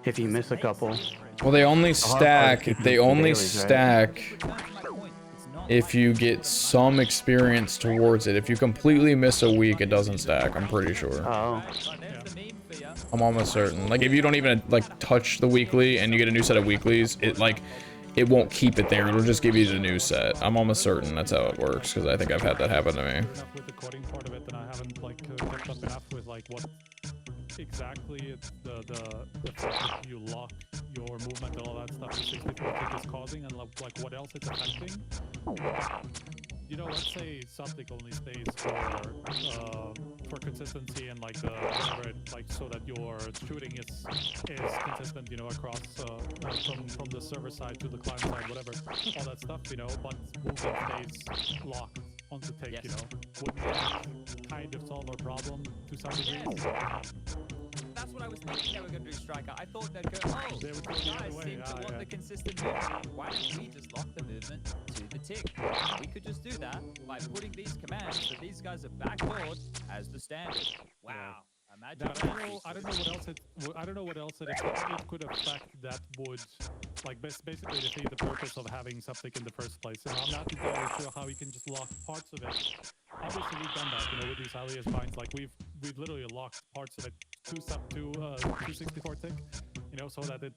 if you miss a couple. Well, they only stack. They only stack if you get some experience towards it. If you completely miss a week, it doesn't stack. I'm pretty sure. Oh. I'm almost certain. Like if you don't even like touch the weekly and you get a new set of weeklies, it won't keep it there. It'll just give you the new set. I'm almost certain that's how it works because I think I've had that happen to me. With the coding part of it, and I haven't like kept up enough with like what exactly the fact that you lock your movement and all that stuff the 64 tick is causing, and like what else it's affecting. You know, let's say something only stays for consistency and like whatever, like so that your shooting is consistent, you know, across from the server side to the client side, whatever, all that stuff, you know. But movement stays locked on the tick, you know. Wouldn't that kind of solve our problem to some degree? That's what I was thinking they were going to do, Striker. I thought they'd go, oh, They would go you the other guys way, seem to yeah, want the consistent movement. Why don't we just lock the movement to the tick? We could just do that by putting these commands that these guys have backdoored as the standard. Wow. Imagine But I don't know what else it could affect that would like basically defeat the purpose of having something in the first place. And I'm not entirely sure how we can just lock parts of it. Obviously we've done that, you know, with these alias binds. Like we've literally locked parts of it to 264 tick, you know, so that it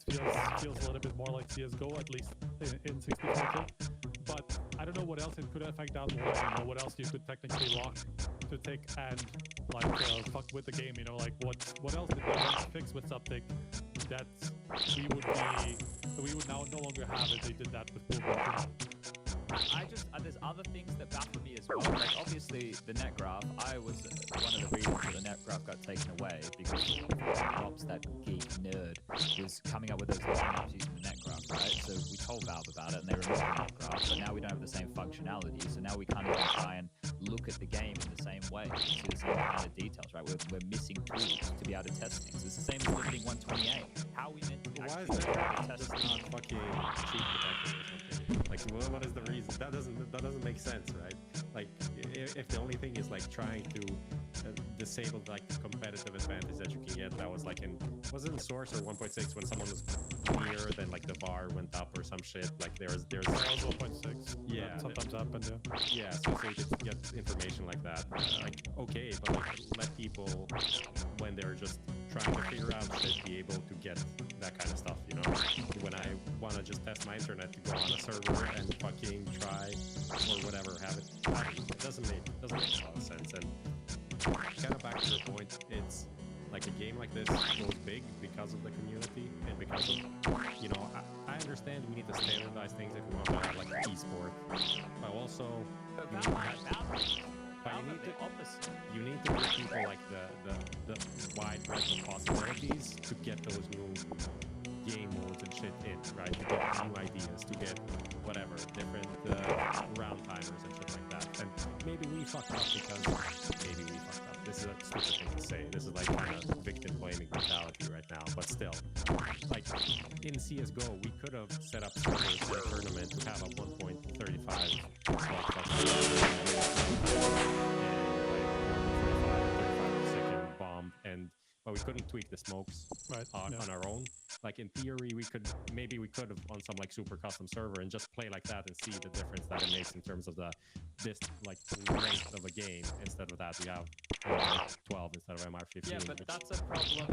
feels a little bit more like CS:GO, at least in 64 tick. But I don't know what else it could affect down the line. You know, what else you could technically lock to tick and like fuck with the game. You know, like what else did they want to fix with subtick that we would now no longer have if they did that with movement. I just there's other things that baffle me as well. Like obviously the net graph, I was one of the reasons that the net graph got taken away because Pops, that geek nerd, was coming up with those lineups using the net graph, right? So we told Valve about it and they removed the net graph, but now we don't have the same functionality. So now we can't even try and look at the game in the same way, see the same kind of details, right? We're missing tools to be able to test things. It's the same as limiting 128. How are we meant to Why is actually that test just not fucking cheat protected or something? Like, what is the reason? That doesn't make sense, right? Like, if the only thing is like trying to disable like the competitive advantage that you can get, that was like was it in Source or 1.6 when someone was near, then like the bar went up or some shit? Like there's 1.6. Yeah, that sometimes happens. Yeah, so you could get information like that. Like, okay, but like let people, when they're just trying to figure out shit, be able to get that kind of stuff, you know? When I want to just test my internet to go on a server and fucking try or whatever, have it, it doesn't make a lot of sense. And kind of back to your point, it's like a game like this goes big because of the community and because of, you know, I understand we need to standardize things if we want to have like an esport, but also you need to give people like the wide range of possibilities to get those new game modes and shit in, right? To get new ideas, to get whatever, different round timers and shit like that. And maybe we fucked up because maybe we fucked up. This is a stupid thing to say. This is like kind of victim blaming mentality right now. But still, like in CS:GO, we could have set up servers in a tournament to have a 1.35 second bomb, but we couldn't tweak the smokes on our own. Like in theory, we could have on some like super custom server and just play like that and see the difference that it makes in terms of this like length of a game. Instead of that, we have MR12 instead of MR15. Yeah, but that's a problem.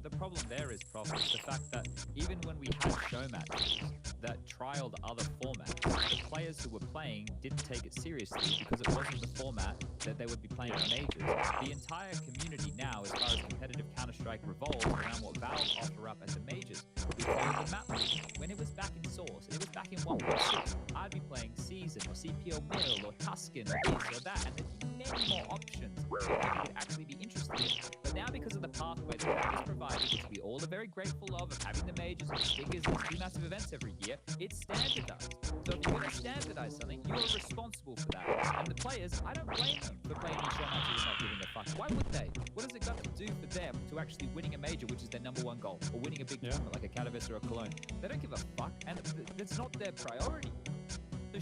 The problem there is the fact that even when we had show matches that trialed other formats, the players who were playing didn't take it seriously because it wasn't the format that they would be playing at majors. The entire community now, as far as competitive Counter-Strike, revolves around what Valve offer up at the majors. We followed the map when it was back in Source, and it was back in 1.6. I'd be playing Season or CPO Mill or Tuscan or this or that, and there's many more options that people would actually be interested in. But now because of the pathway that Valve has provided, which we all are very grateful of having the majors and the stickers and these 2 massive events every year, it's standardized. So if you're going to standardize something, you are responsible for that. And the players, I don't blame them for playing these show matches and not giving a fuck. Why would they? What has it got to do for them to actually winning a major, which is their #1 goal, or winning a big tournament like a Katowice or a Cologne? They don't give a fuck, and it's not their priority.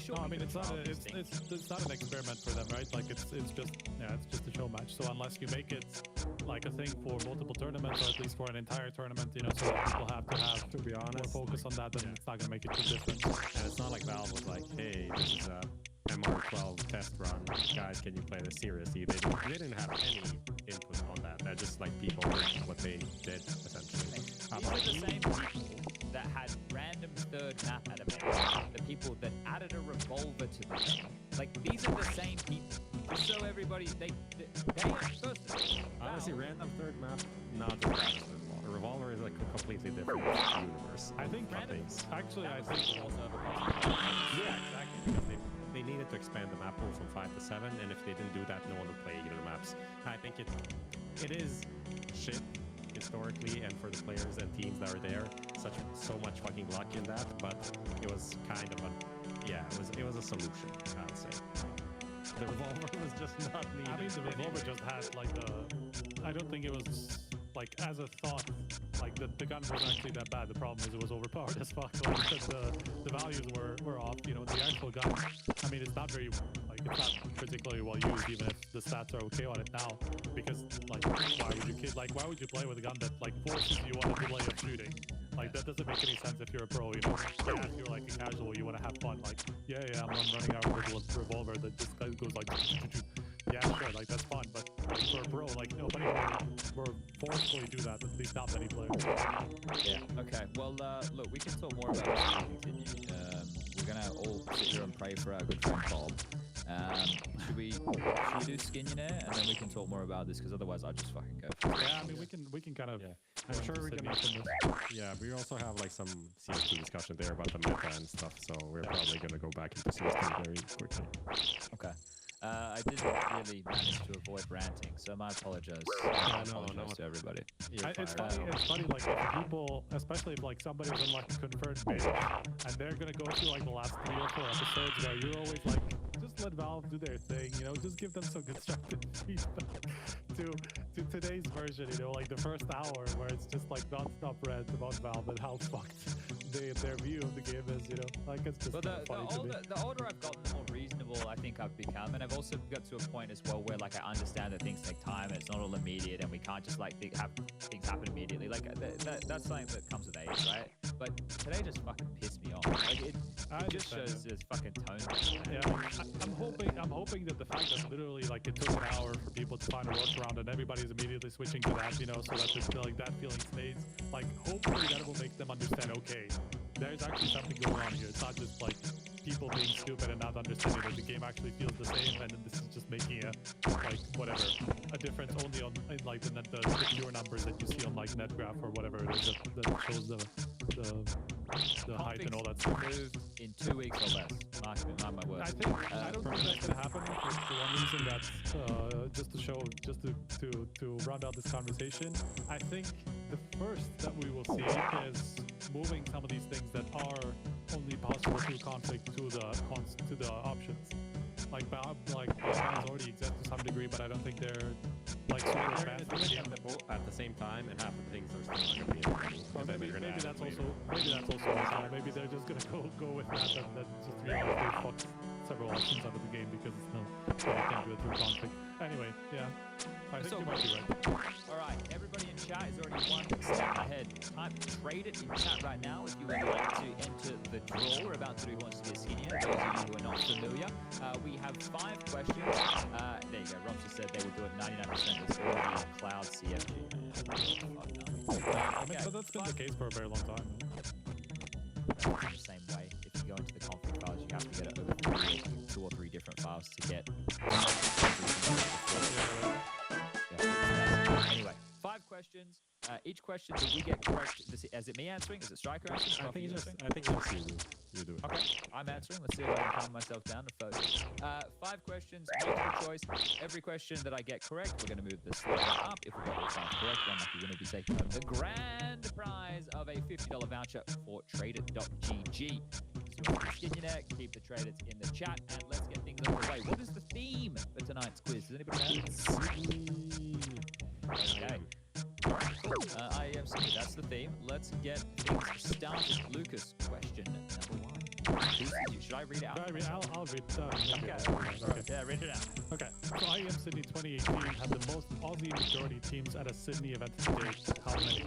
No, I mean it's not an experiment for them, right? Like it's just a show match. So unless you make it like a thing for multiple tournaments, or at least for an entire tournament, you know, so that people have to be honest, more focus on that, then it's not gonna make it too different. And it's not like Valve was like, hey, this is a MR12 test run, guys, can you play this seriously? They didn't have any input on that. They're just like people did what they did essentially. These are the same people that had random third map at a major, the people that added a revolver to the game. Like these are the same people. Just so everybody, they are first of all, Honestly, random third map, not as bad as Revolver. Revolver is like a completely different universe. I think actually, I think yeah, exactly. Because they needed to expand the map pool from 5 to 7, and if they didn't do that, no one would play either maps. I think it is shit historically, and for the players and teams that are there, so much fucking luck in that. But it was kind of it was a solution, I would say. The Revolver was just not needed. I mean, the Revolver just had like I don't think it was like as a thought. Like the gun wasn't actually that bad. The problem is it was overpowered as fuck. Like the values were off. You know, the actual gun. I mean, it's not very it's not particularly well used, even if the stats are okay on it now. Because why would you play with a gun that like forces you on a delay of shooting? Like that doesn't make any sense if you're a pro. You know, yeah, if you're like a casual, you want to have fun. Like yeah, I'm running out with a revolver that just goes like. Yeah, sure, like that's fun, but like, for a pro, like nobody will forcefully do that. At least not many players. Yeah. Okay. Well, look, we can talk more about this as we continue. We're gonna all sit here and pray for our good friend Bob. Should we do Skinionaire, and then we can talk more about this, because otherwise I'll just fucking go. Yeah, I mean we can kind of. Yeah. I'm sure we can. Yeah, we also have like some CS2 discussion there about the meta and stuff, so we're probably gonna go back into CS2 very quickly. Okay. I didn't really manage to avoid ranting, so I apologize. I apologize to everybody. It's funny, like if people, especially if like somebody's on like a confirmed page, and they're gonna go through like the last 3 or 4 episodes where you're always like, just let Valve do their thing, you know, just give them some constructive feedback. To today's version, you know, like the first hour where it's just like non-stop rant about Valve and how fucked their view of the game is, you know, like it's just funny to me. The older I've gotten, the more reasonable I think I've become, and I've also got to a point as well where like I understand that things take time and it's not all immediate, and we can't just like have things happen immediately. Like that's something that comes with age, right? But today just fucking pissed me off. Like it just shows this fucking tone. Yeah, I'm hoping that the fact that literally like it took an hour for people to find a workaround and everybody's immediately switching to that, you know, so that like that feeling stays. Like hopefully that will make them understand. Okay, there's actually something going on here. It's not just like people being stupid and not understanding that the game actually feels the same, and then this is just making a difference only on like the pure numbers that you see on like NetGraph or whatever it is that shows the height and all that stuff. Moved in 2 weeks or less. Mark my words. I don't think that's gonna happen for one reason. That to round out this conversation, I think the first that we will see is moving some of these things that are only possible through config to the options. Like Bankman already exist to some degree, but I don't think they're like super advanced. At the same time, and half of the things are still not going to be in the maybe that's also maybe they're just gonna go with that, and then just realize they fucked several options out of the game because they can't do it through config. Anyway, yeah, I think you might be right. Alright, everybody in chat is already 1 step ahead. Type trade it in chat right now if you would like to enter the draw. We're about to do Who Wants to Be a Skinnier, those of you who are not familiar. We have 5 questions. There you go, Rob just said they will do it 99% that's already in cloud CFG. I mean, but that's been the case for a very long time. The same way, if you go into the config files, you have to get it over 2 or 3 different files to get. Anyway, 5 questions. Each question that we get correct, is it me answering? Is it Striker answering? I think you do it. Okay, I'm answering. Let's see if I can calm myself down to focus. 5 questions, multiple choice. Every question that I get correct, we're going to move the slider up. If we get all 5 correct, one lucky winner will be taking home the grand prize of a $50 voucher for tradeit.gg. So skin your neck, keep the traders in the chat, and let's get things underway. What is the theme for tonight's quiz? Does anybody know? Okay. Alright, cool. I am Sydney, that's the theme. Let's get things started. Lucas, question number 1. Should I read it out? I'll read it out. Okay. Yeah, read it out. Okay. So I Am Sydney 2018 had the most Aussie majority teams at a Sydney event to date. How many?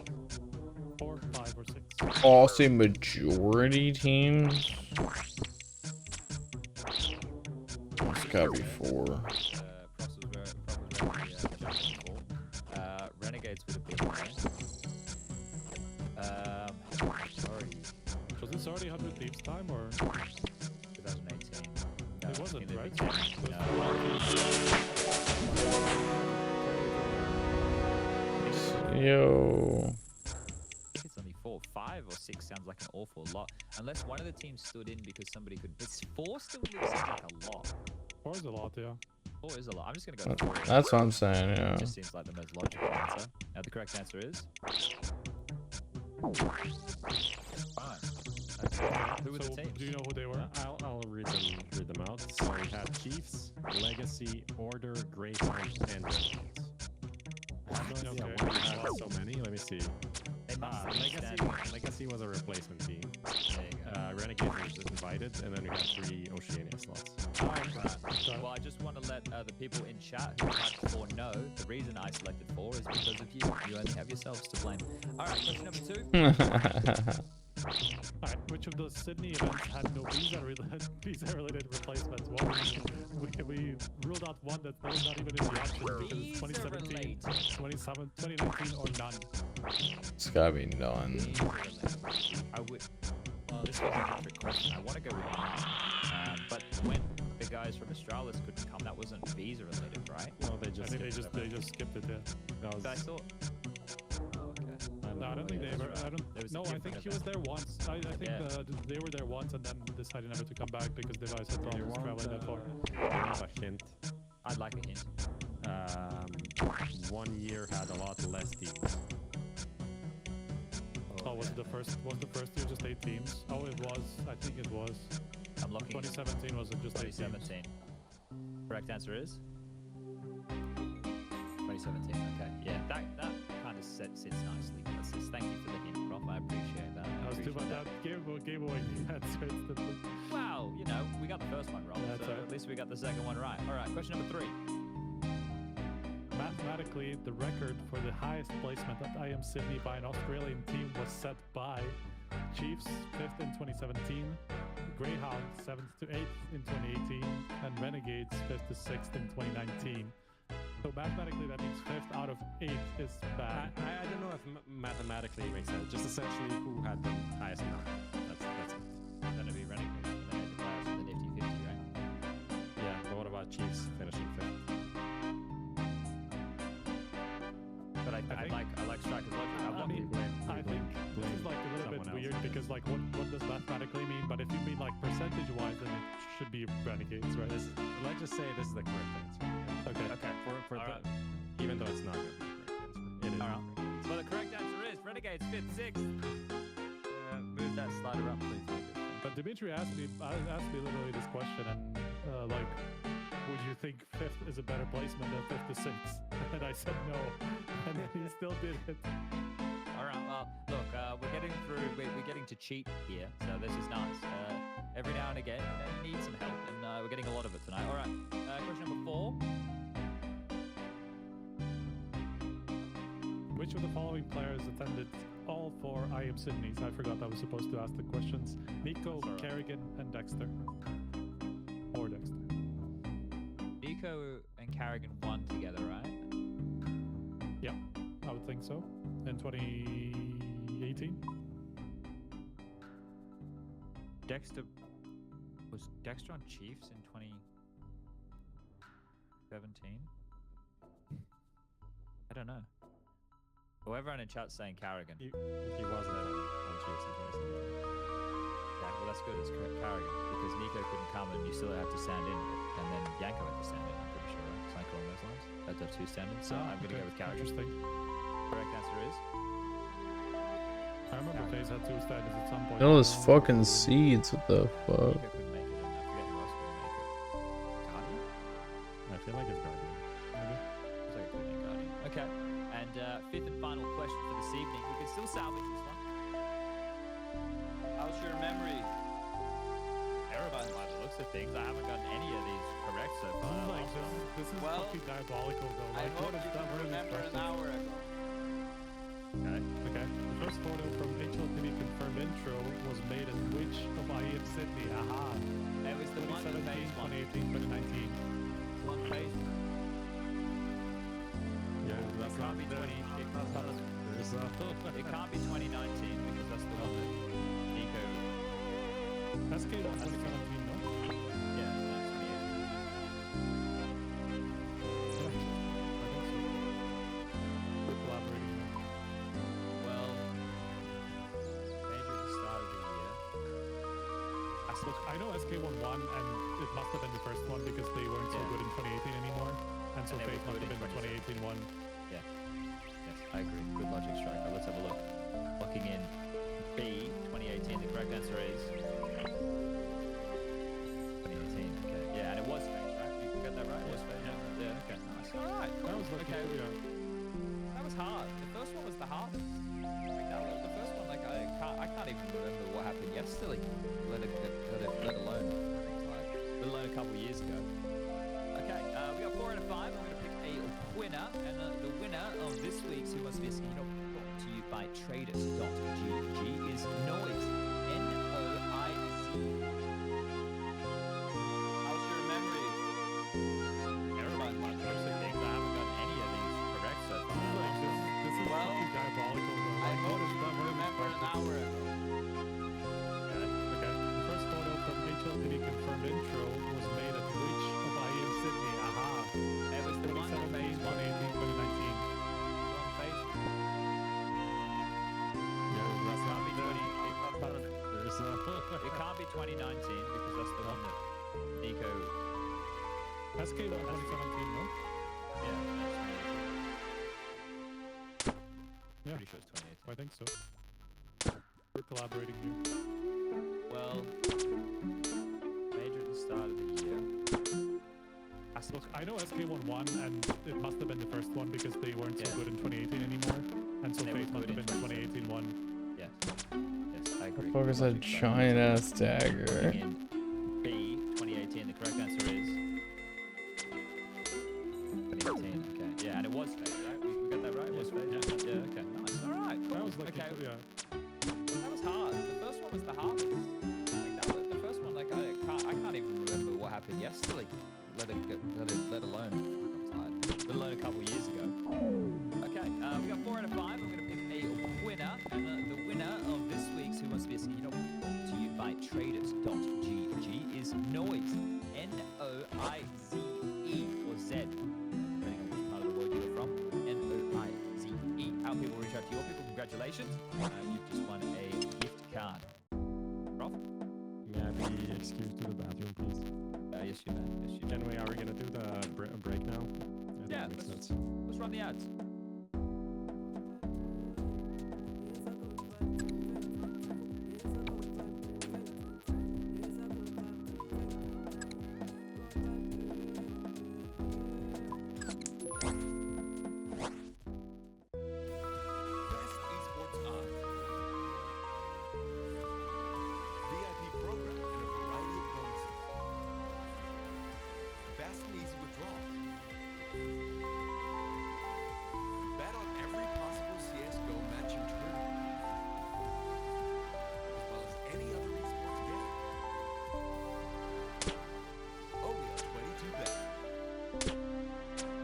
4, 5, or 6? Aussie majority teams? It's gotta be 4. Renegades would have been there. Sorry. Was this already 100 Thieves time or? 2018. No, it wasn't, right? Yo. It's only 4. 5 or 6 sounds like an awful lot. Unless one of the teams stood in because somebody could. It's 4 still seems like a lot. 4 is a lot, yeah. 4 is a lot. I'm just gonna go for 4. That's what I'm saying, yeah. It just seems like the most logical answer. Now the correct answer is. Fine. Okay. Who were the teams? Do you know who they were? I'll read them out. So we had Chiefs, Legacy, Order, Greyhound, and Renegades. I have no idea why we had so many. Let me see. Legacy was a replacement team. Renegades was just invited, and then we had 3 Oceania slots. Well, I just want to let the people in chat who typed 4 know the reason I selected 4 is because of you. You only have yourselves to blame. Alright, question number 2. Alright, which of those Sydney events had no visa-related replacements? Well, we ruled out one that was not even in the option because it's 2017, 2019, or none. It's gotta be none. I would. This was a trick question. I want to go with none. But when the guys from Australis couldn't come, that wasn't visa related, right? No, they just skipped it. Yeah. But I thought. No, I don't think they ever. I think he was there once. I think they were there once and then decided never to come back because the guys had problems traveling that far. A hint. I'd like a hint. 1 year had a lot less teams. Oh, was the first year just 8 teams? Oh, it was. I think it was. I'm looking. 2017 was it just 8 teams? 2017. Correct answer is 2017. Okay, yeah, that kind of sits nicely. Thank you for the hint, Prof. I appreciate that. I was too much that gave away the answer instantly. Wow, you know, we got the first one wrong, so at least we got the second one right. All right, question number 3. Mathematically, the record for the highest placement at IM Sydney by an Australian team was set by Chiefs 5th in 2017, Greyhound 7th to 8th in 2018, and Renegades 5th to 6th in 2019. So mathematically, that means 5th out of 8 is bad. I don't know if mathematically it makes sense. Just essentially who had the highest number. That's it. Going to be Renegades, and they had the players in the Nifty 50, right? Yeah, but what about Chiefs finishing 5th? But I like Striker's logic. I think this is like a little bit weird because like what does mathematically mean? But if you mean like percentage-wise, then it should be Renegades, right? Let's just say this is the correct answer. Okay. For even though it's not going to be the correct answer. It is. All right. So the correct answer is Renegades 5th, 6th. Move that slider up, please. But Dimitri asked me literally this question, and like, would you think 5th is a better placement than 5th to 6th? And I said no, and then he still did it. All right. Well, look, we're getting to cheat here, so this is nice. Every now and again, you need some help, and we're getting a lot of it tonight. All right. Question number 4. Which of the following players attended all 4 IM Sydneys? I forgot I was supposed to ask the questions. Nico, Kerrigan, and Dexter. Or Dexter. Nico and Carrigan won together, right? Yeah, I would think so. In 2018. Was Dexter on Chiefs in 2017? I don't know. Well, everyone in chat's saying Carrigan. He was there on Chiefs in 2017. Yeah, well that's good. It's Carrigan because Nico couldn't come and you still had to stand in, and then Yanko had to stand in. I'm pretty sure, right? Something along those lines. Had to have 2 stand-ins. So I'm gonna go with Carrigan. Interesting. Correct answer is. I remember Taze had 2 stand-ins at some point. Those fucking seeds. What the fuck? Nico couldn't make it, and I forget who else couldn't make it. Guardian? I feel like it's Guardian. Maybe. Looks like it could be Guardian. Okay. And 5th and final question for this evening. We can still salvage this one. How's your memory? Terrible by the looks of things. I haven't gotten any of these correct so far. This is fucking diabolical though. I Like, hope what is you that can really remember an impressive? hour ago. Okay. The first photo from HLTV confirmed intro was made at which of IM Sydney? Aha. It was the one that 2017, 2018, 2019. One page. Yeah, that's Can't be 20. It can't be 2019 because that's the one that Nico. That's came out 2017, no? Yeah, that's 2018. We're collaborating. Look, I know SK1 won, and it must have been the first one because they weren't so good in 2018 anymore, and so they Fate were must good have been in the 2018 one. Yeah. Yes, I agree. Good logic, Striker. Let's have a look. Locking in B, 2018. The correct answer is 2018. Okay. Yeah, and it was Fate, right? You got that right? It was Fate. Yeah. Okay. Nice. All right. Cool. That was okay. That was hard. The first one was the hardest. Like that was the first one. Like I can't even remember what happened yesterday. Let alone a couple years ago. Okay. We got 4 out of 5. I'm gonna pick a winner, and the winner of this week's Who Wants to Be a CEO brought to you by Traders.gg is Noise. N-O-I-Z. How's your memory? Everybody, my person thinks I haven't gotten any of these correct so far. This is fucking diabolical. I voted to remember an hour ago. Okay. The first photo from HLTV confirmed intro was made at which of IEM Sydney? Aha. It was the one on 2017, Facebook. 2018, 2019. On Facebook. Yeah, That can't be 20. There's It can't be 2019 because that's the one that Nico. SK1 2017, no? Yeah, that's 2018. Yeah. Pretty sure it's 2018. I think so. We're collaborating here. Well, major at the start of the year. Look, I know SK1 won, and it must have been the first one because they weren't so Yeah. good in 2018 anymore, and so They Fate were must good have been in the 2018 one. Yes. Yes, I agree. Focus a giant ass dagger. In B, 2018. The correct answer is 2018. Okay. Yeah, and it was Fate, right? We got that right? It was Fate? Yeah. Okay. Nice. All right. Cool. That was lucky, okay. yeah. That was hard. The first one was the hardest. Like that was, the first one, like I can't even remember what happened yesterday. Let alone a couple years ago. Okay, we got 4 out of 5. I'm gonna pick a winner, and the winner of this week's Who Wants to Be a CEO brought to you by Traders.gg is Noise. N-O-I-Z-E or Z, depending on which part of the world you're from. N-O-I-Z-E. How people reach out to your people. Congratulations. You've just won a gift card. Prof? May I be excused to the bathroom, please? Yes, you may. Yes, you may. Can we, are we gonna do the break now? Yeah, let's run the ads. Best esports on. VIP program and a variety of bonuses. Fast and easy withdrawals. Bet on every possible CSGO match and tournament. As well as any other esports game. Only on 22bet. Do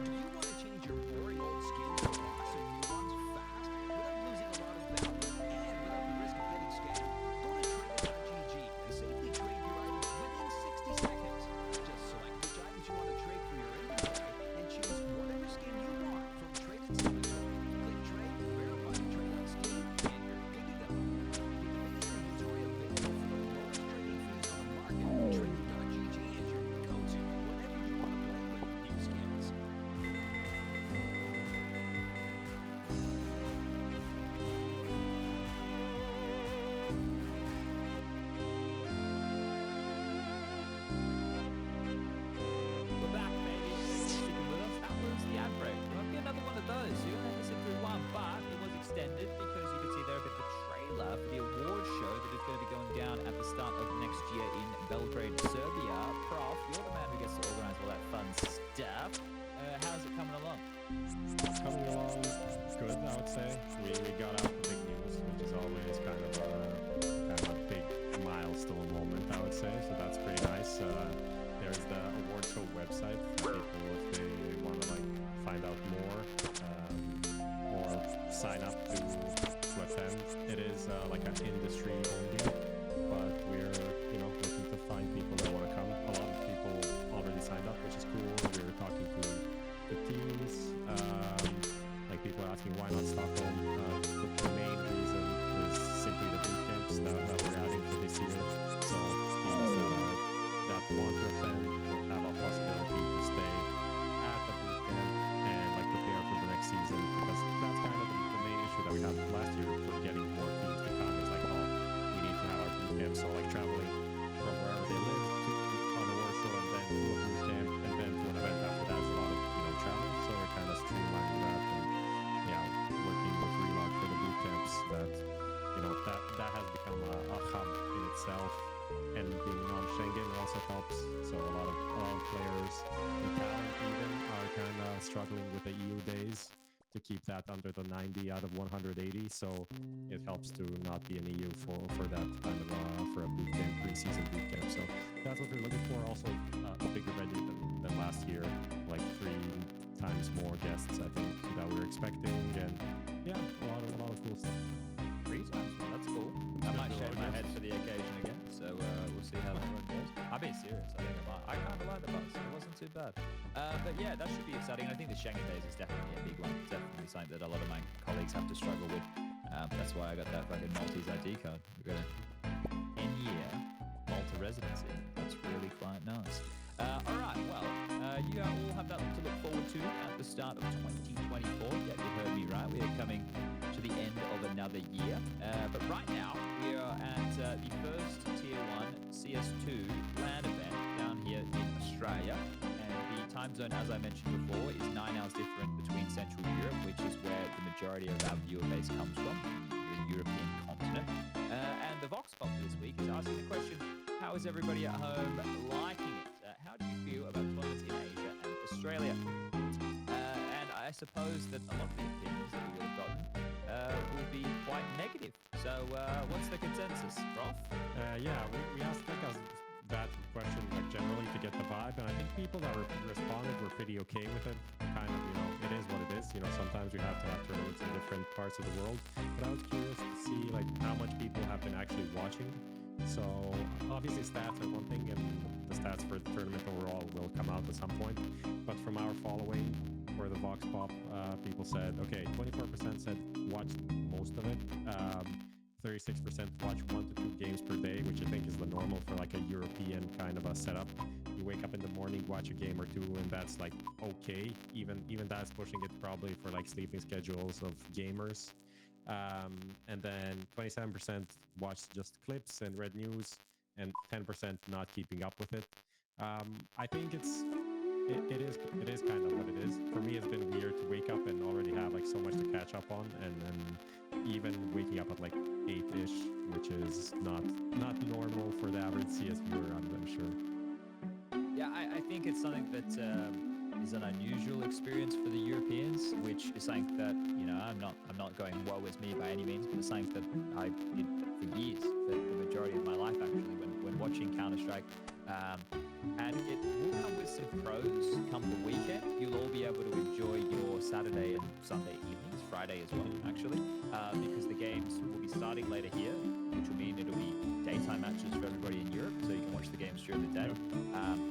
you want to change your boring old skins and unlock some new ones fast without losing a lot of value and without the risk of getting scammed? Go to Traders.gg and safely trade your items within 60 seconds. Just select which items you want to trade through your inventory and choose whatever skin you want from Traders' inventory. Click trade, verify the trade on Steam, and you're good to go. With the biggest inventory available for the lowest trading fees on the market, Traders.gg is your go-to whenever you want to play with new skins. We're back, baby. Sticking with us. That was the ad break. There might be another one of those. You don't have to sit through one, but it was extended because you can see there a bit of a trailer for the award show that is going to be going down at the start of next year in Belgrade, Serbia. Prof, you're the man who gets to organize all that fun stuff. How's it coming along? Coming along good, I would say. We got out the big news, which is always kind of a big milestone moment, I would say. So that's pretty nice. There's the award show website for people if they want to like find out more or sign up to attend. It is like an industry only, but we're looking to find people that want to come. A lot of people already signed up, which is cool. We're talking to the teams. Like people are asking why not Stockholm. The main reason is simply the boot camps that we're adding for this year. So teams to keep that under the 90 out of 180. So it helps to not be an EU for that kind of for a boot camp, preseason boot camp. So that's what we're looking for. Also a bigger venue than last year, like 3 times more guests I think that we're expecting, and yeah, a lot of cool stuff. 3 times, that's cool. I might shave my head for the occasion again, so we'll see how that one goes. I'm being serious. I kind of like the bus. It wasn't too bad. But yeah, that should be exciting. I think the Schengen days is definitely a big one. Definitely something that a lot of my colleagues have to struggle with. That's why I got that fucking Maltese ID card. We've got a 10-year Malta residency. That's really quite nice. All right, well, you all have that to look forward to at the start of 2024. Yeah, you heard me right. We are coming to the end of another year. But right now, we are at the first Tier 1 CS2 LAN event down here in Australia. And the time zone, as I mentioned before, is 9 hours different between Central Europe, which is where the majority of our viewer base comes from, the European continent. And the Vox Pop this week is asking the question, how is everybody at home liking it? How do you feel about deployments in Asia and Australia? And I suppose that a lot of the opinions that we would have gotten will be quite negative. So what's the consensus, Prof? Yeah, we asked that question like generally to get the vibe, and I think people that responded were pretty okay with it. Kind of, it is what it is. Sometimes we have to have tournaments in different parts of the world. But I was curious to see like how much people have been actually watching. So obviously stats are one thing, and the stats for the tournament overall will come out at some point. But from our following for the Vox Pop, people said, okay, 24% said watch most of it. 36% watch 1 to 2 games per day, which I think is the normal for like a European kind of a setup. You wake up in the morning, watch a game or 2, and that's like okay. Even that's pushing it probably for like sleeping schedules of gamers. And then 27% watch just clips and read news, and 10% not keeping up with it. I think it is kind of what it is. For me, it's been weird to wake up and already have like so much to catch up on, and even waking up at like 8-ish, which is not normal for the average CS viewer, I'm sure. Yeah, I think it's something that is an unusual experience for the Europeans, which is something that I'm not going woe is me by any means, but it's something that I did for years, for the majority of my life actually, when watching Counter-Strike. And it will come with some pros come the weekend. You'll all be able to enjoy your Saturday and Sunday evenings, Friday as well, actually, because the games will be starting later here, which will mean it'll be daytime matches for everybody in Europe, so you can watch the games during the day,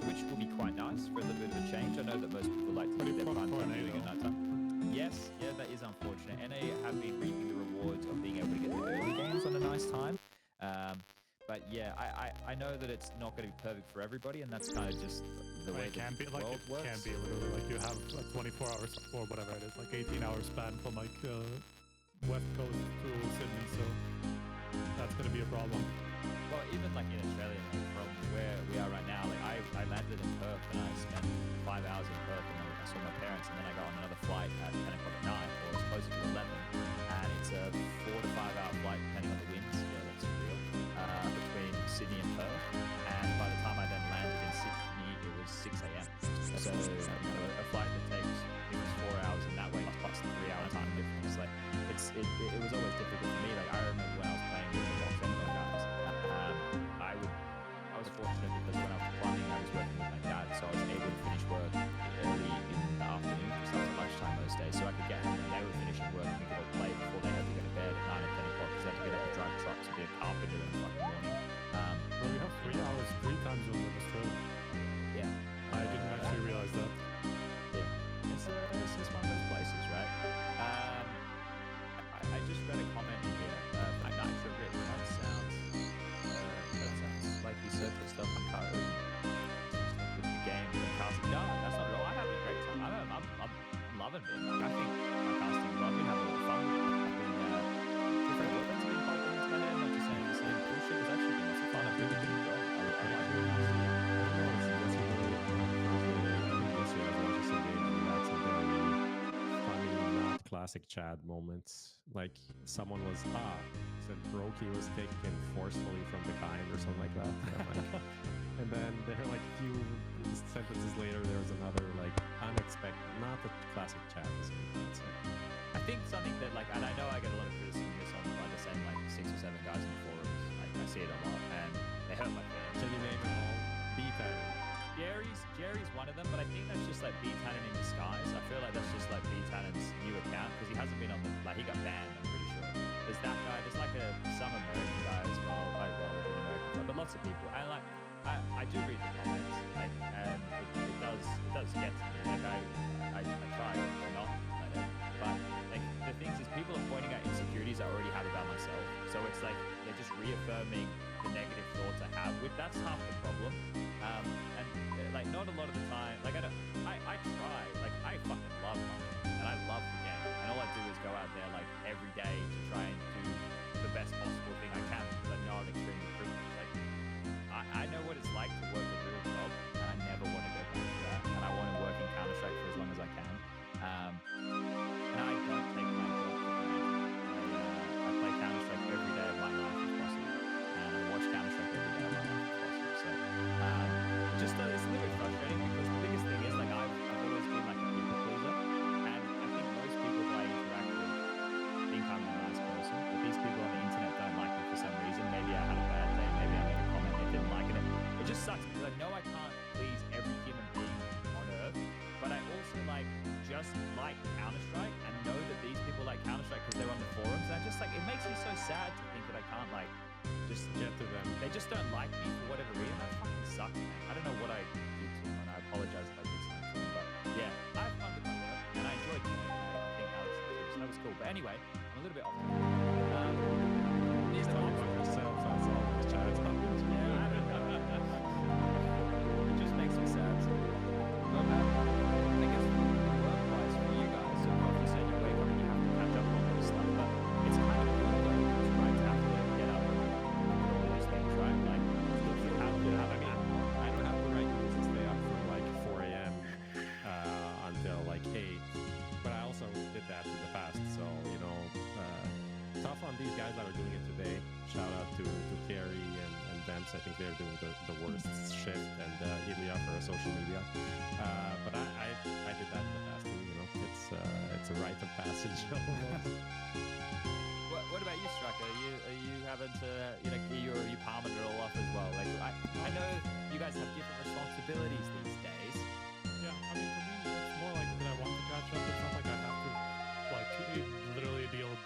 which will be quite nice for a little bit of a change. I know that most people like to do their prime time viewing at night time. Yes, yeah, that is unfortunate. NA have been reaping the rewards of being able to get the early games on a nice time. But yeah, I know that it's not going to be perfect for everybody, and that's kind of just the way the world works. It can be literally like you have a 24 hours or whatever it is, like 18-hour span from like West Coast to Sydney, so that's going to be a problem. Well, even like in Australia, from where we are right now, like I landed in Perth and I spent 5 hours in Perth, and I saw my parents, and then I got on another flight at 10 o'clock at night, or it's closer to 11, and it's a 4 to 5 hour flight depending on the winds. Yeah, that's real. Between Sydney and Perth, and by the time I then landed in Sydney, it was 6 a.m. So a flight that takes 4 hours in that way, plus the 3 hour time difference. Like it was always difficult for me. Like I remember when I was playing with the Box guys, I was fortunate because when I was playing, I was working with my dad, so I was able to finish work early in the afternoon, because that was lunchtime most days, so I could get home when they were finishing work, and we could all play before they had to go to bed at 9 or 10 o'clock, because they had to get up and drive trucks and be a carpenter in the fucking morning. Well, we have 3 hours, 3 time zones in Australia. Yeah. I didn't actually realize that. Yeah. It's one of those places, right? I just read a comment in here. My nitro rip. That sounds like you said the stuff on Car with the game and casting. No, that's not real. I have a great time. I'm loving it. Like, I think my casting is lovely. Having a lot of fun. I've been different weapons have been popping into my head. Not just saying the same bullshit. It's actually been lots of fun. I've really been enjoying it. I like it. Classic Chad moments. Like someone was said Brokey was taken forcefully from the kind or something like that. And then there are like few sentences later, there was another like unexpected, not the classic chat. I think something that like, and I know I get a lot of criticism of this on by the same like 6 or 7 guys in the forums. Like I see it a lot, and they hurt my feelings. Can you name them all? B-Tan. Jerry's one of them, but I think that's just like B-Tannen in disguise. I feel like that's just like B-Tannen's new account because he hasn't been on the he got banned. I'm pretty sure. There's that guy. There's like some American guy as well. Like with an American guy, but lots of people. And like I do read the comments, like, and it does get to me. Like I try to not let it, but like the things is people are pointing out insecurities I already have about myself. So it's like they're just reaffirming the negative thoughts I have. With that's half the problem. And like not a lot of the time, like I try, like I fucking love Minecraft and I love the game, and all I do is go out there like every day to try and do the best possible thing I can because I know I'm extremely privileged. Like I know what it's like to work a real job, and I never want to go back to that, and I want to work in Counter-Strike for as long as I can. And I don't take my job for granted. I play Counter-Strike every day of my life if possible, and I watch Counter-Strike every day of my life if possible. So just it's a little bit frustrating because the biggest thing is like I've always been like a people pleaser, and I think most people that I interact with think I'm a nice person, but these people on the internet don't like me for some reason. Maybe I had a bad day, maybe I made a comment they didn't like it. It just sucks because I know I can't please every human being on earth, but I also like just like Counter-Strike and know that these people like Counter-Strike because they're on the forums, and I just like it makes me so sad to think that I can't like just get to them. They just don't like me for whatever reason. That fucking sucks, man. I don't know what I did to them, and I apologize if I did something to them, but yeah, I have fun with my work, and I enjoyed doing it. I think that was cool. But anyway, I'm a little bit off. These are all about yourself. That's all. Yeah, I don't know. It just makes me sad. But I guess work-wise for you guys, so obviously said you wake up and you have to catch up on all this stuff, but it's kind of cool though, right, to have to get up and do all these things, right? Like, you have to have, I mean, I don't have to regularly stay up from like 4 a.m. Until like 8, but I also did that in the past, so you know, tough on these guys that are doing it today. Shout out to Carrie and Demps. I think they're doing the worst shift, and Ilya for social media. But I did that in the past too. You know, it's a rite of passage. What about you, Striker? Are you having to, you know, you palming it all off as well? Like, I know you guys have different responsibilities these days. Yeah, I mean, for me, it's more like that I want to catch up. It's not like I have to, like, literally be awake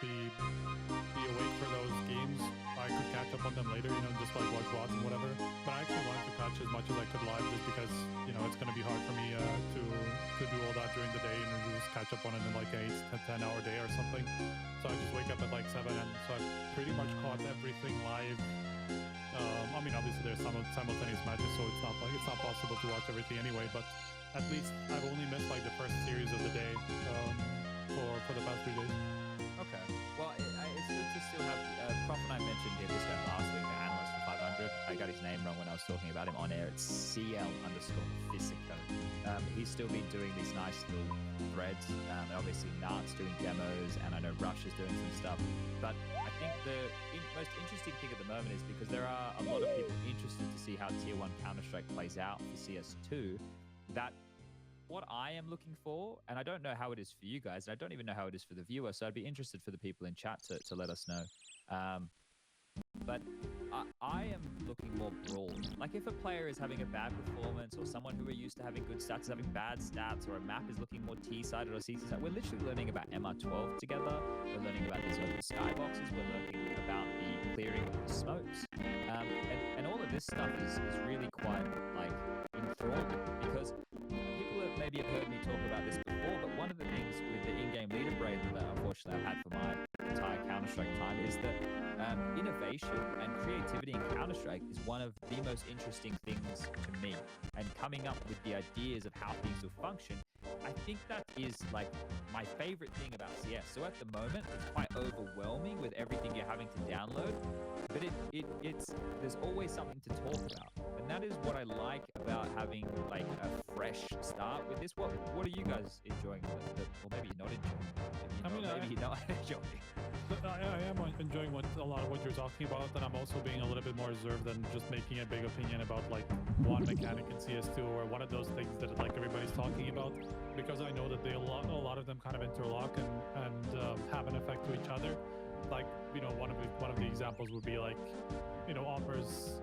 for those games. I could catch up on them later, you know, just like watch VODs and whatever. But I actually wanted to catch as much as I could live just because, you know, it's going to be hard for me to do all that during the day and just catch up on it in like a 10-hour day or something. So I just wake up at like 7, and so I've pretty much caught everything live. I mean, obviously there's simultaneous matches, so it's not possible to watch everything anyway. But at least I've only missed like the first series of the day for the past 3 days. Okay. Well, it's good to still have. Prof and I mentioned him this guy last week, the analyst for 500. I got his name wrong when I was talking about him on air. It's CL_Physico. He's still been doing these nice little threads. And obviously, Nart's doing demos, and I know Rush is doing some stuff. But I think the most interesting thing at the moment is because there are a lot of people interested to see how Tier 1 Counter-Strike plays out for CS2, that what I am looking for, and I don't know how it is for you guys, and I don't even know how it is for the viewer, so I'd be interested for the people in chat to let us know. But I am looking more broad. Like if a player is having a bad performance, or someone who are used to having good stats is having bad stats, or a map is looking more T-sided or C-sided, we're literally learning about MR12 together. We're learning about these open skyboxes. We're learning about the clearing of the smokes. And all of this stuff is really quite like enthralling, because people have maybe heard me talk about this before, but one of the things with the in-game leaderboard that unfortunately I've had for my entire Counter-Strike time is that innovation and creativity in Counter-Strike is one of the most interesting things to me. And coming up with the ideas of how things will function, I think that is like my favorite thing about CS. So at the moment, it's quite overwhelming with everything you're having to download, but it's there's always something to talk about. And that is what I like about having like a fresh start with this. What are you guys enjoying? Or maybe you're not enjoying it. Maybe you're not enjoying it. I am enjoying a lot of what you're talking about, and I'm also being a little bit more reserved than just making a big opinion about like one mechanic in CS2 or one of those things that like everybody's talking about, because I know that a lot of them kind of interlock and have an effect to each other. Like, you know, one of the examples would be like, you know, offers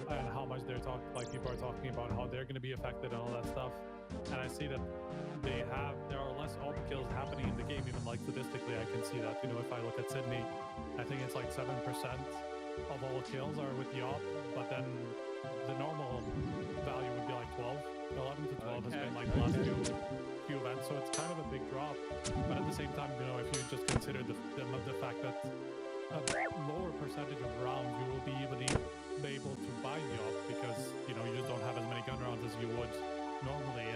and how much people are talking about how they're going to be affected and all that stuff. And I see that there are less AWP kills happening in the game, even like statistically I can see that. You know, if I look at Sydney, I think it's like 7% of all kills are with the AWP, but then the normal value would be like 12. 11 to 12 has been like the last few events, so it's kind of a big drop. But at the same time, you know, if you just consider the fact that a lower percentage of rounds you will be able to buy the AWP because, you know, you just don't have as many gun rounds as you would normally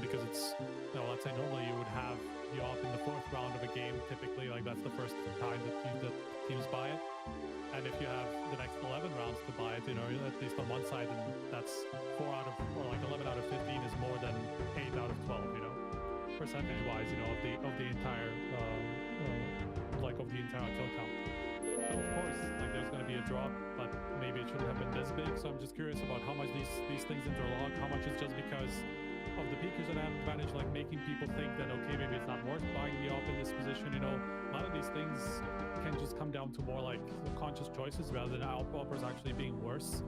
because it's, you know, let's say normally you would have the AWP in the 4th round of a game typically, like that's the first time that teams buy it. And if you have the next 11 rounds to buy it, you know, at least on one side, and that's 11 out of 15 is more than 8 out of 12, you know, percentage-wise, you know, of the entire kill count. So of course, like there's going to be a drop, but maybe it shouldn't have been this big. So I'm just curious about how much these things interlock, how much is just because of the peakers that have advantage, like making people think that, okay, maybe it's not worth buying the AWP in this position, you know. A lot of these things can just come down to more like conscious choices rather than AWPers actually being worse.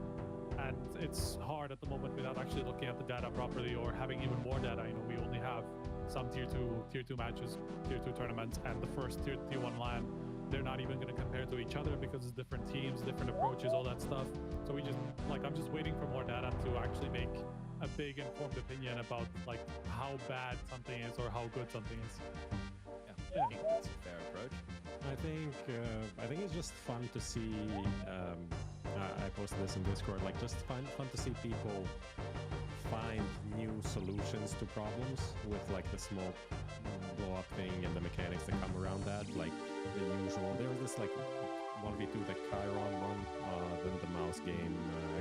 And it's hard at the moment without actually looking at the data properly or having even more data. You know, we only have some tier 2 matches, tier 2 tournaments, and the first tier 1 LAN. They're not even going to compare to each other because it's different teams, different approaches, all that stuff. So I'm just waiting for more data to actually make a big informed opinion about like how bad something is or how good something is. Yeah, I think that's a fair approach. I think it's just fun to see. I posted this in Discord. Like, just fun to see people find new solutions to problems with like the smoke blow up thing and the mechanics that come around that. Like the usual. There was this like 1v2 that Chiron won, then the mouse game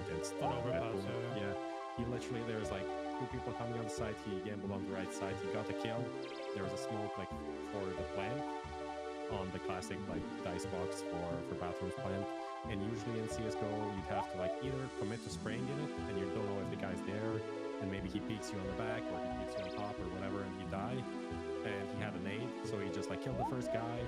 against Overpass. Yeah. He literally, there was like 2 people coming on the side. He gambled on the right side. He got a kill. There was a smoke like for the plant on the classic like dice box for bathrooms plant. And usually in CSGO, you'd have to like either commit to spraying in it, and you don't know if the guy's there, and maybe he peeks you on the back or he peeks you on top or whatever, and you die. And he had a nade, so he just like killed the first guy,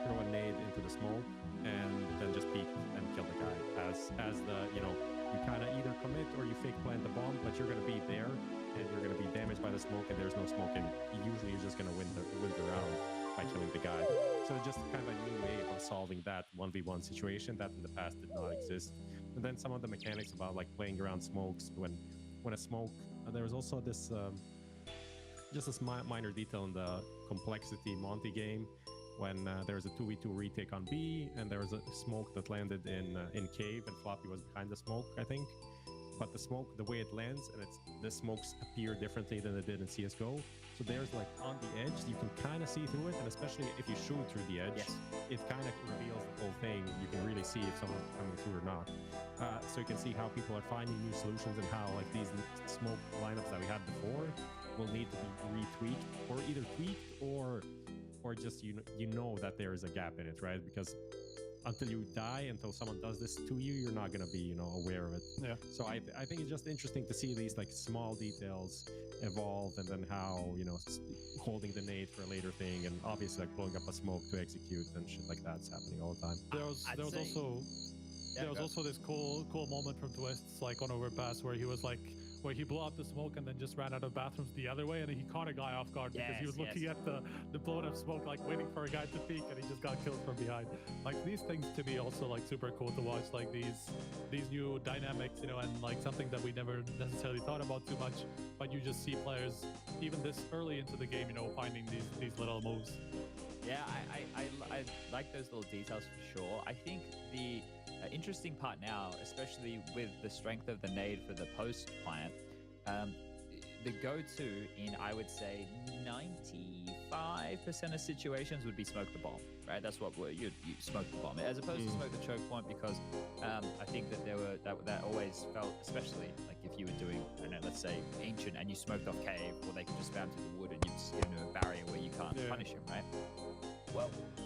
throw a nade into the smoke, and then just peeked and killed the guy. As the, you know, you kind of either commit or you fake plant the bomb, but you're going to be there and you're going to be damaged by the smoke, and there's no smoke, and usually you're just going to win the round by killing the guy. So just kind of a new way of solving that 1v1 situation that in the past did not exist. And then some of the mechanics about like playing around smokes when a smoke, there was also this just this minor detail in the complexity Monty game when there was a 2v2 retake on B, and there was a smoke that landed in cave, and Floppy was behind the smoke, I think. But the smoke, the way it lands, and the smokes appear differently than it did in CSGO. So there's like on the edge, you can kind of see through it, and especially if you shoot through the edge, it kind of reveals the whole thing. You can really see if someone's coming through or not. So you can see how people are finding new solutions, and how like these smoke lineups that we had before will need to be retweaked, or either tweaked or just you know that there is a gap in it, right? Because until you die, until someone does this to you, you're not going to be, you know, aware of it. Yeah. So I think it's just interesting to see these like small details evolve, and then how, you know, holding the nade for a later thing, and obviously like blowing up a smoke to execute and shit like that's happening all the time. There was also this cool moment from Twists, like on Overpass, where he blew up the smoke and then just ran out of bathrooms the other way, and he caught a guy off guard because he was looking at the blown up smoke, like waiting for a guy to peek, and he just got killed from behind. Like these things to me also like super cool to watch, like these new dynamics, you know, and like something that we never necessarily thought about too much, but you just see players even this early into the game, you know, finding these little moves. Yeah, I like those little details for sure. I think the interesting part now, especially with the strength of the nade for the post plant, the go-to in, I would say, 95% of situations would be smoke the bomb, right? That's what you smoke the bomb, as opposed to smoke the choke point, because I think that that always felt, especially like if you were doing, I don't know, let's say Ancient, and you smoked off cave, or they could just spam through the wood and you just give them a barrier where you can't punish him, right? well. I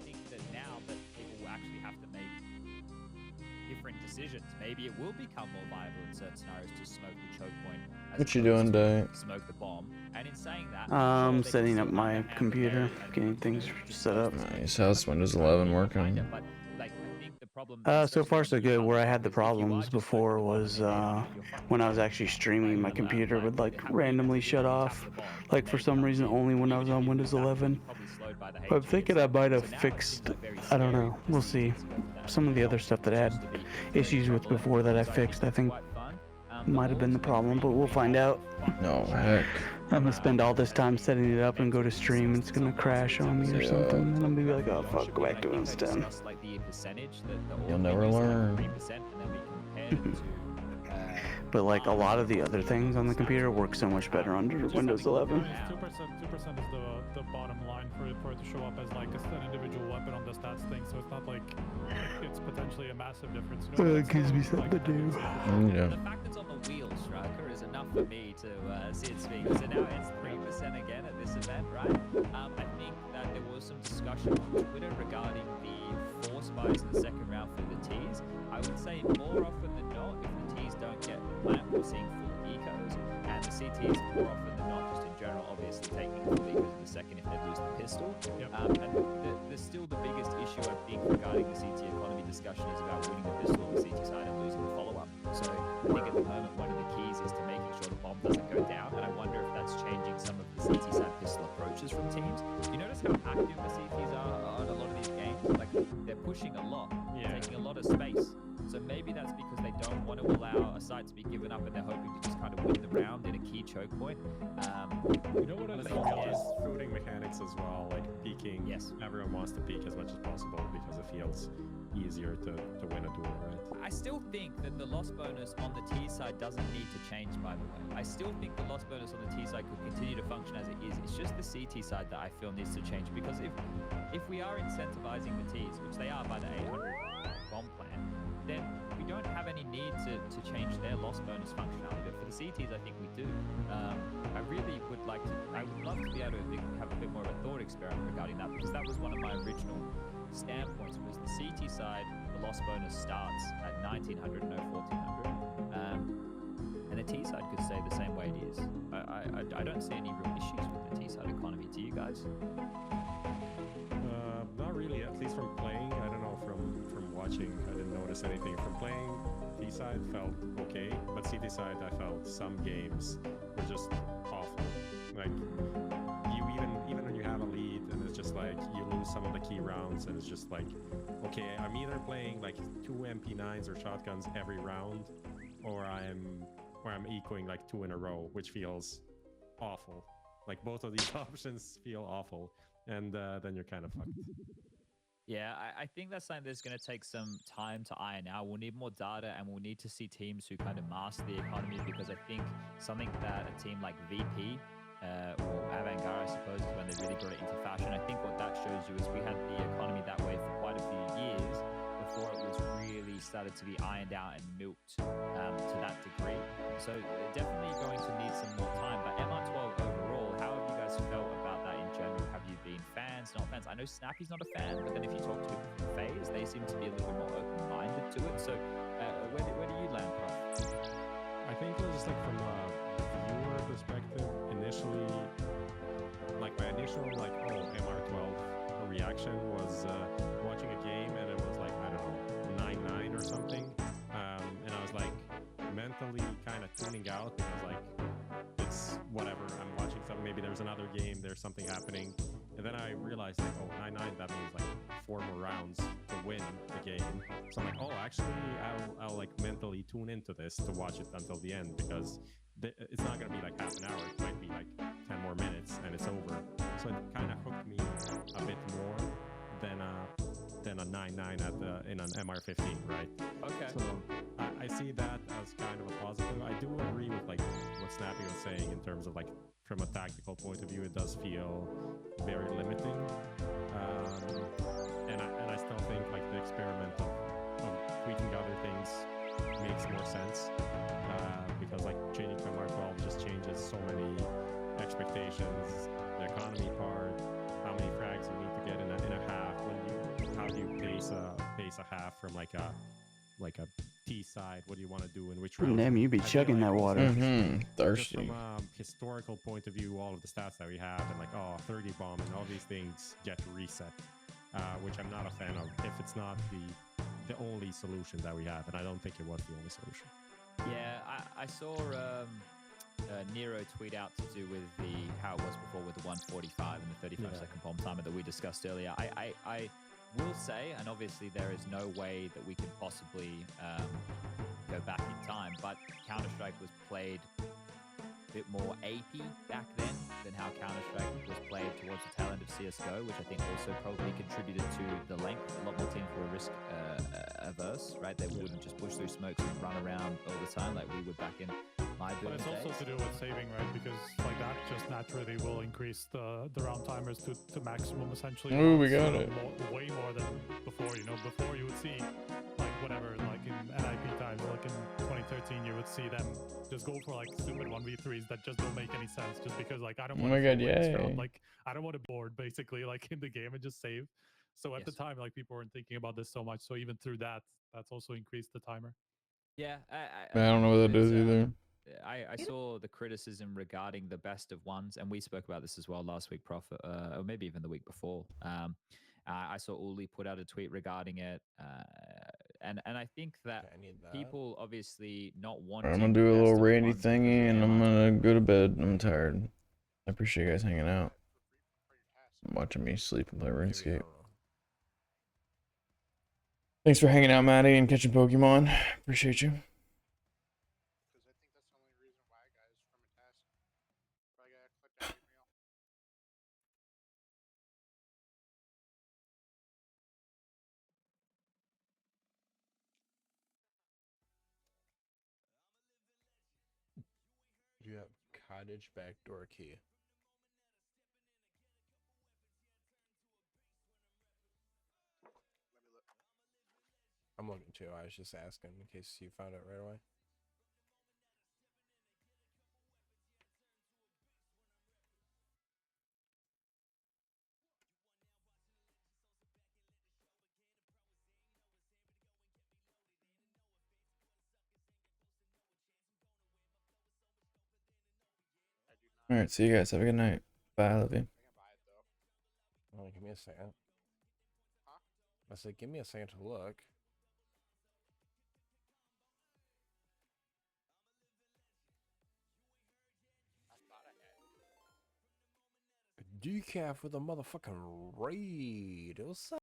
think that now that people will actually have to make different decisions, maybe it will become more viable in certain scenarios to smoke the choke point. What you doing, Day? Smoke the bomb. And in saying that, Setting up my computer, getting things set up. Nice. How's Windows 11 working? but like I think the problem So far so good. Where I had the problems before was when I was actually streaming, my computer would like randomly shut off, like for some reason only when I was on Windows 11. But I'm thinking I might have fixed, I don't know, we'll see. Some of the other stuff that I had issues with before that I fixed, I think might have been the problem, but we'll find out. No, heck. I'm gonna spend all this time setting it up and go to stream, and it's gonna crash on me or something, and I'm gonna be like, oh fuck, go back to it instead. You'll never learn. But like a lot of the other things on the computer work so much better under Windows 11. 2% is the bottom line for it to show up as like an individual weapon on the stats thing, so it's not like it's potentially a massive difference. You know, It gives me something to do. Yeah. The fact it's on the wheels, Striker, is enough for me to see it speak. So now it's 3% again at this event, right? I think that there was some discussion on Twitter regarding the force buys in the second round for the Ts. I would say more often than not, if the Ts don't get plant, we're seeing full ecos, and the CTs more often than not, just in general, obviously taking full ecos in the second if they lose the pistol. And there's still the biggest issue, I think, regarding the CT economy discussion is about winning the pistol on the CT side and losing the follow-up. So I think at the moment one of the keys is to making sure the bomb doesn't go down, and I wonder if that's changing some of the CT side pistol approaches from teams. You notice how active the CTs are on a lot of these games? Like, they're pushing a lot, taking a lot of space. So maybe that's because they don't want to allow a site to be given up and they're hoping to just kind of win the round in a key choke point. You know what I think is shooting mechanics as well, like peeking. Yes. Everyone wants to peek as much as possible because it feels easier to win a duel, right? I still think that the loss bonus on the T side doesn't need to change, by the way. I still think the loss bonus on the T side could continue to function as it is. It's just the CT side that I feel needs to change, because if we are incentivizing the Ts, which they are by the 800 bomb plan, then we don't have any need to change their loss bonus functionality. But for the CTs, I think we do. I really would like to, I would love to be able to have a bit more of a thought experiment regarding that, because that was one of my original standpoints, was the CT side, the loss bonus starts at 1900 and no 1400. And the T side could stay the same way it is. I don't see any real issues with the T side economy. Do you guys? Not really, at least from playing. I don't know, from watching, I didn't notice anything. From playing, T side felt okay, but CT side, I felt some games were just awful. Like, you even when you have a lead, and it's just like you lose some of the key rounds, and it's just like, okay, I'm either playing like 2 MP9s or shotguns every round, or I'm ecoing like 2 in a row, which feels awful. Like, both of these options feel awful, and then you're kind of fucked. Yeah, I think that's something that's going to take some time to iron out. We'll need more data, and we'll need to see teams who kind of master the economy, because I think something that a team like VP or Avantgarde, I suppose, is when they really brought it into fashion. I think what that shows you is we had the economy that way for quite a few years before it was really started to be ironed out and milked to that degree. So definitely going to need some more time. But MR12 overall, how have you guys felt about that in general? Have you been fans, not fans? I know Snappy's not a fan, but then if you talk to people from FaZe, they seem to be a little bit more open-minded to it. So where do you land, Prof? I think it was just like from a viewer perspective, initially, like my initial like, oh, MR12 reaction was watching a game, and it was like, I don't know, 9-9 or something, and I was like mentally kind of tuning out, and I was like, it's whatever, I'm watching something, maybe there's another game, there's something happening, and then I realized like, oh, 9-9, that means like 4 more rounds to win the game. So I'm like, oh, actually, I'll like mentally tune into this to watch it until the end, because it's not gonna be like half an hour, it might be like 10 more minutes and it's over. So it kind of hooked me a bit more than a 9-9 in an MR15, right? Okay. So I see that as kind of a positive. I do agree with like what Snappy was saying in terms of like, from a tactical point of view, it does feel very limiting. And I still think like the experiment of tweaking other things makes more sense, because like changing to MR12 just changes so many expectations, the economy part, how many frags you a half from like a T side. What do you want to do in which round? Damn, you be I feel chugging that water. Just Thirsty. from a historical point of view, all of the stats that we have, and like 30 bomb and all these things get reset, which I'm not a fan of. If it's not the only solution that we have, and I don't think it was the only solution. Yeah, I saw Nero tweet out to do with how it was before with the 145 and the 35-second bomb timer that we discussed earlier. I will say, and obviously there is no way that we can possibly go back in time, but Counter-Strike was played a bit more AP back then than how Counter-Strike was played towards the tail end of CSGO, which I think also probably contributed to the length. A lot more teams were risk averse, right? They wouldn't just push through smokes and run around all the time like we would back in my But building it's also days. to do with saving, right? Because like that just naturally will increase the round timers to maximum essentially. Ooh, we once, got it. way more than before. You know, before you would see like whatever, like in NIP times, like in 2013, you would see them just go for like stupid 1v3s that just don't make any sense, just because like I don't Oh want my to God, yay. like I don't want to board basically like in the game and just save. So at the time, like people weren't thinking about this so much. So even through that, that's also increased the timer. Yeah, I don't know what that is either. I saw the criticism regarding the best of ones, and we spoke about this as well last week, Prof, or maybe even the week before. I saw Uli put out a tweet regarding it, and I think that people obviously not wanting. I'm gonna do a best little of Randy ones thingy because and they I'm are- gonna go to bed. I'm tired. I appreciate you guys hanging out. Watching me sleep and play RuneScape. Thanks for hanging out, Maddie, and catching Pokemon. Appreciate you. You have cottage backdoor key. I'm looking too. I was just asking in case you found it right away. Alright, see you guys. Have a good night. Bye, I love you. Oh, give me a second. I said, give me a second to look. Decaf with a motherfucking raid. What's up?